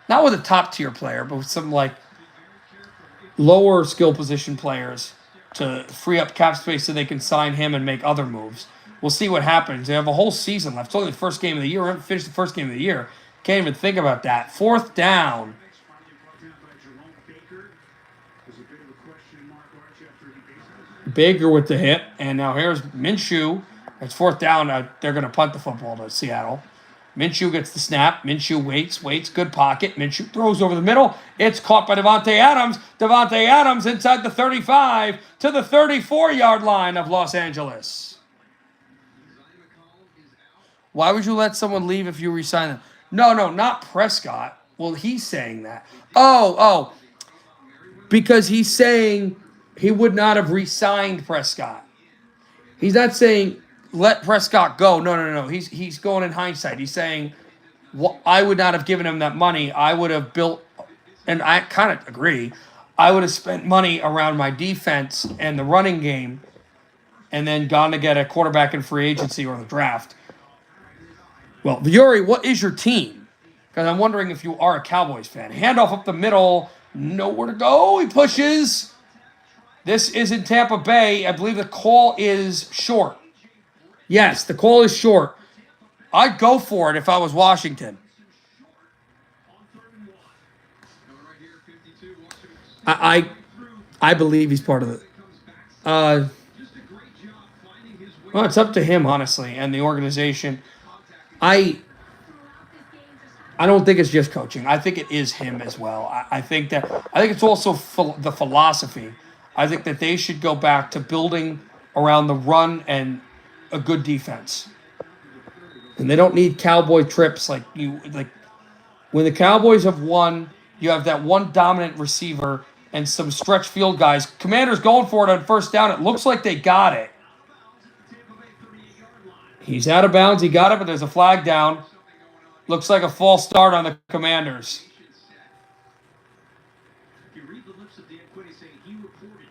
not with a top-tier player, but with some, lower skill position players to free up cap space so they can sign him and make other moves. We'll see what happens. They have a whole season left. It's only the first game of the year. We haven't finished the first game of the year. Can't even think about that. 4th down. Baker with the hit. And now here's Minshew. It's 4th down. They're going to punt the football to Seattle. Minshew gets the snap. Minshew waits. Good pocket. Minshew throws over the middle. It's caught by Devontae Adams. Devontae Adams inside the 35 to the 34-yard line of Los Angeles. Why would you let someone leave if you re-sign them? No, not Prescott. Well, he's saying that. Oh. Because he's saying he would not have re-signed Prescott. He's not saying let Prescott go. No. He's going in hindsight. He's saying, I would not have given him that money. I would have built, and I kind of agree, I would have spent money around my defense and the running game and then gone to get a quarterback in free agency or the draft. Well, Yuri, what is your team? Because I'm wondering if you are a Cowboys fan. Handoff up the middle. Nowhere to go. He pushes. This is in Tampa Bay. I believe the call is short. Yes, the call is short. I'd go for it if I was Washington. I believe he's part of it. Well, it's up to him, honestly, and the organization. I don't think it's just coaching. I think it is him as well. I think it's also the philosophy. I think that they should go back to building around the run and a good defense. And they don't need cowboy trips like when the Cowboys have won, you have that one dominant receiver and some stretch field guys. Commanders going for it on first down. It looks like they got it. He's out of bounds. He got it, but there's a flag down. Looks like a false start on the Commanders. You read the lips of Dan Quinn saying he reported.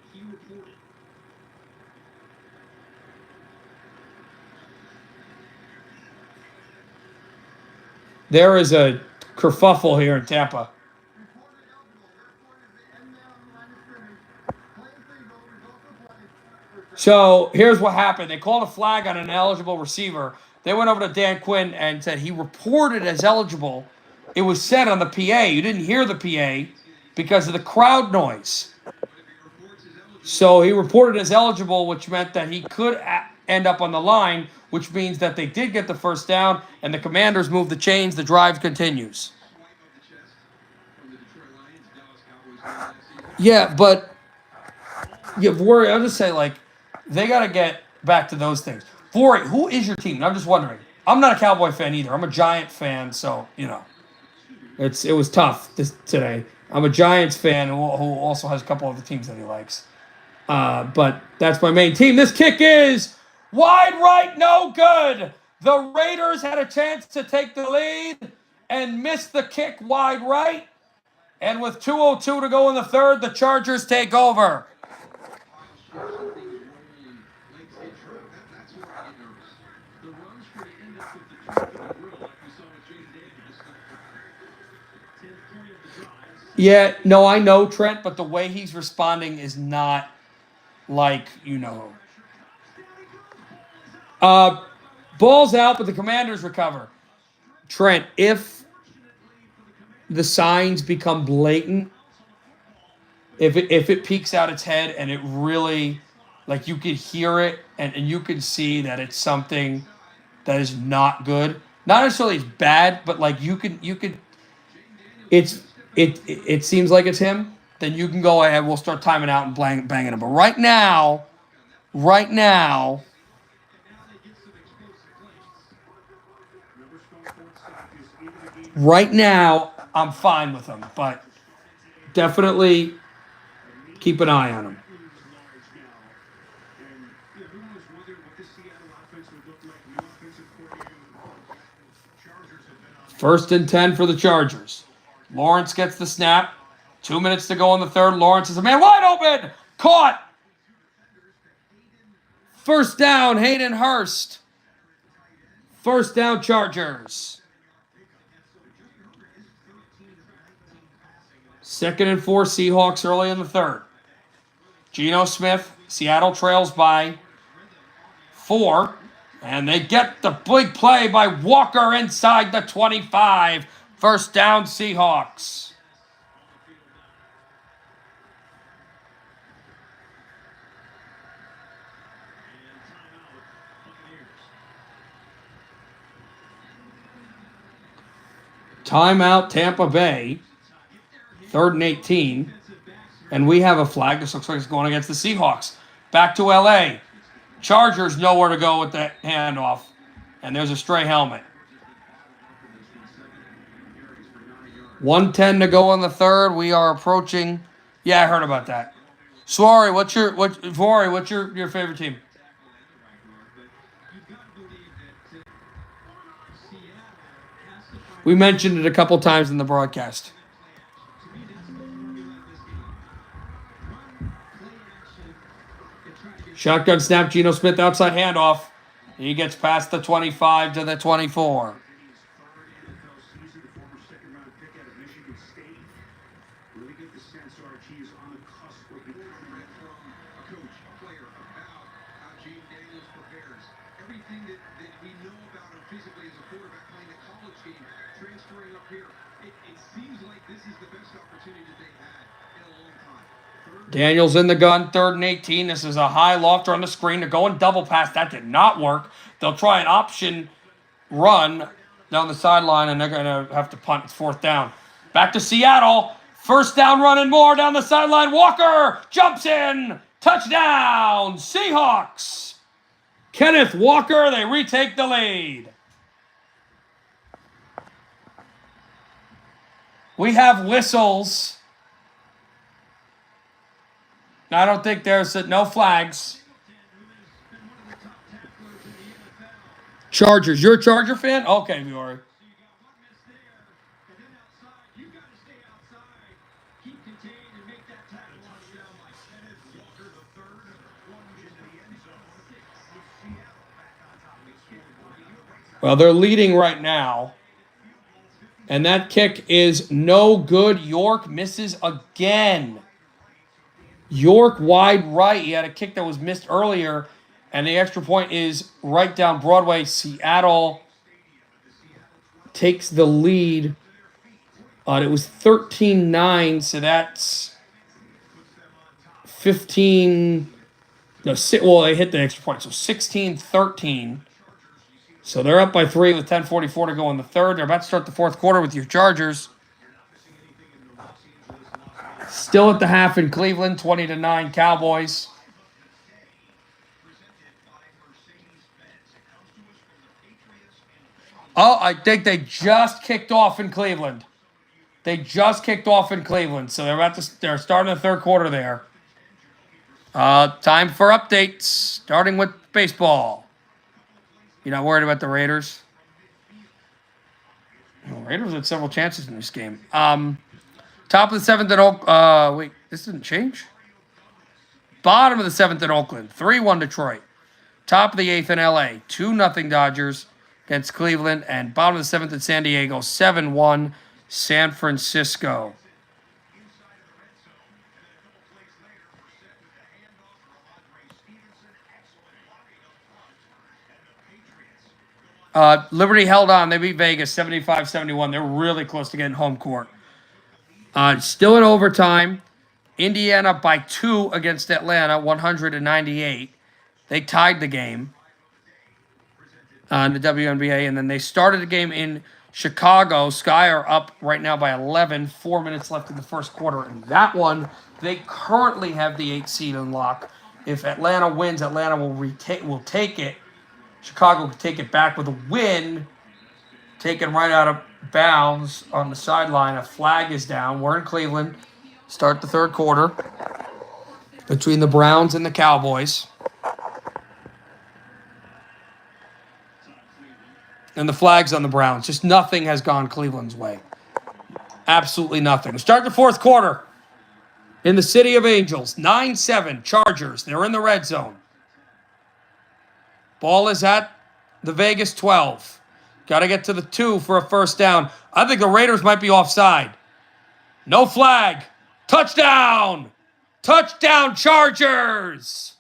There is a kerfuffle here in Tampa. So here's what happened. They called a flag on an eligible receiver. They went over to Dan Quinn and said he reported as eligible. It was said on the PA. You didn't hear the PA because of the crowd noise. So he reported as eligible, which meant that he could end up on the line, which means that they did get the first down, and the Commanders moved the chains. The drive continues. Yeah, but I'll just say, like, they got to get back to those things. Vori, who is your team? And I'm just wondering. I'm not a Cowboy fan either. I'm a Giant fan, so, it was tough today. I'm a Giants fan who also has a couple of the teams that he likes. But that's my main team. This kick is wide right, no good. The Raiders had a chance to take the lead and missed the kick wide right. And with 2:02 to go in the third, the Chargers take over. Yeah, no, I know, Trent, but the way he's responding is not like, ball's out, but the Commanders recover. Trent, if the signs become blatant, if it peeks out its head and it really, like, you could hear it and you could see that it's something that is not good. Not necessarily it's bad, but like you could it seems like it's him, then you can go ahead, we'll start timing out and banging him. But right now, I'm fine with him, but definitely keep an eye on him. First and 10 for the Chargers. Lawrence gets the snap. 2 minutes to go in the third. Lawrence is a man wide open. Caught. First down, Hayden Hurst. First down, Chargers. 2nd and 4, Seahawks early in the third. Geno Smith, Seattle trails by 4. And they get the big play by Walker inside the 25. First down, Seahawks. Timeout, Tampa Bay. 3rd and 18. And we have a flag. This looks like it's going against the Seahawks. Back to L.A. Chargers nowhere to go with the handoff. And there's a stray helmet. 1:10 to go in the third. We are approaching. Yeah, I heard about that. Sorry, what's your favorite team? We mentioned it a couple times in the broadcast. Shotgun snap, Geno Smith outside handoff. He gets past the 25 to the 24. Daniels in the gun, 3rd and 18. This is a high lofter on the screen. They're going double pass. That did not work. They'll try an option run down the sideline, and they're going to have to punt. It's 4th down. Back to Seattle. First down, run and more down the sideline. Walker jumps in. Touchdown, Seahawks. Kenneth Walker, they retake the lead. We have whistles. I don't think there's no flags. Chargers. You're a Charger fan? Okay, Viore. Well, they're leading right now. And that kick is no good. York misses again. York wide right. He had a kick that was missed earlier. And the extra point is right down Broadway. Seattle takes the lead. It was 13-9, so that's 15. No, well, they hit the extra point, so 16-13. So they're up by 3 with 10:44 to go in the third. They're about to start the fourth quarter with your Chargers. Still at the half in Cleveland, 20-9 Cowboys. Oh, I think they just kicked off in Cleveland. They just kicked off in Cleveland, so they're starting the third quarter there. Time for updates, starting with baseball. You're not worried about the Raiders? The Raiders had several chances in this game. Top of the seventh at Oakland. Wait, this didn't change? Bottom of the seventh at Oakland. 3-1 Detroit. Top of the eighth in LA. 2-0 Dodgers against Cleveland. And bottom of the seventh at San Diego. 7-1 San Francisco. Liberty held on. They beat Vegas 75-71. They're really close to getting home court. Still in overtime. Indiana by 2 against Atlanta, 100-98. They tied the game in the WNBA, and then they started the game in Chicago. Sky are up right now by 11. 4 minutes left in the first quarter. And that one, they currently have the 8th seed in lock. If Atlanta wins, Atlanta will take it. Chicago could take it back with a win. Taken right out of bounds on the sideline. A flag is down. We're in Cleveland. Start the third quarter between the Browns and the Cowboys. And the flag's on the Browns. Just nothing has gone Cleveland's way. Absolutely nothing. We start the fourth quarter in the City of Angels. 9-7 Chargers. They're in the red zone. Ball is at the Vegas 12. Got to get to the 2 for a first down. I think the Raiders might be offside. No flag. Touchdown! Touchdown, Chargers!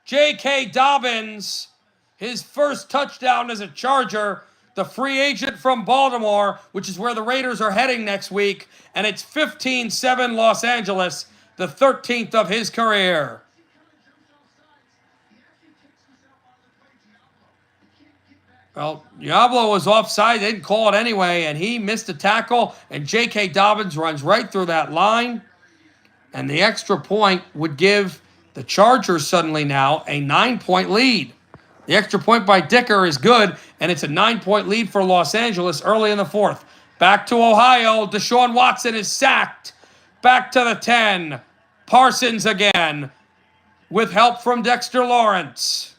J.K. Dobbins, his first touchdown as a Charger, the free agent from Baltimore, which is where the Raiders are heading next week, and it's 15-7 Los Angeles, the 13th of his career. Well, Diablo was offside. They didn't call it anyway, and he missed a tackle, and J.K. Dobbins runs right through that line. And the extra point would give the Chargers suddenly now a 9-point lead. The extra point by Dicker is good, and it's a 9-point lead for Los Angeles early in the fourth. Back to Ohio. Deshaun Watson is sacked. Back to the 10. Parsons again with help from Dexter Lawrence.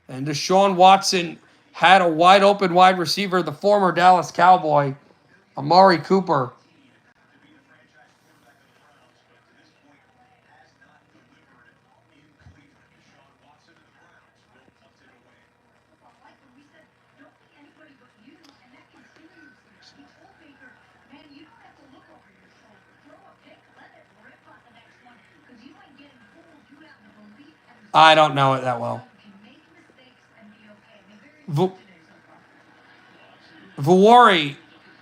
And Deshaun Watson had a wide open wide receiver, the former Dallas Cowboy, Amari Cooper. I don't know it that well. Viore,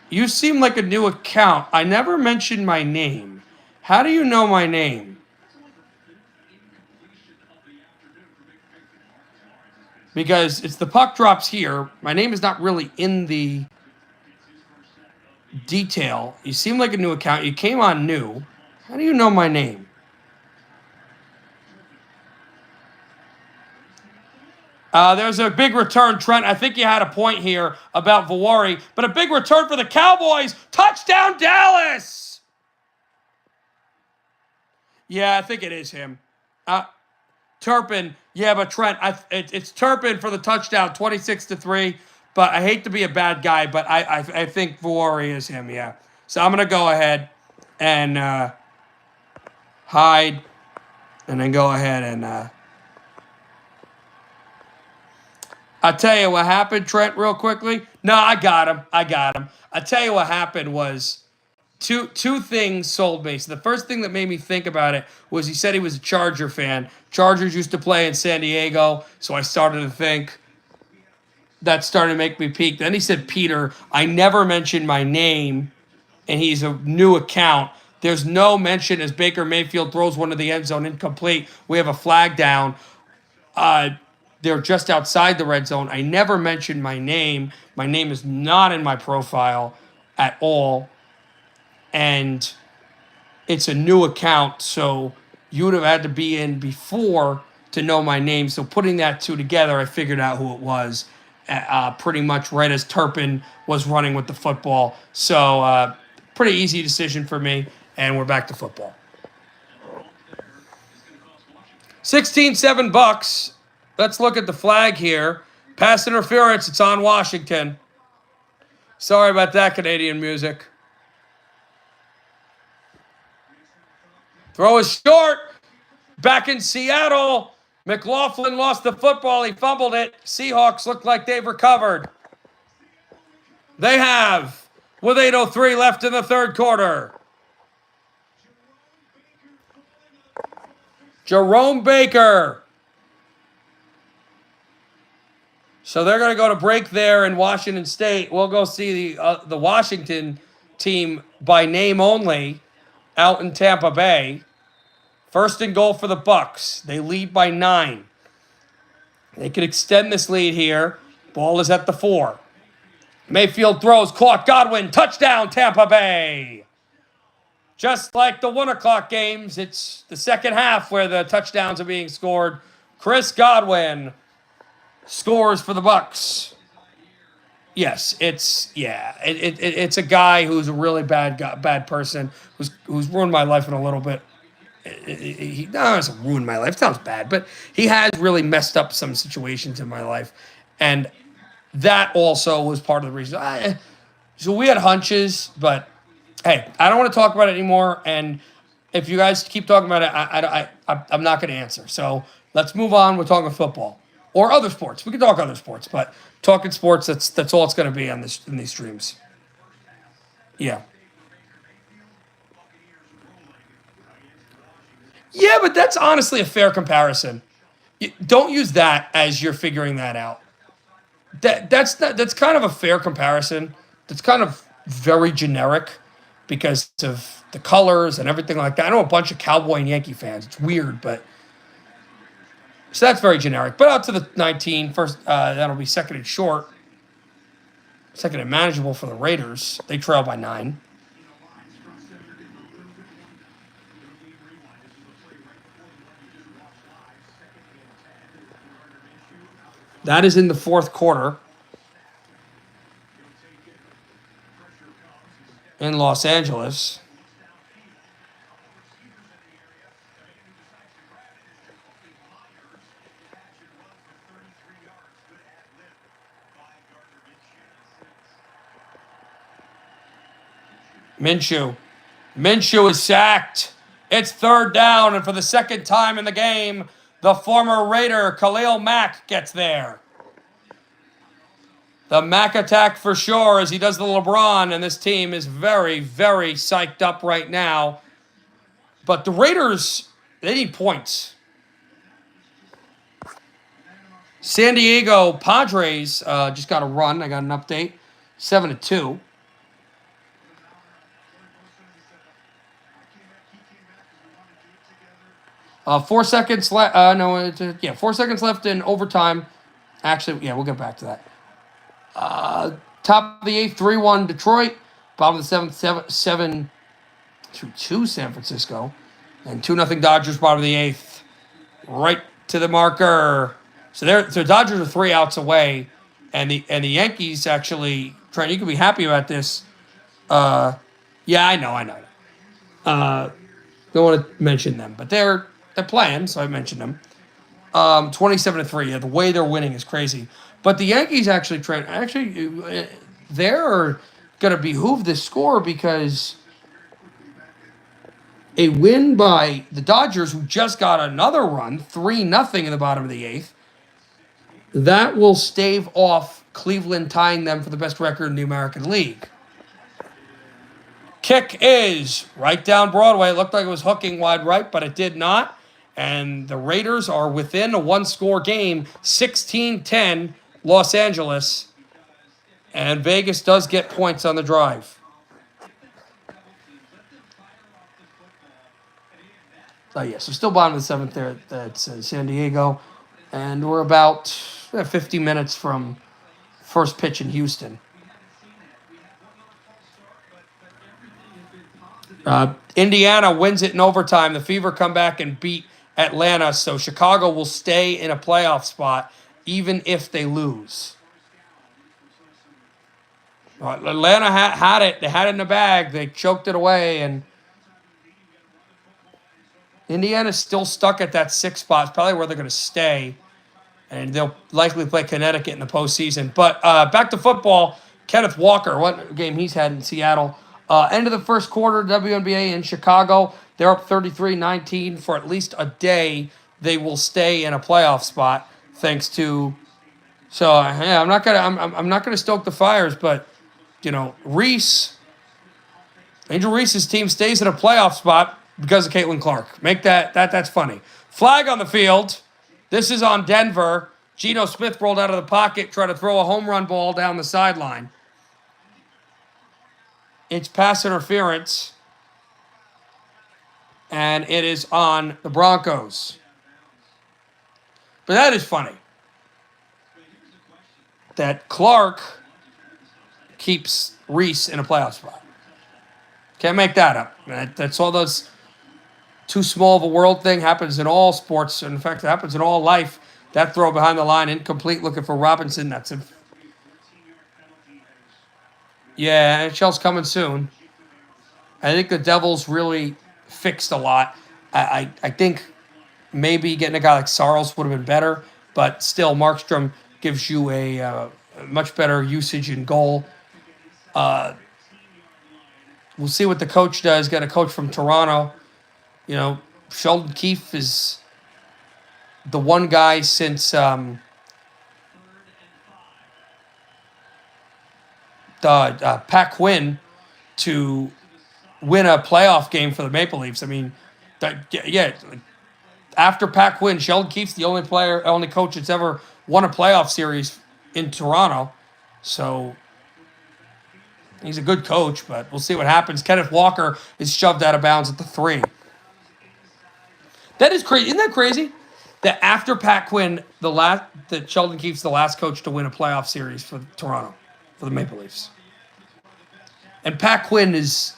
you seem like a new account. I never mentioned my name. How do you know my name? Because it's the puck drops here. My name is not really in the detail. You seem like a new account. You came on new. How do you know my name? There's a big return, Trent. I think you had a point here about Valori, but a big return for the Cowboys. Touchdown, Dallas! Yeah, I think it is him. Turpin. Yeah, but Trent, it's Turpin for the touchdown, 26-3. But I hate to be a bad guy, but I think Valori is him, yeah. So I'm going to go ahead and hide, and then go ahead and... I'll tell you what happened, Trent, real quickly. No, I got him. I'll tell you what happened was two things sold me. So the first thing that made me think about it was he said he was a Charger fan. Chargers used to play in San Diego, so I started to think that started to make me peak. Then he said Peter. I never mentioned my name, and he's a new account. There's no mention as Baker Mayfield throws one to the end zone incomplete. We have a flag down. They're just outside the red zone. I never mentioned my name. My name is not in my profile at all. And it's a new account, so you would have had to be in before to know my name. So putting that two together, I figured out who it was pretty much right as Turpin was running with the football. So pretty easy decision for me, and we're back to football. 16-7 Bucks. Let's look at the flag here. Pass interference. It's on Washington. Sorry about that, Canadian music. Throw is short. Back in Seattle. McLaughlin lost the football. He fumbled it. Seahawks look like they've recovered. They have. With 8:03 left in the third quarter. Jerome Baker. So they're going to go to break there in Washington State. We'll go see the Washington team by name only out in Tampa Bay. First and goal for the Bucks. They lead by 9. They can extend this lead here. Ball is at the 4. Mayfield throws, caught, Godwin, touchdown, Tampa Bay. Just like the 1 o'clock games, it's the second half where the touchdowns are being scored. Chris Godwin scores for the Bucks. Yes, it's a guy who's a really bad person who's ruined my life in a little bit. He doesn't ruin my life. It sounds bad, but he has really messed up some situations in my life, and that also was part of the reason. So we had hunches, but hey, I don't want to talk about it anymore. And if you guys keep talking about it, I'm not going to answer. So let's move on. We're talking football. Or other sports. We can talk other sports, but talking sports, that's all it's going to be on in these streams. Yeah. Yeah, but that's honestly a fair comparison. Don't use that as you're figuring that out. That's kind of a fair comparison. That's kind of very generic because of the colors and everything like that. I know a bunch of Cowboy and Yankee fans. It's weird, but... So that's very generic. But out to the 19, first, that'll be second and short. Second and manageable for the Raiders. They trail by 9. That is in the fourth quarter in Los Angeles. Minshew is sacked. It's third down, and for the second time in the game, the former Raider, Khalil Mack, gets there. The Mack attack for sure as he does the LeBron, and this team is very, very psyched up right now. But the Raiders, they need points. San Diego Padres just got a run. I got an update. 7-2. 4 seconds left. 4 seconds left in overtime. Actually, yeah, we'll get back to that. Top of the 8th, 3-1 Detroit. Bottom of the 7th, 2-2 San Francisco. And 2-0 Dodgers, bottom of the 8th. Right to the marker. So Dodgers are 3 outs away. And the Yankees actually, Trent, you can be happy about this. Yeah, I know. Don't want to mention them, but they're playing, so I mentioned them. 27-3. Yeah, the way they're winning is crazy. But the Yankees actually, Trent, they're going to behoove this score because a win by the Dodgers, who just got another run, 3-0 in the bottom of the 8th, that will stave off Cleveland tying them for the best record in the American League. Kick is right down Broadway. It looked like it was hooking wide right, but it did not. And the Raiders are within a 1-score game, 16-10, Los Angeles. And Vegas does get points on the drive. Oh, yeah, so still bottom of the 7th there. That's San Diego. And we're about 50 minutes from first pitch in Houston. Indiana wins it in overtime. The Fever come back and beat Atlanta, so Chicago will stay in a playoff spot even if they lose. Atlanta had it. They had it in the bag. They choked it away, and Indiana's still stuck at that 6th spot. It's probably where they're going to stay, and they'll likely play Connecticut in the postseason. But back to football, Kenneth Walker, what game he's had in Seattle. End of the first quarter, WNBA in Chicago. They're up 33-19 for at least a day. They will stay in a playoff spot thanks to. So yeah, I'm not gonna stoke the fires, but Angel Reese's team stays in a playoff spot because of Caitlin Clark. Make that's funny. Flag on the field. This is on Denver. Geno Smith rolled out of the pocket, tried to throw a home run ball down the sideline. It's pass interference, and it is on the Broncos. But that is funny that Clark keeps Reese in a playoff spot. Can't make that up. That's all those too small of a world thing happens in all sports. In fact, it happens in all life. That throw behind the line, incomplete, looking for Robinson. That's a. Yeah, NHL's coming soon. I think the Devils really fixed a lot. I think maybe getting a guy like Saros would have been better, but still, Markstrom gives you a much better usage in goal. We'll see what the coach does. Got a coach from Toronto. Sheldon Keefe is the one guy since Pat Quinn to win a playoff game for the Maple Leafs. I mean, after Pat Quinn, Sheldon Keefe's the only coach that's ever won a playoff series in Toronto. So he's a good coach, but we'll see what happens. Kenneth Walker is shoved out of bounds at the 3. That is crazy. Isn't that crazy? That after Pat Quinn, that Sheldon Keefe's the last coach to win a playoff series for Toronto, for the Maple Leafs. And Pat Quinn is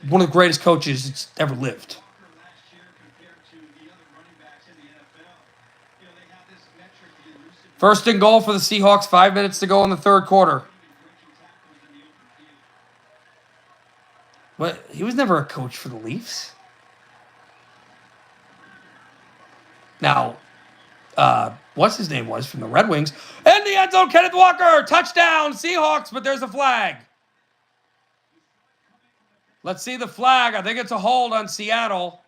one of the greatest coaches that's ever lived. First and goal for the Seahawks, 5 minutes to go in the third quarter. But he was never a coach for the Leafs. Now, what's his name was from the Red Wings. In the end zone, Kenneth Walker, touchdown, Seahawks, but there's a flag. Let's see the flag. I think it's a hold on Seattle.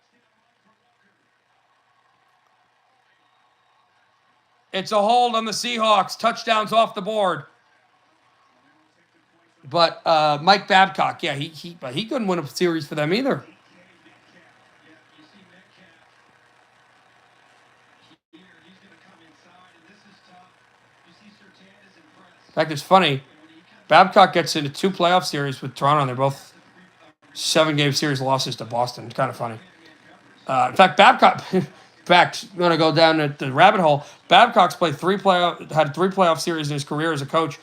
It's a hold on the Seahawks. Touchdowns off the board. But Mike Babcock, yeah, he couldn't win a series for them either. In fact, it's funny. Babcock gets into 2 playoff series with Toronto, and they're both 7-game series losses to Boston. It's kind of funny. In fact, Babcock. I'm going to go down the rabbit hole. Babcock's had 3 playoff series in his career as a coach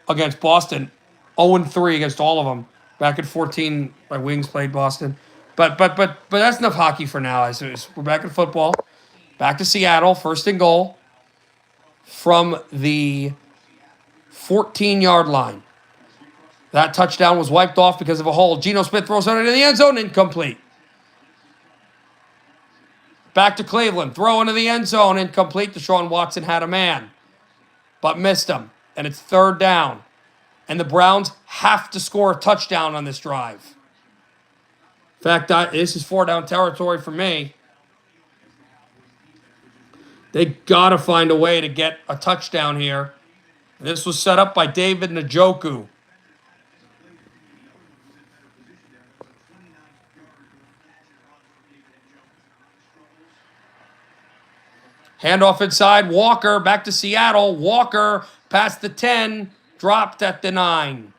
against Boston. 0-3 against all of them. Back in 14, my Wings played Boston. But that's enough hockey for now. We're back in football. Back to Seattle. First and goal from the 14-yard line. That touchdown was wiped off because of a hold. Geno Smith throws it into the end zone. Incomplete. Back to Cleveland. Throw into the end zone. Incomplete. Deshaun Watson had a man, but missed him. And it's third down. And the Browns have to score a touchdown on this drive. In fact, this is 4-down territory for me. They got to find a way to get a touchdown here. This was set up by David Njoku. Handoff inside. Walker back to Seattle. Walker past the 10. Dropped at the 9.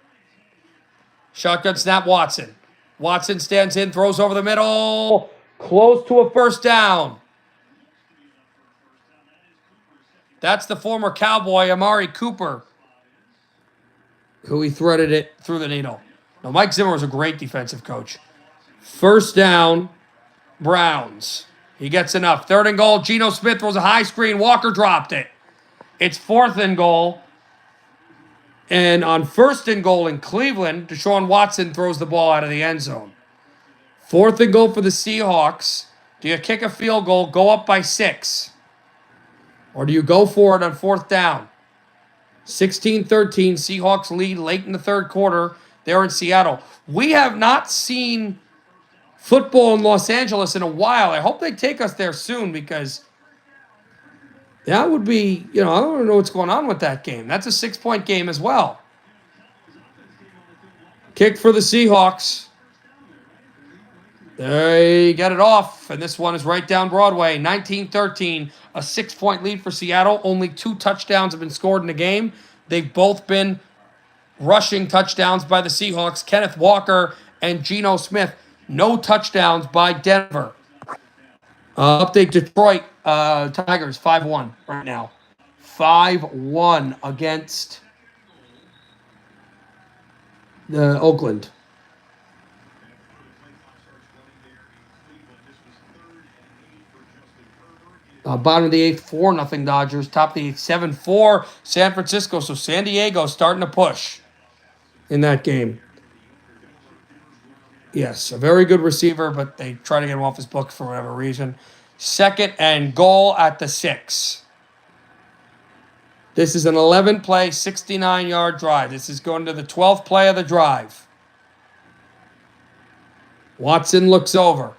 Shotgun snap, Watson. Watson stands in, throws over the middle. Close to a first down. That's the former Cowboy, Amari Cooper, who he threaded it through the needle. Now, Mike Zimmer was a great defensive coach. First down, Browns. He gets enough. Third and goal, Geno Smith throws a high screen. Walker dropped it. It's fourth and goal. And on first and goal in Cleveland, Deshaun Watson throws the ball out of the end zone. Fourth and goal for the Seahawks. Do you kick a field goal, go up by 6? Or do you go for it on fourth down? 16-13, Seahawks lead late in the third quarter. They're in Seattle. We have not seen football in Los Angeles in a while. I hope they take us there soon because that would be, I don't know what's going on with that game. That's a 6-point game as well. Kick for the Seahawks. They get it off, and this one is right down Broadway. 19-13, a 6-point lead for Seattle. Only 2 touchdowns have been scored in the game. They've both been rushing touchdowns by the Seahawks. Kenneth Walker and Geno Smith. No touchdowns by Denver. Update Detroit Tigers 5-1 right now. 5-1 against Oakland. Bottom of the 8th, 4-0 Dodgers. Top of the 8th, 7-4 San Francisco. So San Diego starting to push in that game. Yes, a very good receiver, but they try to get him off his book for whatever reason. Second and goal at the 6. This is an 11-play, 69-yard drive. This is going to the 12th play of the drive. Watson looks over.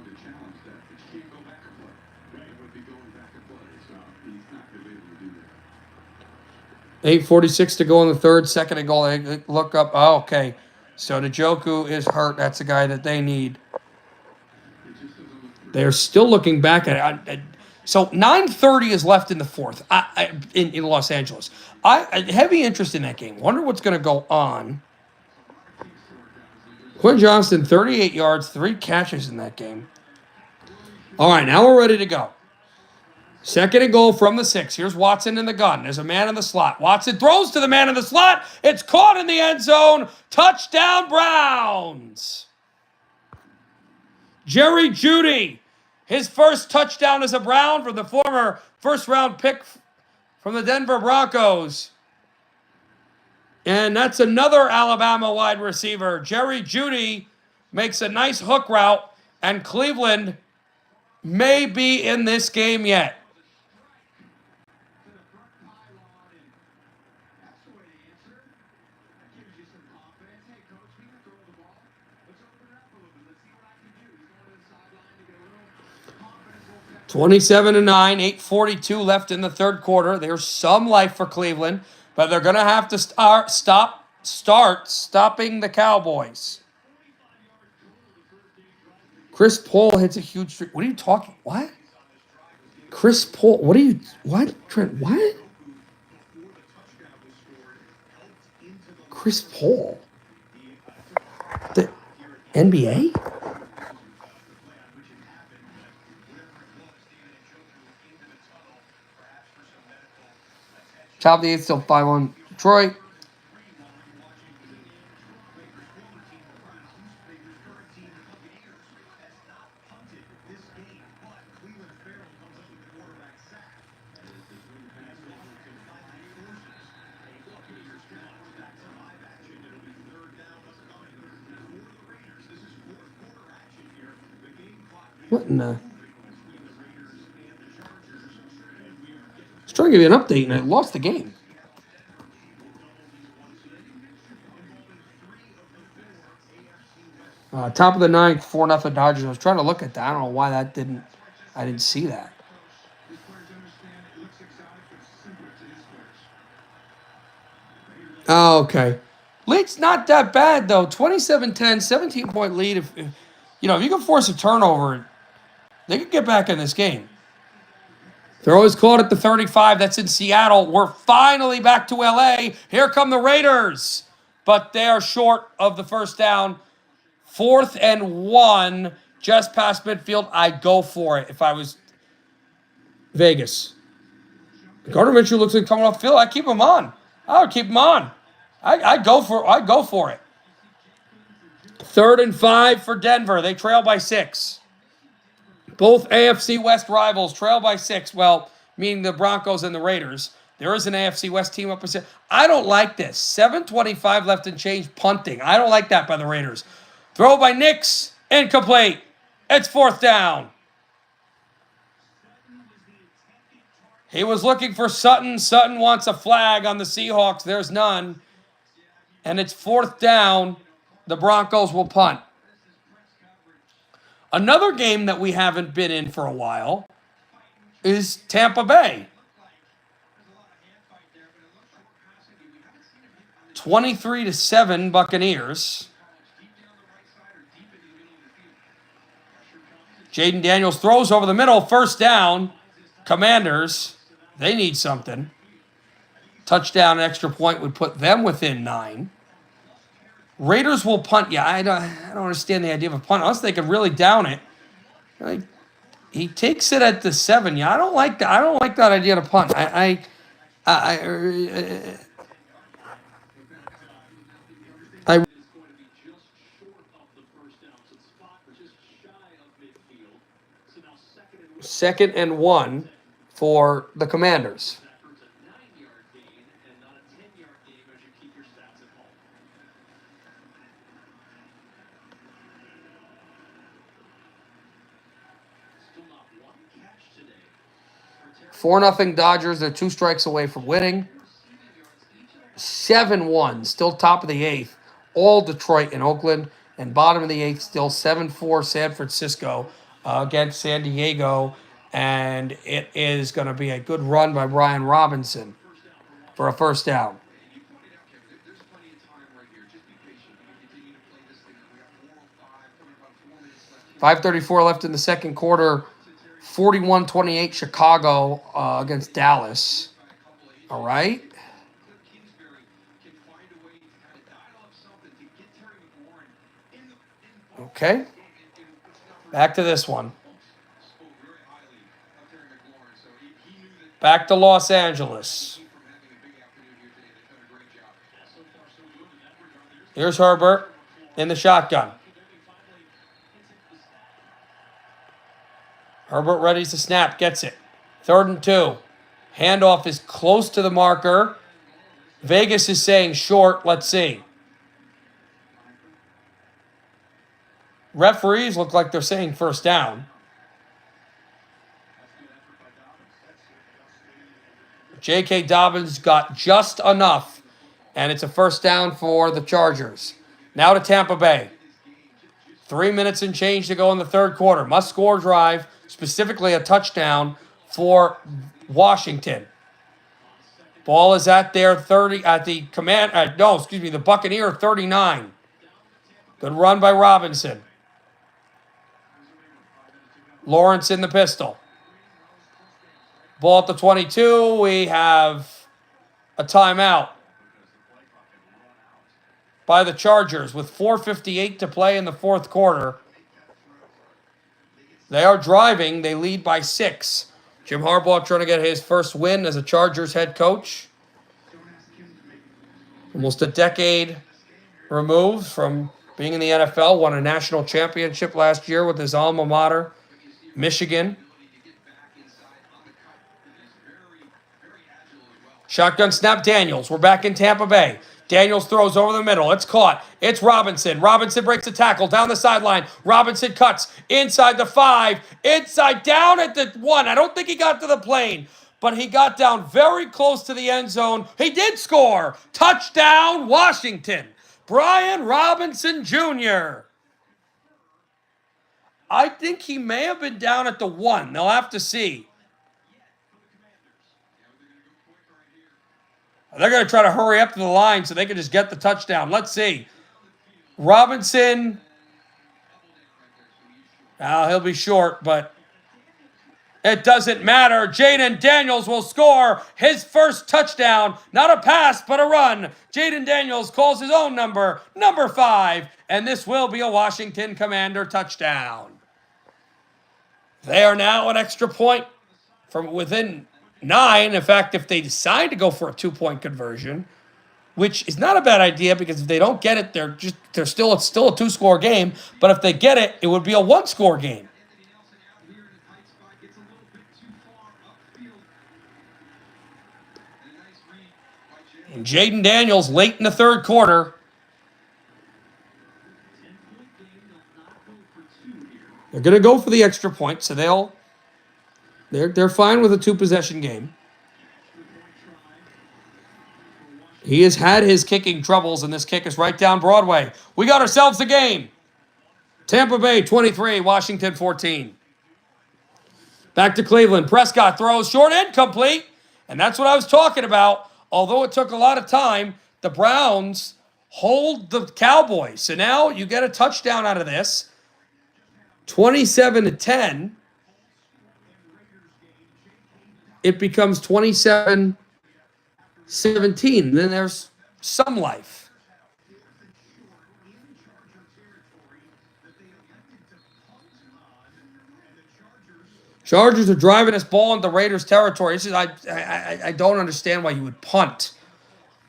to challenge that, but you can't go back and play. Right. It would be going back and play, so he's not going to be able to do that. 8:46 to go in the third. Second and goal. They look up. Oh, okay. So Njoku is hurt. That's the guy that they need. They're still looking back at it. So 9:30 is left in the fourth in Los Angeles. I heavy interest in that game. Wonder what's going to go on. Quinn Johnston, 38 yards, 3 catches in that game. All right, now we're ready to go. Second and goal from the 6. Here's Watson in the gun. There's a man in the slot. Watson throws to the man in the slot. It's caught in the end zone. Touchdown, Browns. Jerry Jeudy, his first touchdown as a Brown from the former first-round pick from the Denver Broncos. And that's another Alabama wide receiver. Jerry Jeudy makes a nice hook route, and Cleveland may be in this game yet. (27-9), 8:42 left in the third quarter. There's some life for Cleveland, but they're going to have to start stopping the Cowboys. Chris Paul hits a huge streak. What are you talking? What? Chris Paul. What are you? What? Trent? What? Chris Paul. The NBA? Top of the eighth, still 5-1 Detroit. What in the? I was trying to give you an update and I lost the game. Top of the ninth, 4-0 Dodgers. I was trying to look at that. I don't know why that didn't. I didn't see that. Oh, okay. Lead's not that bad though. 27-10, 17-point lead. If you can force a turnover, they could get back in this game. They're always caught at the 35. That's in Seattle. We're finally back to LA. Here come the Raiders. But they are short of the first down. 4th and 1. Just past midfield. I'd go for it if I was Vegas. Gardner Minshew looks like coming off field. I'd keep him on. I would keep him on. I'd go for it. 3rd and 5 for Denver. They trail by 6. Both AFC West rivals trail by 6. Well, meaning the Broncos and the Raiders. There is an AFC West team up. I don't like this. 7:25 left and change punting. I don't like that by the Raiders. Throw by Nix. Incomplete. It's 4th down. He was looking for Sutton. Sutton wants a flag on the Seahawks. There's none. And it's 4th down. The Broncos will punt. Another game that we haven't been in for a while is Tampa Bay. 23-7 Buccaneers. Jaden Daniels throws over the middle. 1st down. Commanders. They need something. Touchdown, extra point would put them within 9. Raiders will punt. Yeah, I don't understand the idea of a punt unless they can really down it. Like, he takes it at the 7. Yeah, I don't like that. I don't like that idea to punt. I 2nd and 1 for the Commanders. 4-0 Dodgers. They're 2 strikes away from winning. 7-1, still top of the 8th. All Detroit and Oakland. And bottom of the 8th, still 7-4 San Francisco against San Diego. And it is going to be a good run by Brian Robinson for a 1st down. 5:34 left in the second quarter. 41-28 Chicago against Dallas. All right. Okay. Back to this one. Back to Los Angeles. Here's Herbert in the shotgun. Herbert readies to snap, gets it. 3rd and 2. Handoff is close to the marker. Vegas is saying short. Let's see. Referees look like they're saying 1st down. J.K. Dobbins got just enough, and it's a 1st down for the Chargers. Now to Tampa Bay. 3 minutes and change to go in the 3rd quarter. Must-score drive. Specifically a touchdown for Washington. Ball is at their 30 at the the Buccaneer 39. Good run by Robinson. Lawrence in the pistol. Ball at the 22. We have a timeout by the Chargers with 4:58 to play in the fourth quarter. They are driving. They lead by 6. Jim Harbaugh trying to get his first win as a Chargers head coach. Almost a decade removed from being in the NFL. Won a national championship last year with his alma mater, Michigan. Shotgun snap, Daniels. We're back in Tampa Bay. Daniels throws over the middle. It's caught. It's Robinson. Robinson breaks the tackle down the sideline. Robinson cuts inside the 5. Inside down at the 1. I don't think he got to the plane, but he got down very close to the end zone. He did score. Touchdown, Washington. Brian Robinson Jr. I think he may have been down at the 1. They'll have to see. They're going to try to hurry up to the line so they can just get the touchdown. Let's see. Robinson. He'll be short, but it doesn't matter. Jaden Daniels will score his first touchdown. Not a pass, but a run. Jaden Daniels calls his own number, number 5, and this will be a Washington Commander touchdown. They are now an extra point from within 9. In fact, if they decide to go for a 2-point conversion, which is not a bad idea because if they don't get it, it's still a 2-score game. But if they get it, it would be a 1-score game. And Jaden Daniels late in the third quarter. They're going to go for the extra point, so they're fine with a 2-possession game. He has had his kicking troubles, and this kick is right down Broadway. We got ourselves a game. Tampa Bay 23, Washington 14. Back to Cleveland. Prescott throws short and complete, and that's what I was talking about. Although it took a lot of time, the Browns hold the Cowboys. So now you get a touchdown out of this. 27-10. It becomes 27-17. Then there's some life. Chargers are driving this ball into Raiders territory. This is, I don't understand why you would punt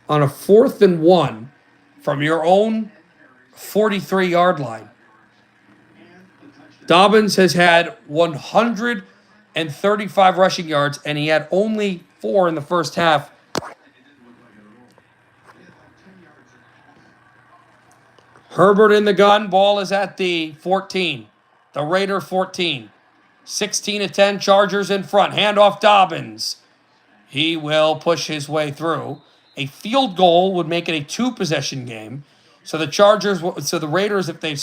on a 4th and 1 from your own 43-yard line. Dobbins has had 135 rushing yards, and he had only 4 in the first half. Herbert in the gun. Ball is at the 14. The Raider 14. 16-10, Chargers in front. Handoff Dobbins. He will push his way through. A field goal would make it a 2-possession game. So the Raiders, if they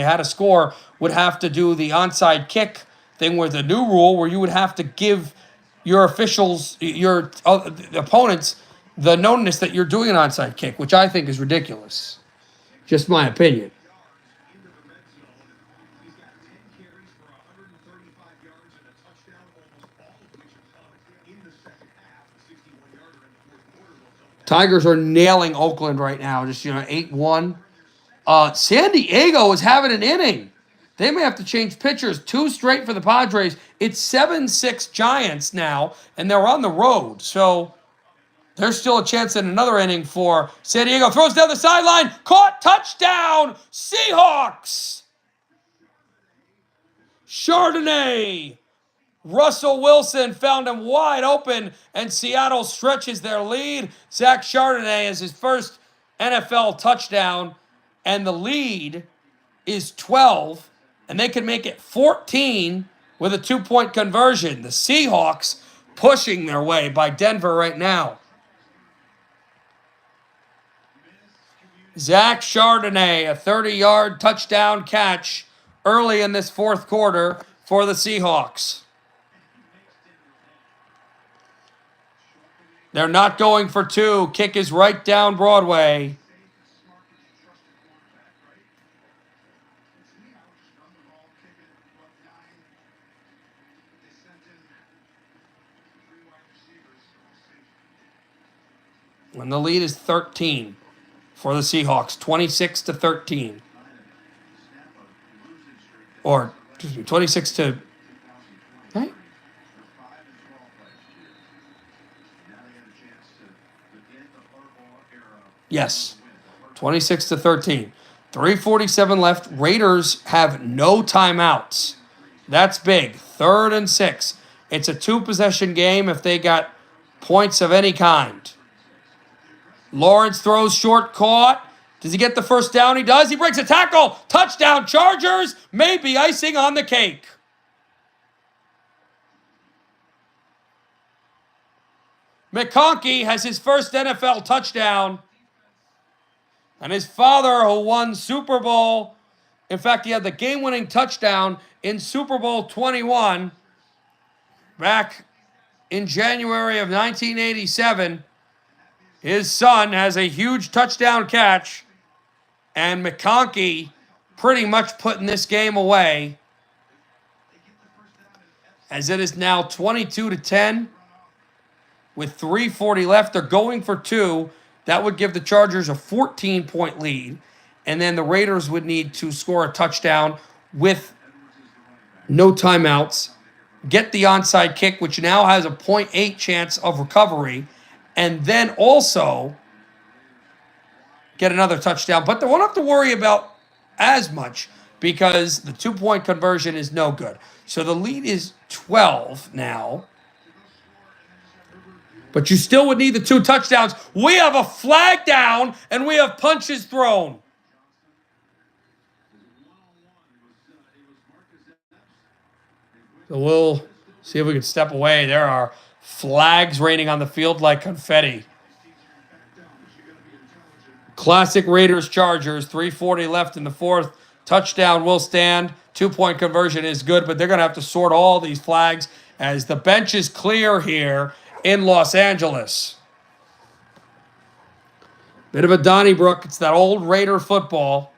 had a score, would have to do the onside kick thing with the new rule where you would have to give your officials, your opponents, the knownness that you're doing an onside kick, which I think is ridiculous. Just my opinion. Tigers are nailing Oakland right now, just 8-1. San Diego is having an inning. They may have to change pitchers. 2 straight for the Padres. It's 7-6 Giants now, and they're on the road. So there's still a chance in another inning for San Diego. Throws down the sideline. Caught. Touchdown. Seahawks. Chardonnay. Russell Wilson found him wide open, and Seattle stretches their lead. Zach Chardonnay is his first NFL touchdown, and the lead is 12, and they can make it 14 with a 2-point conversion. The Seahawks pushing their way by Denver right now. Zach Chardonnay, a 30-yard touchdown catch early in this fourth quarter for the Seahawks. They're not going for 2. Kick is right down Broadway. And the lead is 13 for the Seahawks, 26-13. Or, excuse me, 26 to... Right? Yes, 26-13. 3:47 left. Raiders have no timeouts. That's big. 3rd and 6. It's a 2-possession game if they got points of any kind. Lawrence throws short, caught. Does he get the first down? He does. He breaks a tackle. Touchdown, Chargers. Maybe icing on the cake. McConkey has his first NFL touchdown. And his father, who won Super Bowl, in fact, he had the game-winning touchdown in Super Bowl 21 back in January of 1987. His son has a huge touchdown catch, and McConkey pretty much putting this game away, as it is now 22-10 with 3:40 left. They're going for 2. That would give the Chargers a 14-point lead, and then the Raiders would need to score a touchdown with no timeouts, get the onside kick, which now has a 0.8 chance of recovery, and then also get another touchdown. But they won't have to worry about as much because the 2-point conversion is no good. So the lead is 12 now. But you still would need the 2 touchdowns. We have a flag down, and we have punches thrown. So we'll see if we can step away. There are flags raining on the field like confetti. Classic Raiders Chargers. 3:40 left in the 4th. Touchdown will stand. 2-point conversion is good, but they're going to have to sort all these flags as the bench is clear here in Los Angeles. Bit of a Donnybrook. It's that old Raider football.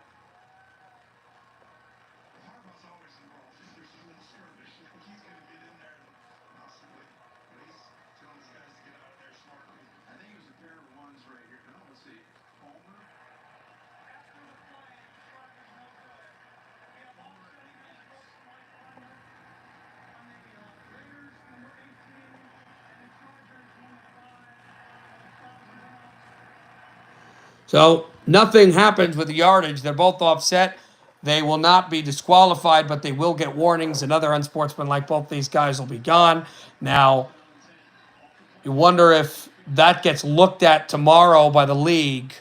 So nothing happens with the yardage. They're both offset. They will not be disqualified, but they will get warnings. Another unsportsmanlike. Both these guys will be gone. Now, you wonder if that gets looked at tomorrow by the league.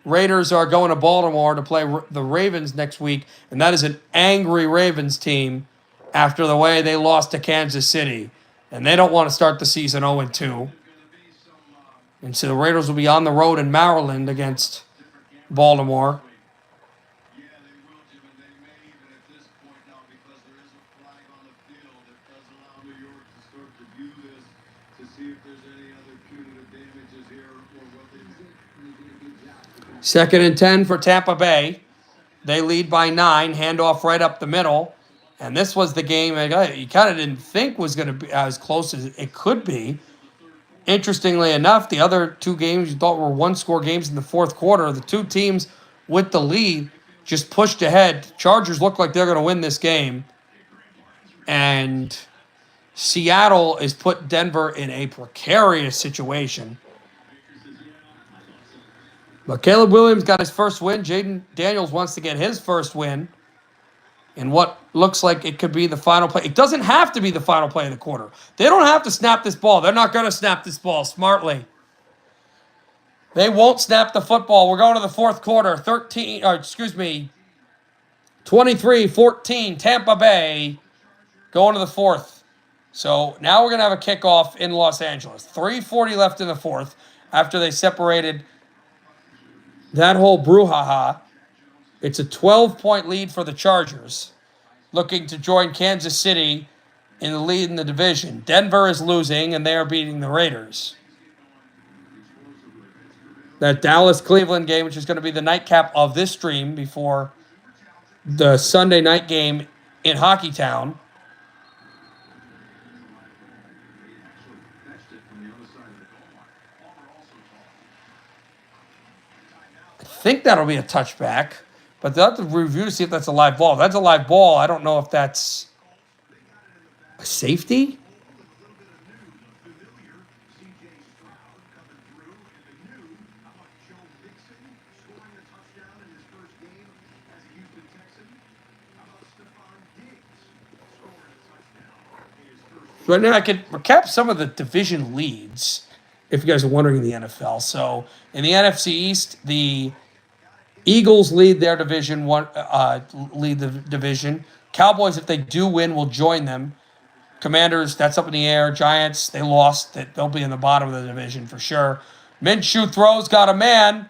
Raiders are going to Baltimore to play the Ravens next week, and that is an angry Ravens team after the way they lost to Kansas City. And they don't want to start the season 0-2. And so the Raiders will be on the road in Maryland against Baltimore. Yeah, they will, Jim, and they may even at this point now, because there is a flag on the field, it does allow New York to start to view this to see if there's any other punitive damages here or what they do. 2nd and 10 for Tampa Bay. They lead by 9, handoff right up the middle. And this was the game you kind of didn't think was going to be as close as it could be. Interestingly enough, the other 2 games you thought were 1-score games in the 4th quarter, the 2 teams with the lead just pushed ahead. Chargers look like they're going to win this game. And Seattle has put Denver in a precarious situation. But Caleb Williams got his first win. Jaden Daniels wants to get his first win in what looks like it could be the final play. It doesn't have to be the final play of the quarter. They don't have to snap this ball. They're not going to snap this ball smartly. They won't snap the football. We're going to the 4th quarter. 23-14, Tampa Bay going to the 4th. So now we're going to have a kickoff in Los Angeles. 3:40 left in the 4th after they separated that whole brouhaha. It's a 12-point lead for the Chargers, looking to join Kansas City in the lead in the division. Denver is losing, and they are beating the Raiders. That Dallas-Cleveland game, which is going to be the nightcap of this stream before the Sunday night game in Hockeytown. think that'll be a touchback, but they'll have to review to see if that's a live ball. If that's a live ball, I don't know if that's a safety. Right now, I could recap some of the division leads, if you guys are wondering, in the NFL. So, in the NFC East, the Eagles lead their division. Lead the division. Cowboys, if they do win, will join them. Commanders, that's up in the air. Giants, they lost. They'll be in the bottom of the division for sure. Minshew throws, got a man.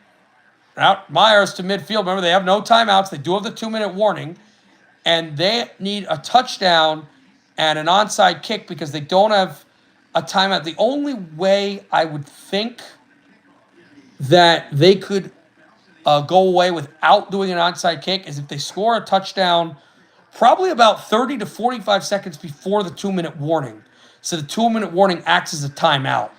Out Myers to midfield. Remember, they have no timeouts. They do have the 2-minute warning. And they need a touchdown and an onside kick because they don't have a timeout. The only way I would think that they could go away without doing an onside kick is if they score a touchdown probably about 30 to 45 seconds before the 2-minute warning. So the 2-minute warning acts as a timeout.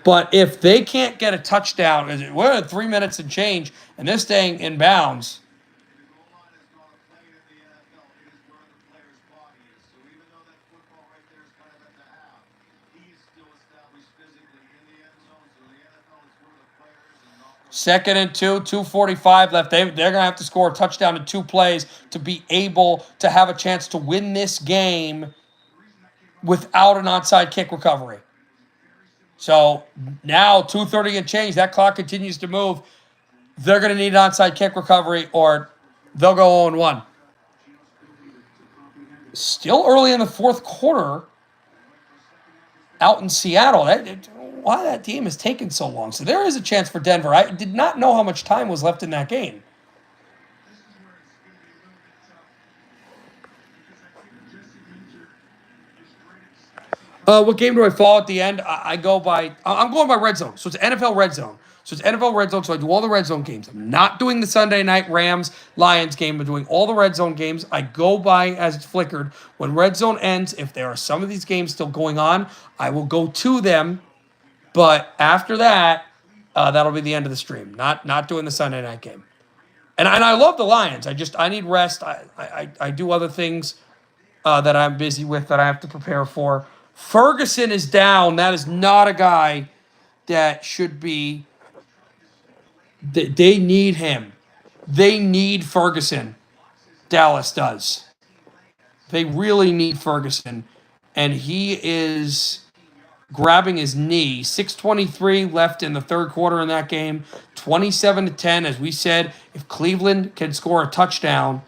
But if they can't get a touchdown, we're at 3 minutes and change, and they're staying in bounds. Second and 2, 2:45 left. They're going to have to score a touchdown in 2 plays to be able to have a chance to win this game without an onside kick recovery. So now 2:30 and change. That clock continues to move. They're going to need an onside kick recovery or they'll go 0-1. Still early in the fourth quarter out in Seattle. Why that team has taken so long. So there is a chance for Denver. I did not know how much time was left in that game. What game do I follow at the end? I'm going by Redzone. So it's NFL Redzone. So it's NFL Redzone. So I do all the Redzone games. I'm not doing the Sunday night Rams-Lions game. I'm doing all the Redzone games. I go by as it's flickered. When Redzone ends, if there are some of these games still going on, I will go to them. But after that, that'll be the end of the stream. Not doing the Sunday night game. And I love the Lions. I need rest. I do other things that I'm busy with that I have to prepare for. Ferguson is down. That is not a guy that should be. They need him. They need Ferguson. Dallas does. They really need Ferguson. And he is grabbing his knee. 6:23 left in the third quarter in that game. 27-10. As we said, if Cleveland can score a touchdown,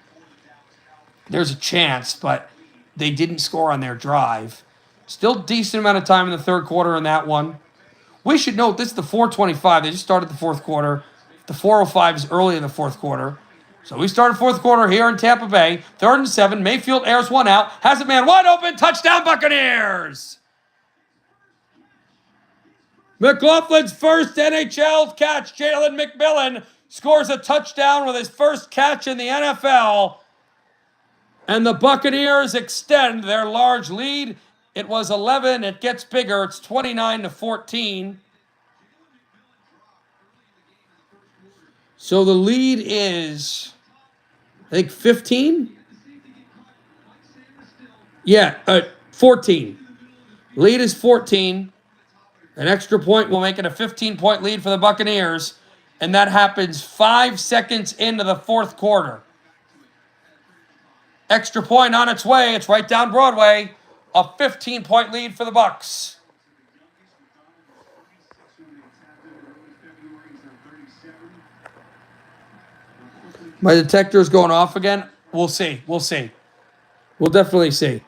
there's a chance, but they didn't score on their drive. Still decent amount of time in the third quarter in that one. We should note this is the 4:25. They just started the fourth quarter. The 4:05 is early in the fourth quarter. So we started fourth quarter here in Tampa Bay. 3rd and 7. Mayfield airs one out. Has a man wide open. Touchdown Buccaneers. McLaughlin's first NHL catch. Jalen McMillan scores a touchdown with his first catch in the NFL. And the Buccaneers extend their large lead. It was 11. It gets bigger. It's 29-14. So the lead is, I think, 15? Yeah, 14. Lead is 14. An extra point will make it a 15-point lead for the Buccaneers. And that happens 5 seconds into the fourth quarter. Extra point on its way. It's right down Broadway. A 15-point lead for the Bucs. My detector is going off again. We'll see. We'll see. We'll definitely see.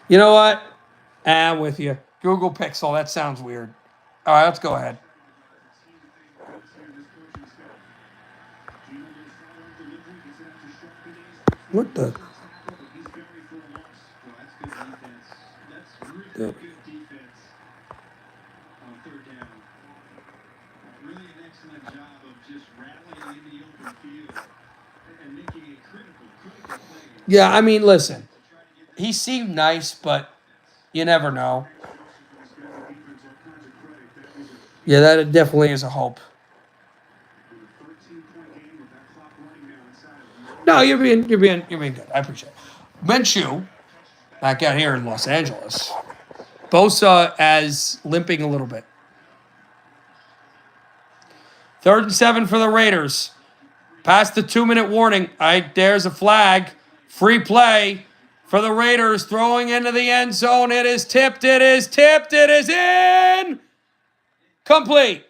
You know what? I'm with you. Google Pixel. That sounds weird. All right, let's go ahead. What the? Yeah. Yeah, I mean, listen. He seemed nice, but you never know. Yeah, that definitely is a hope. No, you're being good. I appreciate it. Minshew, back out here in Los Angeles. Bosa as limping a little bit. 3rd and 7 for the Raiders. Past the 2-minute warning. There's a flag. Free play for the Raiders. Throwing into the end zone. It is tipped. It is tipped. It is in. Complete.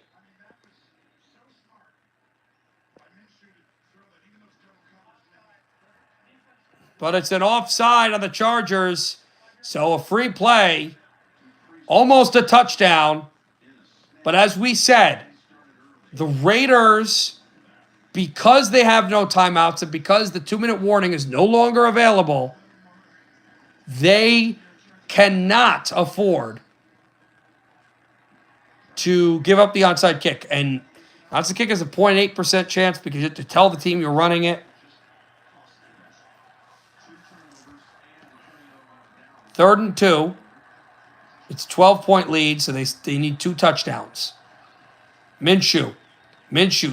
But it's an offside on the Chargers. So a free play. Almost a touchdown. But as we said, the Raiders, because they have no timeouts and because the 2-minute warning is no longer available, they cannot afford to give up the onside kick. And onside kick is a 0.8% chance because you have to tell the team you're running it. 3rd and 2. It's a 12-point lead, so they need 2 touchdowns. Minshew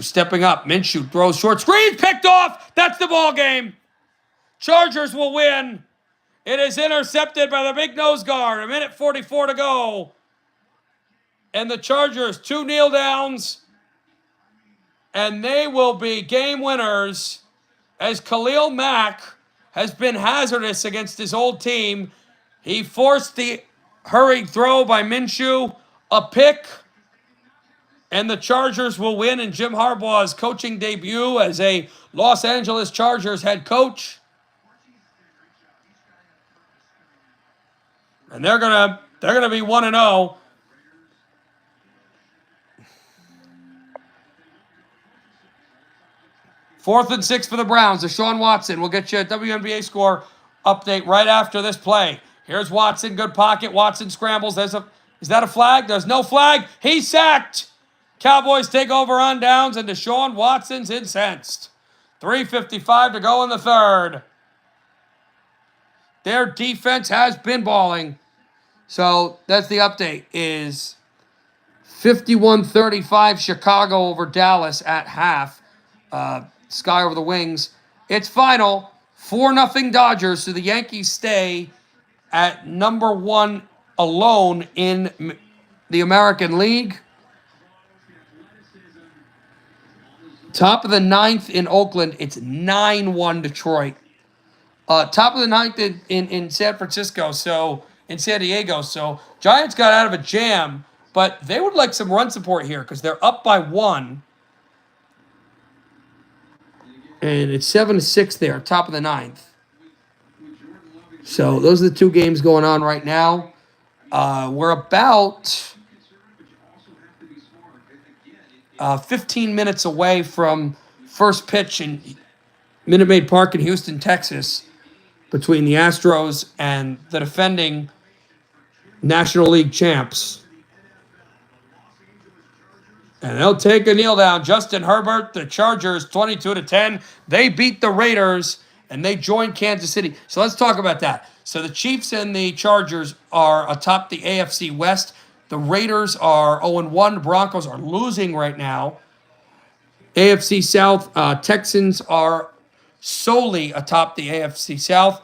stepping up. Minshew throws short screen, picked off. That's the ball game. Chargers will win. It is intercepted by the big nose guard. 1:44 to go. And the Chargers, 2 kneel downs. And they will be game winners as Khalil Mack has been hazardous against his old team. He forced the hurried throw by Minshew, a pick, and the Chargers will win in Jim Harbaugh's coaching debut as a Los Angeles Chargers head coach. And they're gonna be 1-0. Fourth and 6 for the Browns. Deshaun Watson will get you a WNBA score update right after this play. Here's Watson, good pocket. Watson scrambles. Is that a flag? There's no flag. He's sacked. Cowboys take over on downs, and Deshaun Watson's incensed. 3:55 to go in the 3rd. Their defense has been balling. So that's the update. Is 51-35 Chicago over Dallas at half. Sky over the wings. It's final. 4-0 Dodgers. So the Yankees stay at number 1 alone in the American League. Top of the 9th in Oakland. It's 9-1 Detroit. Top of the 9th in San Francisco. So in San Diego. So Giants got out of a jam, but they would like some run support here because they're up by 1. And it's 7-6 there, top of the 9th. So those are the 2 games going on right now. We're about 15 minutes away from first pitch in Minute Maid Park in Houston, Texas, between the Astros and the defending National League champs. And they'll take a kneel down. Justin Herbert, the Chargers, 22-10. They beat the Raiders, and they joined Kansas City. So let's talk about that. So the Chiefs and the Chargers are atop the AFC West. The Raiders are 0-1. Broncos are losing right now. AFC South, Texans are solely atop the AFC South.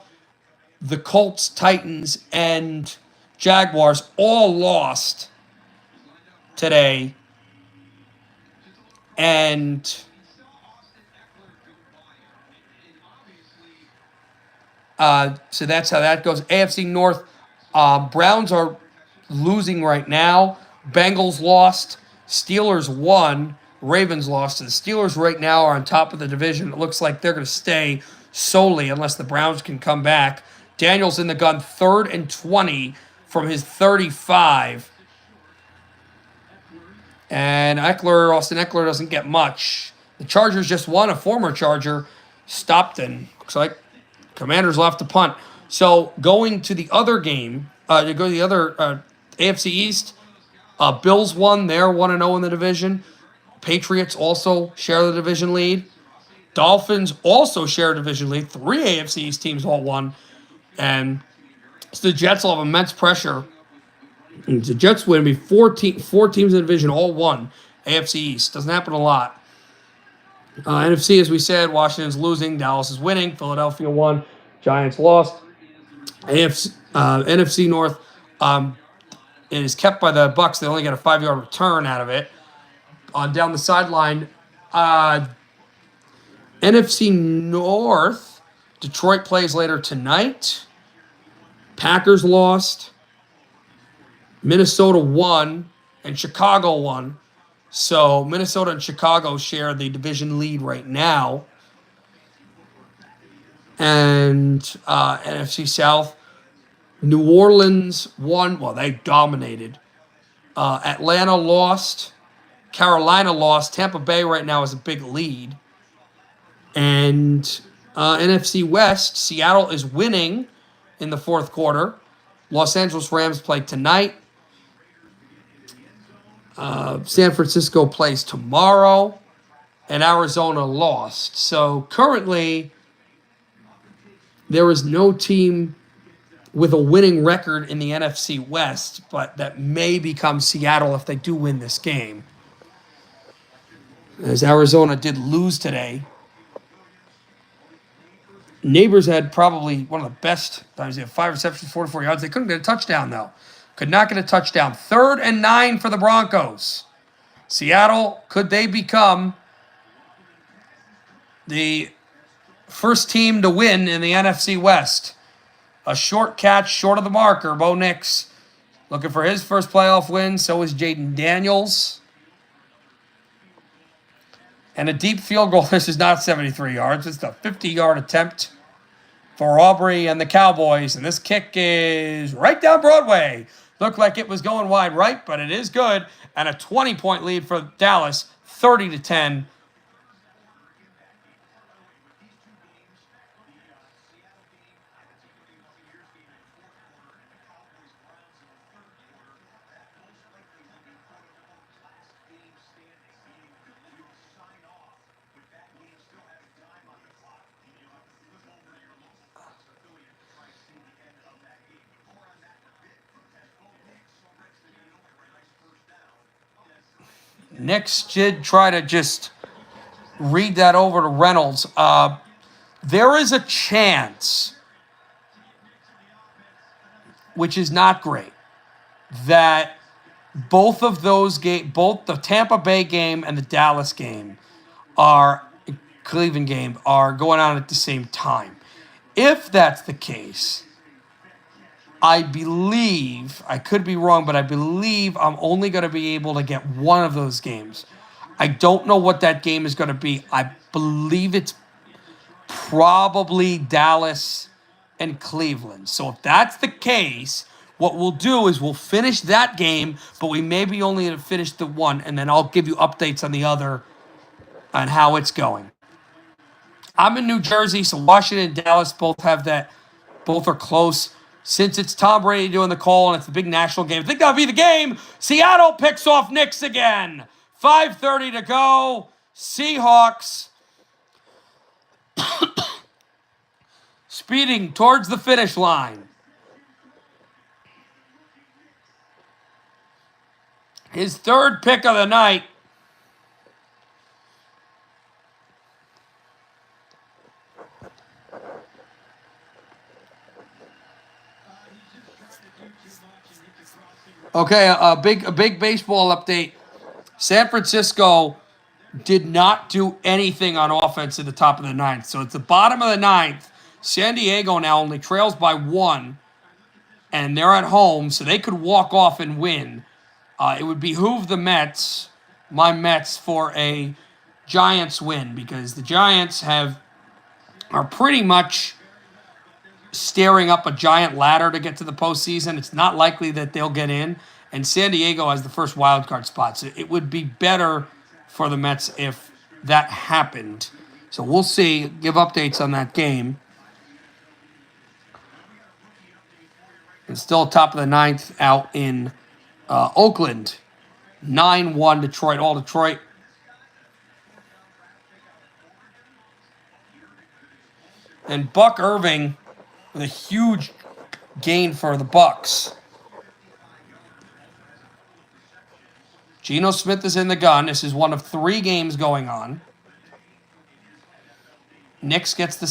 The Colts, Titans, and Jaguars all lost today. And so that's how that goes. AFC North, Browns are losing right now. Bengals lost. Steelers won. Ravens lost. So the Steelers right now are on top of the division. It looks like they're going to stay solely unless the Browns can come back. Daniels in the gun, 3rd and 20 from his 35. And Austin Eckler doesn't get much. The Chargers just won. A former Charger stopped, and looks like Commanders left to punt. So going to the other game, to go to the other AFC East, Bills won. They're 1-0 in the division. Patriots also share the division lead. Dolphins also share a division lead. 3 AFC East teams all won. And so the Jets will have immense pressure And the Jets win. It'd be four teams in the division, all won. AFC East. Doesn't happen a lot. NFC, as we said, Washington's losing. Dallas is winning. Philadelphia won. Giants lost. NFC North, it is kept by the Bucks. They only get a 5-yard return out of it. Down the sideline, NFC North, Detroit plays later tonight. Packers lost. Minnesota won, and Chicago won. So Minnesota and Chicago share the division lead right now. And NFC South, New Orleans won. Well, they dominated. Atlanta lost. Carolina lost. Tampa Bay right now is a big lead. And NFC West, Seattle is winning in the fourth quarter. Los Angeles Rams play tonight. San Francisco plays tomorrow. And Arizona lost. So currently, there is no team with a winning record in the NFC West, but that may become Seattle if they do win this game. As Arizona did lose today. Neighbors had probably one of the best times. They had 5 receptions, 44 yards. They couldn't get a touchdown, though. Could not get a touchdown. 3rd and 9 for the Broncos. Seattle, could they become the first team to win in the NFC West? A short catch short of the marker. Bo Nix looking for his first playoff win. So is Jaden Daniels. And a deep field goal. This is not 73 yards. It's a 50-yard attempt for Aubrey and the Cowboys. And this kick is right down Broadway. Looked like it was going wide right, but it is good. And a 20-point lead for Dallas, 30-10. Nix did try to just read that over to Reynolds. There is a chance, which is not great, that both of those both the Tampa Bay game and the Dallas game Cleveland game are going on at the same time. If that's the case, I believe, I could be wrong, but I believe I'm only going to be able to get one of those games. I don't know what that game is going to be. I believe it's probably Dallas and Cleveland. So if that's the case, what we'll do is we'll finish that game, but we may be only going to finish the one, and then I'll give you updates on the other and how it's going. I'm in New Jersey, so Washington and Dallas both have that. Both are close. Since it's Tom Brady doing the call and it's the big national game, I think that'll be the game. Seattle picks off Knicks again. 5:30 to go. Seahawks speeding towards the finish line. His 3rd pick of the night. Okay, a big baseball update. San Francisco did not do anything on offense at the top of the 9th. So it's the bottom of the 9th. San Diego now only trails by 1. And they're at home, so they could walk off and win. It would behoove the Mets, my Mets, for a Giants win. Because the Giants are pretty much staring up a giant ladder to get to the postseason. It's not likely that they'll get in. And San Diego has the first wild card spot. So it would be better for the Mets if that happened. So we'll see. Give updates on that game. And still top of the 9th out in Oakland. 9-1 Detroit. All Detroit. And Buck Irving with a huge gain for the Bucks. Geno Smith is in the gun. This is one of 3 games going on. Smith gets the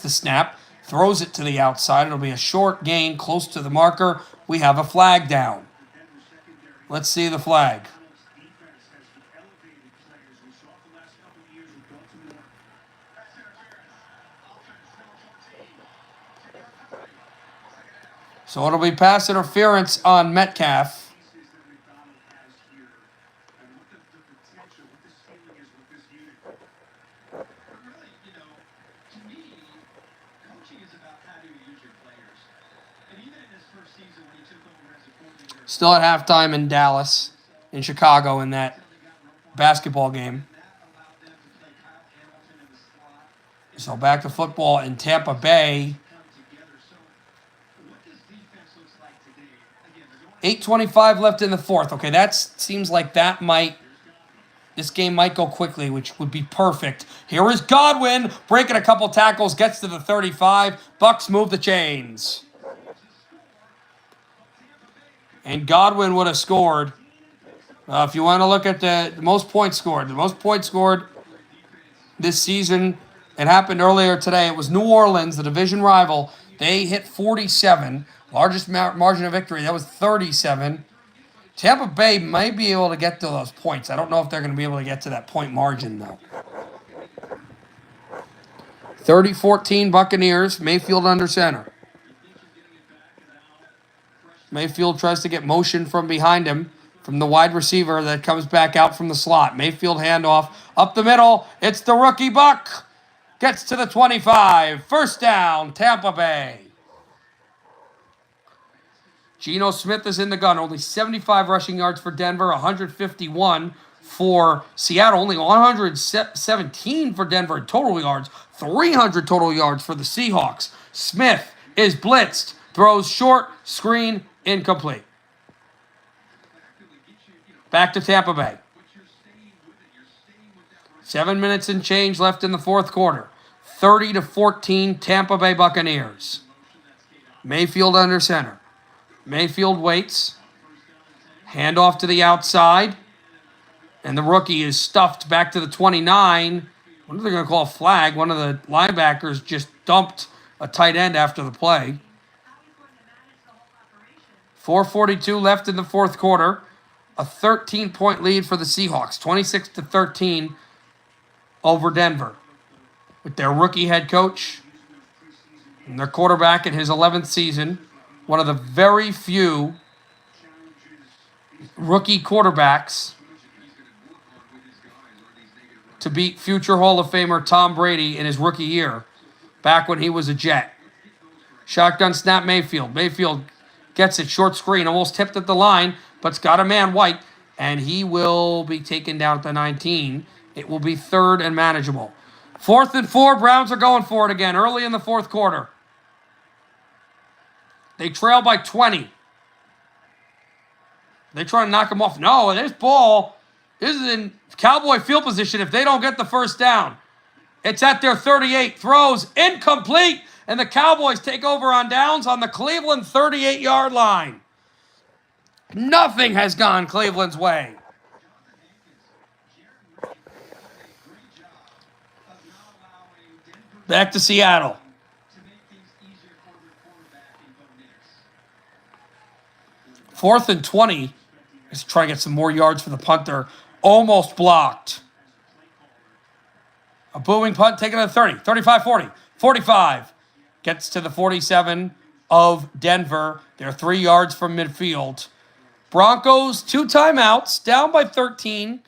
snap, throws it to the outside. It'll be a short gain close to the marker. We have a flag down. Let's see the flag. So it'll be pass interference on Metcalf. Still at halftime in Dallas, in Chicago, in that basketball game. So back to football in Tampa Bay. 8:25 left in the fourth. Okay, that seems like this game might go quickly, which would be perfect. Here is Godwin, breaking a couple tackles, gets to the 35. Bucks move the chains. And Godwin would have scored. If you want to look at the most points scored, this season, it happened earlier today. It was New Orleans, the division rival. They hit 47, largest margin of victory. That was 37. Tampa Bay might be able to get to those points. I don't know if they're going to be able to get to that point margin, though. 30-14 Buccaneers, Mayfield under center. Mayfield tries to get motion from behind him, from the wide receiver that comes back out from the slot. Mayfield handoff up the middle. It's the rookie Buck. Gets to the 25. First down, Tampa Bay. Geno Smith is in the gun. Only 75 rushing yards for Denver, 151 for Seattle. Only 117 for Denver in total yards, 300 total yards for the Seahawks. Smith is blitzed, throws short, screen, incomplete. Back to Tampa Bay. 7 minutes and change left in the fourth quarter. 30-14 Tampa Bay Buccaneers. Mayfield under center. Mayfield waits. Handoff to the outside. And the rookie is stuffed back to the 29. What are they going to call a flag? One of the linebackers just dumped a tight end after the play. 4:42 left in the fourth quarter. A 13-point lead for the Seahawks. 26-13 over Denver. With their rookie head coach and their quarterback in his 11th season. One of the very few rookie quarterbacks to beat future Hall of Famer Tom Brady in his rookie year, back when he was a Jet. Shotgun snap Mayfield. Mayfield gets it, short screen, almost tipped at the line, but's got a man White, and he will be taken down at the 19. It will be third and manageable. 4th and 4, Browns are going for it again early in the fourth quarter. They trail by 20. They try to knock them off. No, this ball is in Cowboy field position if they don't get the first down. It's at their 38. Throws incomplete, and the Cowboys take over on downs on the Cleveland 38-yard line. Nothing has gone Cleveland's way. Back to Seattle. 4th and 20. Let's try to get some more yards for the punter. Almost blocked. A booming punt taken to the 30. 35, 40. 45. Gets to the 47 of Denver. They're 3 yards from midfield. Broncos, 2 timeouts, down by 13.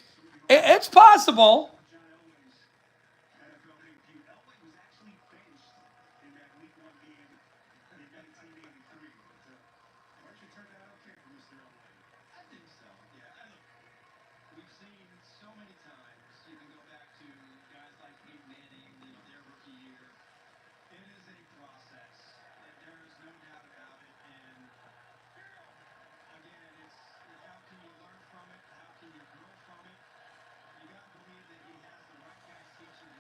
It's possible.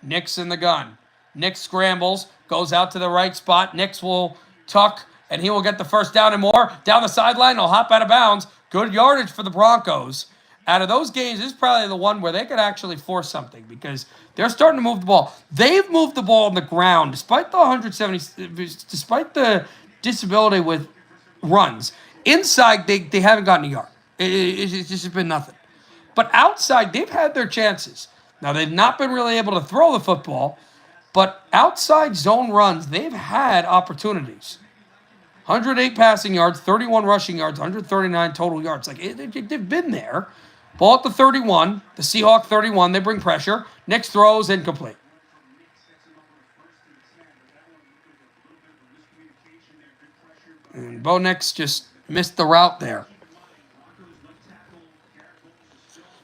Nick's in the gun. Nick scrambles, goes out to the right spot. Nick will tuck, and he will get the first down and more. Down the sideline, he'll hop out of bounds. Good yardage for the Broncos. Out of those games, this is probably the one where they could actually force something because they're starting to move the ball. They've moved the ball on the ground despite the 170, despite the disability with runs. Inside, they haven't gotten a yard. It's just been nothing. But outside, they've had their chances. Now, they've not been really able to throw the football, but outside zone runs, they've had opportunities. 108 passing yards, 31 rushing yards, 139 total yards. Like, they've been there. Ball at the 31, the Seahawk 31, they bring pressure. Next throw is incomplete. And Bo Nix just missed the route there.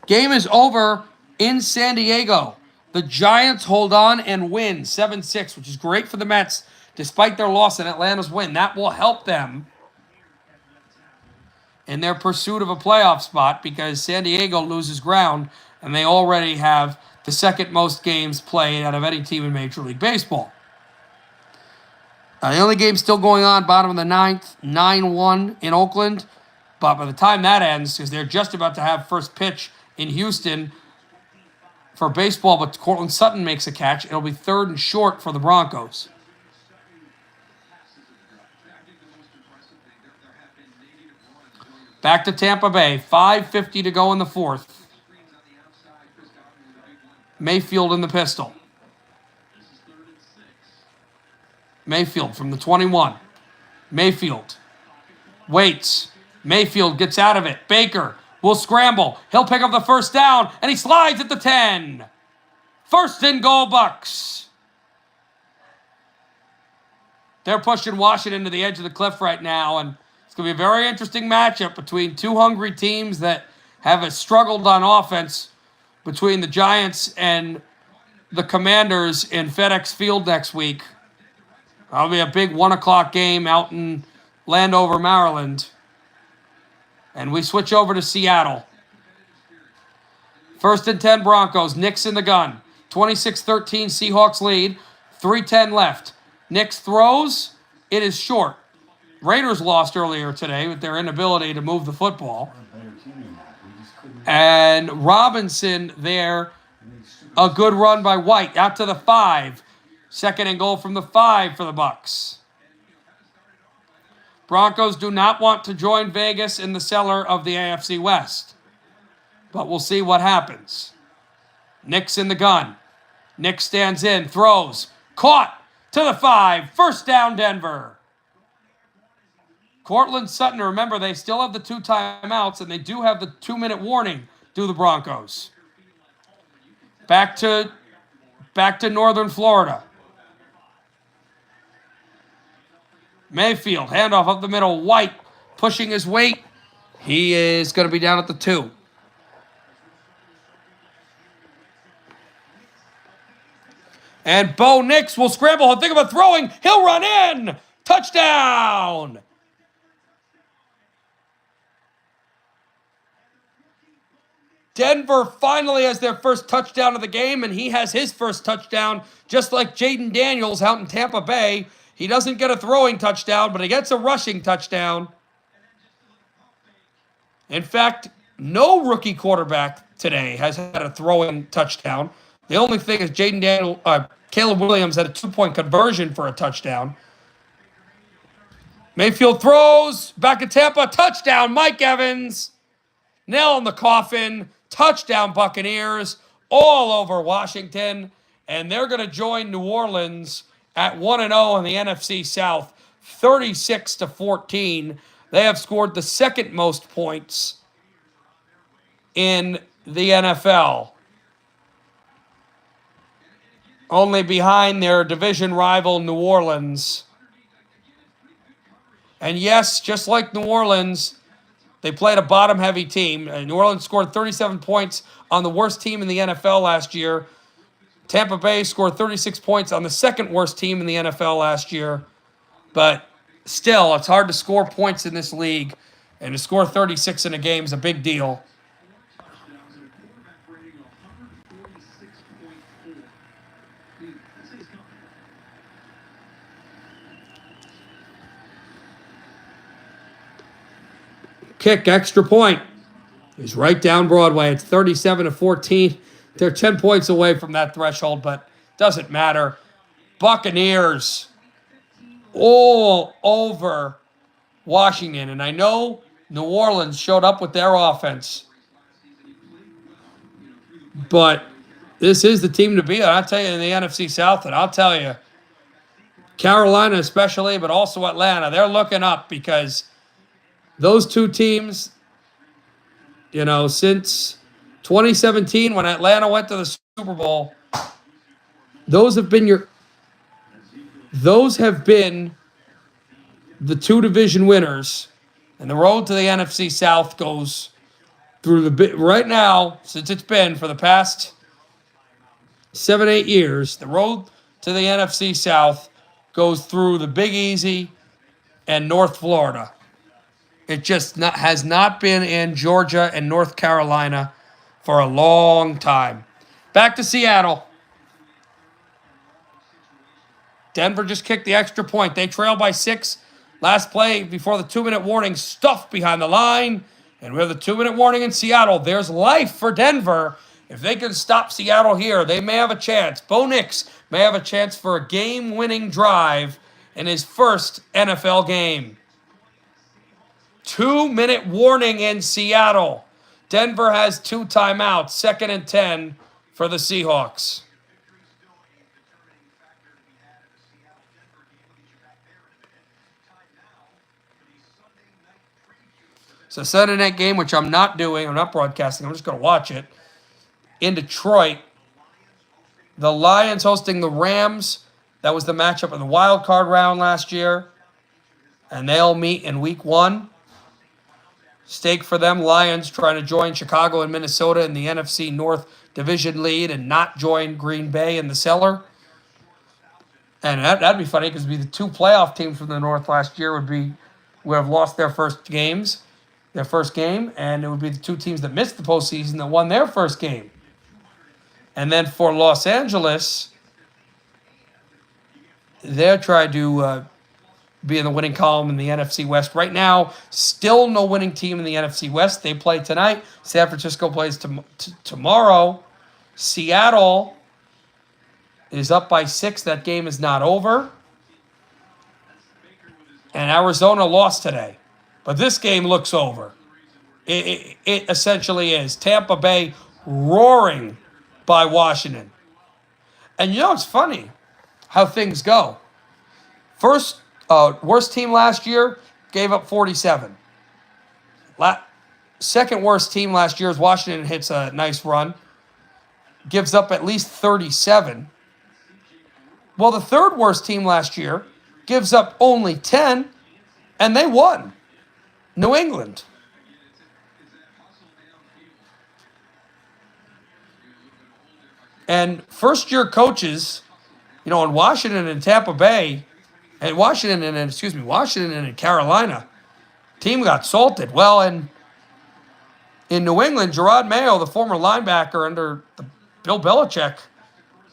Game is over in San Diego. The Giants hold on and win 7-6, which is great for the Mets, despite their loss in Atlanta's win. That will help them in their pursuit of a playoff spot because San Diego loses ground, and they already have the second most games played out of any team in Major League Baseball. The only game still going on, bottom of the ninth, 9-1 in Oakland. But by the time that ends, because they're just about to have first pitch in Houston for baseball, but Cortland Sutton makes a catch. It'll be 3rd and short for the Broncos. Back to Tampa Bay, 5:50 to go in the 4th. Mayfield in the pistol. Mayfield from the 21. Mayfield waits. Mayfield gets out of it. Baker will scramble. He'll pick up the first down, and he slides at the 10. 1st and goal, Bucks. They're pushing Washington to the edge of the cliff right now, and it's going to be a very interesting matchup between two hungry teams that have struggled on offense between the Giants and the Commanders in FedEx Field next week. That'll be a big 1 o'clock game out in Landover, Maryland. And we switch over to Seattle. 1st and 10 Broncos. Nix in the gun. 26-13 Seahawks lead. 3:10 left. Nix throws. It is short. Raiders lost earlier today with their inability to move the football. And Robinson there. A good run by White. Out to the 5. 2nd and goal from the 5 for the Bucks. Broncos do not want to join Vegas in the cellar of the AFC West. But we'll see what happens. Nix in the gun. Nix stands in, throws. Caught to the 5. 1st down, Denver. Cortland Sutton, remember, they still have the 2 timeouts, and they do have the 2-minute warning, do the Broncos. Back to northern Florida. Mayfield, handoff up the middle. White pushing his weight. He is going to be down at the 2. And Bo Nix will scramble. He'll think about throwing. He'll run in. Touchdown. Denver finally has their first touchdown of the game, and he has his first touchdown, just like Jaden Daniels out in Tampa Bay. He doesn't get a throwing touchdown, but he gets a rushing touchdown. In fact, no rookie quarterback today has had a throwing touchdown. The only thing is Caleb Williams had a 2-point conversion for a touchdown. Mayfield throws, back to Tampa, touchdown, Mike Evans. Nail in the coffin, touchdown Buccaneers, all over Washington. And they're going to join New Orleans at 1-0 in the NFC South, 36-14. They have scored the 2nd most points in the NFL. Only behind their division rival, New Orleans. And yes, just like New Orleans, they played a bottom-heavy team. New Orleans scored 37 points on the worst team in the NFL last year. Tampa Bay scored 36 points on the 2nd worst team in the NFL last year. But still, it's hard to score points in this league. And to score 36 in a game is a big deal. kick, extra point. He's right down Broadway. It's 37-14. They're 10 points away from that threshold, but doesn't matter. Buccaneers all over Washington. And I know New Orleans showed up with their offense. But this is the team to beat. I'll tell you, in the NFC South, and I'll tell you, Carolina especially, but also Atlanta, they're looking up because those two teams, you know, since 2017 when Atlanta went to the Super Bowl, those have been the two division winners, and the road to the NFC South goes through right now, since it's been for the past 7-8 years, the road to the NFC South goes through the Big Easy and North Florida. It just has not been in Georgia and North Carolina for a long time. Back to Seattle. Denver just kicked the extra point. They trail by 6. Last play before the 2-minute warning, stuffed behind the line. And we have the 2-minute warning in Seattle. There's life for Denver. If they can stop Seattle here, they may have a chance. Bo Nix may have a chance for a game-winning drive in his first NFL game. 2-minute warning in Seattle. Denver has 2 timeouts, 2nd and 10 for the Seahawks. So Sunday night game, which I'm not doing, I'm not broadcasting, I'm just going to watch it. In Detroit, the Lions hosting the Rams. That was the matchup in the wild card round last year. And they'll meet in week 1. Stake for them, Lions trying to join Chicago and Minnesota in the NFC North Division lead and not join Green Bay in the cellar. And that'd be funny because it'd be the 2 playoff teams from the North last year would have lost their first game, and it would be the 2 teams that missed the postseason that won their first game. And then for Los Angeles, they're trying to be in the winning column in the NFC West. Right now, still no winning team in the NFC West. They play tonight. San Francisco plays tomorrow. Seattle is up by 6. That game is not over. And Arizona lost today. But this game looks over. It essentially is. Tampa Bay roaring by Washington. And you know, it's funny how things go. First, worst team last year gave up 47. Second worst team last year is Washington, hits a nice run. Gives up at least 37. Well, the third worst team last year gives up only 10, and they won. New England. And first-year coaches, you know, in Washington and Tampa Bay, and Washington and Carolina, team got salted. Well, in New England, Gerard Mayo, the former linebacker under Bill Belichick,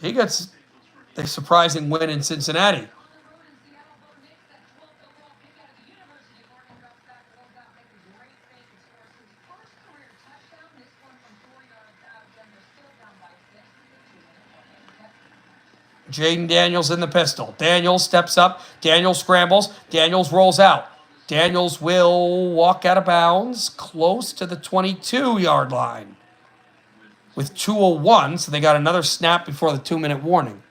he gets a surprising win in Cincinnati. Jaden Daniels in the pistol. Daniels steps up. Daniels scrambles. Daniels rolls out. Daniels will walk out of bounds close to the 22-yard line with 2:01. So they got another snap before the 2-minute warning.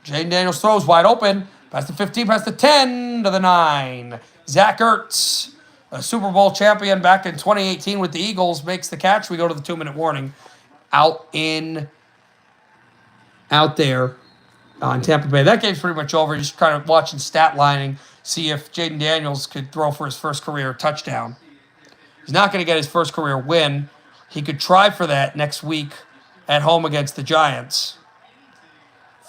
Jaden Daniels throws wide open. Past the 15, past the 10, to the 9. Zach Ertz, a Super Bowl champion back in 2018 with the Eagles, makes the catch. We go to the 2-minute warning out there on Tampa Bay. That game's pretty much over. Just kind of watching stat lining, see if Jaden Daniels could throw for his first career touchdown. He's not going to get his first career win. He could try for that next week at home against the Giants.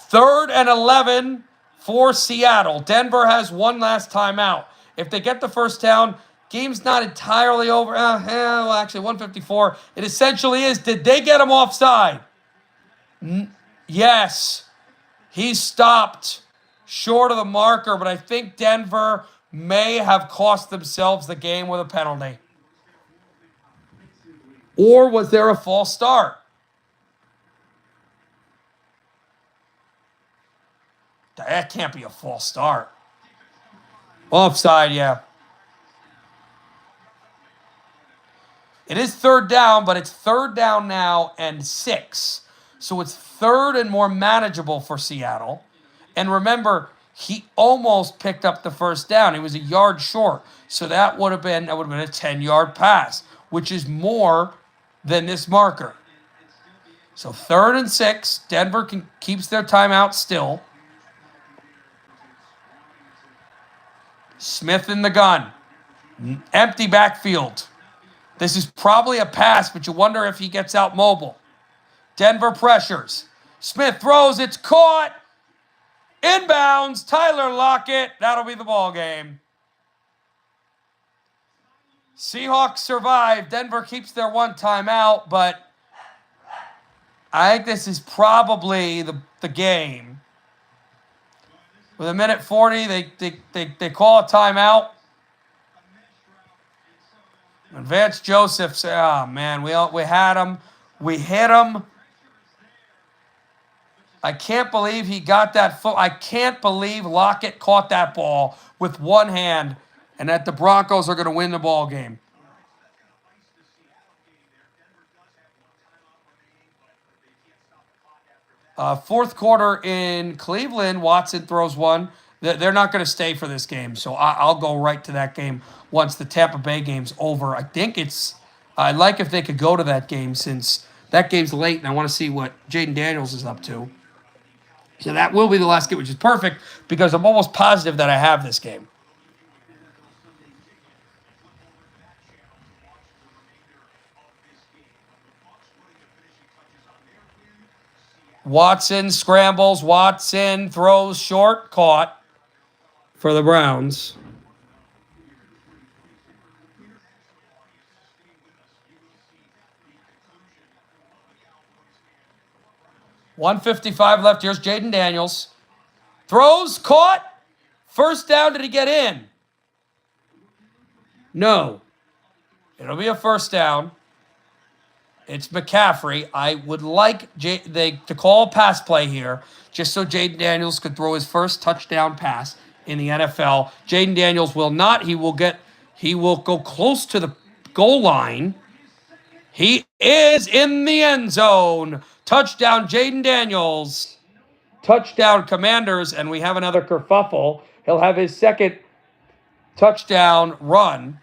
3rd and 11 for Seattle. Denver has one last timeout. If they get the first down, game's not entirely over. Well, actually, 154. It essentially is. Did they get him offside? Yes. He's stopped short of the marker, but I think Denver may have cost themselves the game with a penalty. Or was there a false start? That can't be a false start. Offside, yeah. It is 3rd down, but it's 3rd down now and 6. So it's 3rd and more manageable for Seattle. And remember, he almost picked up the first down. He was a yard short. So that would have been a 10-yard pass, which is more than this marker. So 3rd and 6. Denver keeps their timeout still. Smith in the gun. Empty backfield. This is probably a pass, but you wonder if he gets out mobile. Denver pressures. Smith throws. It's caught. Inbounds. Tyler Lockett. That'll be the ball game. Seahawks survive. Denver keeps their one timeout, but I think this is probably the game. With 1:40, they call a timeout. And Vance Joseph said, "Oh man, we had him, we hit him. I can't believe he got that foot. I can't believe Lockett caught that ball with one hand, and that the Broncos are going to win the ball game." Fourth quarter in Cleveland, Watson throws one. They're not going to stay for this game, so I'll go right to that game once the Tampa Bay game's over. I think I'd like if they could go to that game since that game's late, and I want to see what Jaden Daniels is up to. So that will be the last game, which is perfect because I'm almost positive that I have this game. Watson scrambles. Watson throws short. Caught for the Browns. .155 left. Here's Jaden Daniels. Throws. Caught. First down. Did he get in? No. It'll be a first down. It's McCaffrey. I would like to call a pass play here just so Jaden Daniels could throw his first touchdown pass in the NFL. Jaden Daniels will not. He will go close to the goal line. He is in the end zone. Touchdown, Jaden Daniels. Touchdown, Commanders, and we have another kerfuffle. He'll have his second touchdown run.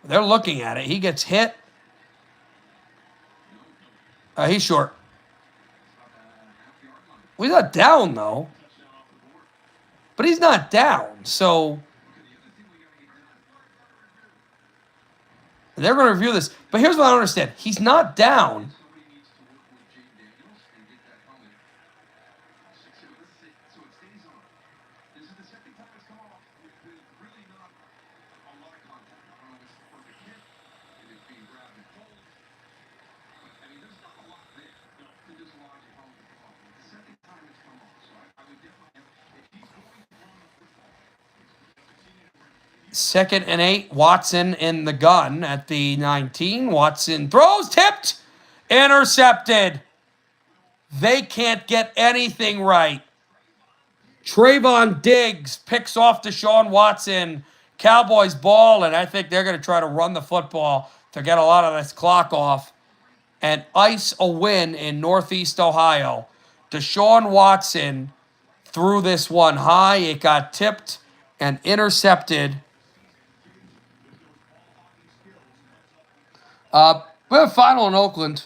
They're looking at it. He gets hit. He's short. Well, he's not down, though. But he's not down, so they're going to review this. But here's what I don't understand. He's not down. Second and 8, Watson in the gun at the 19. Watson throws, tipped, intercepted. They can't get anything right. Trayvon Diggs picks off Deshaun Watson. Cowboys ball, and I think they're going to try to run the football to get a lot of this clock off and ice a win in Northeast Ohio. Deshaun Watson threw this one high. It got tipped and intercepted. We have a final in Oakland.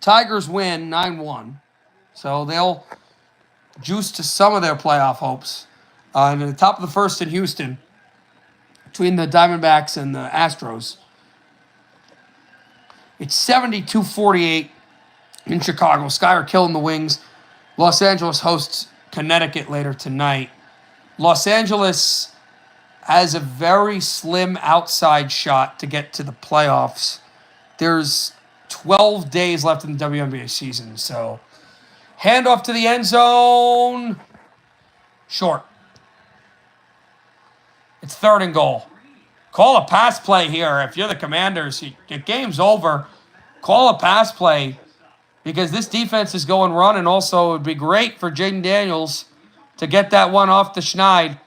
Tigers win 9-1. So they'll juice to some of their playoff hopes. And at the top of the first in Houston, between the Diamondbacks and the Astros, it's 72-48 in Chicago. Sky are killing the Wings. Los Angeles hosts Connecticut later tonight. Los Angeles has a very slim outside shot to get to the playoffs. There's 12 days left in the WNBA season, so handoff to the end zone. Short. It's 3rd and goal. Call a pass play here. If you're the Commanders, your game's over. Call a pass play because this defense is going run, and also it would be great for Jaden Daniels to get that one off the schneid.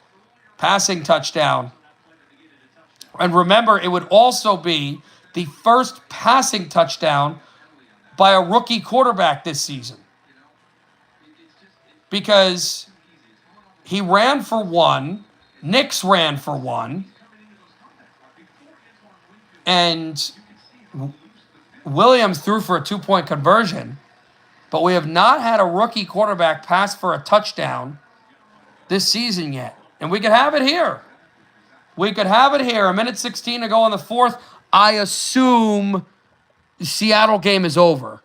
Passing touchdown. And remember, it would also be the first passing touchdown by a rookie quarterback this season. Because he ran for 1, Nix ran for 1, and Williams threw for a 2-point conversion. But we have not had a rookie quarterback pass for a touchdown this season yet. And we could have it here. We could have it here. 1:16 to go in the 4th. I assume the Seattle game is over.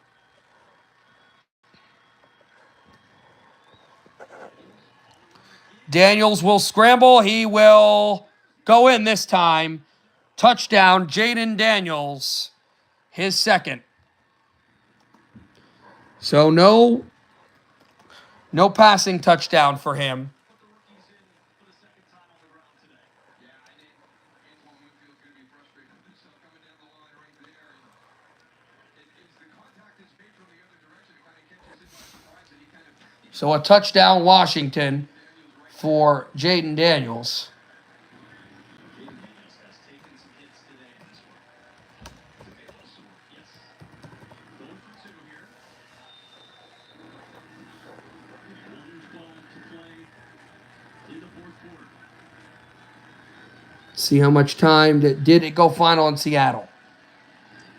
Daniels will scramble. He will go in this time. Touchdown, Jaden Daniels, his 2nd. So no passing touchdown for him. So a touchdown, Washington, for Jaden Daniels. See how much time did it go final in Seattle?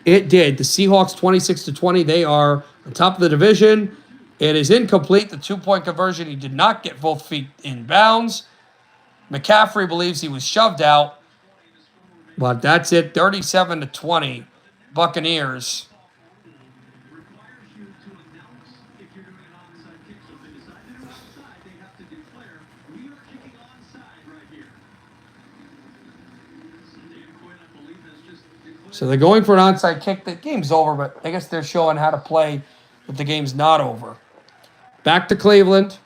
It did. The Seahawks 26-20. They are on top of the division. It is incomplete. The 2-point conversion. He did not get both feet in bounds. McCaffrey believes he was shoved out. But that's it. 37-20. Buccaneers. So they're going for an onside kick. The game's over, but I guess they're showing how to play if the game's not over. Back to Cleveland.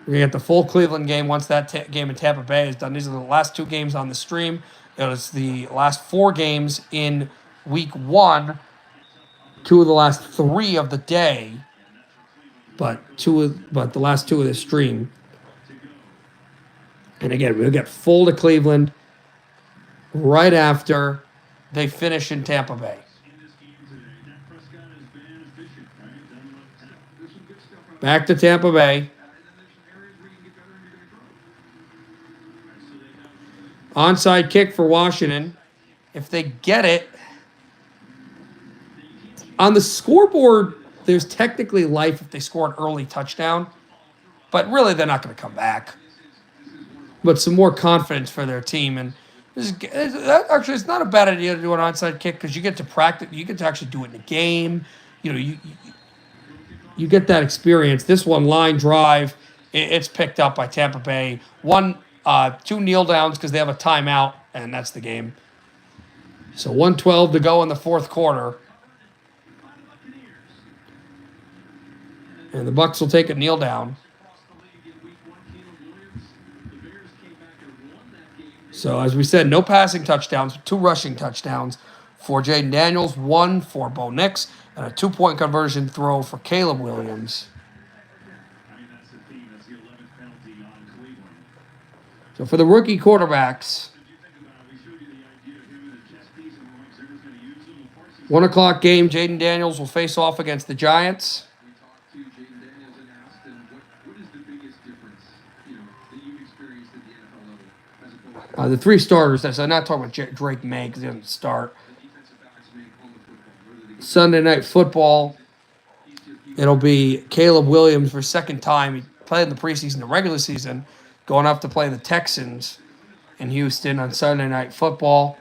We're going to get the full Cleveland game once that game in Tampa Bay is done. These are the last 2 games on the stream. It was the last 4 games in week 1. 2 of the last 3 of the day. But the last 2 of the stream. And again, we'll get full to Cleveland right after they finish in Tampa Bay. Back to Tampa Bay. Onside kick for Washington. If they get it, on the scoreboard, there's technically life if they score an early touchdown. But really, they're not going to come back. But some more confidence for their team. And actually, it's not a bad idea to do an onside kick because you get to practice. You get to actually do it in the game. You know, you get that experience. This one, line drive, it's picked up by Tampa Bay. 2 kneel downs because they have a timeout, and that's the game. So 1:12 to go in the 4th quarter. And the Bucs will take a kneel down. So, as we said, no passing touchdowns, 2 rushing touchdowns for Jaden Daniels, 1 for Bo Nix, and a 2-point conversion throw for Caleb Williams. So, for the rookie quarterbacks, 1 o'clock game, Jaden Daniels will face off against the Giants. The 3 starters, I'm not talking about Drake May because he doesn't start. Sunday Night Football, It'll be Caleb Williams for second time. He played in the preseason, the regular season, going up to play the Texans in Houston on Sunday Night Football.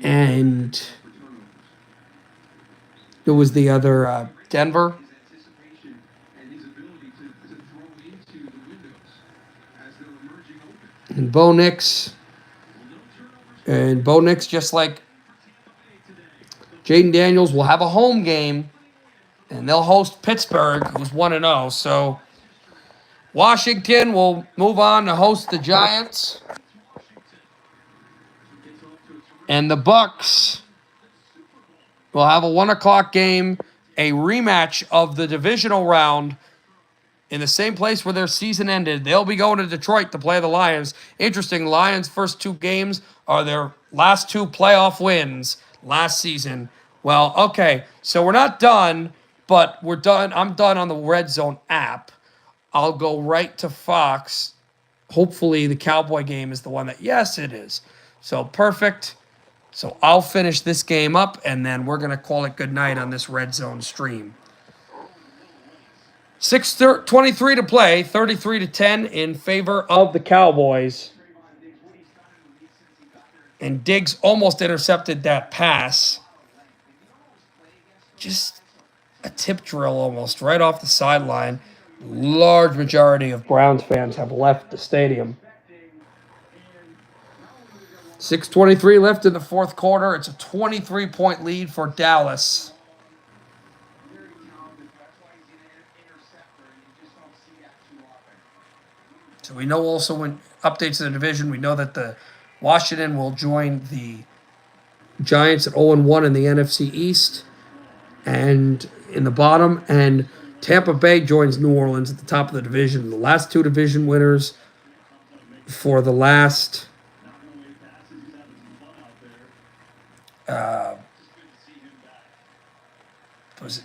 And who was the other? Denver. And Bo Nix. And Bo Nix, just like Jaden Daniels, will have a home game. And they'll host Pittsburgh, who's 1-0. So Washington will move on to host the Giants. And the Bucks will have a 1 o'clock game, a rematch of the divisional round in the same place where their season ended. They'll be going to Detroit to play the Lions. Interesting, Lions' first 2 games are their last 2 playoff wins last season. Well, okay, so we're not done, but we're done. I'm done on the Redzone app. I'll go right to Fox. Hopefully the Cowboy game is the one that, yes, it is. So perfect. So I'll finish this game up, and then we're going to call it good night on this Redzone stream. 6:23 to play, 33-10 in favor of the Cowboys. And Diggs almost intercepted that pass. Just a tip drill almost right off the sideline. Large majority of Browns fans have left the stadium. 6:23 left in the fourth quarter. It's a 23-point lead for Dallas. So we know also when updates in the division, we know that the Washington will join the Giants at 0-1 in the NFC East and in the bottom, and Tampa Bay joins New Orleans at the top of the division. The last 2 division winners for the last was it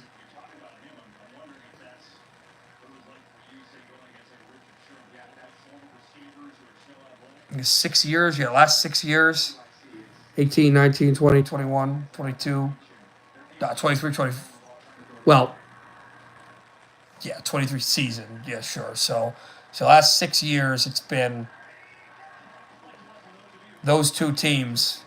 6 years? Yeah, last 6 years. 18, 19, 20, 21, 22, 23, 20. Well, yeah, 23 season. Yeah, sure. So last 6 years, it's been those 2 teams.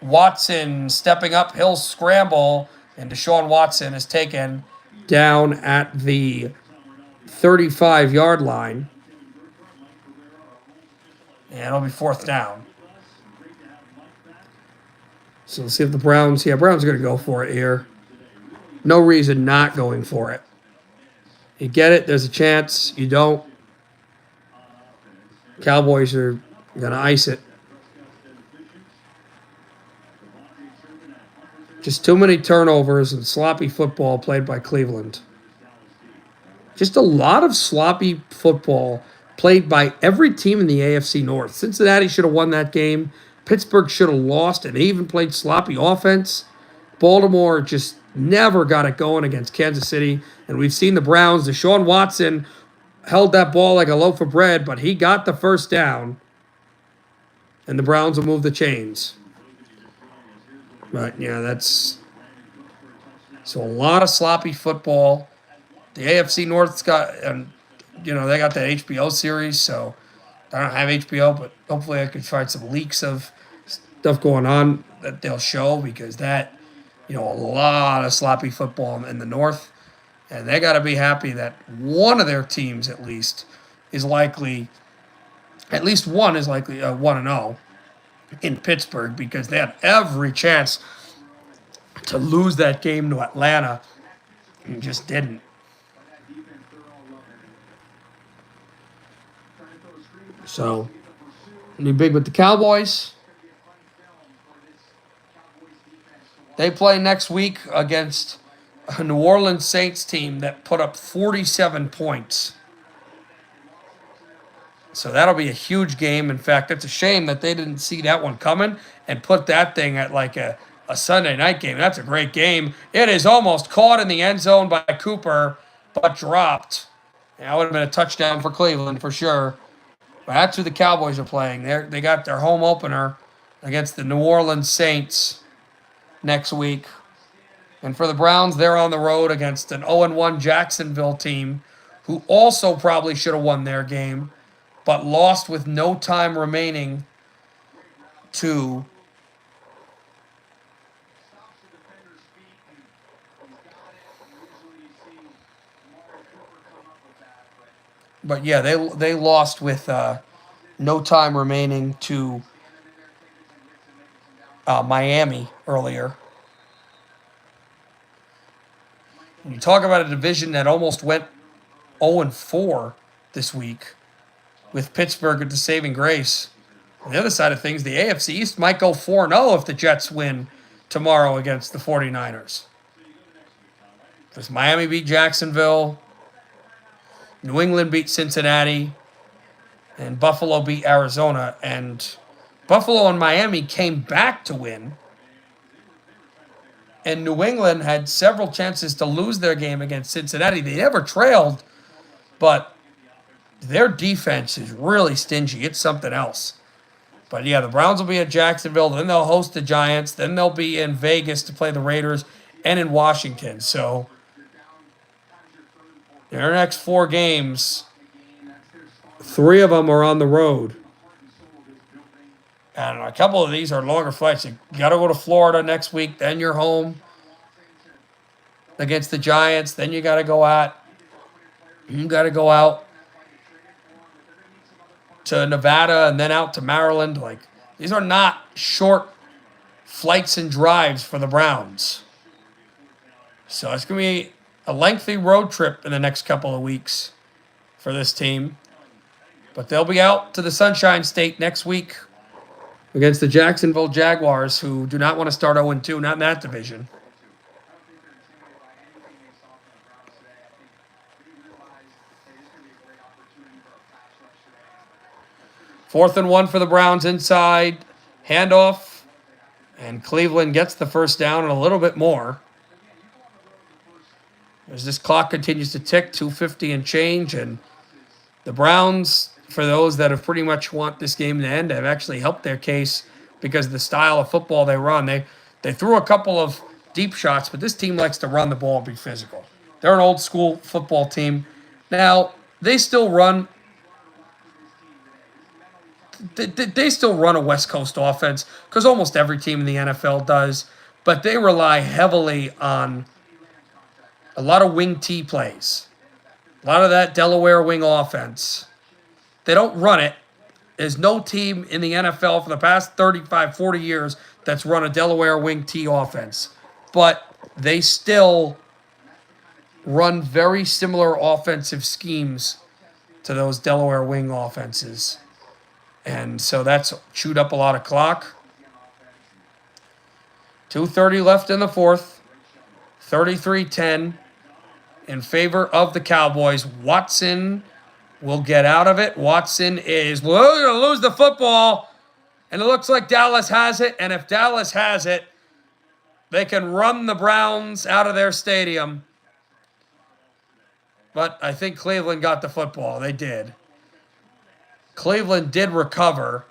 Watson stepping up, he'll scramble, and Deshaun Watson is taken down at the 35-yard line. And it'll be 4th down. So let's see if the Browns... Yeah, Browns are going to go for it here. No reason not going for it. You get it, there's a chance. You don't. Cowboys are going to ice it. Just too many turnovers and sloppy football played by Cleveland. Just a lot of sloppy football played by every team in the AFC North. Cincinnati should have won that game. Pittsburgh should have lost, and they even played sloppy offense. Baltimore just never got it going against Kansas City. And we've seen the Browns. Deshaun Watson held that ball like a loaf of bread, but he got the first down. And the Browns will move the chains. But, yeah, that's... So a lot of sloppy football. The AFC North's got... they got that HBO series, so I don't have HBO, but hopefully I can find some leaks of stuff going on that they'll show, because that, a lot of sloppy football in the North, and they got to be happy that one of their teams at least one is likely 1-0 in Pittsburgh, because they had every chance to lose that game to Atlanta and just didn't. So, any big with the Cowboys? They play next week against a New Orleans Saints team that put up 47 points. So that'll be a huge game. In fact, it's a shame that they didn't see that one coming and put that thing at like a Sunday night game. That's a great game. It is almost caught in the end zone by Cooper, but dropped. That would have been a touchdown for Cleveland for sure. But that's who the Cowboys are playing. They got their home opener against the New Orleans Saints next week. And for the Browns, they're on the road against an 0-1 Jacksonville team who also probably should have won their game, but lost with no time remaining to Stops the defender's feet and he's got it. And usually you see Amari Cooper come up with that, but yeah, they lost with no time remaining to Miami earlier. You talk about a division that almost went 0-4 this week with Pittsburgh at the saving grace. On the other side of things, the AFC East might go 4-0 if the Jets win tomorrow against the 49ers. Because Miami beat Jacksonville, New England beat Cincinnati, and Buffalo beat Arizona. And Buffalo and Miami came back to win. And New England had several chances to lose their game against Cincinnati. They never trailed, but their defense is really stingy. It's something else. But yeah, the Browns will be at Jacksonville. Then they'll host the Giants. Then they'll be in Vegas to play the Raiders and in Washington. So their next 4 games, 3 of them are on the road. And a couple of these are longer flights. You got to go to Florida next week. Then you're home against the Giants. Then you got to go out to Nevada and then out to Maryland. Like, these are not short flights and drives for the Browns. So it's going to be a lengthy road trip in the next couple of weeks for this team. But they'll be out to the Sunshine State next week against the Jacksonville Jaguars, who do not want to start 0-2, not in that division. Fourth and 1 for the Browns inside. Handoff. And Cleveland gets the first down and a little bit more. As this clock continues to tick, 2:50 and change. And the Browns, for those that have pretty much want this game to end, have actually helped their case because of the style of football they run. They threw a couple of deep shots, but this team likes to run the ball and be physical. They're an old school football team. Now, they still run a West Coast offense because almost every team in the NFL does, but they rely heavily on a lot of wing T plays, a lot of that Delaware wing offense. They don't run it. There's no team in the NFL for the past 35, 40 years that's run a Delaware wing T offense, but they still run very similar offensive schemes to those Delaware wing offenses. And so that's chewed up a lot of clock. 2:30 left in the fourth. 33-10 in favor of the Cowboys. Watson will get out of it. Watson is going to lose the football. And it looks like Dallas has it. And if Dallas has it, they can run the Browns out of their stadium. But I think Cleveland got the football. They did. Cleveland did recover.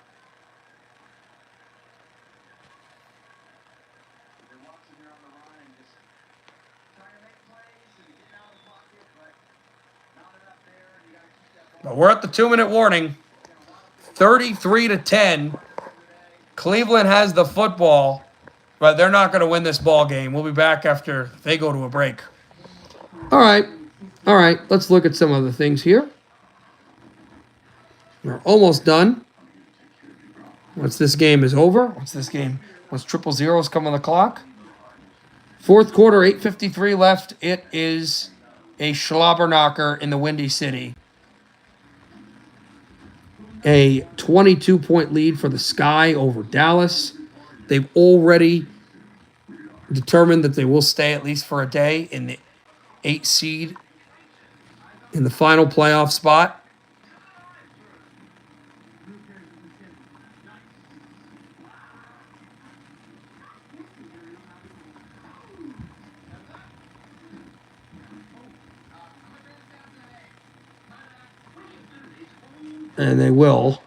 But we're at the 2-minute warning. 33-10. Cleveland has the football, but they're not going to win this ball game. We'll be back after they go to a break. All right. Let's look at some other things here. We're almost done. Once this game is over, once 000s come on the clock. Fourth quarter, 8:53 left. It is a slobber knocker in the Windy City. A 22-point lead for the Sky over Dallas. They've already determined that they will stay at least for a day in the 8 seed in the final playoff spot. And they will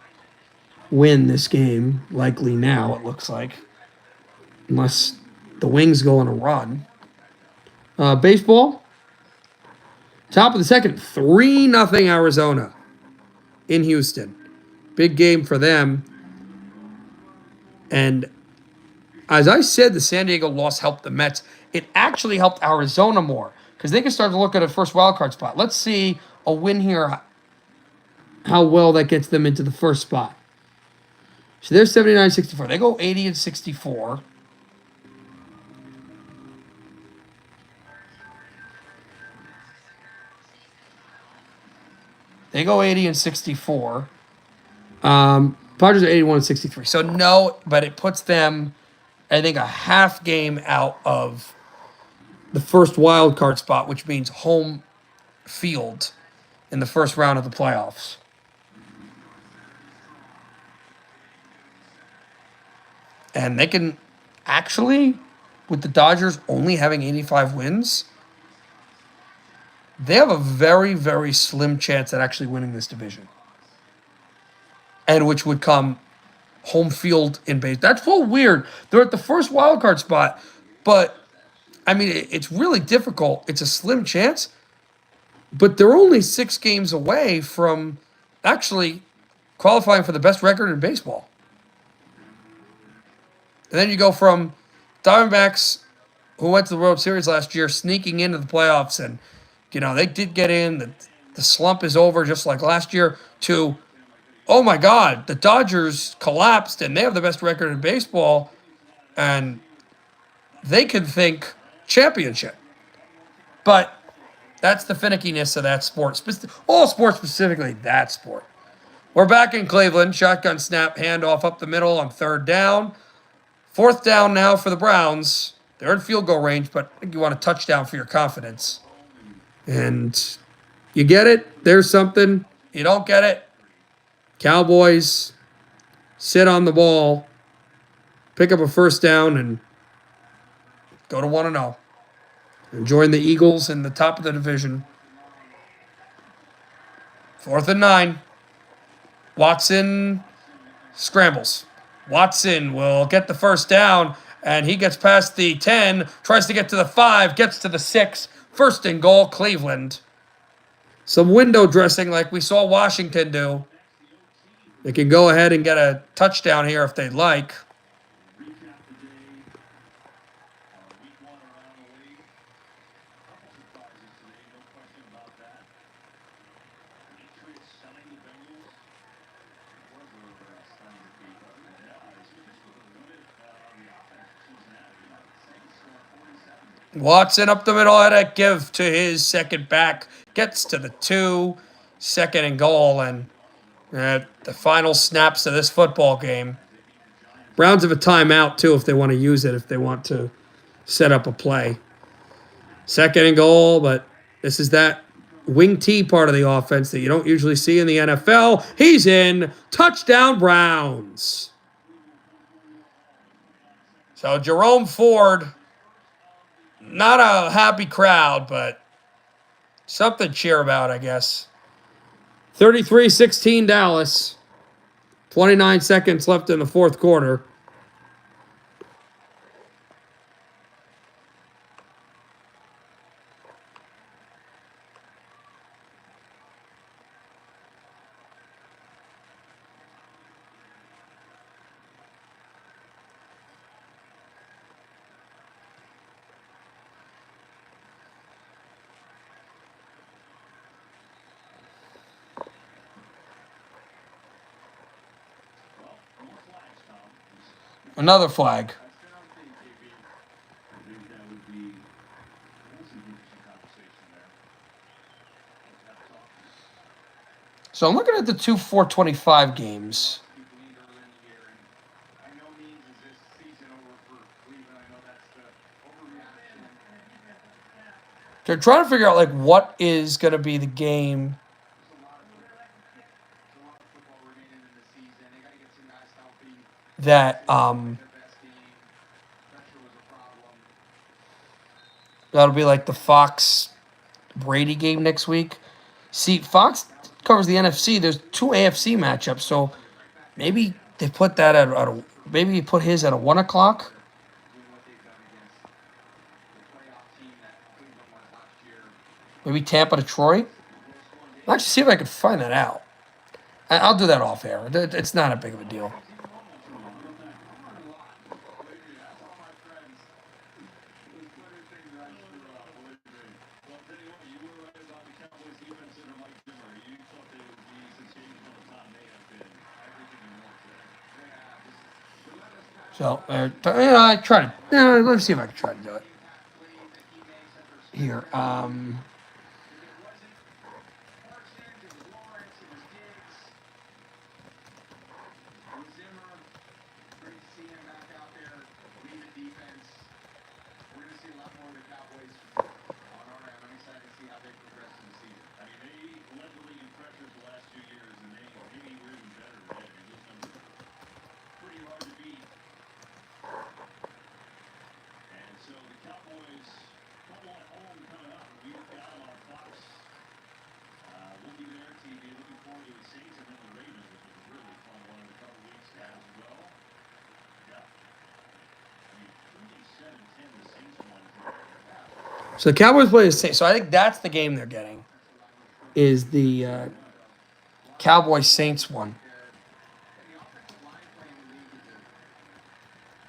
win this game, likely now, it looks like. Unless the Wings go on a run. Baseball. Top of the second, 3-0 Arizona in Houston. Big game for them. And as I said, the San Diego loss helped the Mets. It actually helped Arizona more because they can start to look at a first wild card spot. Let's see a win here, how well that gets them into the first spot. So they're 79-64. They go 80-64. They go 80-64. Padres are 81-63. So no, but it puts them, I think, a half game out of the first wild card spot, which means home field in the first round of the playoffs. And they can actually, with the Dodgers only having 85 wins, they have a very, very slim chance at actually winning this division. And which would come home field in base. That's so weird. They're at the first wild card spot, but I mean, it's really difficult. It's a slim chance, but they're only 6 games away from actually qualifying for the best record in baseball. And then you go from Diamondbacks, who went to the World Series last year, sneaking into the playoffs, and they did get in. The slump is over, just like last year. To, oh my God, the Dodgers collapsed, and they have the best record in baseball, and they can think championship. But that's the finickiness of that sport. All sports, specifically that sport. We're back in Cleveland. Shotgun snap, handoff up the middle on 3rd down. 4th down now for the Browns. They're in field goal range, but I think you want a touchdown for your confidence. And you get it, there's something. You don't get it, Cowboys sit on the ball, pick up a 1st down, and go to 1-0. And join the Eagles in the top of the division. 4th and 9. Watson scrambles. Watson will get the 1st down, and he gets past the 10, tries to get to the 5, gets to the 6. 1st and goal, Cleveland. Some window dressing like we saw Washington do. They can go ahead and get a touchdown here if they'd like. Watson up the middle, had a give to his second back. Gets to the 2, 2nd and goal, and the final snaps of this football game. Browns have a timeout, too, if they want to use it, if they want to set up a play. 2nd and goal, but this is that wing T part of the offense that you don't usually see in the NFL. He's in. Touchdown, Browns. So Jerome Ford, not a happy crowd, but something to cheer about, I guess. 33-16 Dallas. 29 seconds left in the 4th quarter. Another flag. So I'm looking at the 2 425 games. They're trying to figure out like what is going to be the game that that'll be like the Fox Brady game next week. See, Fox covers the NFC. There's 2 AFC matchups, so maybe they put that at maybe he put his at a 1 o'clock. Maybe Tampa, Detroit. I'll actually see if I can find that out. I'll do that off air. It's not a big of a deal. So, I try to. Let's see if I can try to do it. Here. Great to see him back out there, lead the defense. We're going to see a lot more of the Cowboys on our end. I'm excited to see how they progress in the season. I mean, they led the league in pressures the last 2 years, and they maybe were even better than that. Those numbers are pretty hard to beat. And so the Cowboys couple at home coming up. We've got them on Fox. We'll be there, TV. Looking forward to the Saints and then the Ravens, which is a really fun one in a couple weeks as well. Yeah. I mean, 37-10 the Saints won. So the Cowboys play the Saints. So I think that's the game they're getting. Is the Cowboys Saints one? And the offensive line play in the league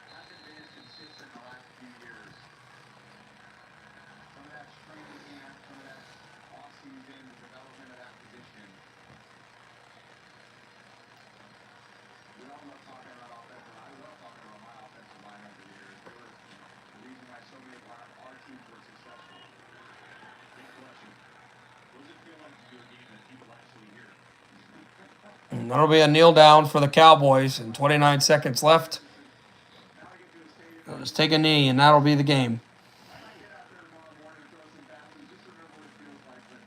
hasn't been as consistent the last few years. Some of that's training camp, some of that's off-season, the development of that position. We all love talking about offensive line. I love talking about my offensive line over the years. They were the reason why so many of our teams were successful. Big question. What does it feel like to do a game that people actually hear? And that'll be a kneel down for the Cowboys, and 29 seconds left. They'll just take a knee, and that'll be the game. I might get out there tomorrow morning and throw some passes just to remember what it feels like. But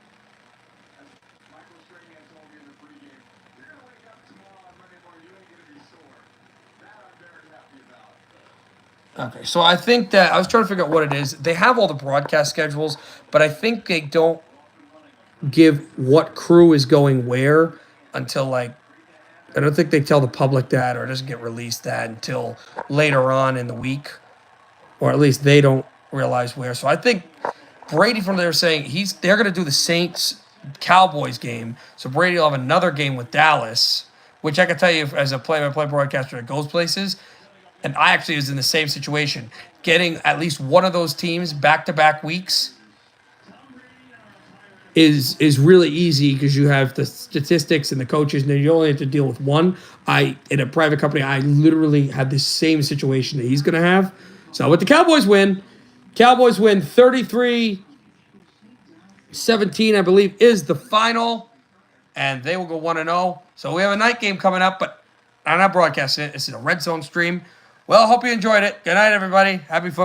as Michael Strahan told me in the pregame, you're going to wake up tomorrow on Monday morning, you ain't going to be sore. That I'm very happy about. Okay, so I think that I was trying to figure out what it is. They have all the broadcast schedules, but I think they don't give what crew is going where until like I don't think they tell the public that, or it doesn't get released that until later on in the week, or at least they don't realize where. So I think Brady from there saying they're going to do the Saints Cowboys game, so Brady will have another game with Dallas, which I can tell you as a play-by-play broadcaster that goes places. And I actually was in the same situation. Getting at least one of those teams back-to-back weeks is really easy because you have the statistics and the coaches, and then you only have to deal with one. In a private company, I literally had the same situation that he's going to have. So with the Cowboys win 33-17, I believe, is the final. And they will go 1-0. So we have a night game coming up, but I'm not broadcasting it. This is a Redzone stream. Well, hope you enjoyed it. Good night, everybody. Happy football.